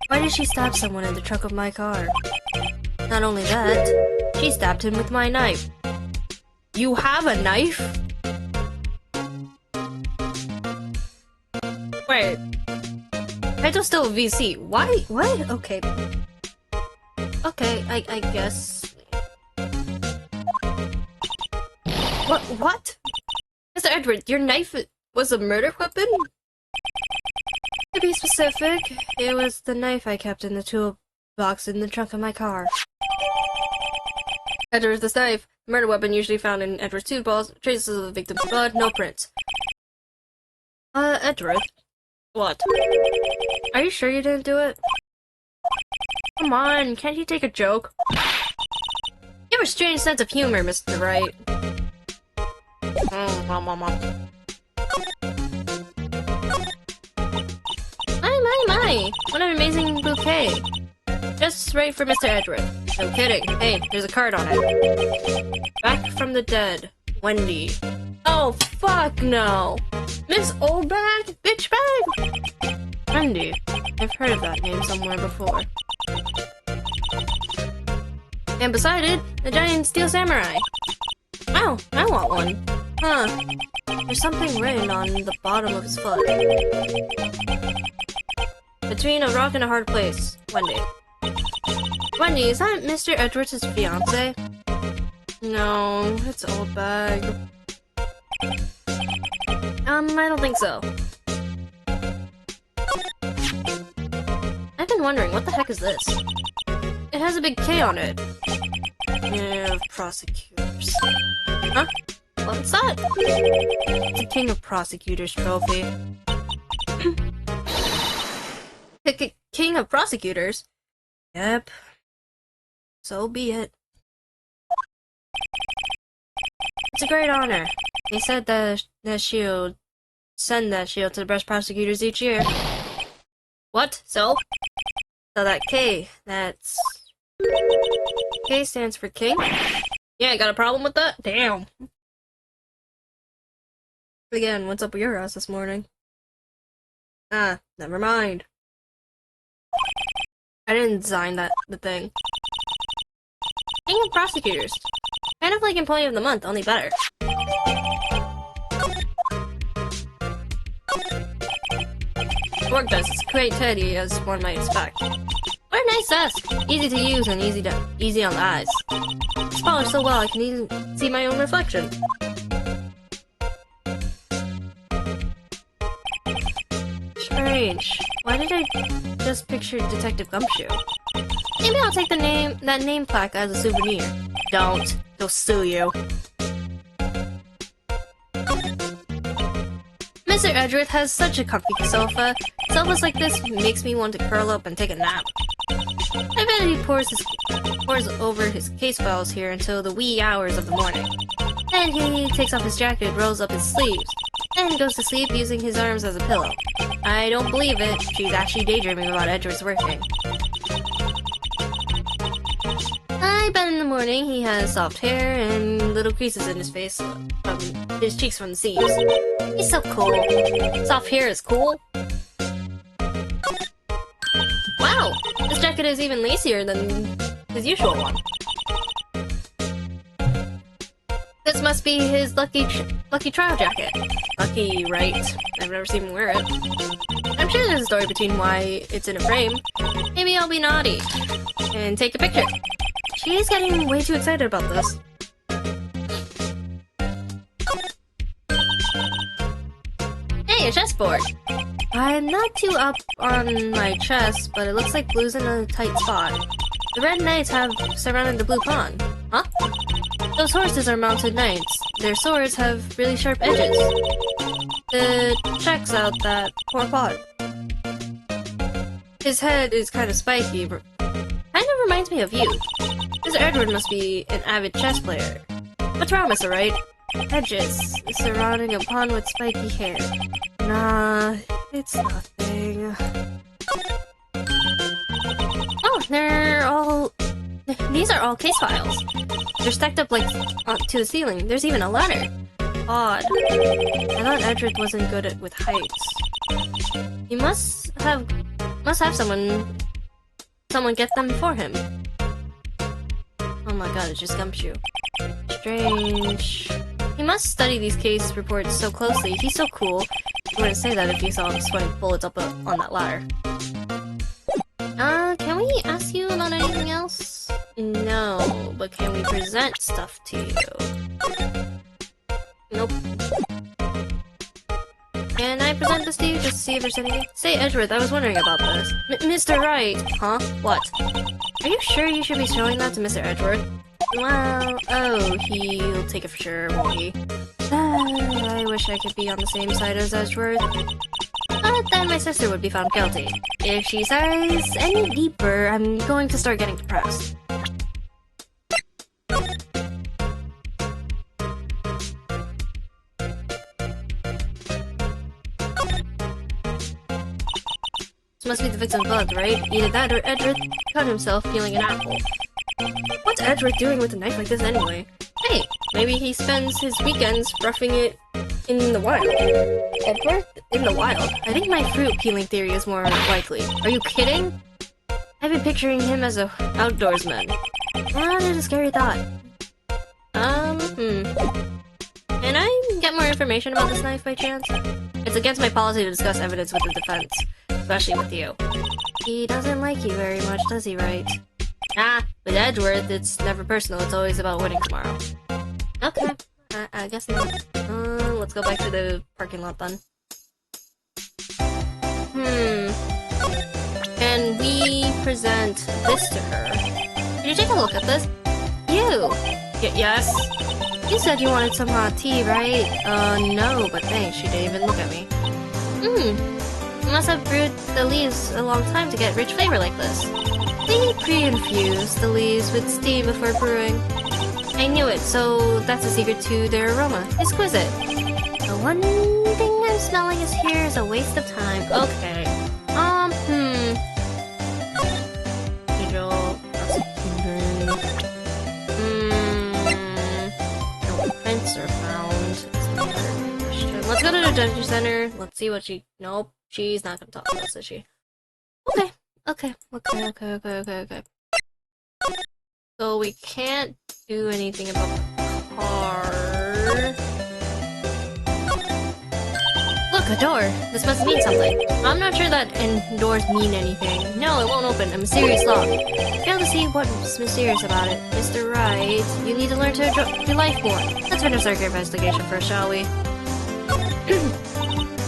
Why did she stab someone in the trunk of my car? Not only that, she stabbed him with my knife. You have a knife? Wait. Title's still a VC. Why? What? Okay. Okay, I guess. What? Mr. Edward, your knife was a murder weapon? To be specific, it was the knife I kept in the toolbox in the trunk of my car. Edward's this knife. Murder weapon usually found in Edward's toolbox. Traces of the victim's blood, no prints. Edward? What? Are you sure you didn't do it? Come on, can't you take a joke? You have a strange sense of humor, Mr. Wright. My! What an amazing bouquet. Just right for Mr. Edward. No kidding. Hey, there's a card on it. Back from the dead. Wendy. Oh, fuck no! Miss Old Bag? Bitch Bag? Wendy. I've heard of that name somewhere before. And beside it, a giant steel samurai. Wow, I want one. Huh. There's something written on the bottom of his foot. Between a rock and a hard place. Wendy. Wendy, is that Mr. Edwards' fiance? No, it's Old Bag. I don't think so. I've been wondering, what the heck is this? It has a big K on it. Yeah, prosecutors. Huh? What's that? It's a King of Prosecutors trophy. King of Prosecutors? Yep. So be it. It's a great honor. They said that shield send that shield to the best prosecutors each year. What? So? So that K, that's... K stands for king? Yeah, got a problem with that? Damn. Again, what's up with your ass this morning? Ah, never mind. I didn't design the thing. King of prosecutors. Kind of like employee of the month, only better. Work desk is quite tidy as one might expect. What a nice desk! Easy to use and easy on the eyes. It's polished so well I can even see my own reflection. Strange. Why did I just picture Detective Gumshoe? Maybe I'll take that name plaque as a souvenir. Don't. They'll sue you. Mr. Edgeworth has such a comfy sofa. Sofas like this makes me want to curl up and take a nap. I bet he pours over his case files here until the wee hours of the morning. Then he takes off his jacket, rolls up his sleeves, and goes to sleep using his arms as a pillow. I don't believe it. She's actually daydreaming about Edgeworth's working. I bet in the morning he has soft hair and little creases in his face from his cheeks from the seams. He's so cool. Soft hair is cool. Wow, this jacket is even lacier than his usual one. This must be his lucky trial jacket. Lucky, right? I've never seen him wear it. I'm sure there's a story between why it's in a frame. Maybe I'll be naughty and take a picture. She is getting way too excited about this. Hey, a chessboard! I'm not too up on my chess, but it looks like blue's in a tight spot. The red knights have surrounded the blue pawn. Huh? Those horses are mounted knights. Their swords have really sharp edges. It checks out that poor pawn. His head is kind of spiky, but kind of reminds me of you. Mr. Edward must be an avid chess player. What's wrong, Mr. Wright? Edges surrounding a pawn with spiky hair. Nah, it's nothing. Oh, these are all case files. They're stacked up like to the ceiling. There's even a ladder. Odd. I thought Edward wasn't good with heights. He must have someone get them for him. Oh my god, it's just Gumshoe. Strange. He must study these case reports so closely. He's so cool. You wouldn't say that if you saw him sweating bullets up on that ladder. Can we ask you about anything else? No, but can we present stuff to you? Nope. Can I present this to you just to see if there's anything? Say, Edgeworth, I was wondering about this. Mr. Wright! Huh? What? Are you sure you should be showing that to Mr. Edgeworth? Well, oh, he'll take it for sure, won't he? I wish I could be on the same side as Edgeworth. But then my sister would be found guilty. If she sighs any deeper, I'm going to start getting depressed. This must be the victim's blood, right? Either that or Edgeworth cut himself peeling an apple. What's Edgeworth doing with a knife like this anyway? Hey, maybe he spends his weekends roughing it in the wild. Edgeworth? In the wild? I think my fruit peeling theory is more likely. Are you kidding? I've been picturing him as a outdoorsman. That is a scary thought. Can I get more information about this knife by chance? It's against my policy to discuss evidence with the defense, especially with you. He doesn't like you very much, does he, right? With Edgeworth, it's never personal, it's always about winning tomorrow. Okay, I guess not. Let's go back to the parking lot then. Can we present this to her? Can you take a look at this? You! Yes? You said you wanted some hot tea, right? No, but thanks, she didn't even look at me. You must have brewed the leaves a long time to get rich flavor like this. We pre-infuse the leaves with steam before brewing. I knew it, so that's the secret to their aroma. Exquisite. The one thing I'm smelling here is a waste of time. Okay. Angel, no prints are found. Is the other question. Let's go to the dungeon center. Let's see what she. Nope, she's not gonna talk to us, is she? Okay. So we can't do anything about the car. Look, a door! This must mean something. I'm not sure that doors mean anything. No, it won't open. A mysterious lock. Fail to see what's mysterious about it. Mr. Wright, you need to learn to enjoy life more. Let's finish our investigation first, shall we?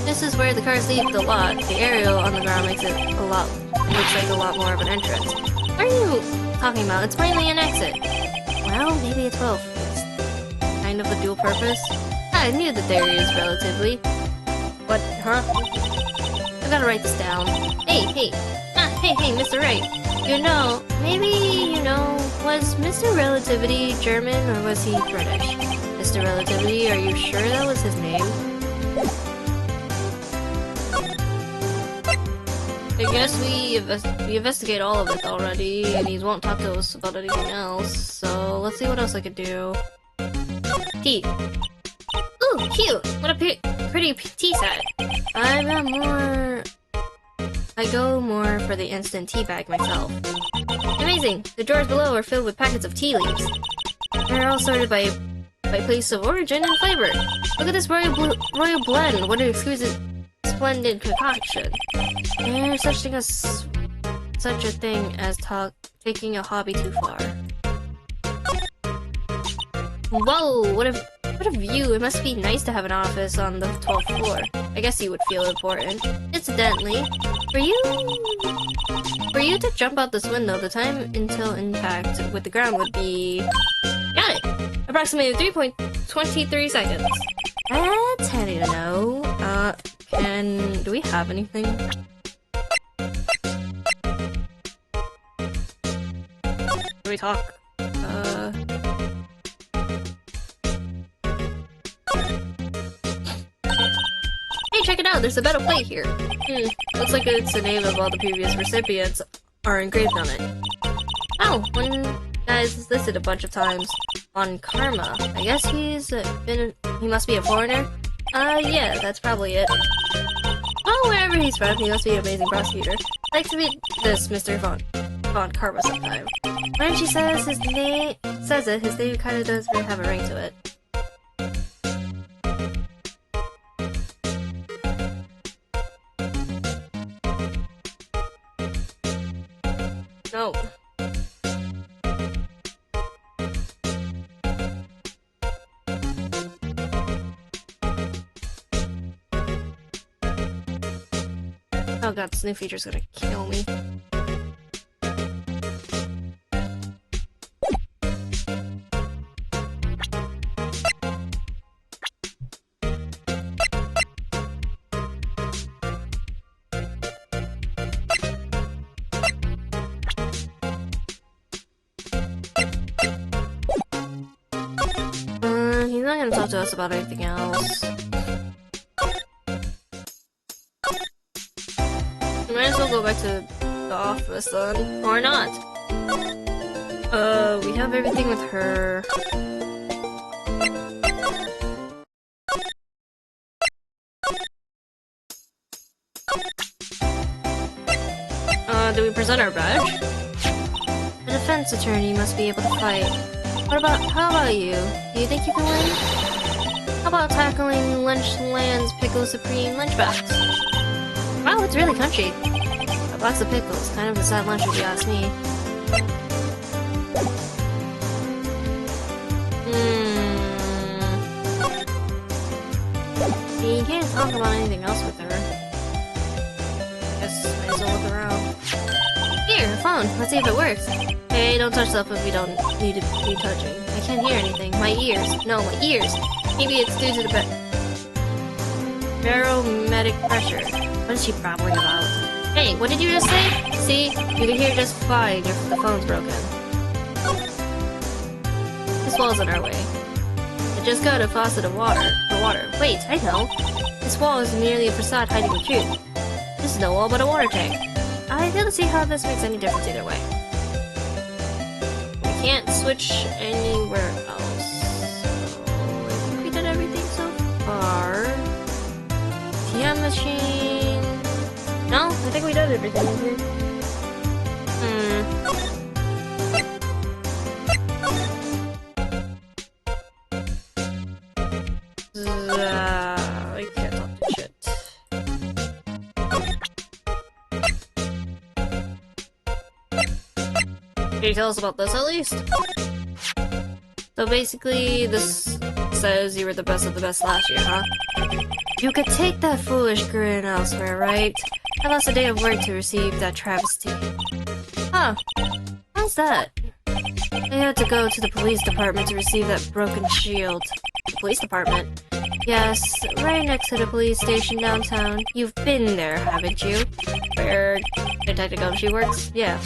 This is where the cars leave the lot. The aerial on the ground makes it looks like a lot more of an entrance. What are you talking about? It's plainly an exit. Well, maybe it's both. It's kind of a dual purpose. I knew the theory is relatively. What? Huh? I gotta write this down. Hey, Mr. Wright. Was Mr. Relativity German or was he British? Mr. Relativity, are you sure that was his name? I guess we investigate all of it already, and he won't talk to us about anything else, so let's see what else I could do. Tea. Ooh, cute! What a pretty tea set. I go more for the instant tea bag myself. Amazing! The drawers below are filled with packets of tea leaves. They're all sorted by place of origin and flavor. Look at this royal blend! What an exquisite, splendid concoction. There's such a thing as taking a hobby too far. Whoa! What a view! It must be nice to have an office on the 12th floor. I guess you would feel important. Incidentally, for you to jump out this window, the time until impact with the ground would be... Got it! Approximately 3.23 seconds. That's handy to know. Do we have anything? Do we talk? Hey, check it out! There's a metal plate here. Looks like it's the name of all the previous recipients are engraved on it. Oh, one guy's listed a bunch of times on Karma. I guess he must be a foreigner? Yeah, that's probably it. Oh, wherever he's from, he must be an amazing prosecutor. I'd like to meet this Mr. Von Karma sometime. When she says his name kinda does have a ring to it. No. Oh god, this new feature's gonna kill me. He's not gonna talk to us about anything else. Might as well go back to the office then. Or not. We have everything with her. Do we present our badge? The defense attorney must be able to fight. How about you? Do you think you can win? How about tackling Lunchland's Pickle Supreme lunchbox? Wow, it's really crunchy. A box of pickles, kind of a sad lunch if you ask me. You can't talk about anything else with her. Guess might as well look around. Here, a phone. Let's see if it works. Hey, don't touch stuff if we don't need to be touching. I can't hear anything. My ears. No, my ears. Maybe it's due to the barometric pressure. What is she babbling about? Hey, what did you just say? See? You can hear just fine if the phone's broken. This wall's in our way. I just got a faucet of water. For water. Wait, I know. This wall is merely a facade hiding the truth. This is no wall but a water tank. I don't see how this makes any difference either way. I can't switch anywhere else. I think we did everything so far. TM machine. No, I think we did everything in here. I can't talk to shit. Can you tell us about this at least? So basically, this says you were the best of the best last year, huh? You could take that foolish grin elsewhere, right? I lost a day of work to receive that travesty. Huh. How's that? I had to go to the police department to receive that broken shield. The police department? Yes, right next to the police station downtown. You've been there, haven't you? Where Detective Gumshoe works? Yeah.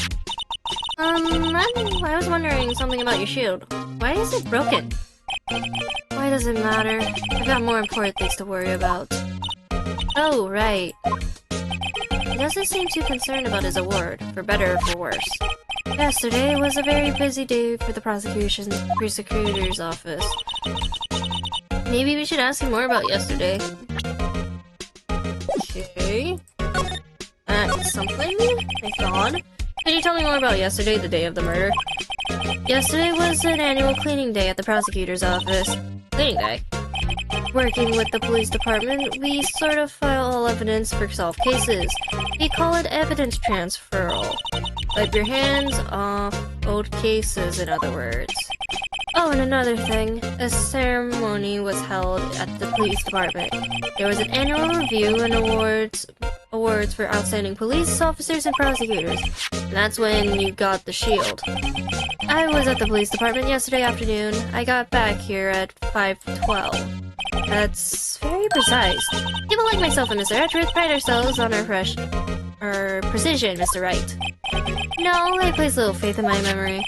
I was wondering something about your shield. Why is it broken? Why does it matter? I've got more important things to worry about. Oh, right. He doesn't seem too concerned about his award, for better or for worse. Yesterday was a very busy day for the prosecutor's office. Maybe we should ask him more about yesterday. Okay. That's something, I thought. Could you tell me more about yesterday, the day of the murder? Yesterday was an annual cleaning day at the prosecutor's office. Cleaning day? Working with the police department, we sort of file all evidence for solved cases. We call it evidence transferal. Wipe your hands off old cases, in other words. Oh, and another thing. A ceremony was held at the police department. There was an annual review and awards for outstanding police officers and prosecutors. And that's when you got the shield. I was at the police department yesterday afternoon. I got back here at 5:12. That's very precise. People like myself and Mr. Edgeworth pride ourselves on our precision, Mr. Wright. No, I place little faith in my memory.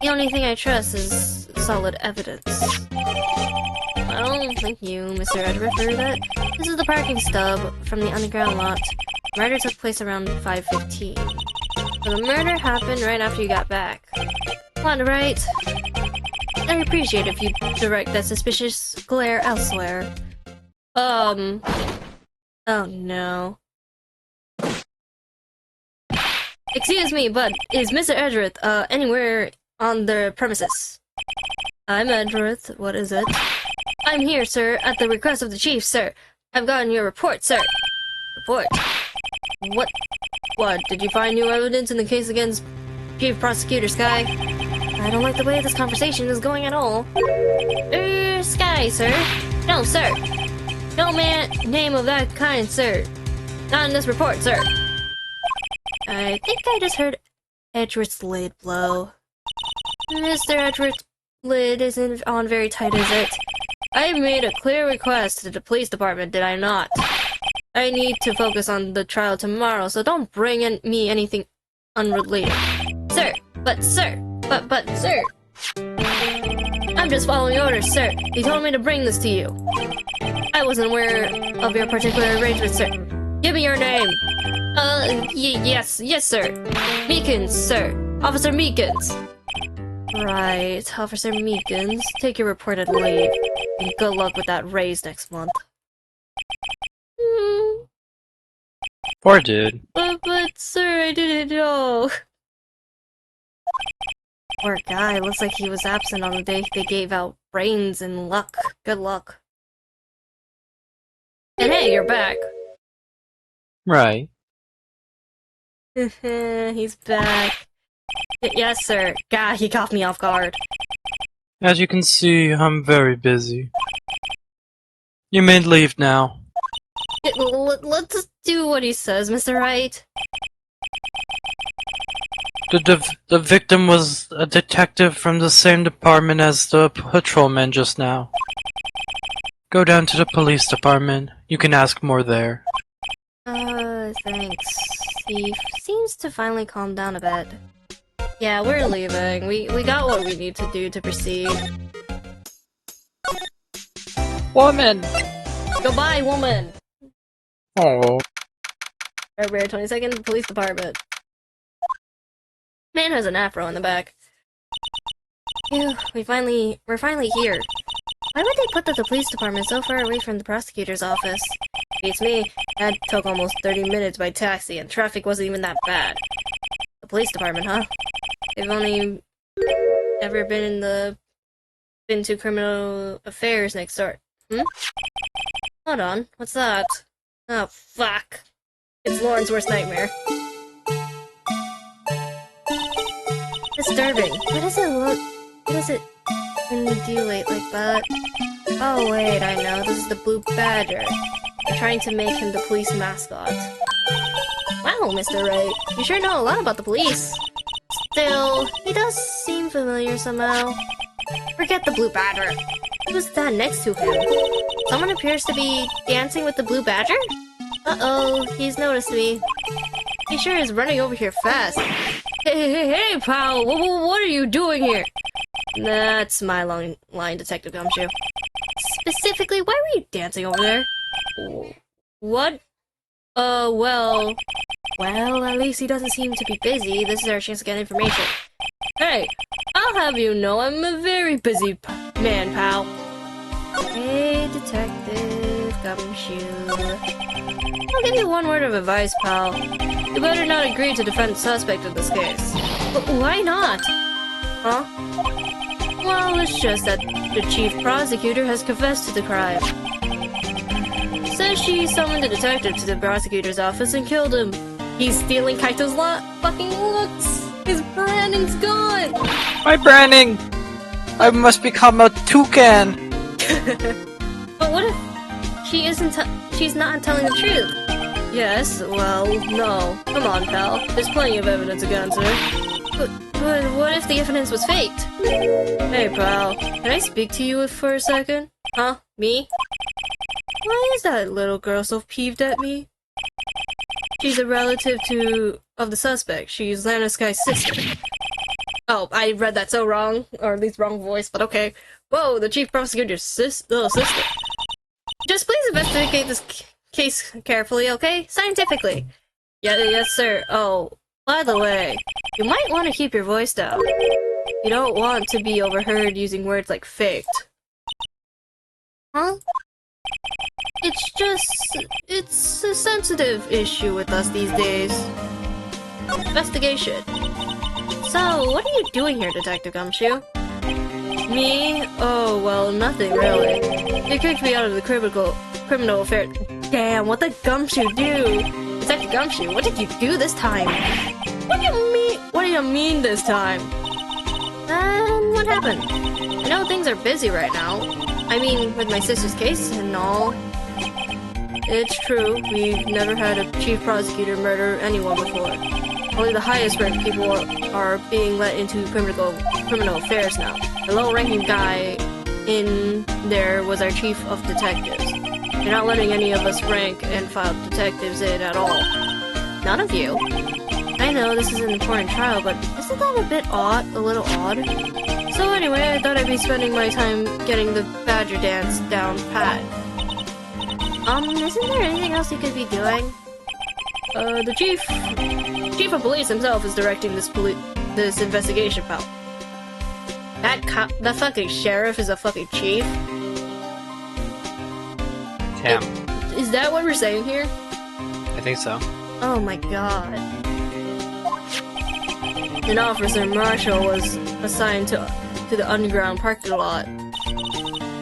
The only thing I trust is solid evidence. Well, thank you, Mr. Edgeworth, for that. This is the parking stub from the underground lot. The murder took place around 5:15. So the murder happened right after you got back. Come on, right? I'd appreciate if you direct that suspicious glare elsewhere. Oh no. Excuse me, but is Mr. Edgeworth, anywhere on the premises? I'm Edgeworth, what is it? I'm here, sir, at the request of the chief, sir. I've gotten your report, sir. Report? What? Did you find new evidence in the case against Chief Prosecutor Sky? I don't like the way this conversation is going at all. Sky, sir? No, sir. No name of that kind, sir. Not in this report, sir. I think I just heard Edgeworth's lid blow. Mr. Edgeworth's lid isn't on very tight, is it? I made a clear request to the police department, did I not? I need to focus on the trial tomorrow, so don't bring me anything unrelated. Sir, sir. I'm just following orders, sir. He told me to bring this to you. I wasn't aware of your particular arrangement, sir. Give me your name. Yes, sir. Meekins, sir. Officer Meekins. Right, Officer Meekins. Take your reported leave. And good luck with that raise next month. Poor dude. But sir, I didn't know. Poor guy, looks like he was absent on the day they gave out brains and luck. Good luck. And hey, you're back. Right. He's back. Yes, sir. God, he caught me off guard. As you can see, I'm very busy. You may leave now. Let's do what he says, Mr. Wright. The victim was a detective from the same department as the patrolman just now. Go down to the police department. You can ask more there. Thanks. He seems to finally calm down a bit. Yeah, we're leaving. We got what we need to do to proceed. Woman! Goodbye, woman! Oh. February 22nd, police department. Man has an afro in the back. Phew, we're finally here. Why would they put the police department so far away from the prosecutor's office? Beats me. That took almost 30 minutes by taxi, and traffic wasn't even that bad. The police department, huh? They've only ever been to criminal affairs next door. Hold on, what's that? Oh, fuck. It's Lauren's worst nightmare. Disturbing. Why does it undulate like that? Oh wait, I know. This is the Blue Badger. They're trying to make him the police mascot. Wow, Mr. Wright. You sure know a lot about the police. Still, he does seem familiar somehow. Forget the Blue Badger. Who's that next to him? Someone appears to be dancing with the Blue Badger? Uh-oh, he's noticed me. He sure is running over here fast. Hey, pal! What are you doing here? That's my line, Detective Gumshoe. Specifically, why were you dancing over there? What? Well, at least he doesn't seem to be busy. This is our chance to get information. Hey, I'll have you know I'm a very busy man, pal. Hey, Detective Gumshoe. I'll give you one word of advice, pal. You better not agree to defend the suspect in this case. Why not? Huh? Well, it's just that the chief prosecutor has confessed to the crime. Says she summoned the detective to the prosecutor's office and killed him. He's stealing Kaito's fucking looks! His branding's gone! My branding! I must become a toucan! But what if she's not telling the truth? Yes, well, no. Come on, pal. There's plenty of evidence against her. But what if the evidence was faked? Hey, pal. Can I speak to you for a second? Huh? Me? Why is that little girl so peeved at me? She's a relative of the suspect. She's Lana Sky's sister. Oh, I read that so wrong. Or at least wrong voice, but okay. Whoa, the chief prosecutor's little sister. Just please investigate this case carefully, okay? Scientifically. Yes, sir. Oh, by the way, you might want to keep your voice down. You don't want to be overheard using words like faked. Huh? It's a sensitive issue with us these days. Investigation. So, what are you doing here, Detective Gumshoe? Me? Oh, well, nothing really. They kicked me out of the criminal affair. Damn, what did Gumshoe do? Detective Gumshoe, what did you do this time? What do you mean this time? What happened? I know things are busy right now. I mean, with my sister's case and all. It's true, we've never had a chief prosecutor murder anyone before. Only the highest ranked people are being let into criminal affairs now. The low-ranking guy in there was our chief of detectives. You're not letting any of us rank and file detectives in at all. None of you. I know this is an important trial, but isn't that a bit odd? A little odd? So anyway, I thought I'd be spending my time getting the Badger dance down pat. Isn't there anything else you could be doing? The chief of police himself is directing this investigation, pal. That fucking sheriff is a fucking chief? Damn. Is that what we're saying here? I think so. Oh my god. An officer Marshall was assigned to the underground parking lot.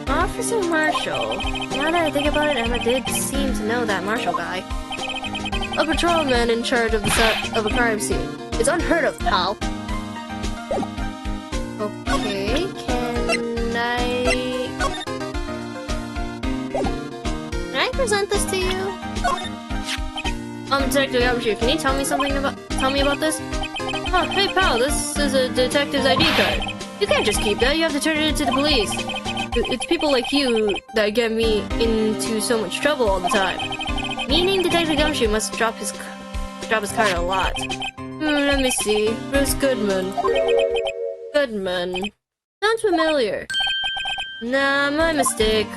Officer Marshall? Now that I think about it, Emma did seem to know that Marshall guy. A patrolman in charge of a crime scene. It's unheard of, pal. Okay, can I present this to you? Detective Gumshoe, can you tell me about this? Oh, hey pal, this is a detective's ID card. You can't just keep that, you have to turn it into the police. It's people like you that get me into so much trouble all the time. Meaning Detective Gumshoe must drop his drop his card a lot. Let me see. Bruce Goodman. Goodman. Sounds familiar. Nah, my mistake.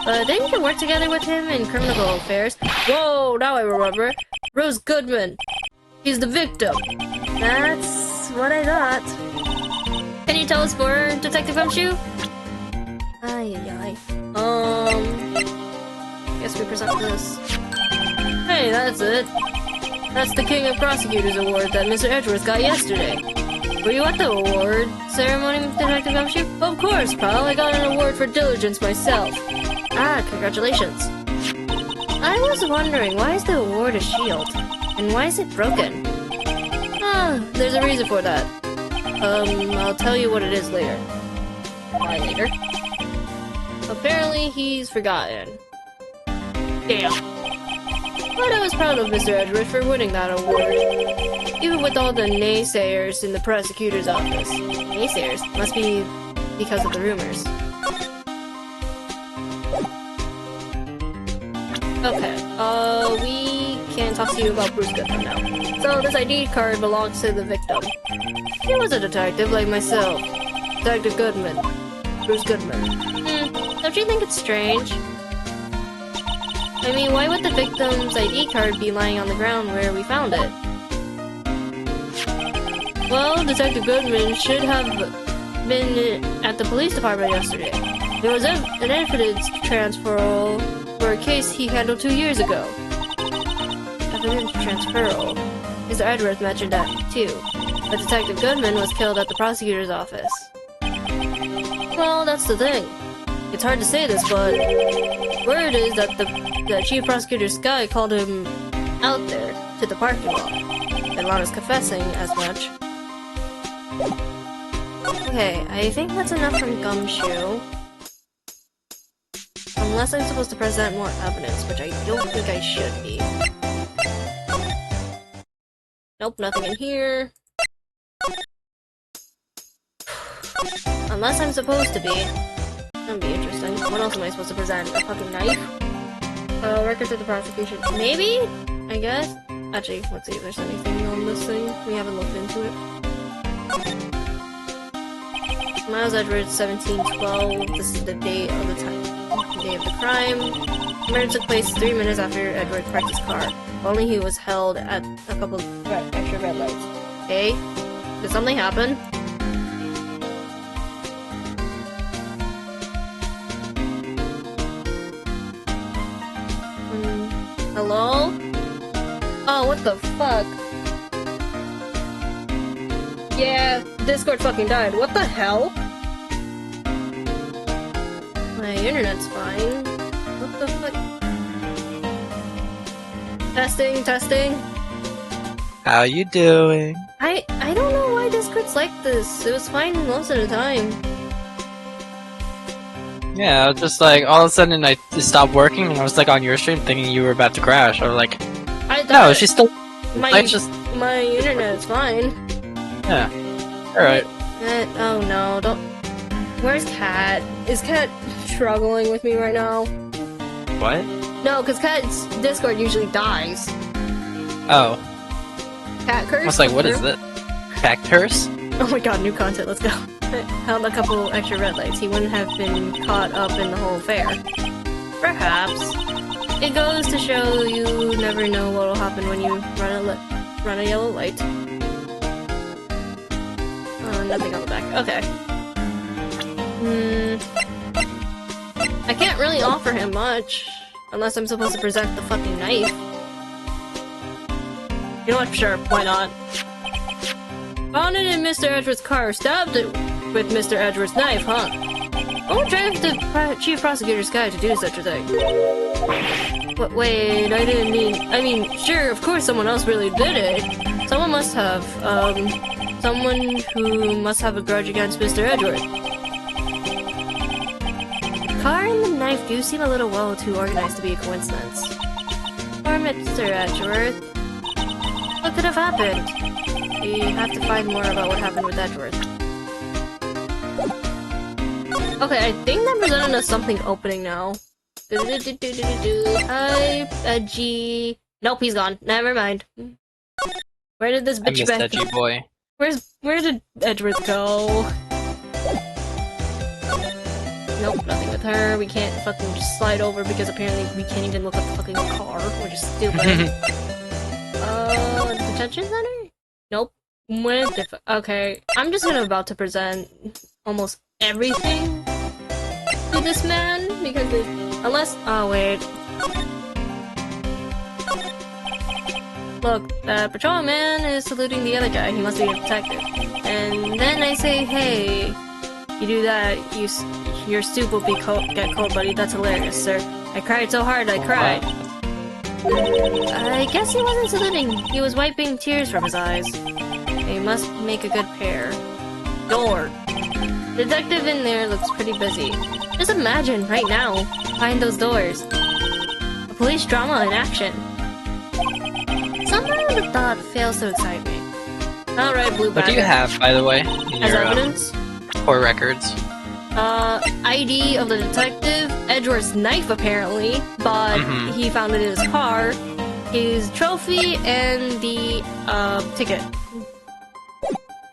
Didn't you work together with him in criminal affairs? Whoa, now I remember. Rose Goodman. He's the victim. That's what I thought. Can you tell us more, Detective Gumshoe? Ay. Guess we present this. Hey, that's it. That's the King of Prosecutors award that Mr. Edgeworth got yesterday. Were you at the award ceremony, Detective Gumshoe? Of course, pal. I got an award for diligence myself. Ah, congratulations. I was wondering, why is the award a shield? And why is it broken? Ah, there's a reason for that. I'll tell you what it is later. Why later? Apparently, he's forgotten. Damn. But I was proud of Mr. Edgeworth for winning that award. Even with all the naysayers in the prosecutor's office. Naysayers? Must be because of the rumors. Okay, we can talk to you about Bruce Goodman now. So, this ID card belongs to the victim. He was a detective like myself. Detective Goodman. Bruce Goodman. Don't you think it's strange? I mean, why would the victim's ID card be lying on the ground where we found it? Well, Detective Goodman should have been at the police department yesterday. There was an evidence transferal for a case he handled 2 years ago. Evidence transferal. Mr. Edgeworth mentioned that too. But Detective Goodman was killed at the prosecutor's office. Well, that's the thing. It's hard to say this, but word is that the chief prosecutor Sky called him out there to the parking lot. And Lana's confessing as much. Okay, I think that's enough from Gumshoe. Unless I'm supposed to present more evidence, which I don't think I should be. Nope, nothing in here. Unless I'm supposed to be. That'd be interesting. What else am I supposed to present? A fucking knife? Records of the prosecution. Maybe? I guess? Actually, let's see if there's anything on this thing. We haven't looked into it. Miles Edwards, 1712. This is the date of the time. The day of the crime. The murder took place 3 minutes after Edward parked his car. Only he was held at a couple of extra red lights. Okay? Did something happen? Hello? Oh, what the fuck? Yeah, Discord fucking died. What the hell? My internet's fine. What the fuck? Testing. How you doing? I don't know why Discord's like this. It was fine most of the time. Yeah, I was just like, all of a sudden I just stopped working and I was like on your stream thinking you were about to crash. I was like, no, she's still... My internet is fine. Yeah. Alright. Oh no, don't... Where's Cat? Is Cat struggling with me right now? What? No, because Cat's Discord usually dies. Oh. Cat curse? I was like, what is that? Cat curse? Oh my god, new content, let's go. Held a couple extra red lights, he wouldn't have been caught up in the whole affair. Perhaps. It goes to show you never know what'll happen when you run a yellow light. Nothing on the back. Okay. I can't really offer him much. Unless I'm supposed to present the fucking knife. You know what? Sure, why not? Found it in Mr. Edgeworth's car. Stabbed it with Mr. Edgeworth's knife, huh? What would drive the chief prosecutor's guy to do such a thing? But wait, I mean, sure, of course someone else really did it. Someone must have, someone who must have a grudge against Mr. Edgeworth. The car and the knife do seem a little well too organized to be a coincidence. Or Mr. Edgeworth. What could have happened? We have to find more about what happened with Edgeworth. Okay, I think that presented us something opening now. Hi, Edgy. Nope, he's gone. Never mind. Where did this I bitch miss back? Edgy Boy. Where did Edgeworth go? Nope, nothing with her. We can't fucking just slide over because apparently we can't even look at the fucking car, which is stupid. Detention center? Nope. Okay, I'm just about to present almost everything to this man because unless oh wait. Look, patrolman is saluting the other guy. He must be a detective. And then I say, hey, you do that, your stoop will get cold, buddy. That's hilarious, sir. I cried so hard, I cried. I guess he wasn't saluting. He was wiping tears from his eyes. They must make a good pair. Door. The detective in there looks pretty busy. Just imagine, right now, behind those doors. A police drama in action. Somehow the thought fails to excite me. Alright, Blue Badger. What do you have, by the way, in As your evidence? court records? ID of the detective, Edgeworth's knife apparently, but he found it in his car, his trophy, and the, ticket.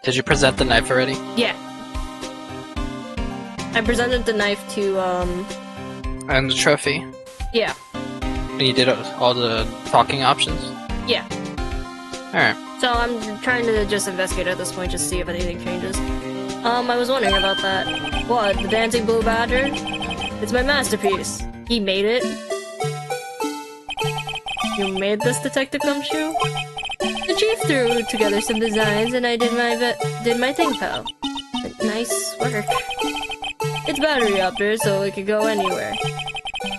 Did you present the knife already? Yeah. I presented the knife to, And the trophy? yeah. And you did all the talking options? Yeah. Alright. So I'm trying to just investigate at this point, just see if anything changes. I was wondering about that. What, the dancing blue badger? It's my masterpiece. He made it. You made this, Detective Gumshoe? The chief threw together some designs and I did my thing, pal. Nice work. It's battery operated, so it could go anywhere.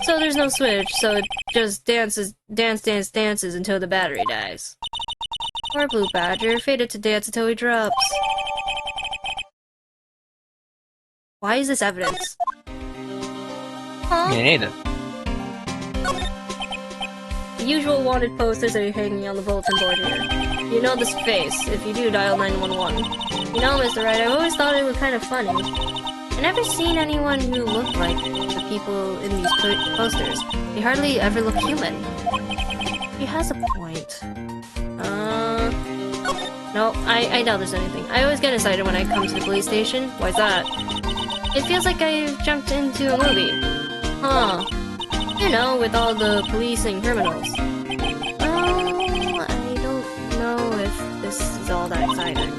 So there's no switch, so it just dances until the battery dies. Poor Blue Badger, fated to dance until he drops. Why is this evidence? Huh? You need it. The usual wanted posters are hanging on the bulletin board here. You know this face. If you do, dial 911. You know, Mr. Wright, I've always thought it was kind of funny. I've never seen anyone who looked like the people in these posters. They hardly ever look human. He has a point. No, I doubt there's anything. I always get excited when I come to the police station. Why's that? It feels like I've jumped into a movie. Huh. You know, with all the police and criminals. Well, I don't know if this is all that exciting.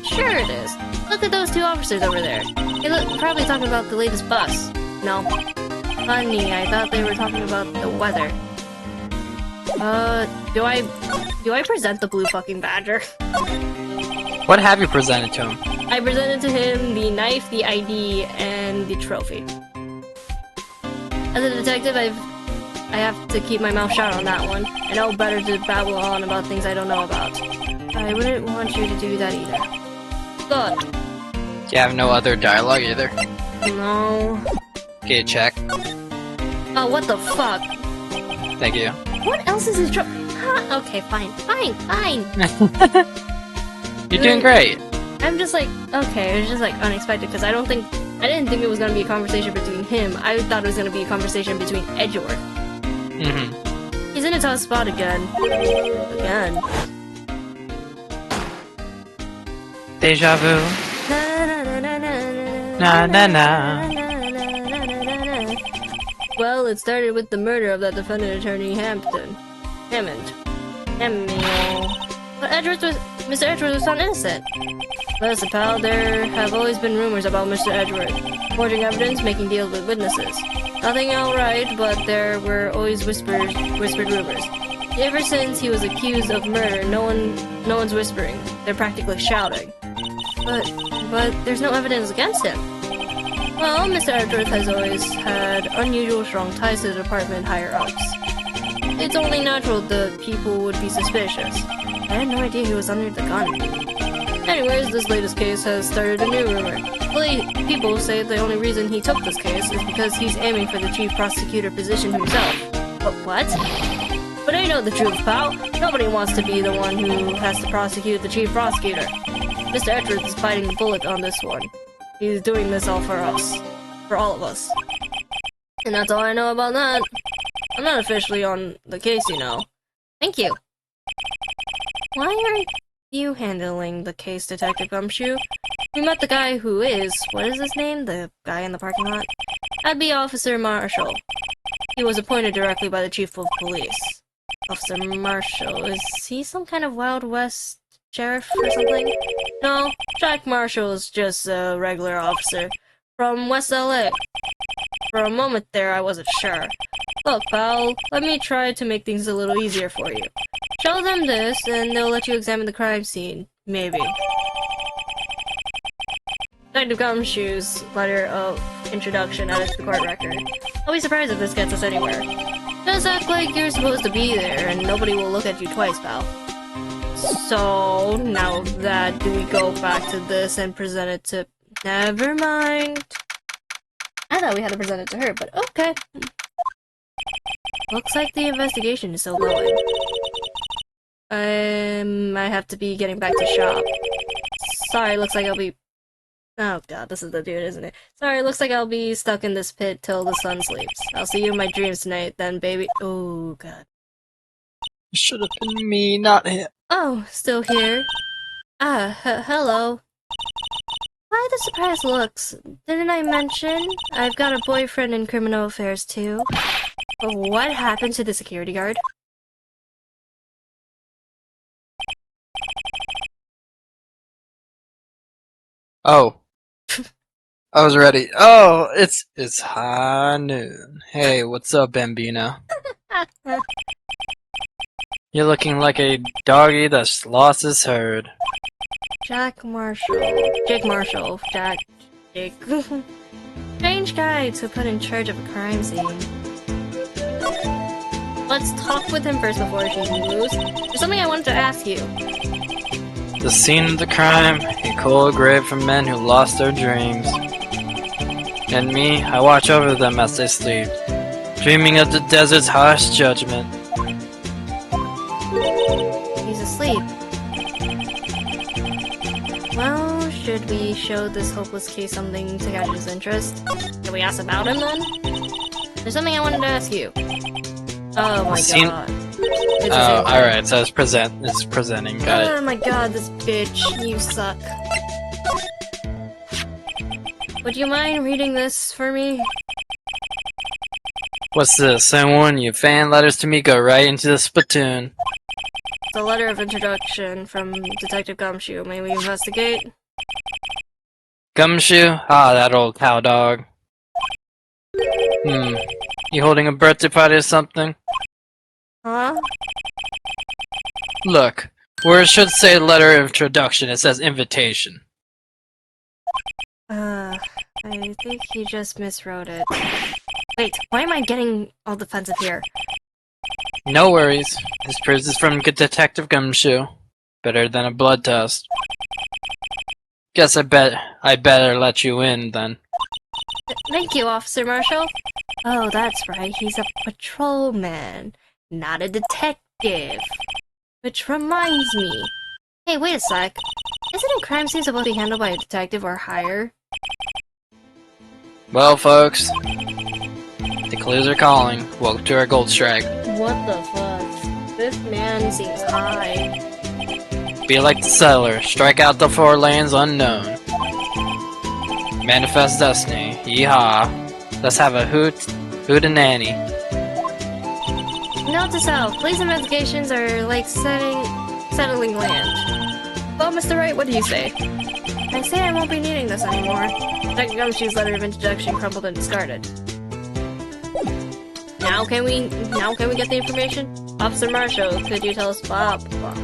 Sure it is. Look at those two officers over there. They look probably talking about the latest bus. No. Funny, I thought they were talking about the weather. Do I present the blue fucking badger? What have you presented to him? I presented to him the knife, the ID, and the trophy. As a detective, I have to keep my mouth shut on that one. I know better to babble on about things I don't know about. I wouldn't want you to do that either. Good. You have no other dialogue either? No. Okay, check. Oh, what the fuck? Thank you. What else is his trophy? Huh? Okay, fine. You're doing great. I'm just like, okay, it was just like unexpected because I didn't think it was gonna be a conversation between him. I thought it was gonna be a conversation between Edgeworth. He's in a tough spot again. Deja vu. Na na na. Well, it started with the murder of that defendant attorney Hammond. But Mr. Edgeworth was found innocent. Listen, pal, there have always been rumors about Mr. Edgeworth. Forging evidence, making deals with witnesses. Nothing outright, but there were always whispered rumors. Ever since he was accused of murder, no one's whispering. They're practically shouting. But there's no evidence against him. Well, Mr. Edgeworth has always had unusual strong ties to the department higher-ups. It's only natural that people would be suspicious. I had no idea he was under the gun. Anyways, this latest case has started a new rumor. People say the only reason he took this case is because he's aiming for the chief prosecutor position himself. But what? But I know the truth, pal. Nobody wants to be the one who has to prosecute the chief prosecutor. Mr. Edgeworth is biting the bullet on this one. He's doing this all for us. For all of us. And that's all I know about that. I'm not officially on the case, you know. Thank you. why aren't you handling the case, Detective Gumshoe? We met the guy who is, what is his name? The guy in the parking lot? That'd be Officer Marshall. He was appointed directly by the Chief of Police. Officer Marshall, is he some kind of Wild West sheriff or something? No, Jack Marshall is just a regular officer from West LA. For a moment there, I wasn't sure. Look, pal, let me try to make things a little easier for you. Show them this, and they'll let you examine the crime scene. Maybe. Detective Gumshoe's letter of introduction added to the court record. I'll be surprised if this gets us anywhere. Just act like you're supposed to be there, and nobody will look at you twice, pal. So, now that, do we go back to this and present it to... Never mind. I thought we had to present it to her, but okay. Looks like the investigation is still going. I have to be getting back to shop. Sorry, looks like I'll be... Oh god, this is the dude, isn't it? Sorry, looks like I'll be stuck in this pit till the sun sleeps. I'll see you in my dreams tonight, then, baby. Oh god. It should have been me, not him. Oh, still here? Hello. Why the surprised looks? Didn't I mention? I've got a boyfriend in criminal affairs, too. But what happened to the security guard? Oh. I was ready. Oh, it's high noon. Hey, what's up, Bambino? You're looking like a doggy that's lost his herd. Jake Marshall. Jake. Strange guy to put in charge of a crime scene. Let's talk with him first before she moves. There's something I wanted to ask you. The scene of the crime, a cold grave for men who lost their dreams. And me, I watch over them as they sleep, dreaming of the desert's harsh judgment. He's asleep. Well, should we show this hopeless case something to catch his interest? Can we ask about him then? There's something I wanted to ask you. Oh my god. Oh, alright, so it's presenting, got it. Oh my god, this bitch, you suck. Would you mind reading this for me? What's this? Send one of your fan letters to me, go right into the spittoon. The letter of introduction from Detective Gumshoe. May we investigate? Gumshoe? Ah, that old cow dog. You holding a birthday party or something? Huh? Look, where it should say letter of introduction, it says invitation. I think he just miswrote it. Wait, why am I getting all defensive here? No worries. This proves is from Detective Gumshoe. Better than a blood test. Guess I better let you in then. Thank you, Officer Marshall. Oh, that's right, he's a patrolman, not a detective. Which reminds me. Hey, wait a sec. Isn't a crime scene supposed to be handled by a detective or higher? Well, folks, the clues are calling. Welcome to our gold strike. What the fuck? This man seems high. Be like the settler, strike out the 4 lanes unknown. Manifest destiny, yeehaw. Let's have a hootenanny. Note to self, police investigations are like settling land. Well, Mr. Wright, what do you say? I say I won't be needing this anymore. Detective Gumshoe's letter of introduction crumpled and discarded. Now can we get the information? Officer Marshall, could you tell us blah blah?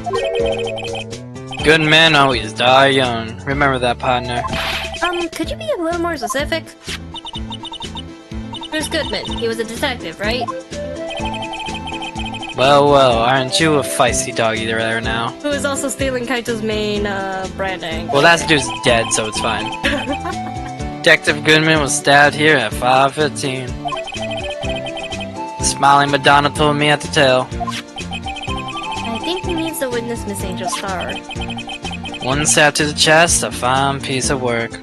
Good men always die young. Remember that, partner. Could you be a little more specific? Bruce Goodman, he was a detective, right? Well, aren't you a feisty doggy there now? Who is also stealing Kaito's main, branding. Well, that dude's dead, so it's fine. Detective Goodman was stabbed here at 5:15. The smiling Madonna told me at the tale. I think he needs to witness Miss Angel's star. One stab to the chest, a fine piece of work.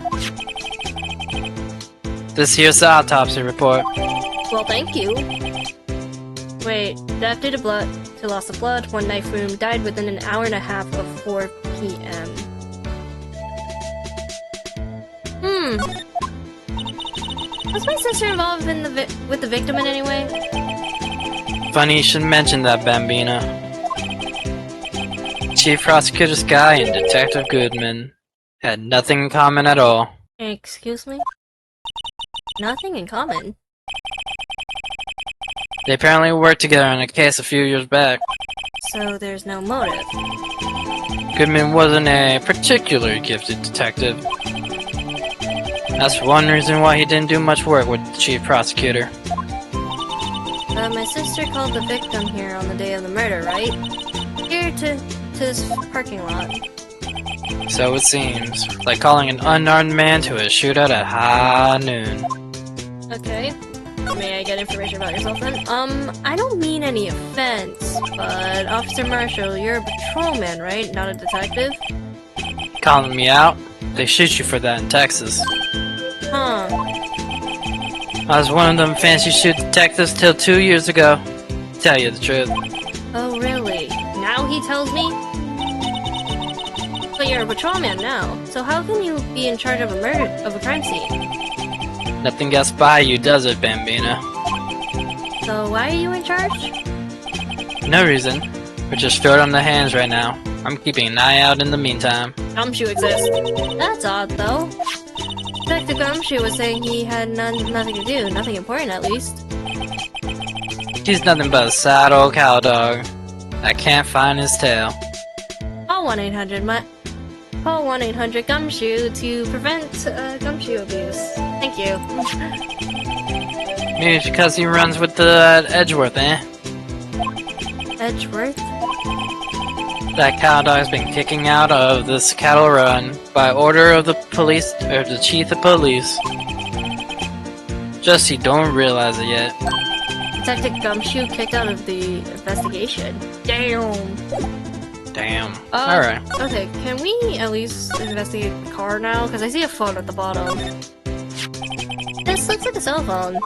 This here's the autopsy report. Well, thank you. Wait, death due to blood to loss of blood. One knife wound, died within an hour and a half of 4 p.m. Was my sister involved in with the victim in any way? Funny you should mention that, Bambina. Chief Prosecutor Sky and Detective Goodman had nothing in common at all. Excuse me? Nothing in common. They apparently worked together on a case a few years back. So there's no motive. Goodman wasn't a particularly gifted detective. That's one reason why he didn't do much work with the chief prosecutor. My sister called the victim here on the day of the murder, right? Here to this parking lot. So it seems. Like calling an unarmed man to a shootout at high noon. Okay. May I get information about yourself then? I don't mean any offense, but Officer Marshall, you're a patrolman, right? Not a detective? Calling me out? They shoot you for that in Texas. Huh. I was one of them fancy shoot detectives till 2 years ago. Tell you the truth. Oh, really? Now he tells me? But you're a patrolman now, so how can you be in charge of a crime scene? Nothing gets by you, does it, Bambina? So why are you in charge? No reason. We're just short on the hands right now. I'm keeping an eye out in the meantime. Gumshoe exists. That's odd, though. Detective Gumshoe was saying he had nothing to do, nothing important at least. He's nothing but a sad old cow dog. I can't find his tail. Call 1-800 Gumshoe to prevent gumshoe abuse. Thank you. Maybe it's because he runs with the Edgeworth, eh? Edgeworth? That cow dog's been kicking out of this cattle run by order of the police, or the chief of police. Just you don't realize it yet. Detective Gumshoe kicked out of the investigation. Damn. Damn. Alright. Okay, can we at least investigate the car now? Because I see a phone at the bottom. This looks like a cell phone.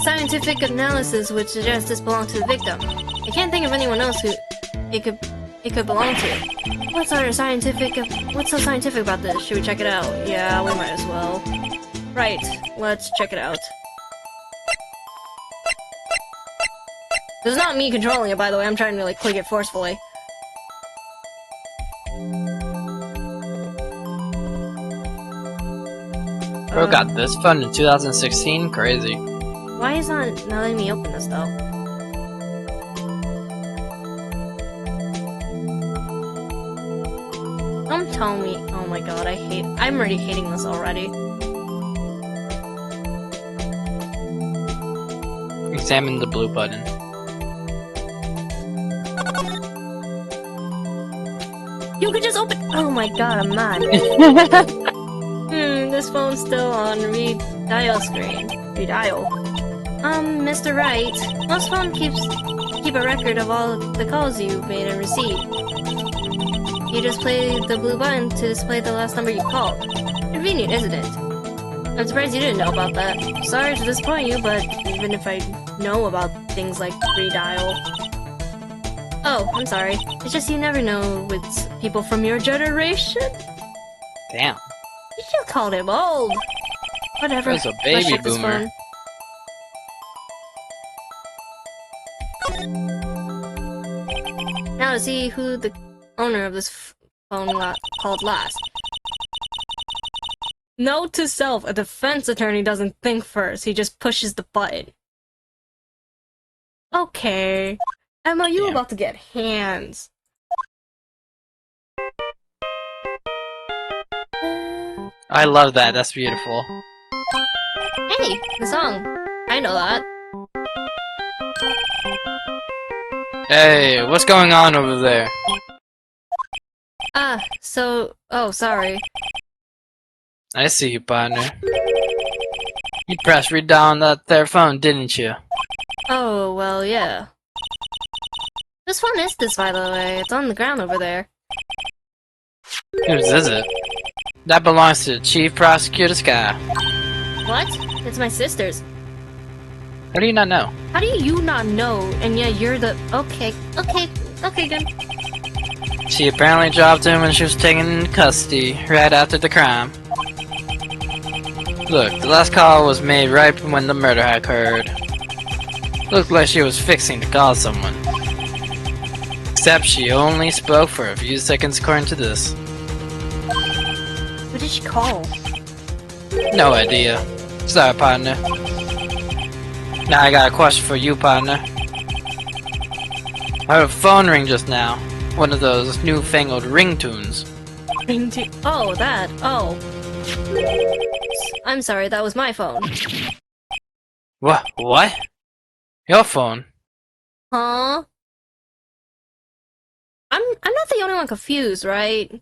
Scientific analysis would suggest this belonged to the victim. I can't think of anyone else who it could belong to. What's so scientific about this? Should we check it out? Yeah, we might as well. Right, let's check it out. This is not me controlling it, by the way. I'm trying to, like, click it forcefully. Bro got this phone in 2016? Crazy. Why is not letting me open this, though? Don't tell me. Oh my god, I'm already hating this already. Examine the blue button. You could just open. Oh my god, I'm mad. This phone's still on redial screen. Redial. Mr. Wright, most phones keep a record of all the calls you've made and received. You just play the blue button to display the last number you called. Convenient, isn't it? I'm surprised you didn't know about that. Sorry to disappoint you, but even if I know about things like redial... Oh, I'm sorry. It's just you never know with people from your generation. Damn. You just called him old. Whatever. That's a Let's baby check this boomer. phone. Now to see who the owner of this phone called last. Note to self, a defense attorney doesn't think first, he just pushes the button. Okay. Emma, you about to get hands. I love that, that's beautiful. Hey, the song. I know that. Hey, what's going on over there? Oh, sorry. I see you, partner. You pressed read down that there phone, didn't you? Oh, well, yeah. Whose phone is this, by the way? It's on the ground over there. Whose is it? That belongs to the Chief Prosecutor Sky. What? It's my sister's. How do you not know? How do you not know? And yeah, you're the okay, good. She apparently dropped him when she was taken into custody right after the crime. Look, the last call was made right when the murder had occurred. Looked like she was fixing to call someone. Except she only spoke for a few seconds according to this. Who did she call? No idea. Sorry, partner. Now I got a question for you, partner. I heard a phone ring just now. One of those newfangled ringtones. Oh, that. Oh. I'm sorry, that was my phone. What? What? Your phone? Huh? I'm not the only one confused, right?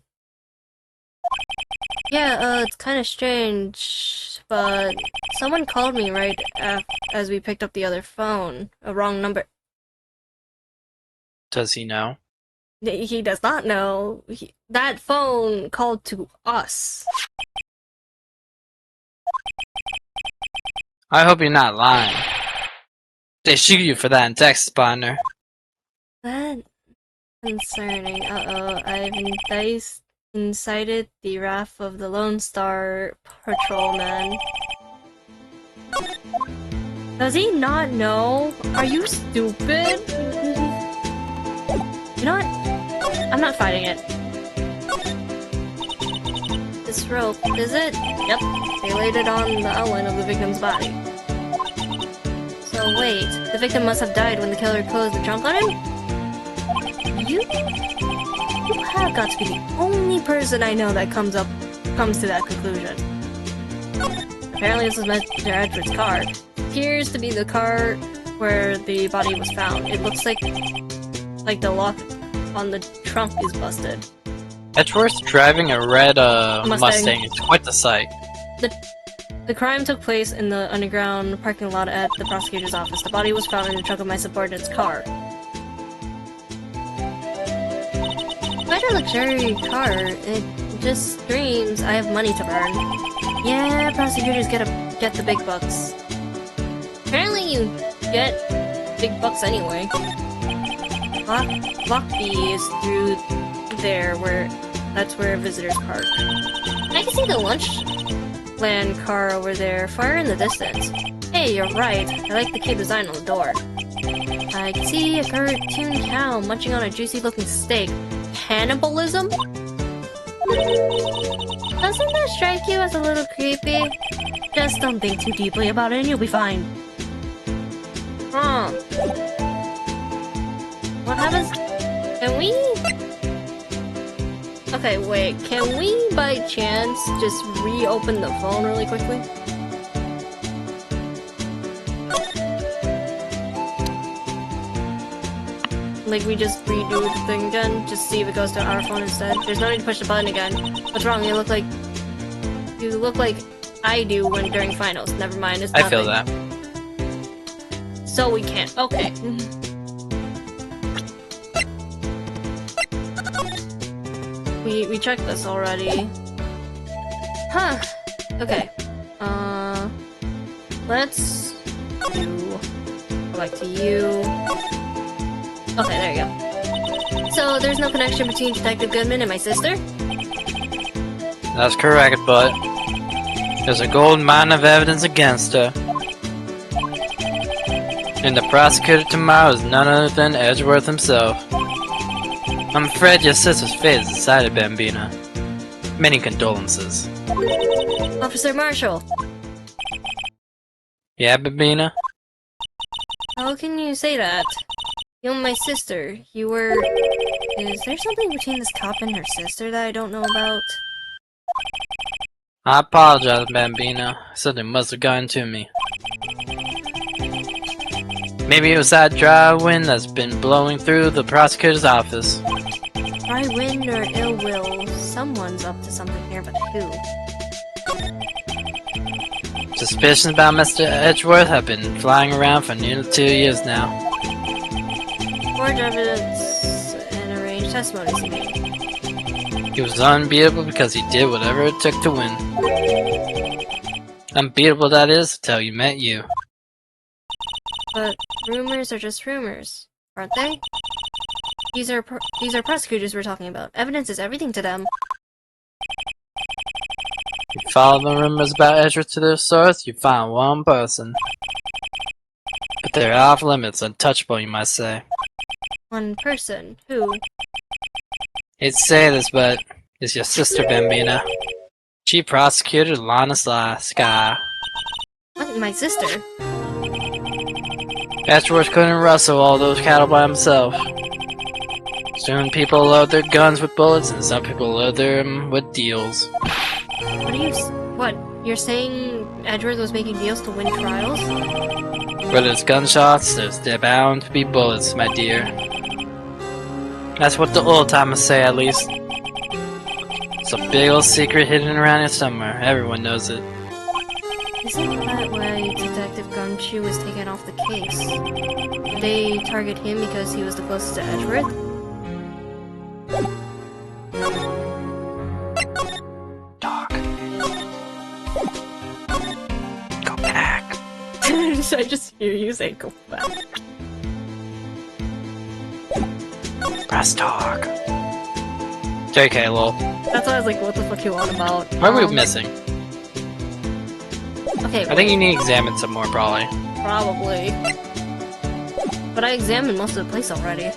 Yeah, it's kind of strange, but someone called me right as we picked up the other phone. A wrong number. Does he know? He does not know. That phone called to us. I hope you're not lying. They shoot you for that in Texas, partner. That concerning. Uh-oh, I've incited the wrath of the Lone Star Patrolman. Does he not know? Are you stupid? You know what? I'm not fighting it. This rope, is it? Yep. They laid it on the outline of the victim's body. So wait, the victim must have died when the killer closed the trunk on him? You have got to be the only person I know that comes to that conclusion. Apparently this is Mr. Edward's car. Appears to be the car where the body was found. It looks like the lock on the trunk is busted. Edgeworth's driving a red Mustang. It's quite the sight. The crime took place in the underground parking lot at the prosecutor's office. The body was found in the trunk of my subordinate's car. Quite a luxury car. It just screams, I have money to burn. Yeah, prosecutors get the big bucks. Apparently you get big bucks anyway. Block B is through there, that's where visitors park. I can see the Lunchland car over there, far in the distance. Hey, you're right. I like the cute design on the door. I can see a cartoon cow munching on a juicy-looking steak. Cannibalism? Doesn't that strike you as a little creepy? Just don't think too deeply about it and you'll be fine. Huh. What happens? Can we... Okay, wait. Can we, by chance, just reopen the phone really quickly? Like, we just redo the thing again, just see if it goes to our phone instead. There's no need to push the button again. What's wrong? You look like I do during finals. Never mind, it's nothing. I feel that. So we can't. Okay. We checked this already. Huh. Okay. Let's go back to you. Okay, there you go. So there's no connection between Detective Goodman and my sister? That's correct, but there's a gold mine of evidence against her. And the prosecutor tomorrow is none other than Edgeworth himself. I'm afraid your sister's fate is decided, Bambina. Many condolences. Officer Marshall. Yeah, Bambina? How can you say that? You and my sister, you were... Is there something between this cop and her sister that I don't know about? I apologize, Bambina. Something must have gotten to me. Maybe it was that dry wind that's been blowing through the prosecutor's office. Dry wind or ill will, someone's up to something here, but who? Suspicions about Mr. Edgeworth have been flying around for nearly 2 years now. Forged evidence and arranged testimonies he made. He was unbeatable because he did whatever it took to win. Unbeatable, that is, until you met you. But rumors are just rumors, aren't they? These are prosecutors we're talking about. Evidence is everything to them. You follow the rumors about Ezra to their source, you find one person. But they're off limits, untouchable, you might say. One person. Who? Hate to say this, but it's your sister, Bambina. She prosecuted Lana Sky. What? My sister? Edgeworth couldn't wrestle all those cattle by himself. Soon people load their guns with bullets, and some people load them with deals. What? You're saying Edward was making deals to win trials? Where there's gunshots, there's bound to be bullets, my dear. That's what the old timers say, at least. It's a big old secret hidden around here somewhere. Everyone knows it. Isn't that why Detective Gumshoe was taken off the case? Did they target him because he was the closest to Edgeworth? Dog. Go back. I just hear you say go back. Press dog. JK, lol. That's why I was like, what the fuck you on about? What are we missing? Okay, I think you need to examine some more, probably. Probably. but I examined most of the place already. I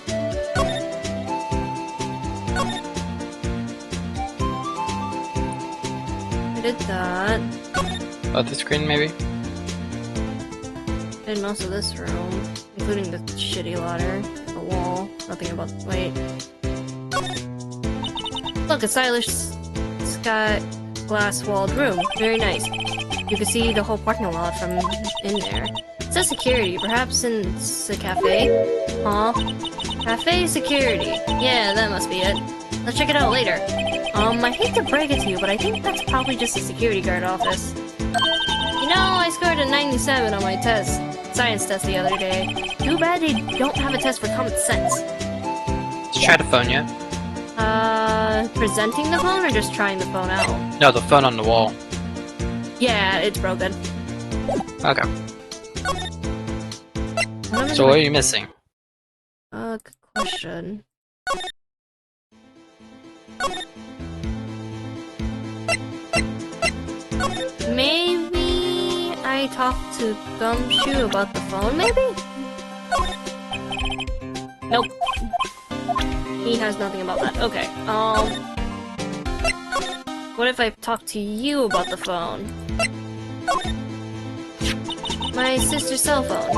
did that. About the screen, maybe? Did most of this room, including the shitty ladder, the wall, nothing about. Wait. Look, a stylish sky glass-walled room. Very nice. You can see the whole parking lot from in there. It says security. Perhaps it's a cafe? Huh? Cafe security. Yeah, that must be it. Let's check it out later. I hate to break it to you, but I think that's probably just a security guard office. You know, I scored a 97 on my science test the other day. Too bad they don't have a test for common sense. Did you try the phone yet? Presenting the phone or just trying the phone out? No, the phone on the wall. Yeah, it's broken. Okay. So what are you missing? Good question. Maybe I talked to Gumshoe about the phone, maybe? Nope. He has nothing about that. Okay, what if I talk to you about the phone? My sister's cell phone.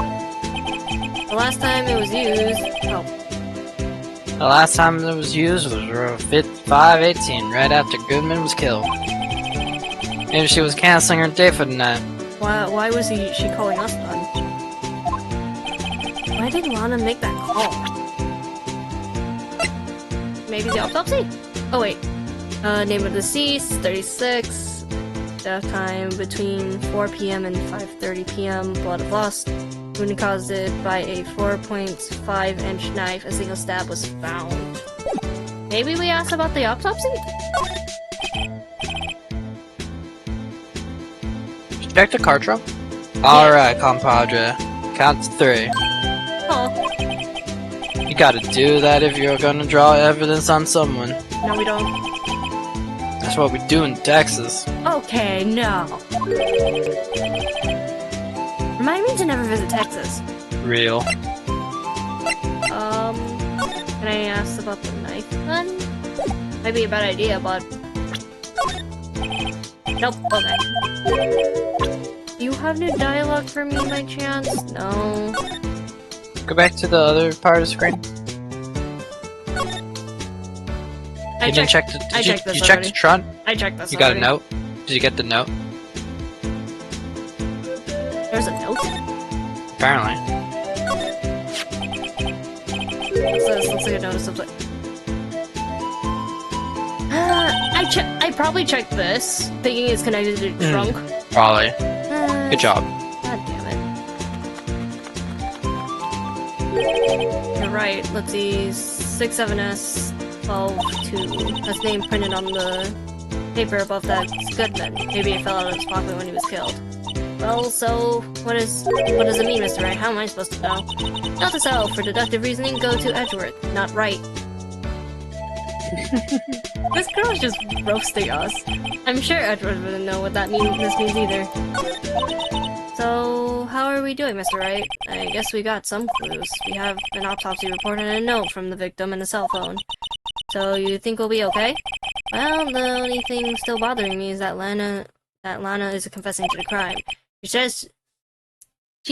The last time it was used... Oh. The last time it was used was 5/18, right after Goodman was killed. Maybe she was canceling her day for the night. Why was she calling us then? Why did Lana make that call? Maybe the autopsy? Oh wait. Name of deceased, 36. Death time between 4 p.m. and 5:30 p.m. Blood of lost. Wound caused it by a 4.5-inch knife. A single stab was found. Maybe we asked about the autopsy? Check the cartridge. Alright, compadre. Count to 3. Oh. You gotta do that if you're gonna draw evidence on someone. No, we don't. That's what we do in Texas. Okay, no. Remind me to never visit Texas. Real. Can I ask about the knife then? Might be a bad idea, but... Nope, okay. Do you have new dialogue for me by chance? No. Go back to the other part of the screen. I checked You checked the trunk? I checked this You got a already. note? Did you get the note? There's a note? Apparently. Looks like a notice of it. I probably checked this, thinking it's connected to the trunk. Probably. Good job. God damn it. You're right. Let's see. 67S 12-2. That's name printed on the paper above that. It's Goodman. Maybe it fell out of his pocket when he was killed. Well, so what does it mean, Mr. Wright? How am I supposed to know? Note so, for deductive reasoning, go to Edgeworth, not right. This girl is just roasting us. I'm sure Edgeworth wouldn't know what this means either. So, how are we doing, Mr. Wright? I guess we got some clues. We have an autopsy report and a note from the victim and a cell phone. So, you think we'll be okay? Well, the only thing still bothering me is that Lana is confessing to the crime. She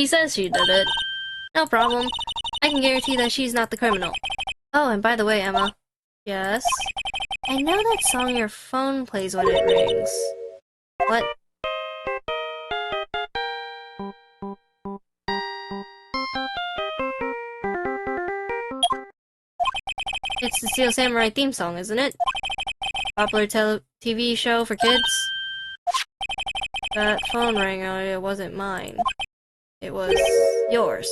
says she did it. No problem. I can guarantee that she's not the criminal. Oh, and by the way, Emma. Yes? I know that song your phone plays when it rings. What? It's the Steel Samurai theme song, isn't it? Popular TV show for kids? That phone rang earlier wasn't mine. It was yours.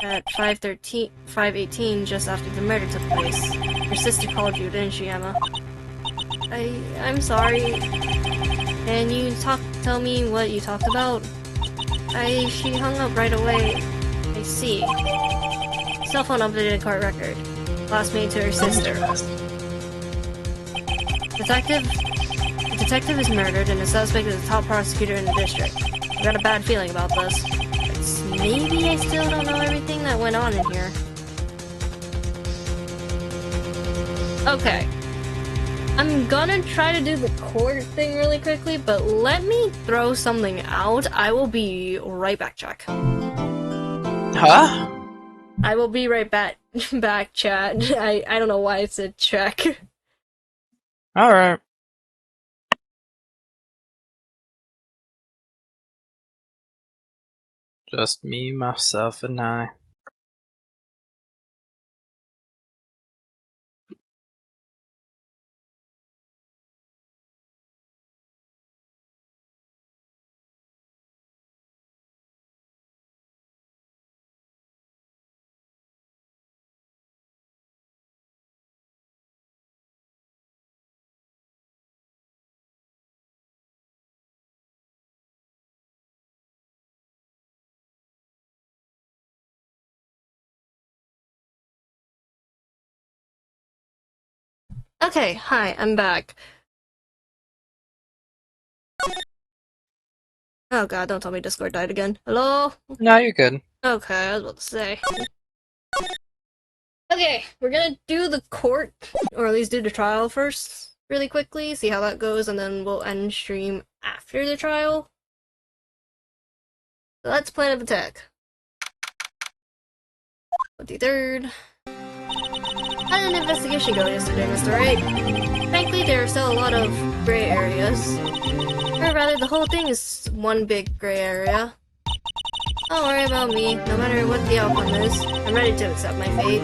At 5:18, just after the murder took place. Your sister called you, didn't she, Emma? I'm sorry. Can you tell me what you talked about? She hung up right away. I see. Cell phone updated court record. Last made to her sister. The detective is murdered and the suspect is the top prosecutor in the district. I got a bad feeling about this. But maybe I still don't know everything that went on in here. Okay. I'm gonna try to do the court thing really quickly, but let me throw something out. I will be right back, Jack. Huh? I will be right back, chat. I don't know why it said check. Alright. Just me, myself, and I. Okay, hi, I'm back. Oh god, don't tell me Discord died again. Hello? No, you're good. Okay, I was about to say. Okay, we're gonna do the court, or at least do the trial first, really quickly, see how that goes, and then we'll end stream after the trial. So that's plan of attack. 23rd. How did an investigation go yesterday, Mr. Wright? Frankly, there are still a lot of gray areas. Or rather, the whole thing is one big gray area. Don't worry about me, no matter what the outcome is. I'm ready to accept my fate.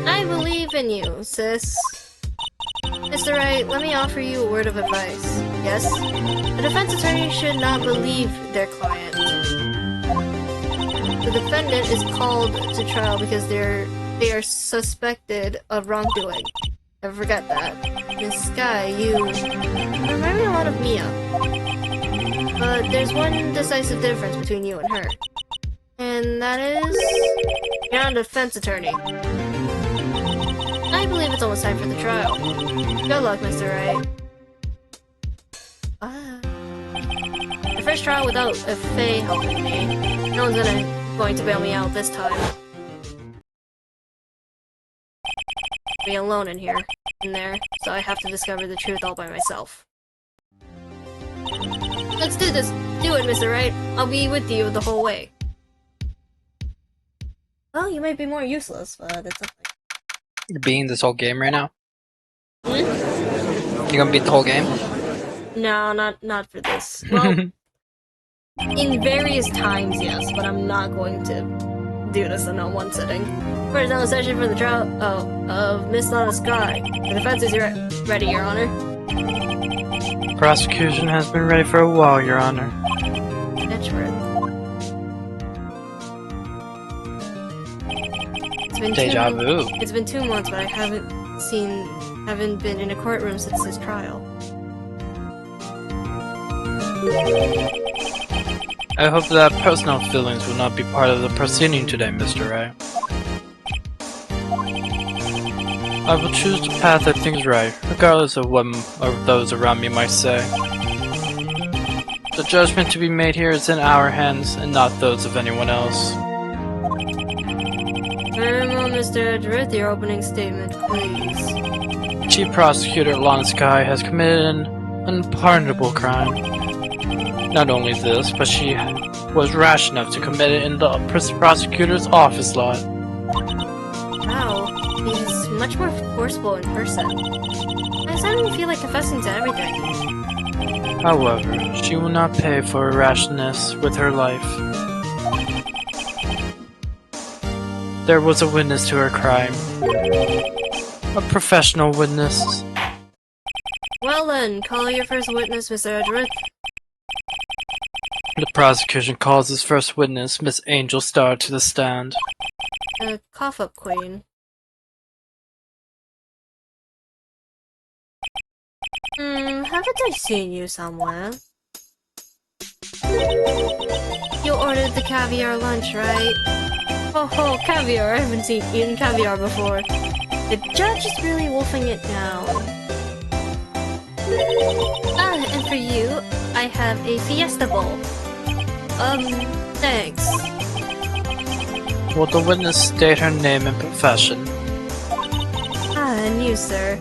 I believe in you, sis. Mr. Wright, let me offer you a word of advice. Yes? The defense attorney should not believe their client. The defendant is called to trial because they are suspected of wrongdoing. Never forget that. This guy, you remind me a lot of Mia. But there's one decisive difference between you and her. And that is... you're not a defense attorney. I believe it's almost time for the trial. Good luck, Mr. Wright. The first trial without a Faye helping me. No one's going to bail me out this time. Be alone in there, so I have to discover the truth all by myself. Let's do this! Do it, Mr. Wright! I'll be with you the whole way. Well, you might be more useless, but it's something. You're beating this whole game right now? Hmm? You gonna beat the whole game? No, not for this. Well, in various times, yes, but I'm not going to do this in one sitting. First down session for the trial of Miss Lana Sky. The defense is ready, Your Honor. Prosecution has been ready for a while, Your Honor. Edgeworth. Deja vu. It's been 2 months, but I haven't been in a courtroom since his trial. I hope that personal feelings will not be part of the proceeding today, Mr. Ray. I will choose the path that thinks right, regardless of what those around me might say. The judgment to be made here is in our hands, and not those of anyone else. Very well, Mr. Edgeworth, your opening statement, please. Chief Prosecutor Lon Sky has committed an unpardonable crime. Not only this, but she was rash enough to commit it in the prosecutor's office lot. Wow, he's much more forceful in person. I suddenly feel like confessing to everything. However, she will not pay for her rashness with her life. There was a witness to her crime. A professional witness. Well then, call your first witness, Mr. Edgeworth. The prosecution calls its first witness, Miss Angel Star, to the stand. The cough-up queen. Haven't I seen you somewhere? You ordered the caviar lunch, right? Oh, caviar! I haven't eaten caviar before. The judge is really wolfing it down. And for you, I have a Fiesta Bowl. Thanks. Will the witness state her name and profession? And you, sir.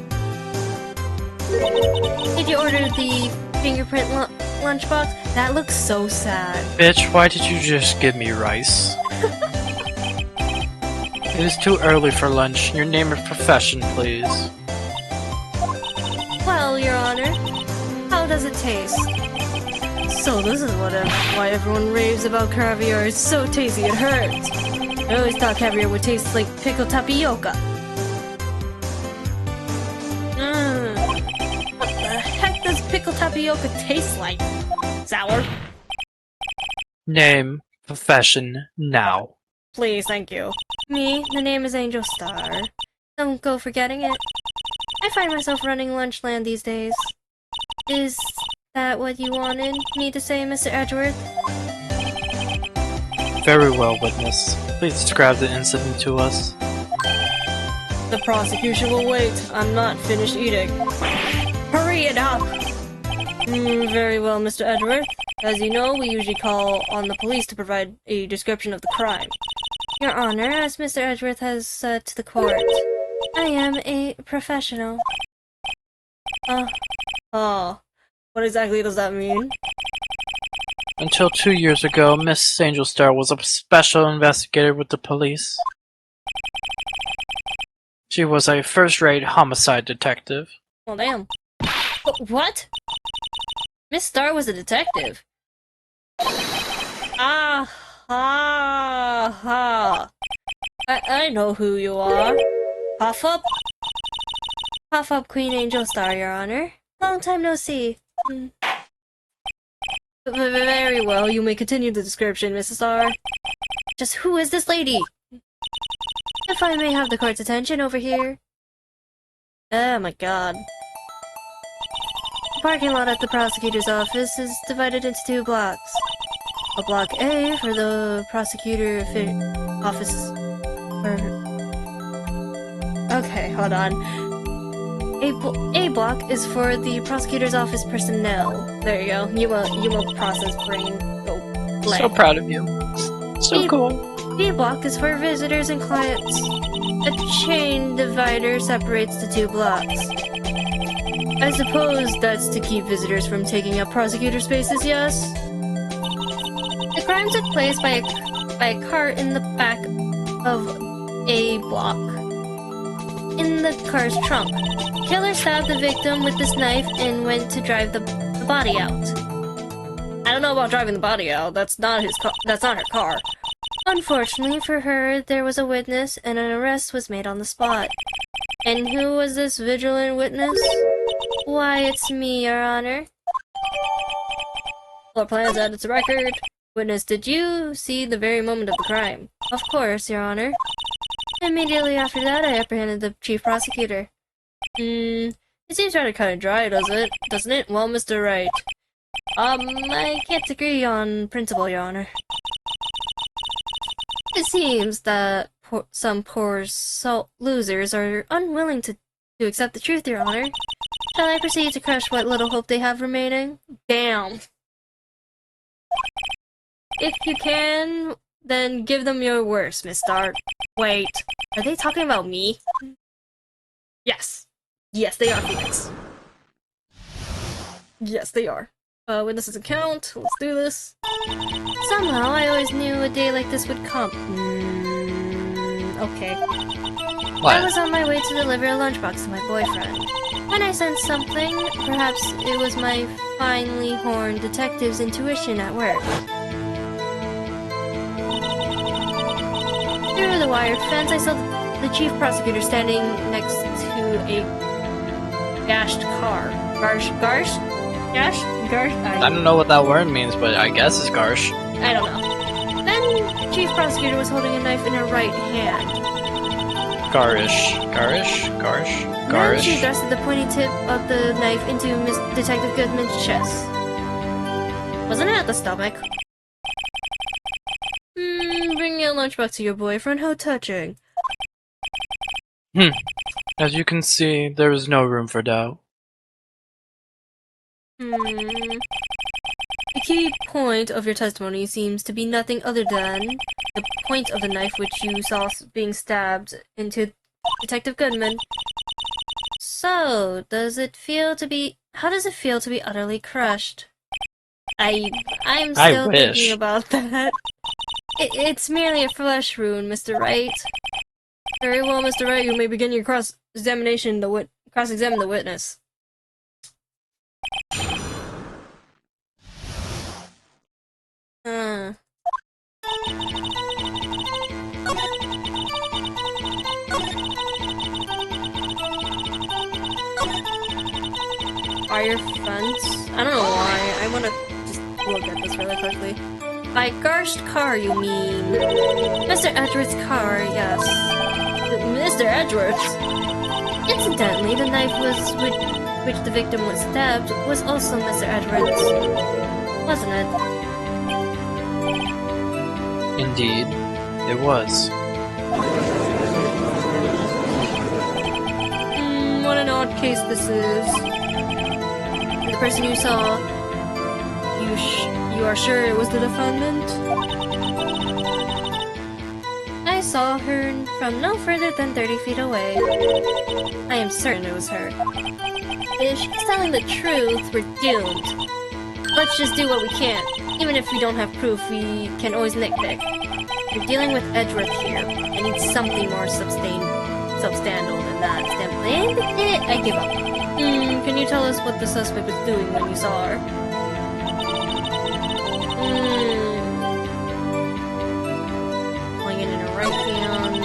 Did you order the fingerprint lunchbox? That looks so sad. Bitch, why did you just give me rice? It is too early for lunch. Your name and profession, please. Well, Your Honor, how does it taste? So this is why everyone raves about caviar. It's so tasty it hurts. I always thought caviar would taste like pickled tapioca. What the heck does pickled tapioca taste like? Sour? Name, profession, now. Please, thank you. Me, the name is Angel Star. Don't go forgetting it. I find myself running Lunchland these days. Is that what you wanted me to say, Mr. Edgeworth? Very well, witness. Please describe the incident to us. The prosecution will wait. I'm not finished eating. Hurry it up! Very well, Mr. Edgeworth. As you know, we usually call on the police to provide a description of the crime. Your Honor, as Mr. Edgeworth has said to the court, I am a professional. What exactly does that mean? Until 2 years ago, Miss Angel Star was a special investigator with the police. She was a first-rate homicide detective. Well, damn. What? Miss Star was a detective. I know who you are. Puff up? Puff up Queen Angel Star, Your Honor. Long time no see. Very well, you may continue the description, Mrs. Star. Just who is this lady? If I may have the court's attention over here. Oh my god. The parking lot at the prosecutor's office is divided into 2 blocks. A block A for the prosecutor office. Okay, hold on. A block is for the prosecutor's office personnel. There you go. You will process brain. Go play. So proud of you. So cool. B block is for visitors and clients. A chain divider separates the 2 blocks. I suppose that's to keep visitors from taking up prosecutor spaces, yes? The crime took place by a car in the back of A block. In the car's trunk. Killer stabbed the victim with this knife and went to drive the body out. I don't know about driving the body out. That's not his car. That's not her car. Unfortunately for her, there was a witness and an arrest was made on the spot. And who was this vigilant witness? Why, it's me, Your Honor. Floor plans added to record. Witness, did you see the very moment of the crime? Of course, Your Honor. Immediately after that, I apprehended the chief prosecutor. It seems rather kind of dry, doesn't it? Well, Mr. Wright, I can't agree on principle, Your Honor. It seems that some poor losers are unwilling to accept the truth, Your Honor. Shall I proceed to crush what little hope they have remaining? Damn. If you can, then give them your worst, Miss Dart. Wait, are they talking about me? Yes. Yes, they are, Phoenix. Yes, they are. Witnesses account. Let's do this. Somehow, I always knew a day like this would come. Okay. I was on my way to deliver a lunchbox to my boyfriend. When I sensed something, perhaps it was my finely horned detective's intuition at work. Through the wired fence, I saw the chief prosecutor standing next to a gashed car. Gashed? I don't know what that word means, but I guess it's garsh. I don't know. Then, chief prosecutor was holding a knife in her right hand. Garish. Then she thrusted the pointy tip of the knife into Miss Detective Goodman's chest. Wasn't it at the stomach? Bringing a lunchbox to your boyfriend? How touching. As you can see, there is no room for doubt. The key point of your testimony seems to be nothing other than the point of the knife which you saw being stabbed into Detective Goodman. So, how does it feel to be utterly crushed? I'm still thinking about that. It's merely a flesh wound, Mr. Wright. Very well, Mr. Wright, you may begin your cross-examine the witness. Are your friends? I don't know why. I want to just look at this really quickly. By garshed car, you mean Mr. Edgeworth's car? Yes, Mr. Edgeworth's. Incidentally, the knife which the victim was stabbed was also Mr. Edgeworth's, wasn't it? Indeed, it was. What an odd case this is. The person you saw, you are sure it was the defendant? I saw her from no further than 30 feet away. I am certain it was her. If she's telling the truth, we're doomed. Let's just do what we can. Even if we don't have proof, we can always nitpick. We're dealing with Edgeworth here. I need something more substantial than that. I give up. Can you tell us what the suspect was doing when you saw her? Pulling it in her right hand.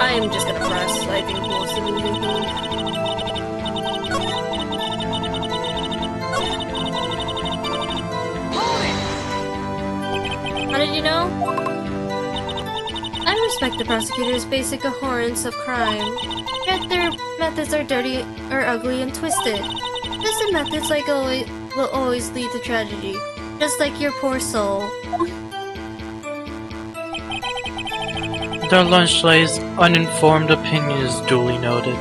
I'm just gonna press. I think most of it. How did you know? I respect the prosecutor's basic abhorrence of crime, yet their methods are dirty or ugly and twisted. Twisted methods will always lead to tragedy, just like your poor soul. The Lunchley's uninformed opinion is duly noted.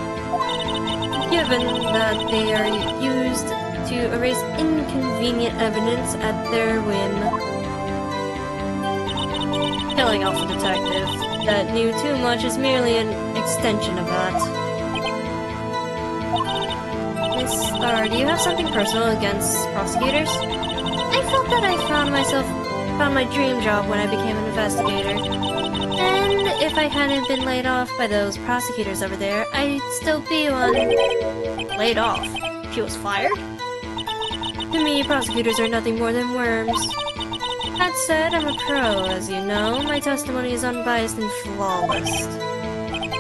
Given that they are used to erase inconvenient evidence at their whim. Killing off a detective that knew too much is merely an extension of that. Miss Starr, do you have something personal against prosecutors? I felt that I found my dream job when I became an investigator. And if I hadn't been laid off by those prosecutors over there, I'd still be one. Laid off? She was fired? To me, prosecutors are nothing more than worms. That said, I'm a pro, as you know. My testimony is unbiased and flawless.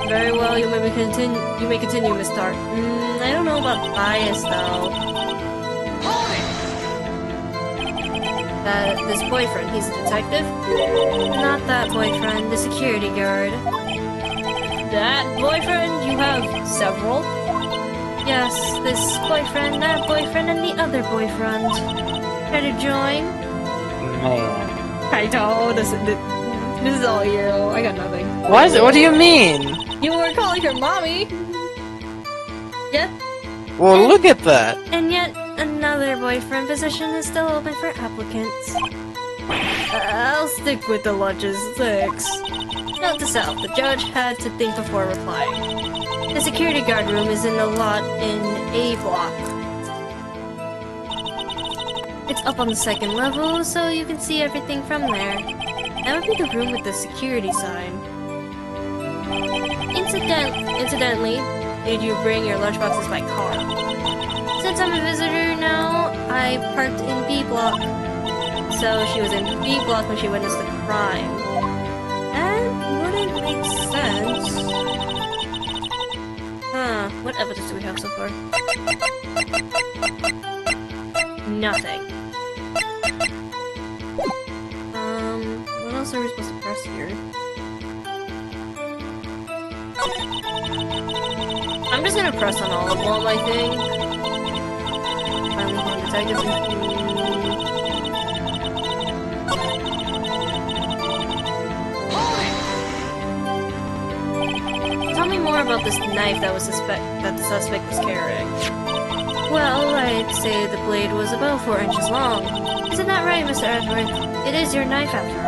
Very well, you may continue, Miss Stark. I don't know about bias, though. This boyfriend, he's a detective? Not that boyfriend, the security guard. That boyfriend? You have several? Yes, this boyfriend, that boyfriend, and the other boyfriend. Try to join? Man. I know, this is all you. I got nothing. Why is it? What do you mean? You were calling her mommy! Yet, Well, look at that. And yet, another boyfriend position is still open for applicants. I'll stick with the logistics. Note to self, the judge had to think before replying. The security guard room is in a lot in A block. It's up on the second level, so you can see everything from there. That would be the room with the security sign. Incidentally, did you bring your lunchboxes by car? Since I'm a visitor now, I parked in B block. So she was in B block when she witnessed the crime. That wouldn't make sense. Huh, what evidence do we have so far? Nothing. What else are we supposed to press here? I'm just gonna press on all of them, I think. Finally found detective. Tell me more about this knife that the suspect was carrying. Well, I'd say the blade was about 4 inches long. Isn't that right, Mr. Edward? It is your knife after all.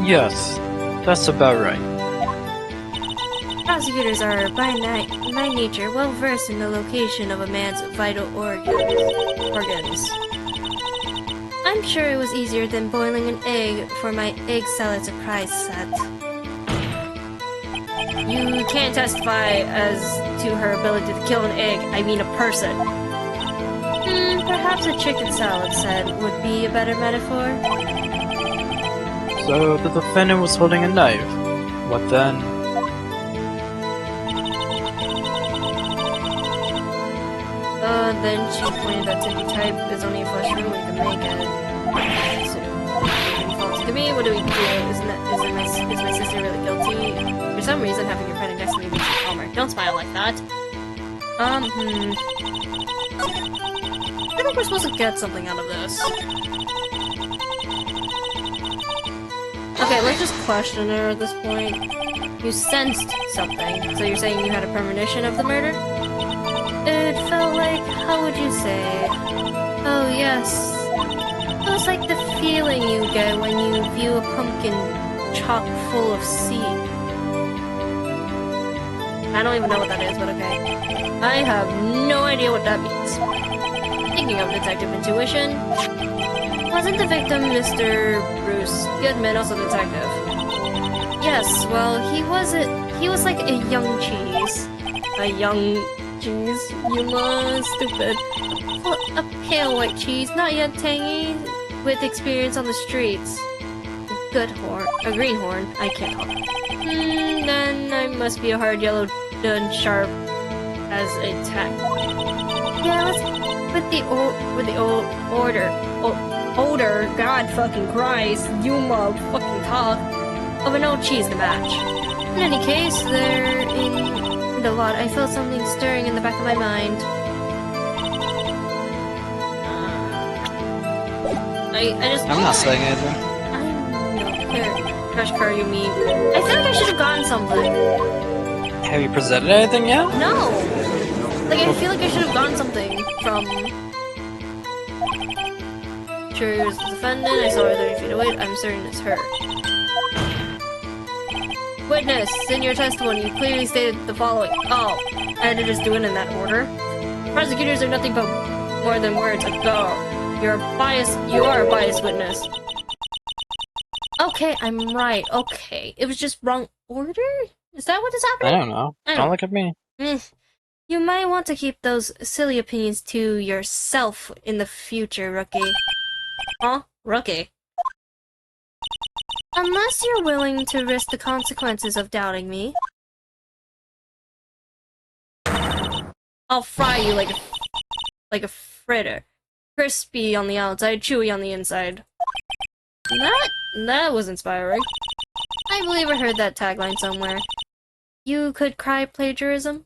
Yes, that's about right. Prosecutors are, by nature, well versed in the location of a man's vital organs. I'm sure it was easier than boiling an egg for my egg salad surprise set. You can't testify as to her ability to kill an egg, I mean a person. Perhaps a chicken salad set would be a better metaphor. So the defendant was holding a knife. What then? Then she pointed that tippy type is only a flesh room, we can make it. So, false to me, what do we do? Is my sister really guilty? For some reason, having your friend next to me makes me calmer. Don't smile like that. I think we're supposed to get something out of this. Okay, let's just question her at this point. You sensed something, so you're saying you had a premonition of the murder? It felt like, how would you say? Oh yes. It was like the feeling you get when you view a pumpkin chock full of seed. I don't even know what that is, but okay. I have no idea what that means. Thinking of detective intuition. Wasn't the victim Mr. Bruce Goodman also detective? Yes, well, he was like a young cheese. A young cheese? You must stupid. A pale white cheese, not yet tangy, with experience on the streets. A greenhorn, I can't talk. Then I must be a hard yellow done sharp as a tack. Yeah, let's with the odor, God fucking Christ, you motherfucking cock, of an old cheese to match. In any case, there in the lot, I felt something stirring in the back of my mind. I'm not saying anything. Crash car, you mean? I feel like I should have gotten something. Have you presented anything yet? No! Like, I feel like I should have gotten something from... Sure, here's the defendant. I saw her 30 feet away. I'm certain it's her. Witness, in your testimony, you clearly stated the following. Oh, I had to just do it in that order. Prosecutors are nothing but more than words. Like, go. You are a biased witness. Okay, I'm right. Okay. It was just wrong order? Is that what is happening? I don't know. Don't look at me. You might want to keep those silly opinions to yourself in the future, rookie. Huh? Rookie? Unless you're willing to risk the consequences of doubting me. I'll fry you like a fritter. Crispy on the outside, chewy on the inside. That was inspiring. I believe I heard that tagline somewhere. you could cry plagiarism?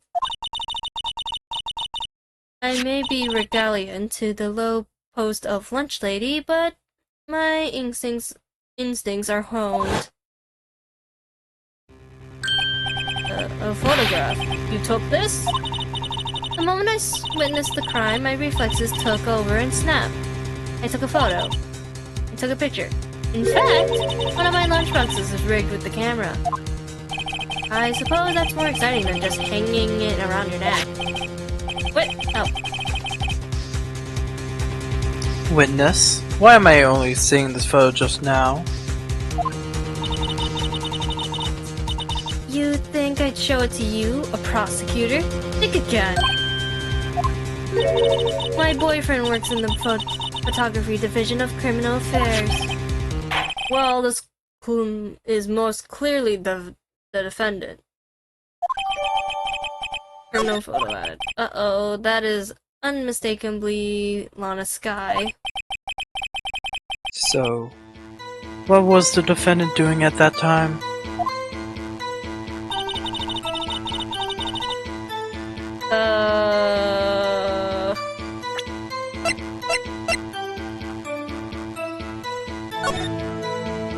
I may be regalian to the low post of lunch lady, but my instincts are honed. A photograph. You took this? The moment I witnessed the crime, my reflexes took over and snapped. I took a photo. I took a picture. In fact, one of my lunchboxes is rigged with the camera. I suppose that's more exciting than just hanging it around your neck. Wait, oh. Witness? Why am I only seeing this photo just now? You think I'd show it to you, a prosecutor? Think again. My boyfriend works in the photography division of criminal affairs. Well, this is most clearly the defendant. Criminal photo added. Uh-oh, that is unmistakably Lana Sky. So, what was the defendant doing at that time?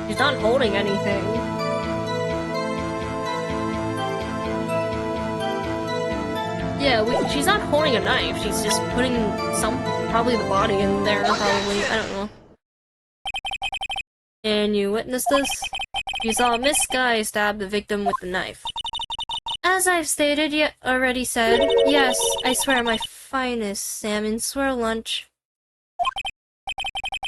She's not holding anything. Yeah, she's not holding a knife. She's just putting probably the body in there, probably. I don't know. And you witnessed this? You saw Miss Sky stab the victim with the knife. As I've already said, yes, I swear my finest salmon swirl lunch.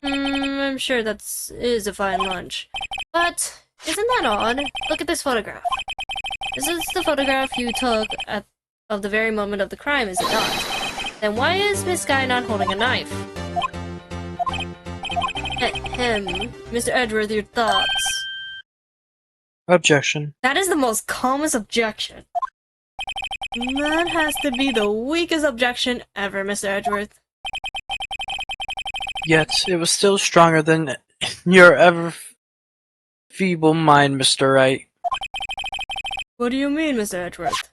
I'm sure that is a fine lunch. But, isn't that odd? Look at this photograph. This is the photograph you took of the very moment of the crime, is it not? Then why is Miss Sky not holding a knife? Mr. Edgeworth, your thoughts? Objection. That is the most calmest objection. That has to be the weakest objection ever, Mr. Edgeworth. Yet, it was still stronger than your ever feeble mind, Mr. Wright. What do you mean, Mr. Edgeworth?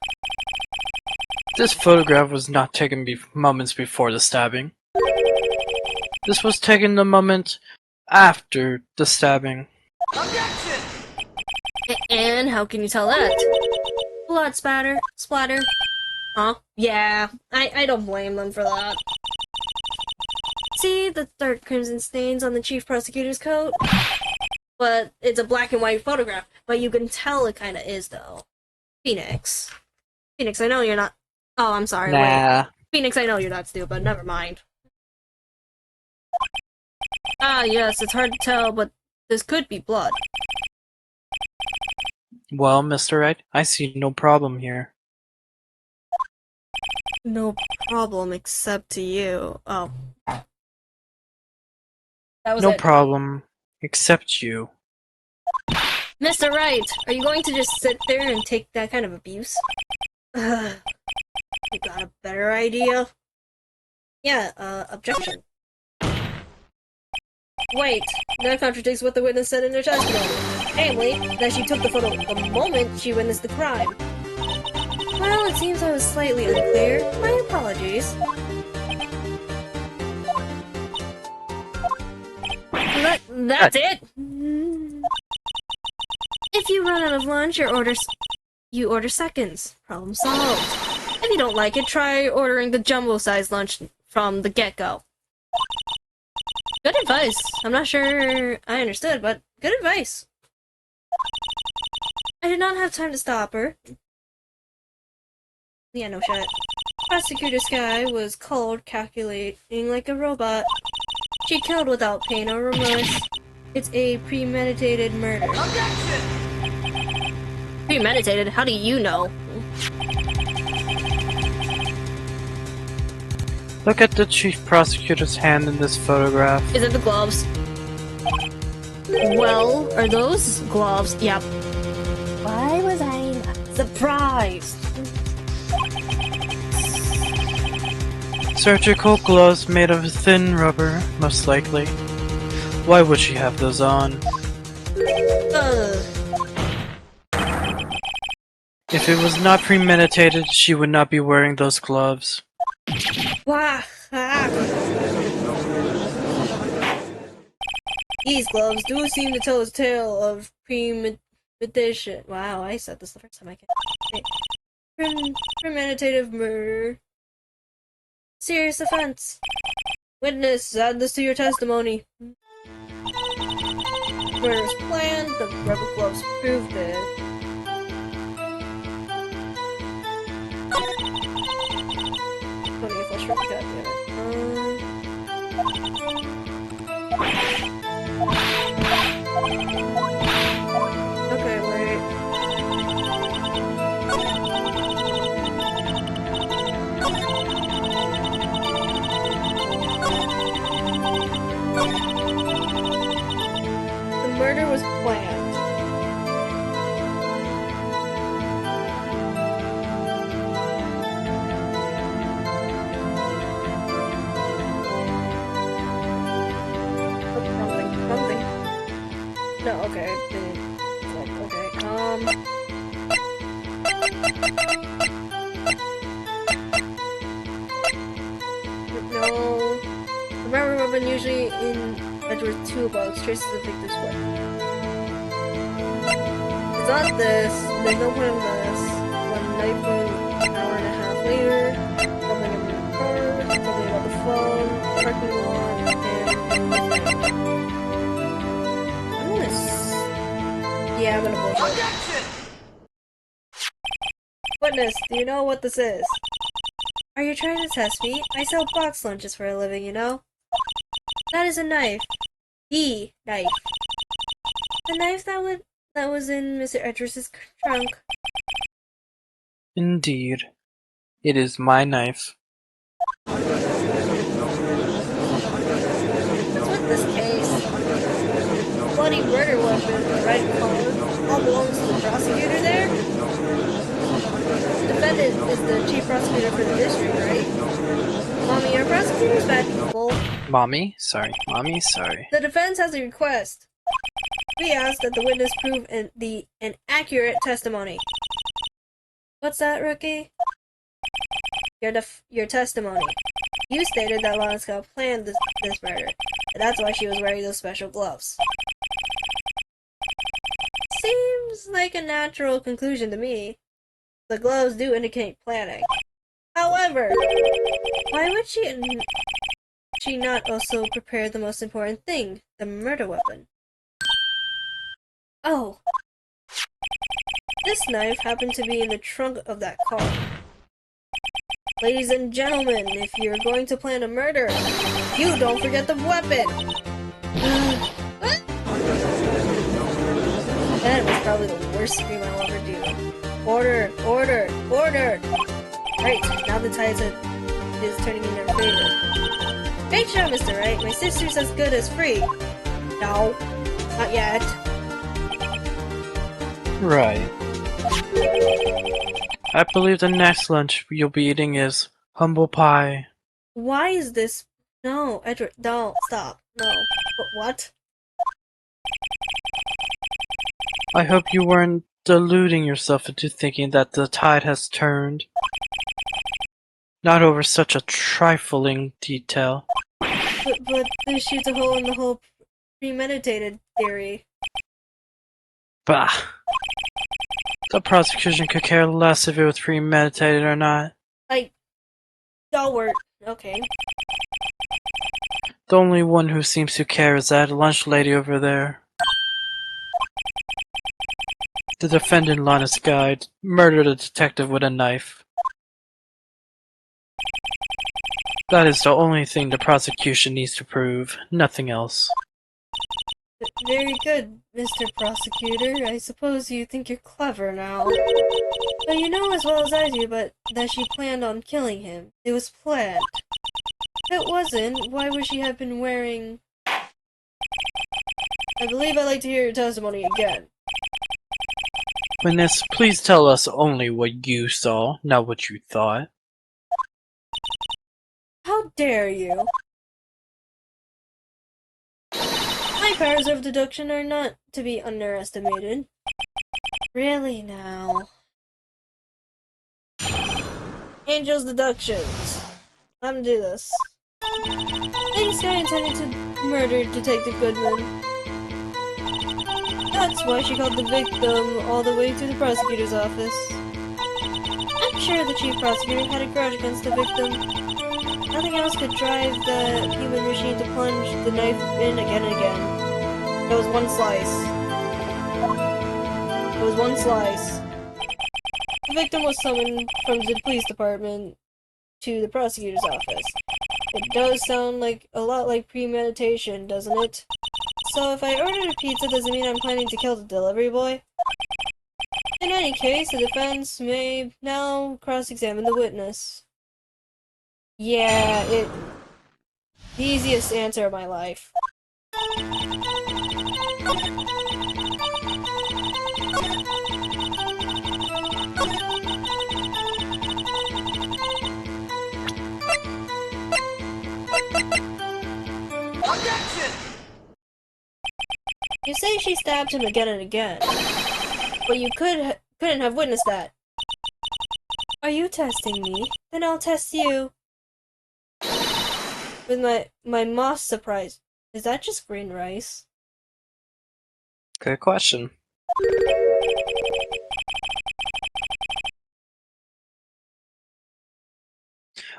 This photograph was not taken moments before the stabbing. This was taken the moment after the stabbing. Objection! And how can you tell that? Blood splatter. Huh? Yeah, I don't blame them for that. See the dark crimson stains on the chief prosecutor's coat? But it's a black and white photograph, but you can tell it kinda is, though. Phoenix, I know you're not— Oh, I'm sorry, wait. Nah. Phoenix, I know you're not stupid, never mind. Ah, yes, it's hard to tell, but this could be blood. Well, Mr. Wright, I see no problem here. No problem except to you. Oh. That was No it. problem, except you. Mr. Wright, are you going to just sit there and take that kind of abuse? Ugh. You got a better idea? Yeah, objection. Wait, that contradicts what the witness said in her testimony. Namely, that she took the photo the moment she witnessed the crime. Well, it seems I was slightly unclear. My apologies. That's it? If you run out of lunch, you order seconds. Problem solved. If you don't like it, try ordering the jumbo-sized lunch from the get-go. Good advice. I'm not sure I understood, but good advice. I did not have time to stop her. Yeah, no shit. Prosecutor Sky was cold, calculating like a robot. She killed without pain or remorse. It's a premeditated murder. Objection! Premeditated? How do you know? Look at the chief prosecutor's hand in this photograph. Is it the gloves? Well, are those gloves? Yep. Why was I not surprised? Surgical gloves made of thin rubber, most likely. Why would she have those on? If it was not premeditated, she would not be wearing those gloves. Wah! Ah. These gloves do seem to tell a tale of premeditation. Wow, I said this the first time I can. Premeditative murder. Serious offense. Witness, add this to your testimony. Murder was planned, the rubber gloves proved it. Plenty of flesh, goddammit. Okay, wait. The murder was planned. Something. No, okay. Okay. No. Remember, we've been usually in Edward's toolbox, traces of victim's foot. It's not this. There's no point in this. One knife wound, an hour and a half later. Something in the car. Something about the phone. Parking lot. Yeah, I'm gonna bullshit. Objection! Witness, do you know what this is? Are you trying to test me? I sell box lunches for a living, you know? That is a knife. The knife. The knife that was in Mr. Edgeworth's trunk. Indeed. It is my knife. What's with this case? Bloody murder weapon in the right color. All belongs to the prosecutor there? The defendant is the chief prosecutor for the district, right? Mommy, are prosecutors bad people? Mommy? Sorry. Mommy? Sorry. The defense has a request. We ask that the witness prove an accurate testimony. What's that, Rookie? Your testimony. You stated that Lanaska planned this murder, and that's why she was wearing those special gloves. Seems like a natural conclusion to me. The gloves do indicate planning. However, why would she not also prepare the most important thing, the murder weapon? Oh. This knife happened to be in the trunk of that car. Ladies and gentlemen, if you're going to plan a murder, you don't forget the weapon! That was probably the worst scream I'll ever do. Order! Order! Order! Right, now the tide is turning in their favor. Great job, Mr. Wright. My sister's as good as free. No, not yet. Right. I believe the next lunch you'll be eating is humble pie. Why is this? No, Edward, don't stop. No. But what? I hope you weren't deluding yourself into thinking that the tide has turned. Not over such a trifling detail. But this shoots a hole in the whole premeditated theory. Bah. The prosecution could care less if it was premeditated or not. Okay. The only one who seems to care is that lunch lady over there. The defendant, Lana's guide, murdered a detective with a knife. That is the only thing the prosecution needs to prove, nothing else. Very good, Mr. Prosecutor. I suppose you think you're clever now. But you know as well as I do that she planned on killing him. It was planned. If it wasn't, why would she have been wearing... I believe I'd like to hear your testimony again. Witness, please tell us only what you saw, not what you thought. How dare you? My powers of deduction are not to be underestimated. Really now. Angel's deductions. I'm gonna do this. This guy intended to murder Detective Goodman. That's why she called the victim all the way to the prosecutor's office. I'm sure the chief prosecutor had a grudge against the victim. Nothing else could drive the human machine to plunge the knife in again and again. It was one slice. It was one slice. The victim was summoned from the police department to the prosecutor's office. It does sound like a lot like premeditation, doesn't it? So if I ordered a pizza, does it mean I'm planning to kill the delivery boy? In any case, the defense may now cross-examine the witness. Yeah, the easiest answer of my life. Objection! You say she stabbed him again and again, but you couldn't have witnessed that. Are you testing me? Then I'll test you. With my moss surprise. Is that just green rice? Good question.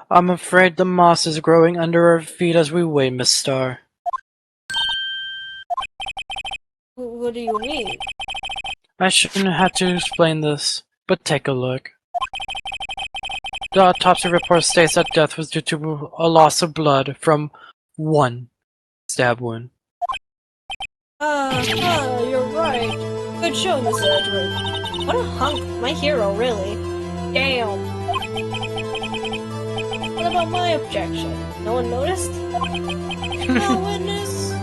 I'm afraid the moss is growing under our feet as we wait, Miss Star. What do you mean? I shouldn't have to explain this, but take a look. The autopsy report states that death was due to a loss of blood from one stab wound. You're right. Good show, Mr. Edward. What a hunk. My hero, really. Damn. What about my objection? No one noticed? No witness?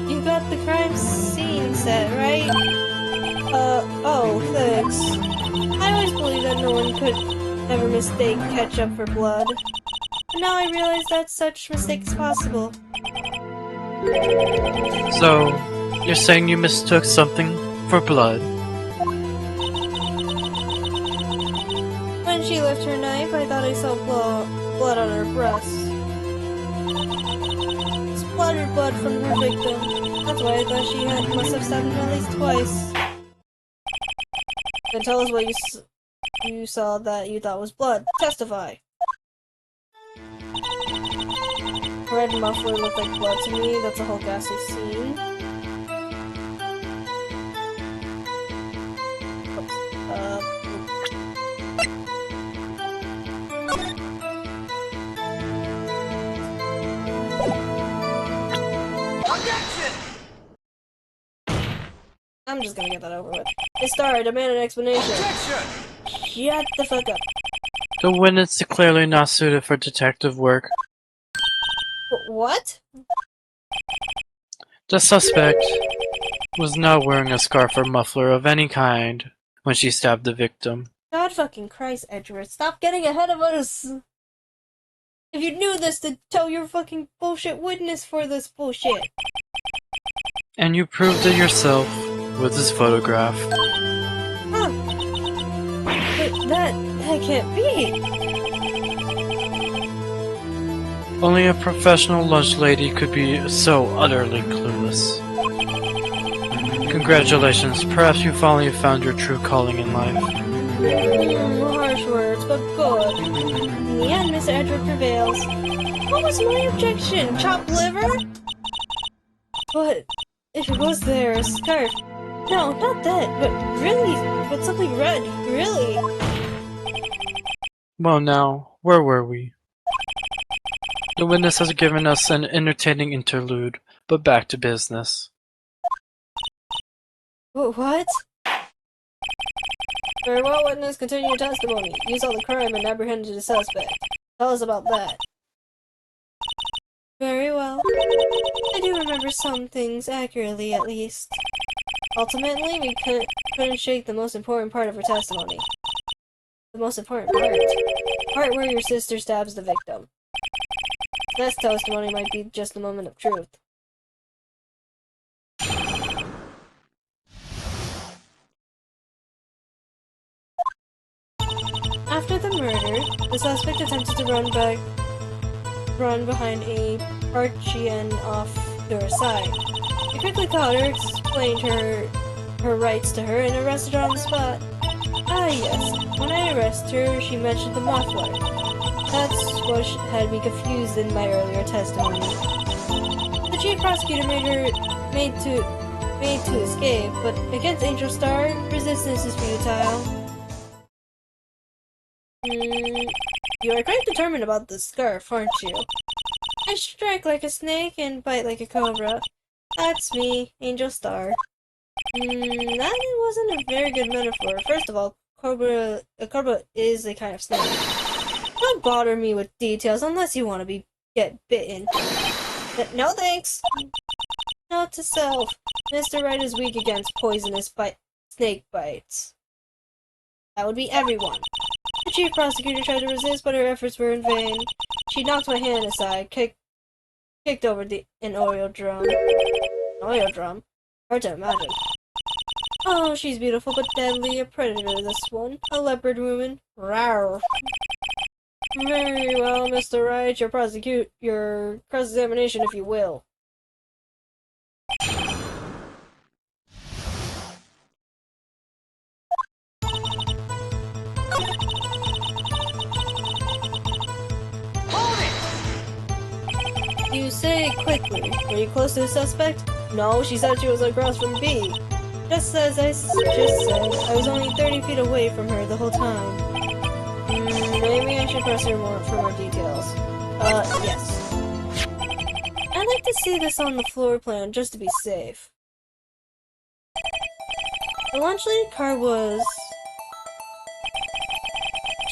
You got the crime scene set, right? Oh, thanks. I always believed that no one could ever mistake ketchup for blood. But now I realize that such mistake is possible. So, you're saying you mistook something for blood? When she left her knife, I thought I saw blood on her breast. Splattered blood from her victim. That's why I thought she must have stabbed him at least twice. Then tell us what you saw that you thought was blood. Testify. Red muffler looked like blood to me. That's a whole ghastly scene. Objection! I'm just gonna get that over with. Hey, Star, I demand an explanation. Objection! Shut the fuck up. The witness is clearly not suited for detective work. What? The suspect was not wearing a scarf or muffler of any kind when she stabbed the victim. God fucking Christ, Edward, stop getting ahead of us! If you knew this, to tell your fucking bullshit witness for this bullshit. And you proved it yourself with this photograph. Huh. But that can't be! Only a professional lunch lady could be so utterly clueless. Congratulations, perhaps you finally found your true calling in life. Harsh words, but good. In the end, Mr. Edward prevails. What was my objection? Chopped liver? But if it was there, a scarf. No, not that, but really, but something red, really. Well now, where were we? The witness has given us an entertaining interlude, but back to business. What? Very well, witness, continue your testimony. You saw the crime and apprehended the suspect. Tell us about that. Very well. I do remember some things accurately, at least. Ultimately, we couldn't shake the most important part of her testimony. The most important part. Part where your sister stabs the victim. This testimony might be just a moment of truth. After the murder, the suspect attempted to run behind a Archian off to her side. I quickly caught her, explained her rights to her, and arrested her on the spot. Ah yes, when I arrested her, she mentioned the muffler. That's what had me confused in my earlier testimony. The chief prosecutor made to escape, but against Angel Star, resistance is futile. You are quite determined about the scarf, aren't you? I strike like a snake and bite like a cobra. That's me, Angel Star. That wasn't a very good metaphor. First of all, a cobra is a kind of snake. Don't bother me with details unless you want to get bitten. No thanks! Note to self, Mr. Wright is weak against poisonous snake bites. That would be everyone. The chief prosecutor tried to resist, but her efforts were in vain. She knocked my hand aside, kicked over an oil drum. An oil drum? Hard to imagine. Oh, she's beautiful but deadly. A predator, this one. A leopard woman. Rawr. Very well, Mr. Wright. Your cross-examination, if you will. You say it quickly. Were you close to the suspect? No, she said she was across from B. Just as I just said, I was only 30 feet away from her the whole time. Maybe I should press her for more details. Yes. I'd like to see this on the floor plan just to be safe. The lunch lady car was...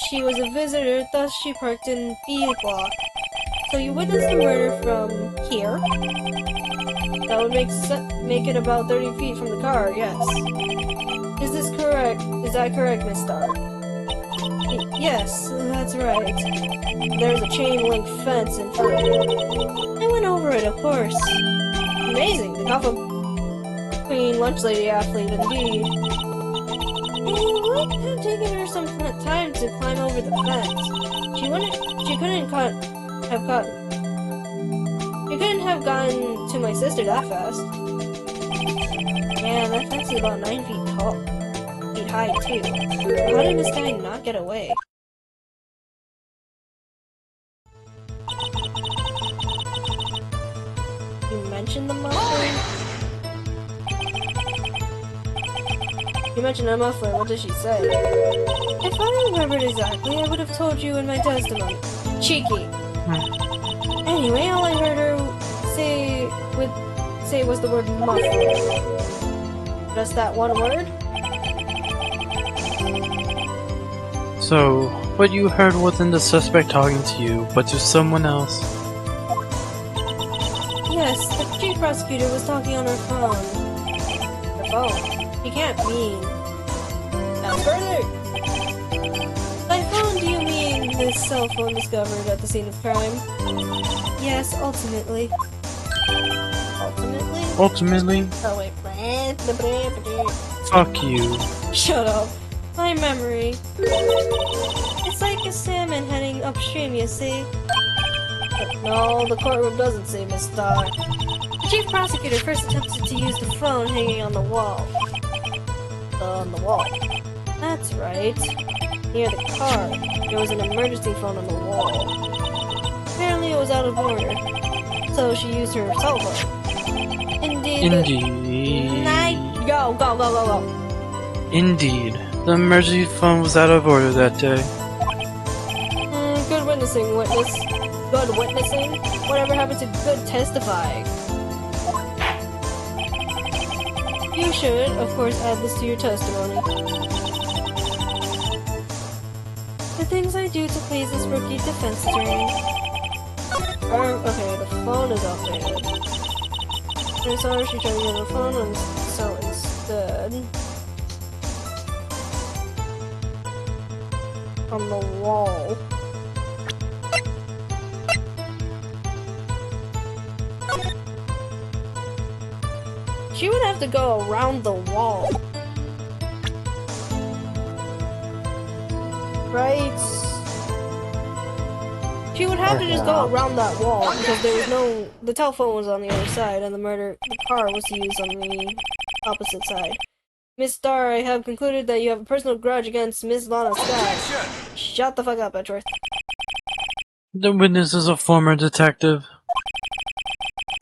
She was a visitor, thus she parked in B block. So you witnessed the murder from here? That would make it about 30 feet from the car, yes. Is this correct? Is that correct, Miss Starr? Yes, that's right. There's a chain-link fence in front of you. I went over it, of course. Amazing, the Gotham Queen lunch lady athlete indeed. It would have taken her some time to climb over the fence. She couldn't have gotten to my sister that fast. Yeah, that fence is about 9 feet high too. How did this guy not get away? You mentioned the muffler? You mentioned a muffler, what did she say? If I remembered exactly, I would have told you in my testimony. Cheeky! Anyway, all I heard her say was the word muffler. Just that one word? So, what you heard wasn't the suspect talking to you, but to someone else? Yes, the chief prosecutor was talking on her phone. Her phone? He can't mean... Now further! By phone, do you mean this cell phone discovered at the scene of crime? Yes, ultimately. Ultimately? Ultimately? Oh wait. Fuck you. Shut up. My memory. It's like a salmon heading upstream, you see? But no, the courtroom doesn't say, Miss Starr. The chief prosecutor first attempted to use the phone hanging on the wall. On the wall. That's right. Near the car, there was an emergency phone on the wall. Apparently it was out of order, so she used her cell phone. Indeed. Go. Indeed. The emergency phone was out of order that day. Good witnessing, witness. Good witnessing? Whatever happened to good testifying? You should, of course, add this to your testimony. The things I do to please this rookie defense attorney. Okay, the phone is outdated. I'm sorry she tried to get the phone and so instead... on the wall. She would have to go around the wall. right? She would have to just go around that wall because there was the telephone was on the other side and the car was used on the opposite side. Miss Star, I have concluded that you have a personal grudge against Miss Lana Sky. Shut the fuck up, Edgeworth. The witness is a former detective.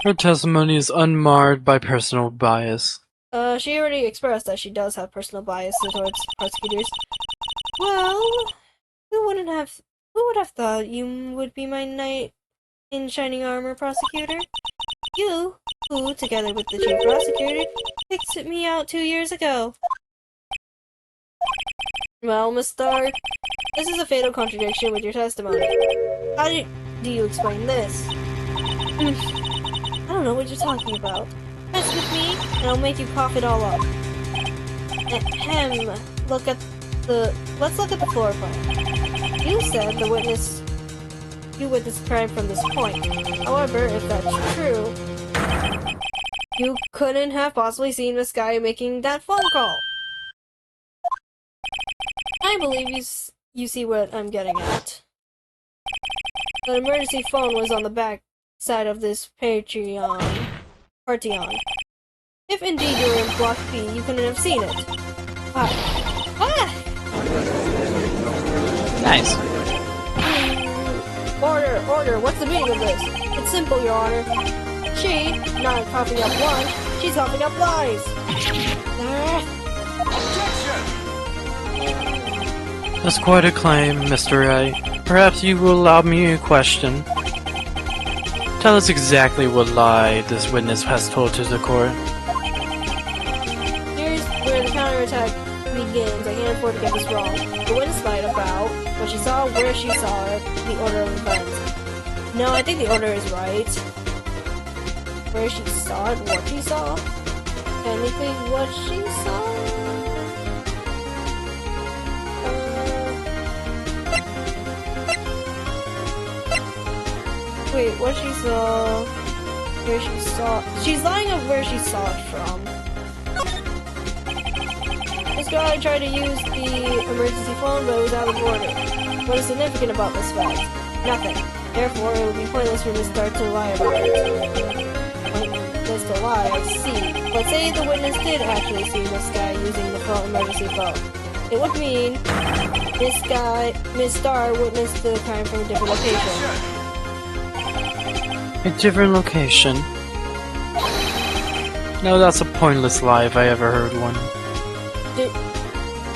Her testimony is unmarred by personal bias. She already expressed that she does have personal bias towards prosecutors. Well, who would have thought you would be my knight in shining armor prosecutor? You, who, together with the chief prosecutor, picked me out 2 years ago. Well, Miss Starr, this is a fatal contradiction with your testimony. How do you explain this? I don't know what you're talking about. Mess with me, and I'll make you cough it all up. Ahem. Let's look at the floor plan. You said you witnessed crime from this point. However, if that's true, you couldn't have possibly seen this guy making that phone call. I believe you see what I'm getting at. The emergency phone was on the back side of this Parthenon. If indeed you were in Block B, you couldn't have seen it. Nice. Order, what's the meaning of this? It's simple, Your Honor. She, not coughing up lunch, she's coughing up lies. That's quite a claim, Mr. Wright. Perhaps you will allow me a question. Tell us exactly what lie this witness has told to the court. Here's where the counterattack begins. I can't afford to get this wrong. The witness lied about what she saw, where she saw it, the order of events. No, I think the order is right. Where she saw it, what she saw. Technically, what she saw. Wait, what she saw, where she saw, she's lying of where she saw it from. This guy tried to use the emergency phone, but it was out of order. What is significant about this fact? Nothing. Therefore, it would be pointless for Miss Starr to lie about it. Pointless to lie, I see. But say the witness did actually see this guy using the emergency phone. It would mean Miss Starr witnessed the crime from a different location. A different location? No, that's a pointless lie if I ever heard one.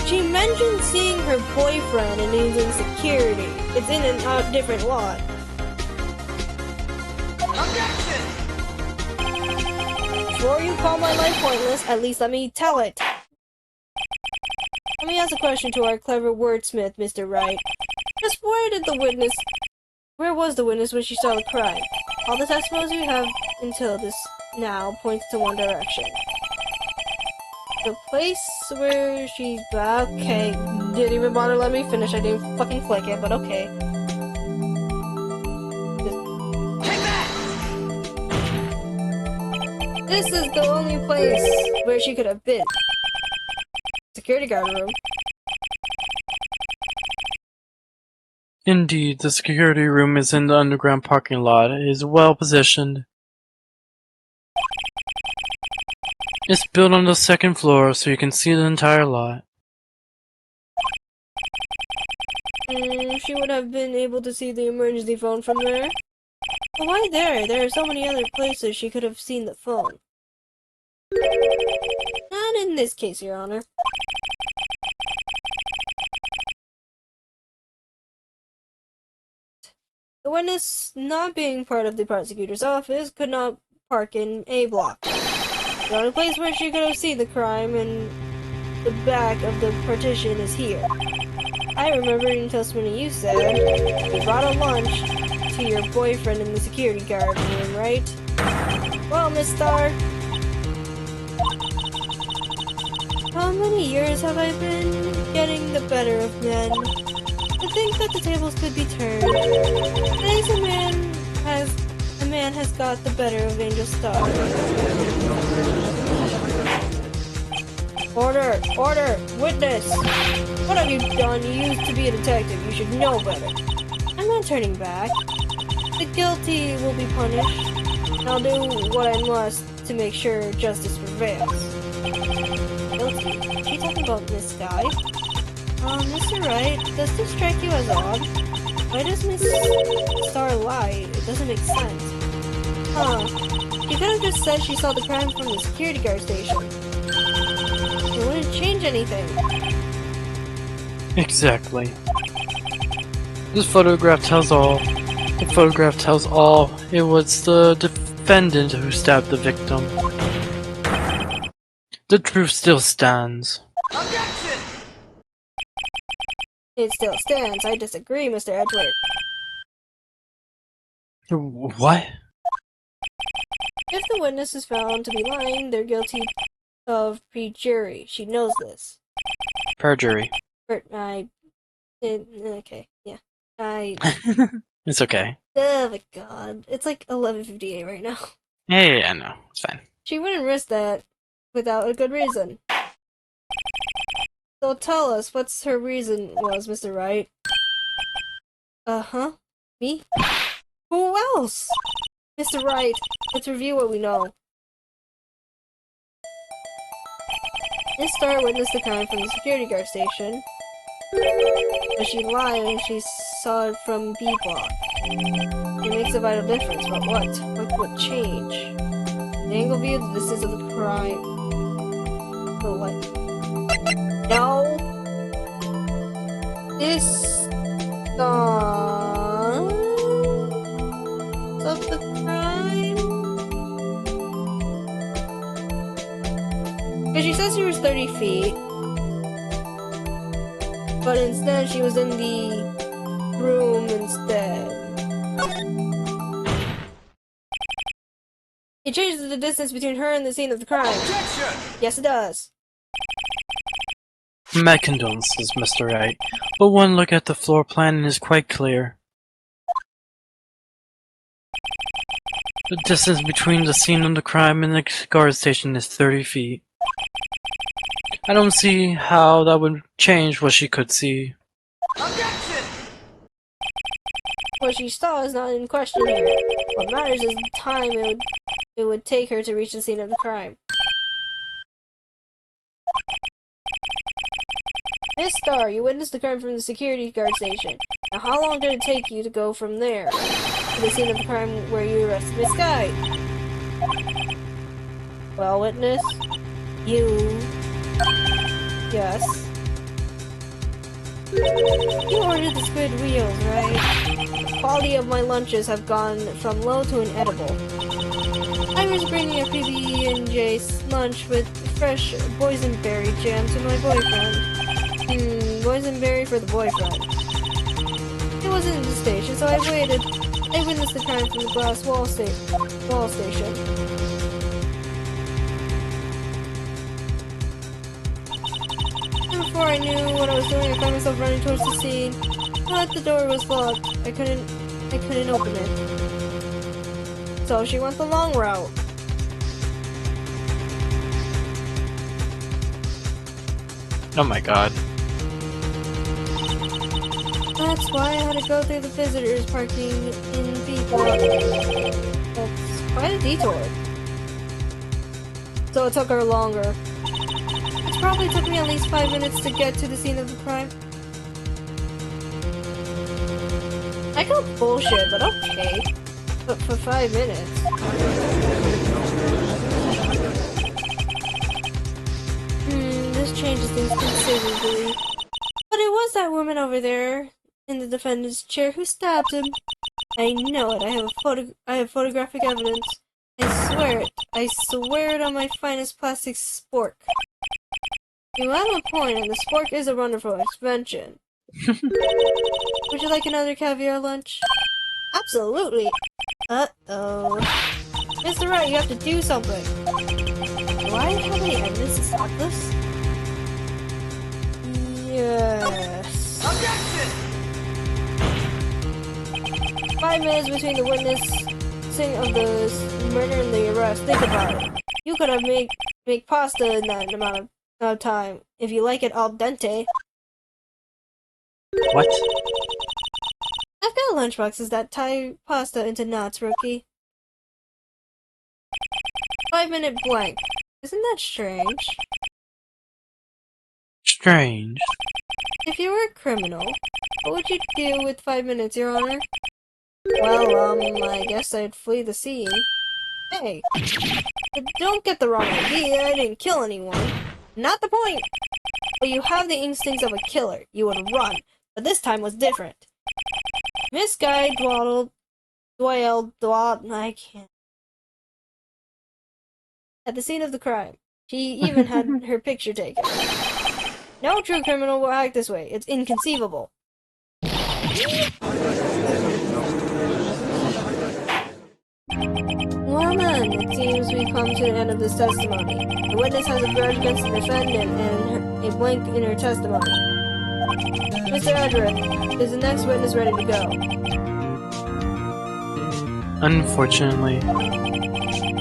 She mentioned seeing her boyfriend and using security. It's in a different lot. Objection! Before you call my life pointless, at least let me tell it. Let me ask a question to our clever wordsmith, Mr. Wright. Just where was the witness when she saw the crime? All the testimonies we have until this now points to one direction. The place where she's okay. Didn't even bother let me finish. I didn't fucking click it, but okay. This is the only place where she could have been. Security guard room. Indeed, the security room is in the underground parking lot. It is well positioned. It's built on the second floor, so you can see the entire lot. She would have been able to see the emergency phone from there. But why there? There are so many other places she could have seen the phone. Not in this case, Your Honor. The witness, not being part of the prosecutor's office, could not park in A block. The only place where she could have seen the crime and the back of the partition is here. I remember in testimony you said you brought a lunch to your boyfriend in the security guard room, right? Well, Miss Starr, how many years have I been getting the better of men? To think that the tables could be turned. Today's a man has got the better of Angel Star. Order, Order! Order! Witness! What have you done? You used to be a detective. You should know better. I'm not turning back. The guilty will be punished. And I'll do what I must to make sure justice prevails. Guilty? Is she talking about this guy? Mr. Wright, does this strike you as odd? Why does Miss Star lie? It doesn't make sense. Huh. She could have just said she saw the crime from the security guard station. It wouldn't change anything. Exactly. This photograph tells all. The photograph tells all. It was the defendant who stabbed the victim. The truth still stands. Objection! It still stands. I disagree, Mr. Edward. What? If the witness is found to be lying, they're guilty of perjury. She knows this. Perjury. Okay, yeah. It's okay. Oh my god. It's like 11:58 right now. Yeah, no, it's fine. She wouldn't risk that without a good reason. So tell us what's her reason was, Mr. Wright. Uh-huh. Me? Who else? Mr. Wright, let's review what we know. Miss Star witnessed the crime from the security guard station. But she lied and she saw it from B block. It makes a vital difference, but what? What would change? The angle view, the distance of the crime. But what? No! Distance of the crime? Because she says she was 30 feet. But instead, she was in the room instead. It changes the distance between her and the scene of the crime. Objection! Yes, it does. My condolences, Mr. Wright, but one look at the floor plan and is quite clear. The distance between the scene of the crime and the guard station is 30 feet. I don't see how that would change what she could see. Objection! What she saw is not in question here. What matters is the time it would take her to reach the scene of the crime. Miss Star, you witnessed the crime from the security guard station. Now how long did it take you to go from there to the scene of the crime where you arrested Miss Guy? Well, witness, you... Yes. You ordered the squid wheels, right? The quality of my lunches have gone from low to inedible. I was bringing a PB&J lunch with fresh boysenberry jam to my boyfriend. Boysenberry for the boyfriend. It wasn't in the station, so I waited. I witnessed the crime from the glass wall station. Before I knew what I was doing, I found myself running towards the scene. But the door was locked. I couldn't open it. So she went the long route. Oh my god. That's why I had to go through the visitors parking in B block. That's quite a detour. So it took her longer. It probably took me at least 5 minutes to get to the scene of the crime. I call bullshit, but okay. But for 5 minutes. This changes things considerably. But it was that woman over there in the defendant's chair who stabbed him. I know it. I have photographic evidence. I swear it. I swear it on my finest plastic spork. You have a point, and the spork is a wonderful invention. Would you like another caviar lunch? Absolutely. Uh-oh. Mr. Wright, you have to do something. Do I have any evidence to stop this? Yes. Objection! 5 minutes between the witnessing of the murder and the arrest. Think about it. You could have make pasta in that amount of Uptime. If you like it al dente. What? I've got lunchboxes that tie pasta into knots, rookie. 5-minute blank. Isn't that strange? Strange. If you were a criminal, what would you do with 5 minutes, Your Honor? Well, I guess I'd flee the scene. Hey, but don't get the wrong idea, I didn't kill anyone. Not the point! But you have the instincts of a killer. You would run, but this time was different. Miss Guy I can't. At the scene of the crime, she even had her picture taken. No true criminal will act this way. It's inconceivable. Well then, it seems we've come to the end of this testimony. The witness has a grudge against the defendant and a blank in her testimony. Mr. Edgeworth, is the next witness ready to go? Unfortunately,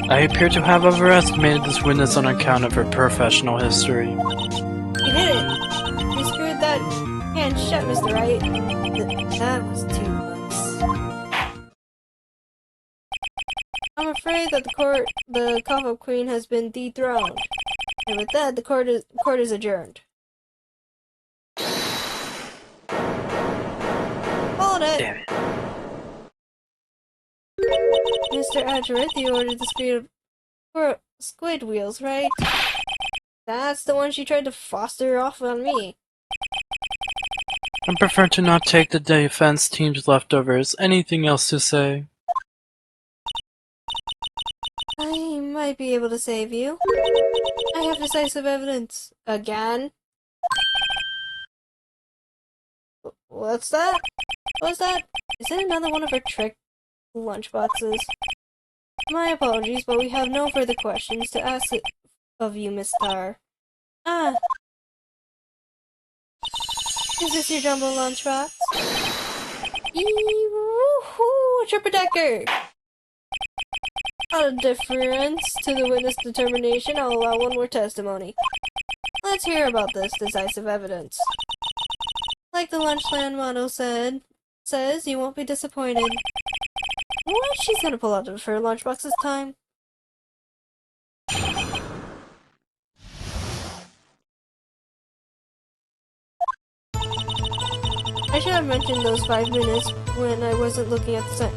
I appear to have overestimated this witness on account of her professional history. You did it! You screwed that hand shut, Mr. Wright. That was too much. I'm afraid that the Cough Queen has been dethroned. And with that, the court is adjourned. Hold it! Damn it. Mr. Edgeworth, you ordered the squid wheels, right? That's the one she tried to foster off on me. I prefer to not take the defense team's leftovers. Anything else to say? I might be able to save you. I have decisive evidence. Again? What's that? What's that? Is it another one of her trick lunchboxes? My apologies, but we have no further questions to ask of you, Miss Star. Ah. Is this your jumbo lunchbox? Woohoo! Tripper Decker! Out of deference to the witness determination, I'll allow one more testimony. Let's hear about this decisive evidence. Like the Lunchland motto says, you won't be disappointed. What? She's gonna pull out of her lunchbox this time. I should have mentioned those 5 minutes when I wasn't looking at the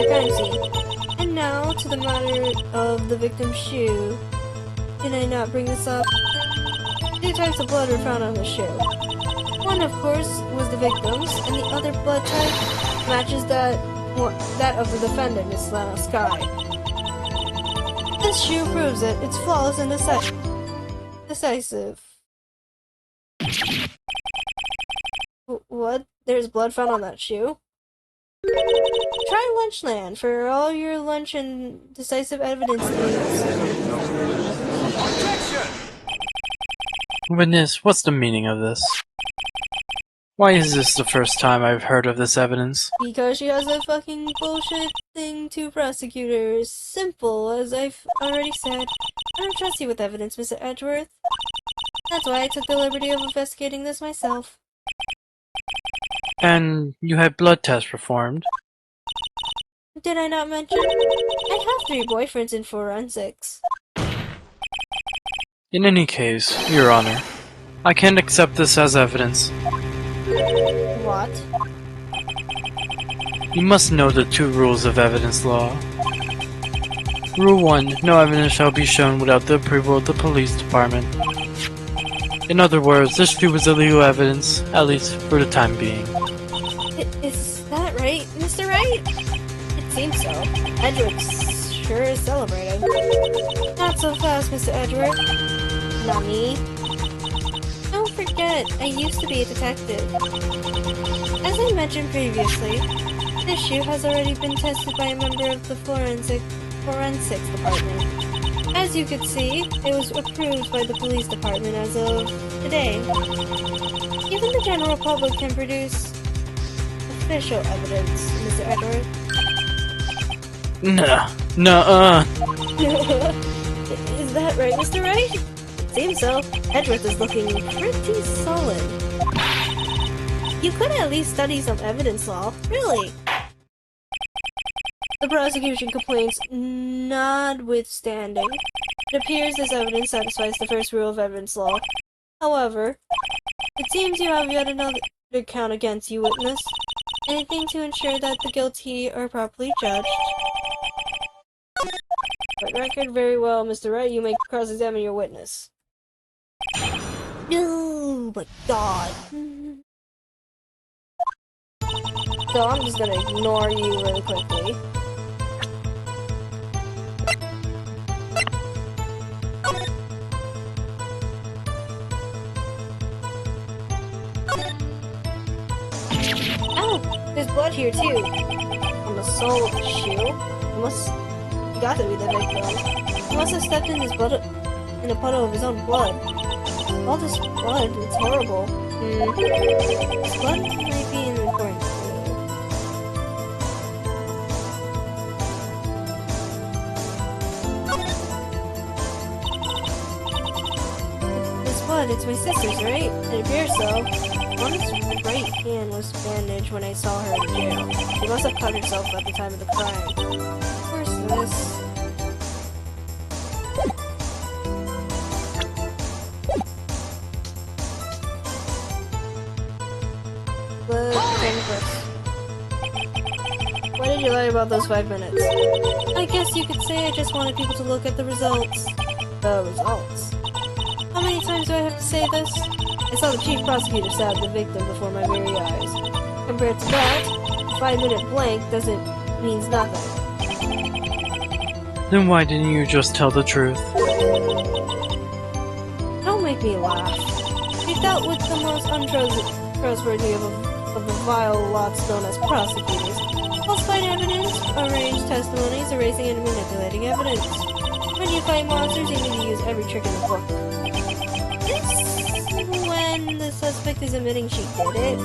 crime scene. And now to the matter of the victim's shoe. Did I not bring this up? 2 types of blood were found on the shoe. One, of course, was the victim's, and the other blood type matches that of the defendant, Miss Sky. This shoe proves it. It's flawless and decisive. What? There's blood found on that shoe? Try Lunchland for all your lunch and decisive evidence needs. Objection! Witness, what's the meaning of this? Why is this the first time I've heard of this evidence? Because she has a fucking bullshit thing to prosecutors. Simple, as I've already said. I don't trust you with evidence, Mr. Edgeworth. That's why I took the liberty of investigating this myself. And you had blood tests performed? Did I not mention? I have 3 boyfriends in forensics. In any case, Your Honor, I can't accept this as evidence. What? You must know the 2 rules of evidence law. Rule 1, no evidence shall be shown without the approval of the police department. In other words, this shoe was illegal evidence, at least for the time being. Is that right, Mr. Wright? It seems so. Edgeworth sure is celebrating. Not so fast, Mr. Edgeworth. Not me. Don't forget, I used to be a detective. As I mentioned previously, this shoe has already been tested by a member of the forensics department. As you could see, it was approved by the police department as of today. Even the general public can produce official evidence, Mr. Edward. Nuh-uh. Is that right, Mr. Wright? Seems so. Edgeworth is looking pretty solid. You could at least study some evidence law. Really? The prosecution complaints notwithstanding, it appears this evidence satisfies the first rule of evidence law. However, it seems you have yet another count against you, witness. Anything to ensure that the guilty are properly judged? But record very well, Mr. Wright. You may cross-examine your witness. Oh my god. So I'm just gonna ignore you really quickly. Oh, there's blood here too. On the sole of the shoe. It got to be the victim. He must have stepped in his blood in a puddle of his own blood. All this blood, it's horrible. This blood might be an important clue. This blood, it's my sister's, right? It appears so. Mama's right hand was bandaged when I saw her in jail. She must have cut herself at the time of the crime. Where's this? Why did you lie about those 5 minutes? I guess you could say I just wanted people to look at the results. The results? How many times do I have to say this? I saw the chief prosecutor stab the victim before my very eyes. Compared to that, a 5-minute blank means nothing. Then why didn't you just tell the truth? Don't make me laugh. We dealt with the most untrustworthy of the vile lots known as prosecutors. Falsified evidence, arranged testimonies, erasing and manipulating evidence. When you fight monsters, you need to use every trick in the book. This when the suspect is admitting she did it.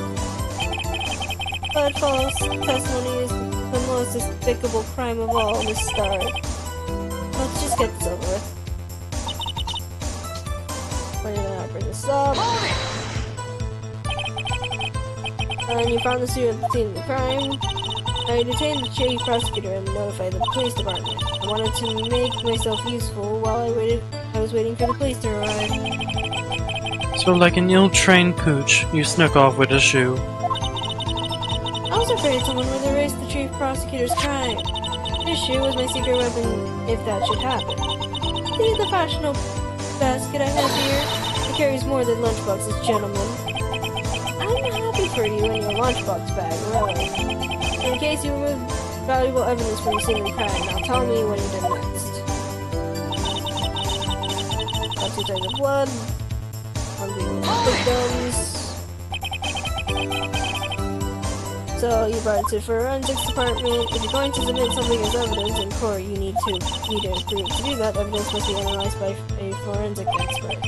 But false testimony is the most despicable crime of all to start. Let's just get this over with. We're gonna bring this up. And you found the suit at the scene of the crime. I detained the chief prosecutor and notified the police department. I wanted to make myself useful while I was waiting for the police to arrive. So like an ill-trained pooch, you snuck off with a shoe. I was afraid someone would erase the chief prosecutor's crime. This shoe was my secret weapon if that should happen. See the fashionable basket I have here? It carries more than lunchboxes, gentlemen. I'm happy for you and your lunchbox bag, really. In case you remove valuable evidence from the scene of the crime, now tell me what you did next. Got 2 types of blood. 1 being victims. So you brought it to the forensics department. If you're going to submit something as evidence in court, you need to prove. To do that, evidence must be analyzed by a forensic expert.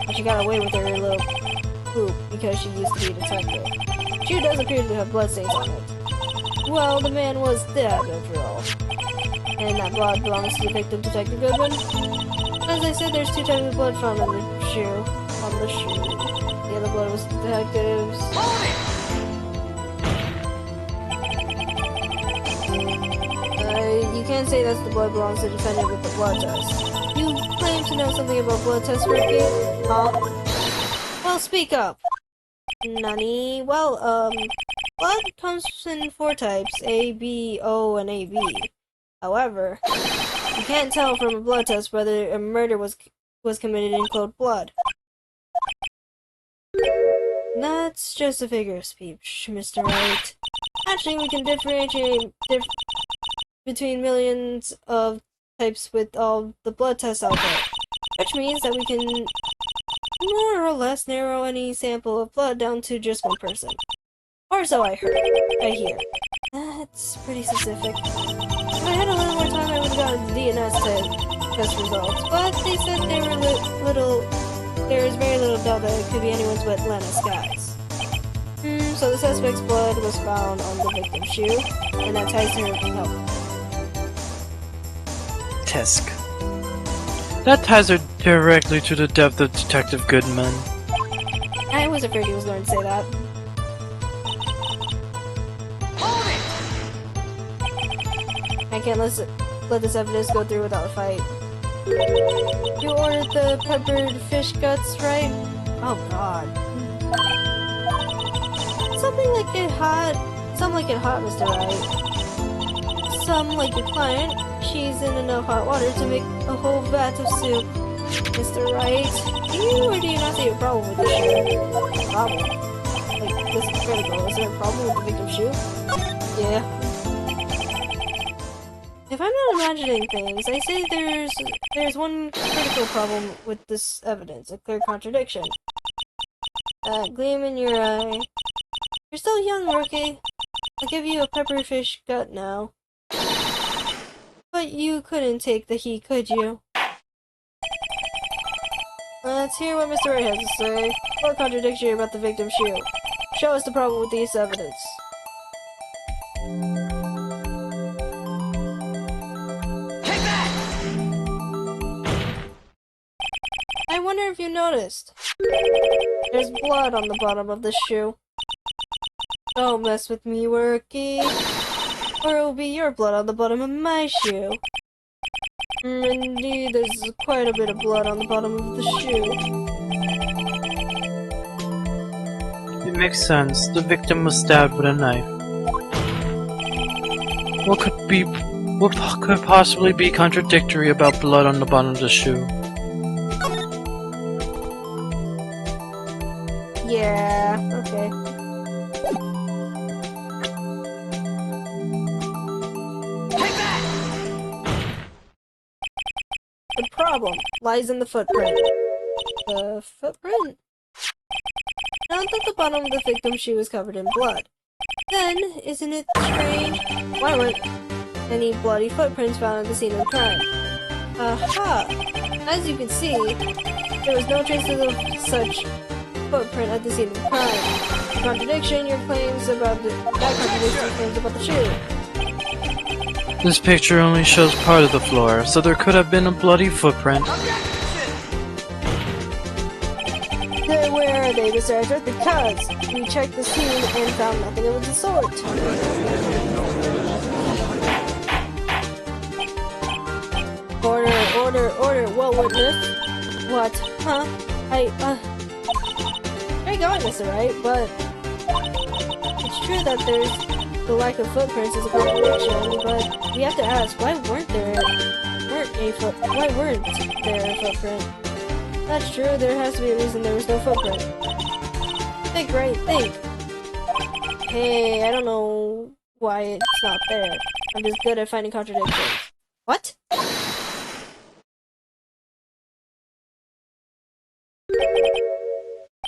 But she got away with her little poop because she used to be a detective. She does appear to have bloodstains on it. Well, the man was dead after all. And that blood belongs to the victim, Detective Goodwin. As I said, there's 2 types of blood found on the shoe. The other blood was the detective's. You can't say that's the blood belongs to the defendant with the blood test. You claim to know something about blood test working? Huh? Well, speak up. Nani? Well, blood comes in 4 types, A, B, O, and AB. However, you can't tell from a blood test whether a murder was committed in cold blood. That's just a figure of speech, Mr. Wright. Actually, we can differentiate between millions of types with all the blood tests out there, which means that we can more or less narrow any sample of blood down to just 1 person. Or so I hear. That's pretty specific. If I had a little more time, I would have gotten the DNS test results, but they said there is very little doubt that it could be anyone's but Lena's guys. So the suspect's blood was found on the victim's shoe, and that ties to her help. Tisk. That ties her directly to the death of Detective Goodman. I was afraid he was going to say that. Hold it! I can't let this evidence go through without a fight. You ordered the peppered fish guts, right? Oh god. Something like it hot. Some like it hot, Mr. Wright. Some like your client. She's in enough hot water to make a whole vat of soup. Mr. Wright, do you or do you not see a problem with this shoe? Problem? Like, this is critical. Is there a problem with the victim's shoe? Yeah. If I'm not imagining things, I say there's one critical problem with this evidence, a clear contradiction. That gleam in your eye. You're still young, rookie. I'll give you a pepperfish gut now. But you couldn't take the heat, could you? Let's hear what Mr. Wright has to say. What contradictory about the victim's shoe? Show us the problem with this evidence. Take that! I wonder if you noticed. There's blood on the bottom of this shoe. Don't mess with me, rookie. Or it will be your blood on the bottom of my shoe. Indeed, there's quite a bit of blood on the bottom of the shoe. It makes sense. The victim was stabbed with a knife. What could possibly be contradictory about blood on the bottom of the shoe? Yeah, okay. Take that! The problem lies in the footprint. The footprint? Note that the bottom of the victim's shoe is covered in blood. Then, isn't it strange? Why weren't any bloody footprints found at the scene of the crime? Aha! As you can see, there was no traces of such footprint at the scene of the crime. The contradiction your claims about that contradicts your claims about the shoe. This picture only shows part of the floor, so there could have been a bloody footprint. Objection! Then where are they, Mr. Edgeworth? Because we checked the scene and found nothing of the sort. Order, well, witness. What? Huh? There you go, Mr. Wright, but it's true that there's the lack of footprints is a contradiction, but we have to ask, why weren't there a footprint? That's true, there has to be a reason there was no footprint. Think, right? Think. Hey, I don't know why it's not there. I'm just good at finding contradictions. What?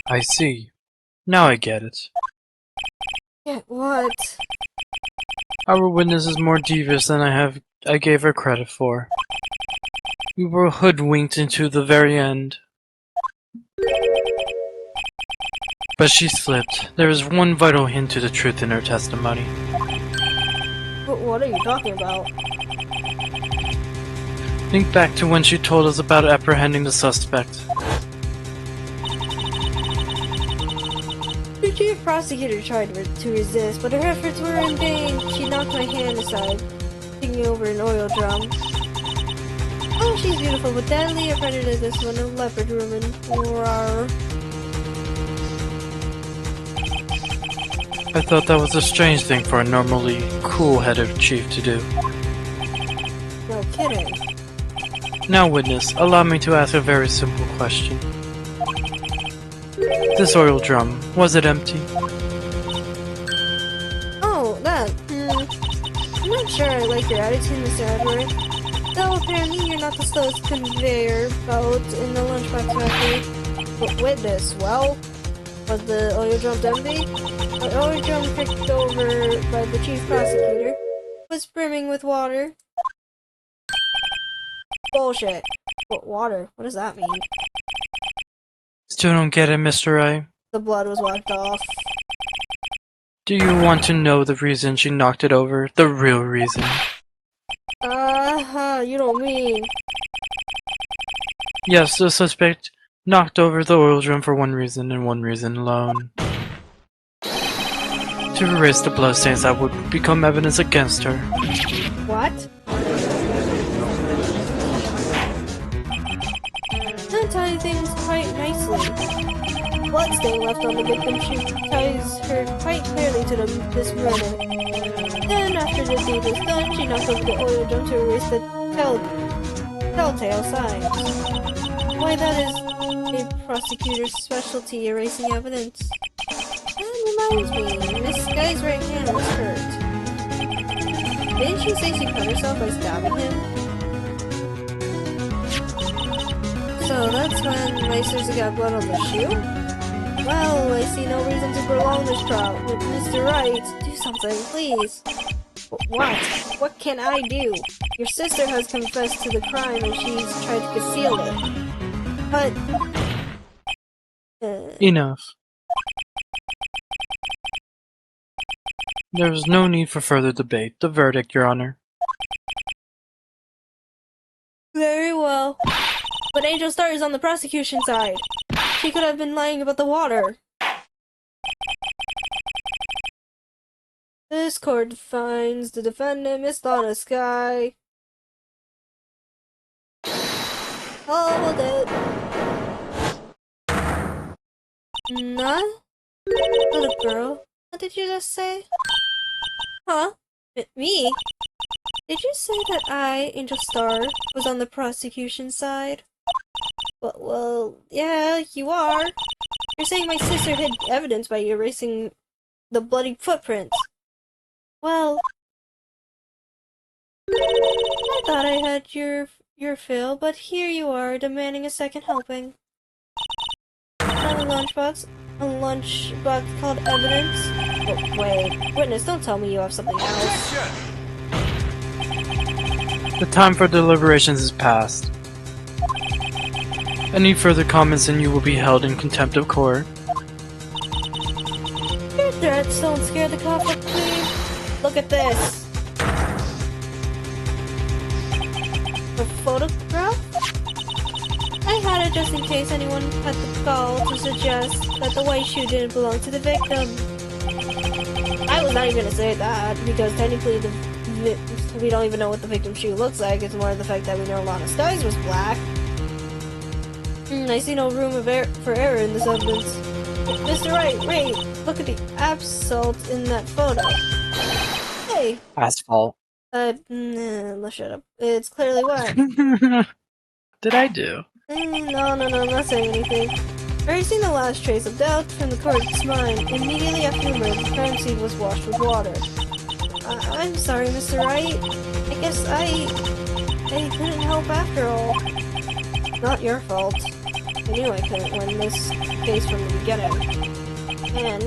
I see. Now I get it. Yeah, what? Our witness is more devious than I gave her credit for. We were hoodwinked into the very end. But she slipped. There is one vital hint to the truth in her testimony. What are you talking about? Think back to when she told us about apprehending the suspect. The chief prosecutor tried to resist, but her efforts were in vain. She knocked my hand aside, taking over an oil drum. Oh, she's beautiful, but deadly. A predator, this one, a leopard woman. Rawr. I thought that was a strange thing for a normally cool-headed chief to do. No kidding. Now, witness, allow me to ask a very simple question. This oil drum, was it empty? Oh, that. I'm not sure I like your attitude, Mr. Edward. Though apparently you're not the slowest conveyor belt in the lunchbox factory. But witness, well, was the oil drum empty? The oil drum picked over by the chief prosecutor was brimming with water. Bullshit. What water? What does that mean? Still don't get it, Mr. Wright. The blood was wiped off. Do you want to know the reason she knocked it over? The real reason. You don't mean... Yes, the suspect knocked over the oil drum for one reason and one reason alone. To erase the bloodstains that would become evidence against her. What? That ties things quite nicely. Bloodstain left on the victim shoe ties her quite clearly to this murder. Then, after the deed was done, she knocked over the oil drum to erase the telltale signs. Why, that is a prosecutor's specialty, erasing evidence. That reminds me, Miss Guy's right hand was hurt. Didn't she say she cut herself by stabbing him? So that's when my sister got blood on the shoe? Well, I see no reason to prolong this trial. Mr. Wright, do something, please. What? What can I do? Your sister has confessed to the crime and she's tried to conceal it. But... Enough. There is no need for further debate. The verdict, Your Honor. Very well. But Angel Star is on the prosecution side. She could have been lying about the water. This court finds the defendant, Miss Donna Sky. Hold it. Nah? Little girl, what did you just say? Huh? Me? Did you say that I, Angel Star, was on the prosecution side? Well, yeah, you are. You're saying my sister hid evidence by erasing the bloody footprints. Well, I thought I had your fill, but here you are, demanding a second helping. On a lunchbox called evidence? Oh, wait, witness, don't tell me you have something else. The time for deliberations is past. Any further comments and you will be held in contempt of court. Your threats don't scare the cop up, please. Look at this. A photograph? I had it just in case anyone had the gall to suggest that the white shoe didn't belong to the victim. I was not even gonna say that, because technically we don't even know what the victim's shoe looks like. It's more the fact that we know Lana Sky's was black. I see no room for error in this evidence. Mr. Wright, wait! Look at the asphalt in that photo. Hey! Asphalt. Nah, shut up. It's clearly wet. Did I do? No, I'm not saying anything. Erasing the last trace of doubt from the court's mind, immediately after the murder, the crime scene was washed with water. I'm sorry, Mr. Wright. I guess I couldn't help after all. Not your fault. I knew I couldn't win this case from the beginning. And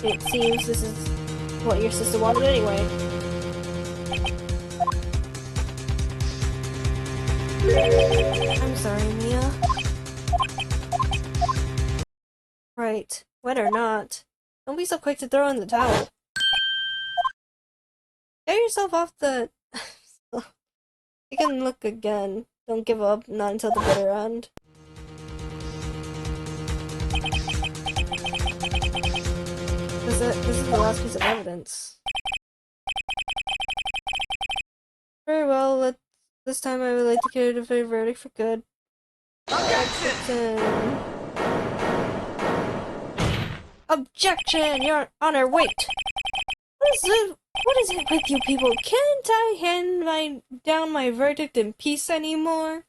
it seems this is what your sister wanted anyway. I'm sorry, Mia. Right. Wet or not, don't be so quick to throw in the towel. Get yourself off the... You can look again. Don't give up, not until the bitter end. This is the last piece of evidence. Very well, this time I would like to carry the verdict for good. Objection, Your Honor, wait! What is it with you people? Can't I hand down my verdict in peace anymore?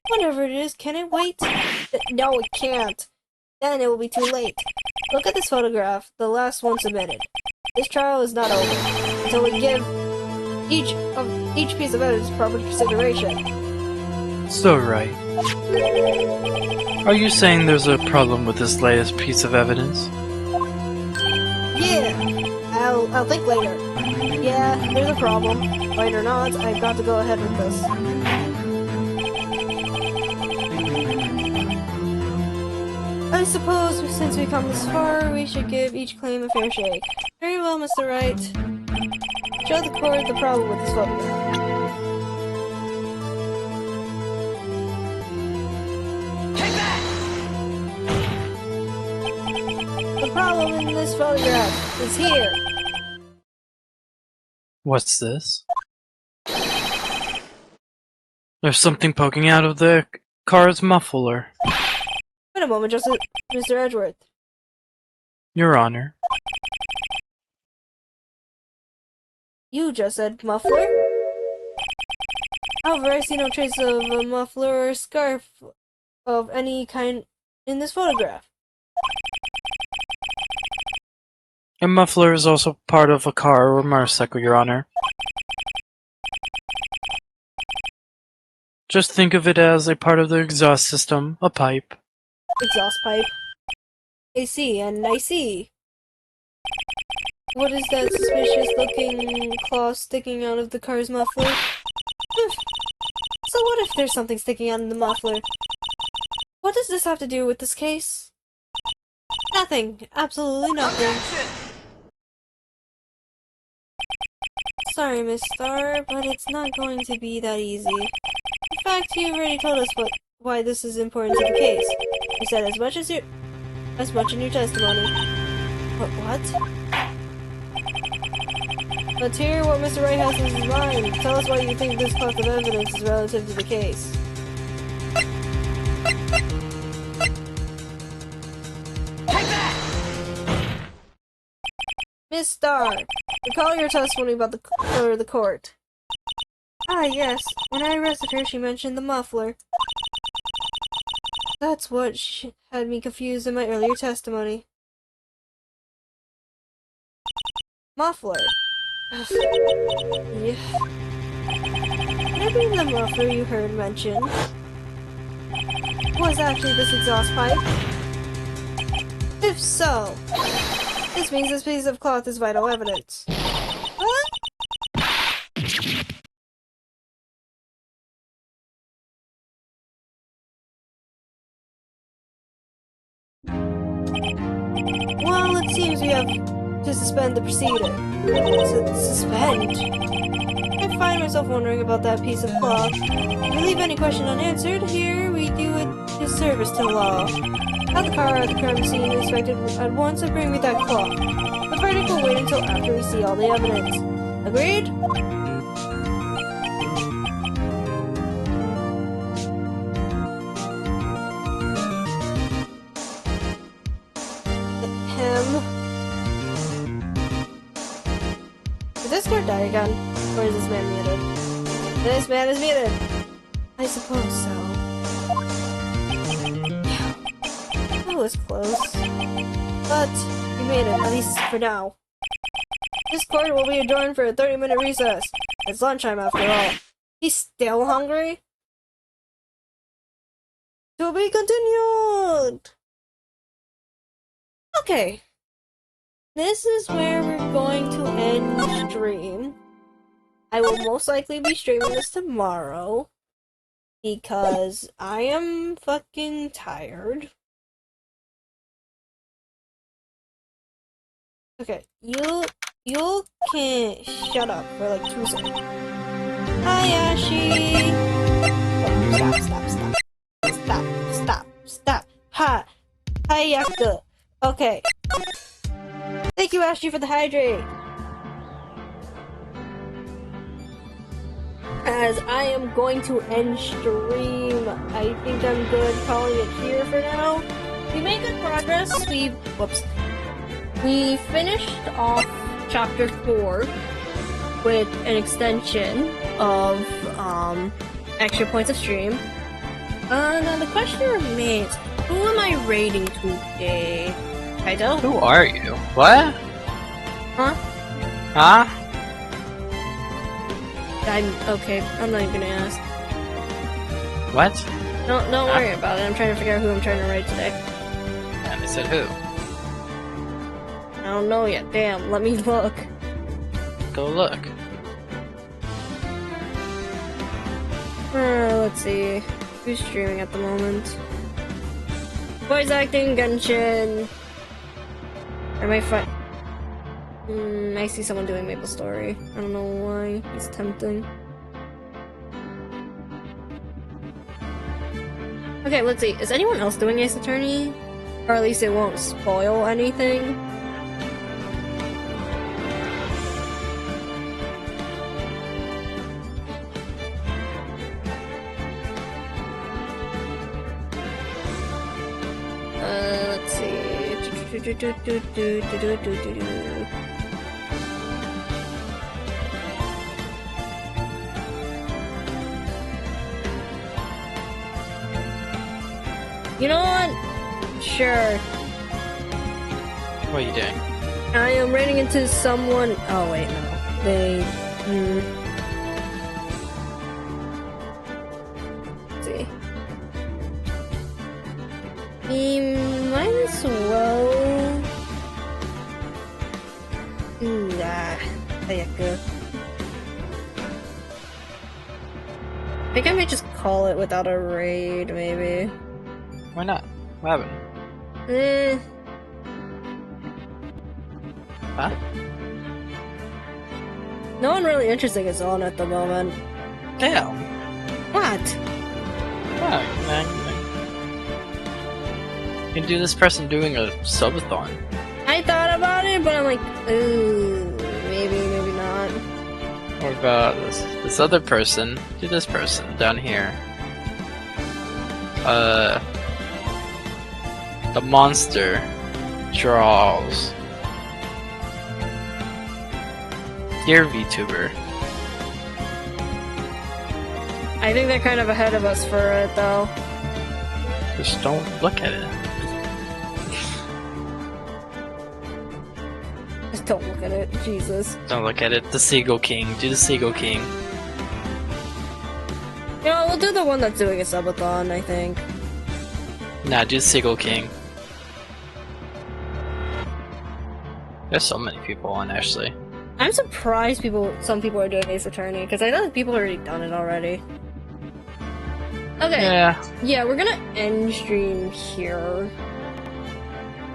Whatever it is, can it wait? No, it can't. Then it will be too late. Look at this photograph, the last one submitted. This trial is not over until we give each piece of evidence proper consideration. So right. Are you saying there's a problem with this latest piece of evidence? Yeah, I'll think later. Yeah, there's a problem. Right or not, I've got to go ahead with this. I suppose since we come this far, we should give each claim a fair shake. Very well, Mr. Wright. Show the court the problem with this photograph. problem in this photograph is here. What's this? There's something poking out of the car's muffler. Wait a moment, Mr. Edgeworth. Your Honor. You just said muffler? However, I see no trace of a muffler or scarf of any kind in this photograph. A muffler is also part of a car or motorcycle, Your Honor. Just think of it as a part of the exhaust system, a pipe. Exhaust pipe. I see, and I see. What is that suspicious looking claw sticking out of the car's muffler? So what if there's something sticking out in the muffler? What does this have to do with this case? Nothing. Absolutely nothing. Objection! Sorry, Miss Star, but it's not going to be that easy. In fact, you already told us why this is important to the case. You said as much in your testimony. What? Let's hear what Mr. Wright has in his mind. Tell us why you think this cloth of evidence is relative to the case. Take that! Miss Starr, recall your testimony about the court. Ah, yes. When I arrested her, she mentioned the muffler. That's what had me confused in my earlier testimony. Muffler. Ugh. Yeah. Could it be the muffler you heard mentioned? Was actually this exhaust pipe? If so, this means this piece of cloth is vital evidence. What? Well, it seems we have to suspend the proceeding. Suspend? I find myself wondering about that piece of cloth. If we leave any question unanswered, here we do a disservice to the law. Have the car at the crime scene inspected at once and bring me that cloth. The verdict will wait until after we see all the evidence. Agreed? Did this guard die again? Or is this man muted? This man is muted! I suppose so. Yeah. That was close. But, we made it, at least for now. This court will be adjourned for a 30-minute recess. It's lunchtime after all. He's still hungry? To be continued! Okay. This is where we're going to end the stream. I will most likely be streaming this tomorrow. Because I am fucking tired. Okay, you can shut up for like 2 seconds. Hi, Ashi! Oh, stop. Ha! Hi, Yakuza. Okay. Thank you, Ashley, for the hydrate. As I am going to end stream, I think I'm good calling it here for now. We made good progress. We finished off chapter 4 with an extension of extra points of stream. Now the question remains: who am I rating today? Kaido? Who are you? What? Huh? Huh? I'm not even gonna ask. What? No, don't worry about it. I'm trying to figure out who I'm trying to write today. And I said who? I don't know yet. Damn, let me look. Go look. Let's see. Who's streaming at the moment? Voice acting, Genshin. I might find. I see someone doing Maple Story. I don't know why. It's tempting. Okay, let's see. Is anyone else doing Ace Attorney? Or at least it won't spoil anything. Let's see. You know what? Sure. What are you doing? I am running into someone. Oh wait, no. They. Let's see. We might as well. Ayaka. I think I might just call it without a raid, maybe. Why not? What happened? Eh. Huh? No one really interesting is on at the moment. Damn. What? Yeah, you can do this person doing a subathon. I thought about it, but I'm like, ooh, maybe not. What about this other person? Do this person down here. The monster draws. Dear VTuber. I think they're kind of ahead of us for it, though. Just don't look at it. Just don't look at it, Jesus. Don't look at it. The Seagull King. Do the Seagull King. You know, we'll do the one that's doing a subathon, I think. Nah, do the Seagull King. There's so many people on, actually. I'm surprised some people are doing Ace Attorney, because I know that people have already done it already. Okay. Yeah, we're gonna end stream here.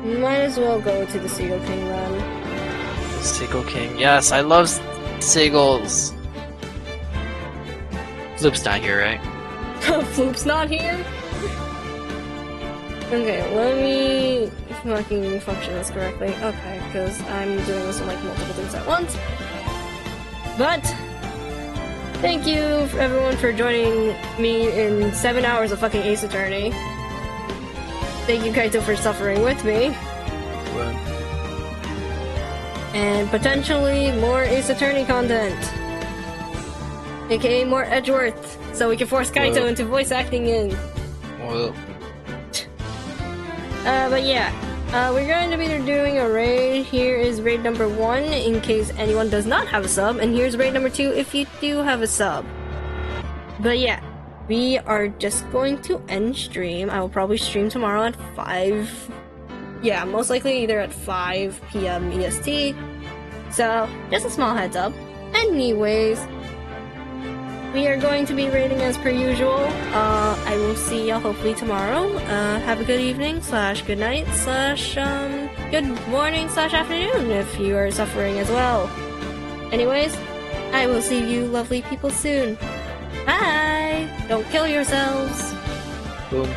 Might as well go to the Seagull King then. The Seagull King. Yes, I love seagulls. Floop's not here, right? Floop's not here? Okay, let me fucking function this correctly. Okay, because I'm doing this on like multiple things at once. But thank you everyone for joining me in 7 hours of fucking Ace Attorney. Thank you Kaito for suffering with me. Well, And potentially more Ace Attorney content. AKA more Edgeworth, so we can force Kaito Whoa. into voice acting in. well, But yeah, we're going to be doing a raid. Here is raid number 1 in case anyone does not have a sub, and here's raid number 2 if you do have a sub. But yeah, we are just going to end stream. I will probably stream tomorrow at 5. Yeah, most likely either at 5 p.m. EST. So, just a small heads up. Anyways, we are going to be raiding as per usual. I will see y'all hopefully tomorrow. Have a good evening / good night / good morning / afternoon if you are suffering as well. Anyways, I will see you lovely people soon. Bye! Don't kill yourselves! boom.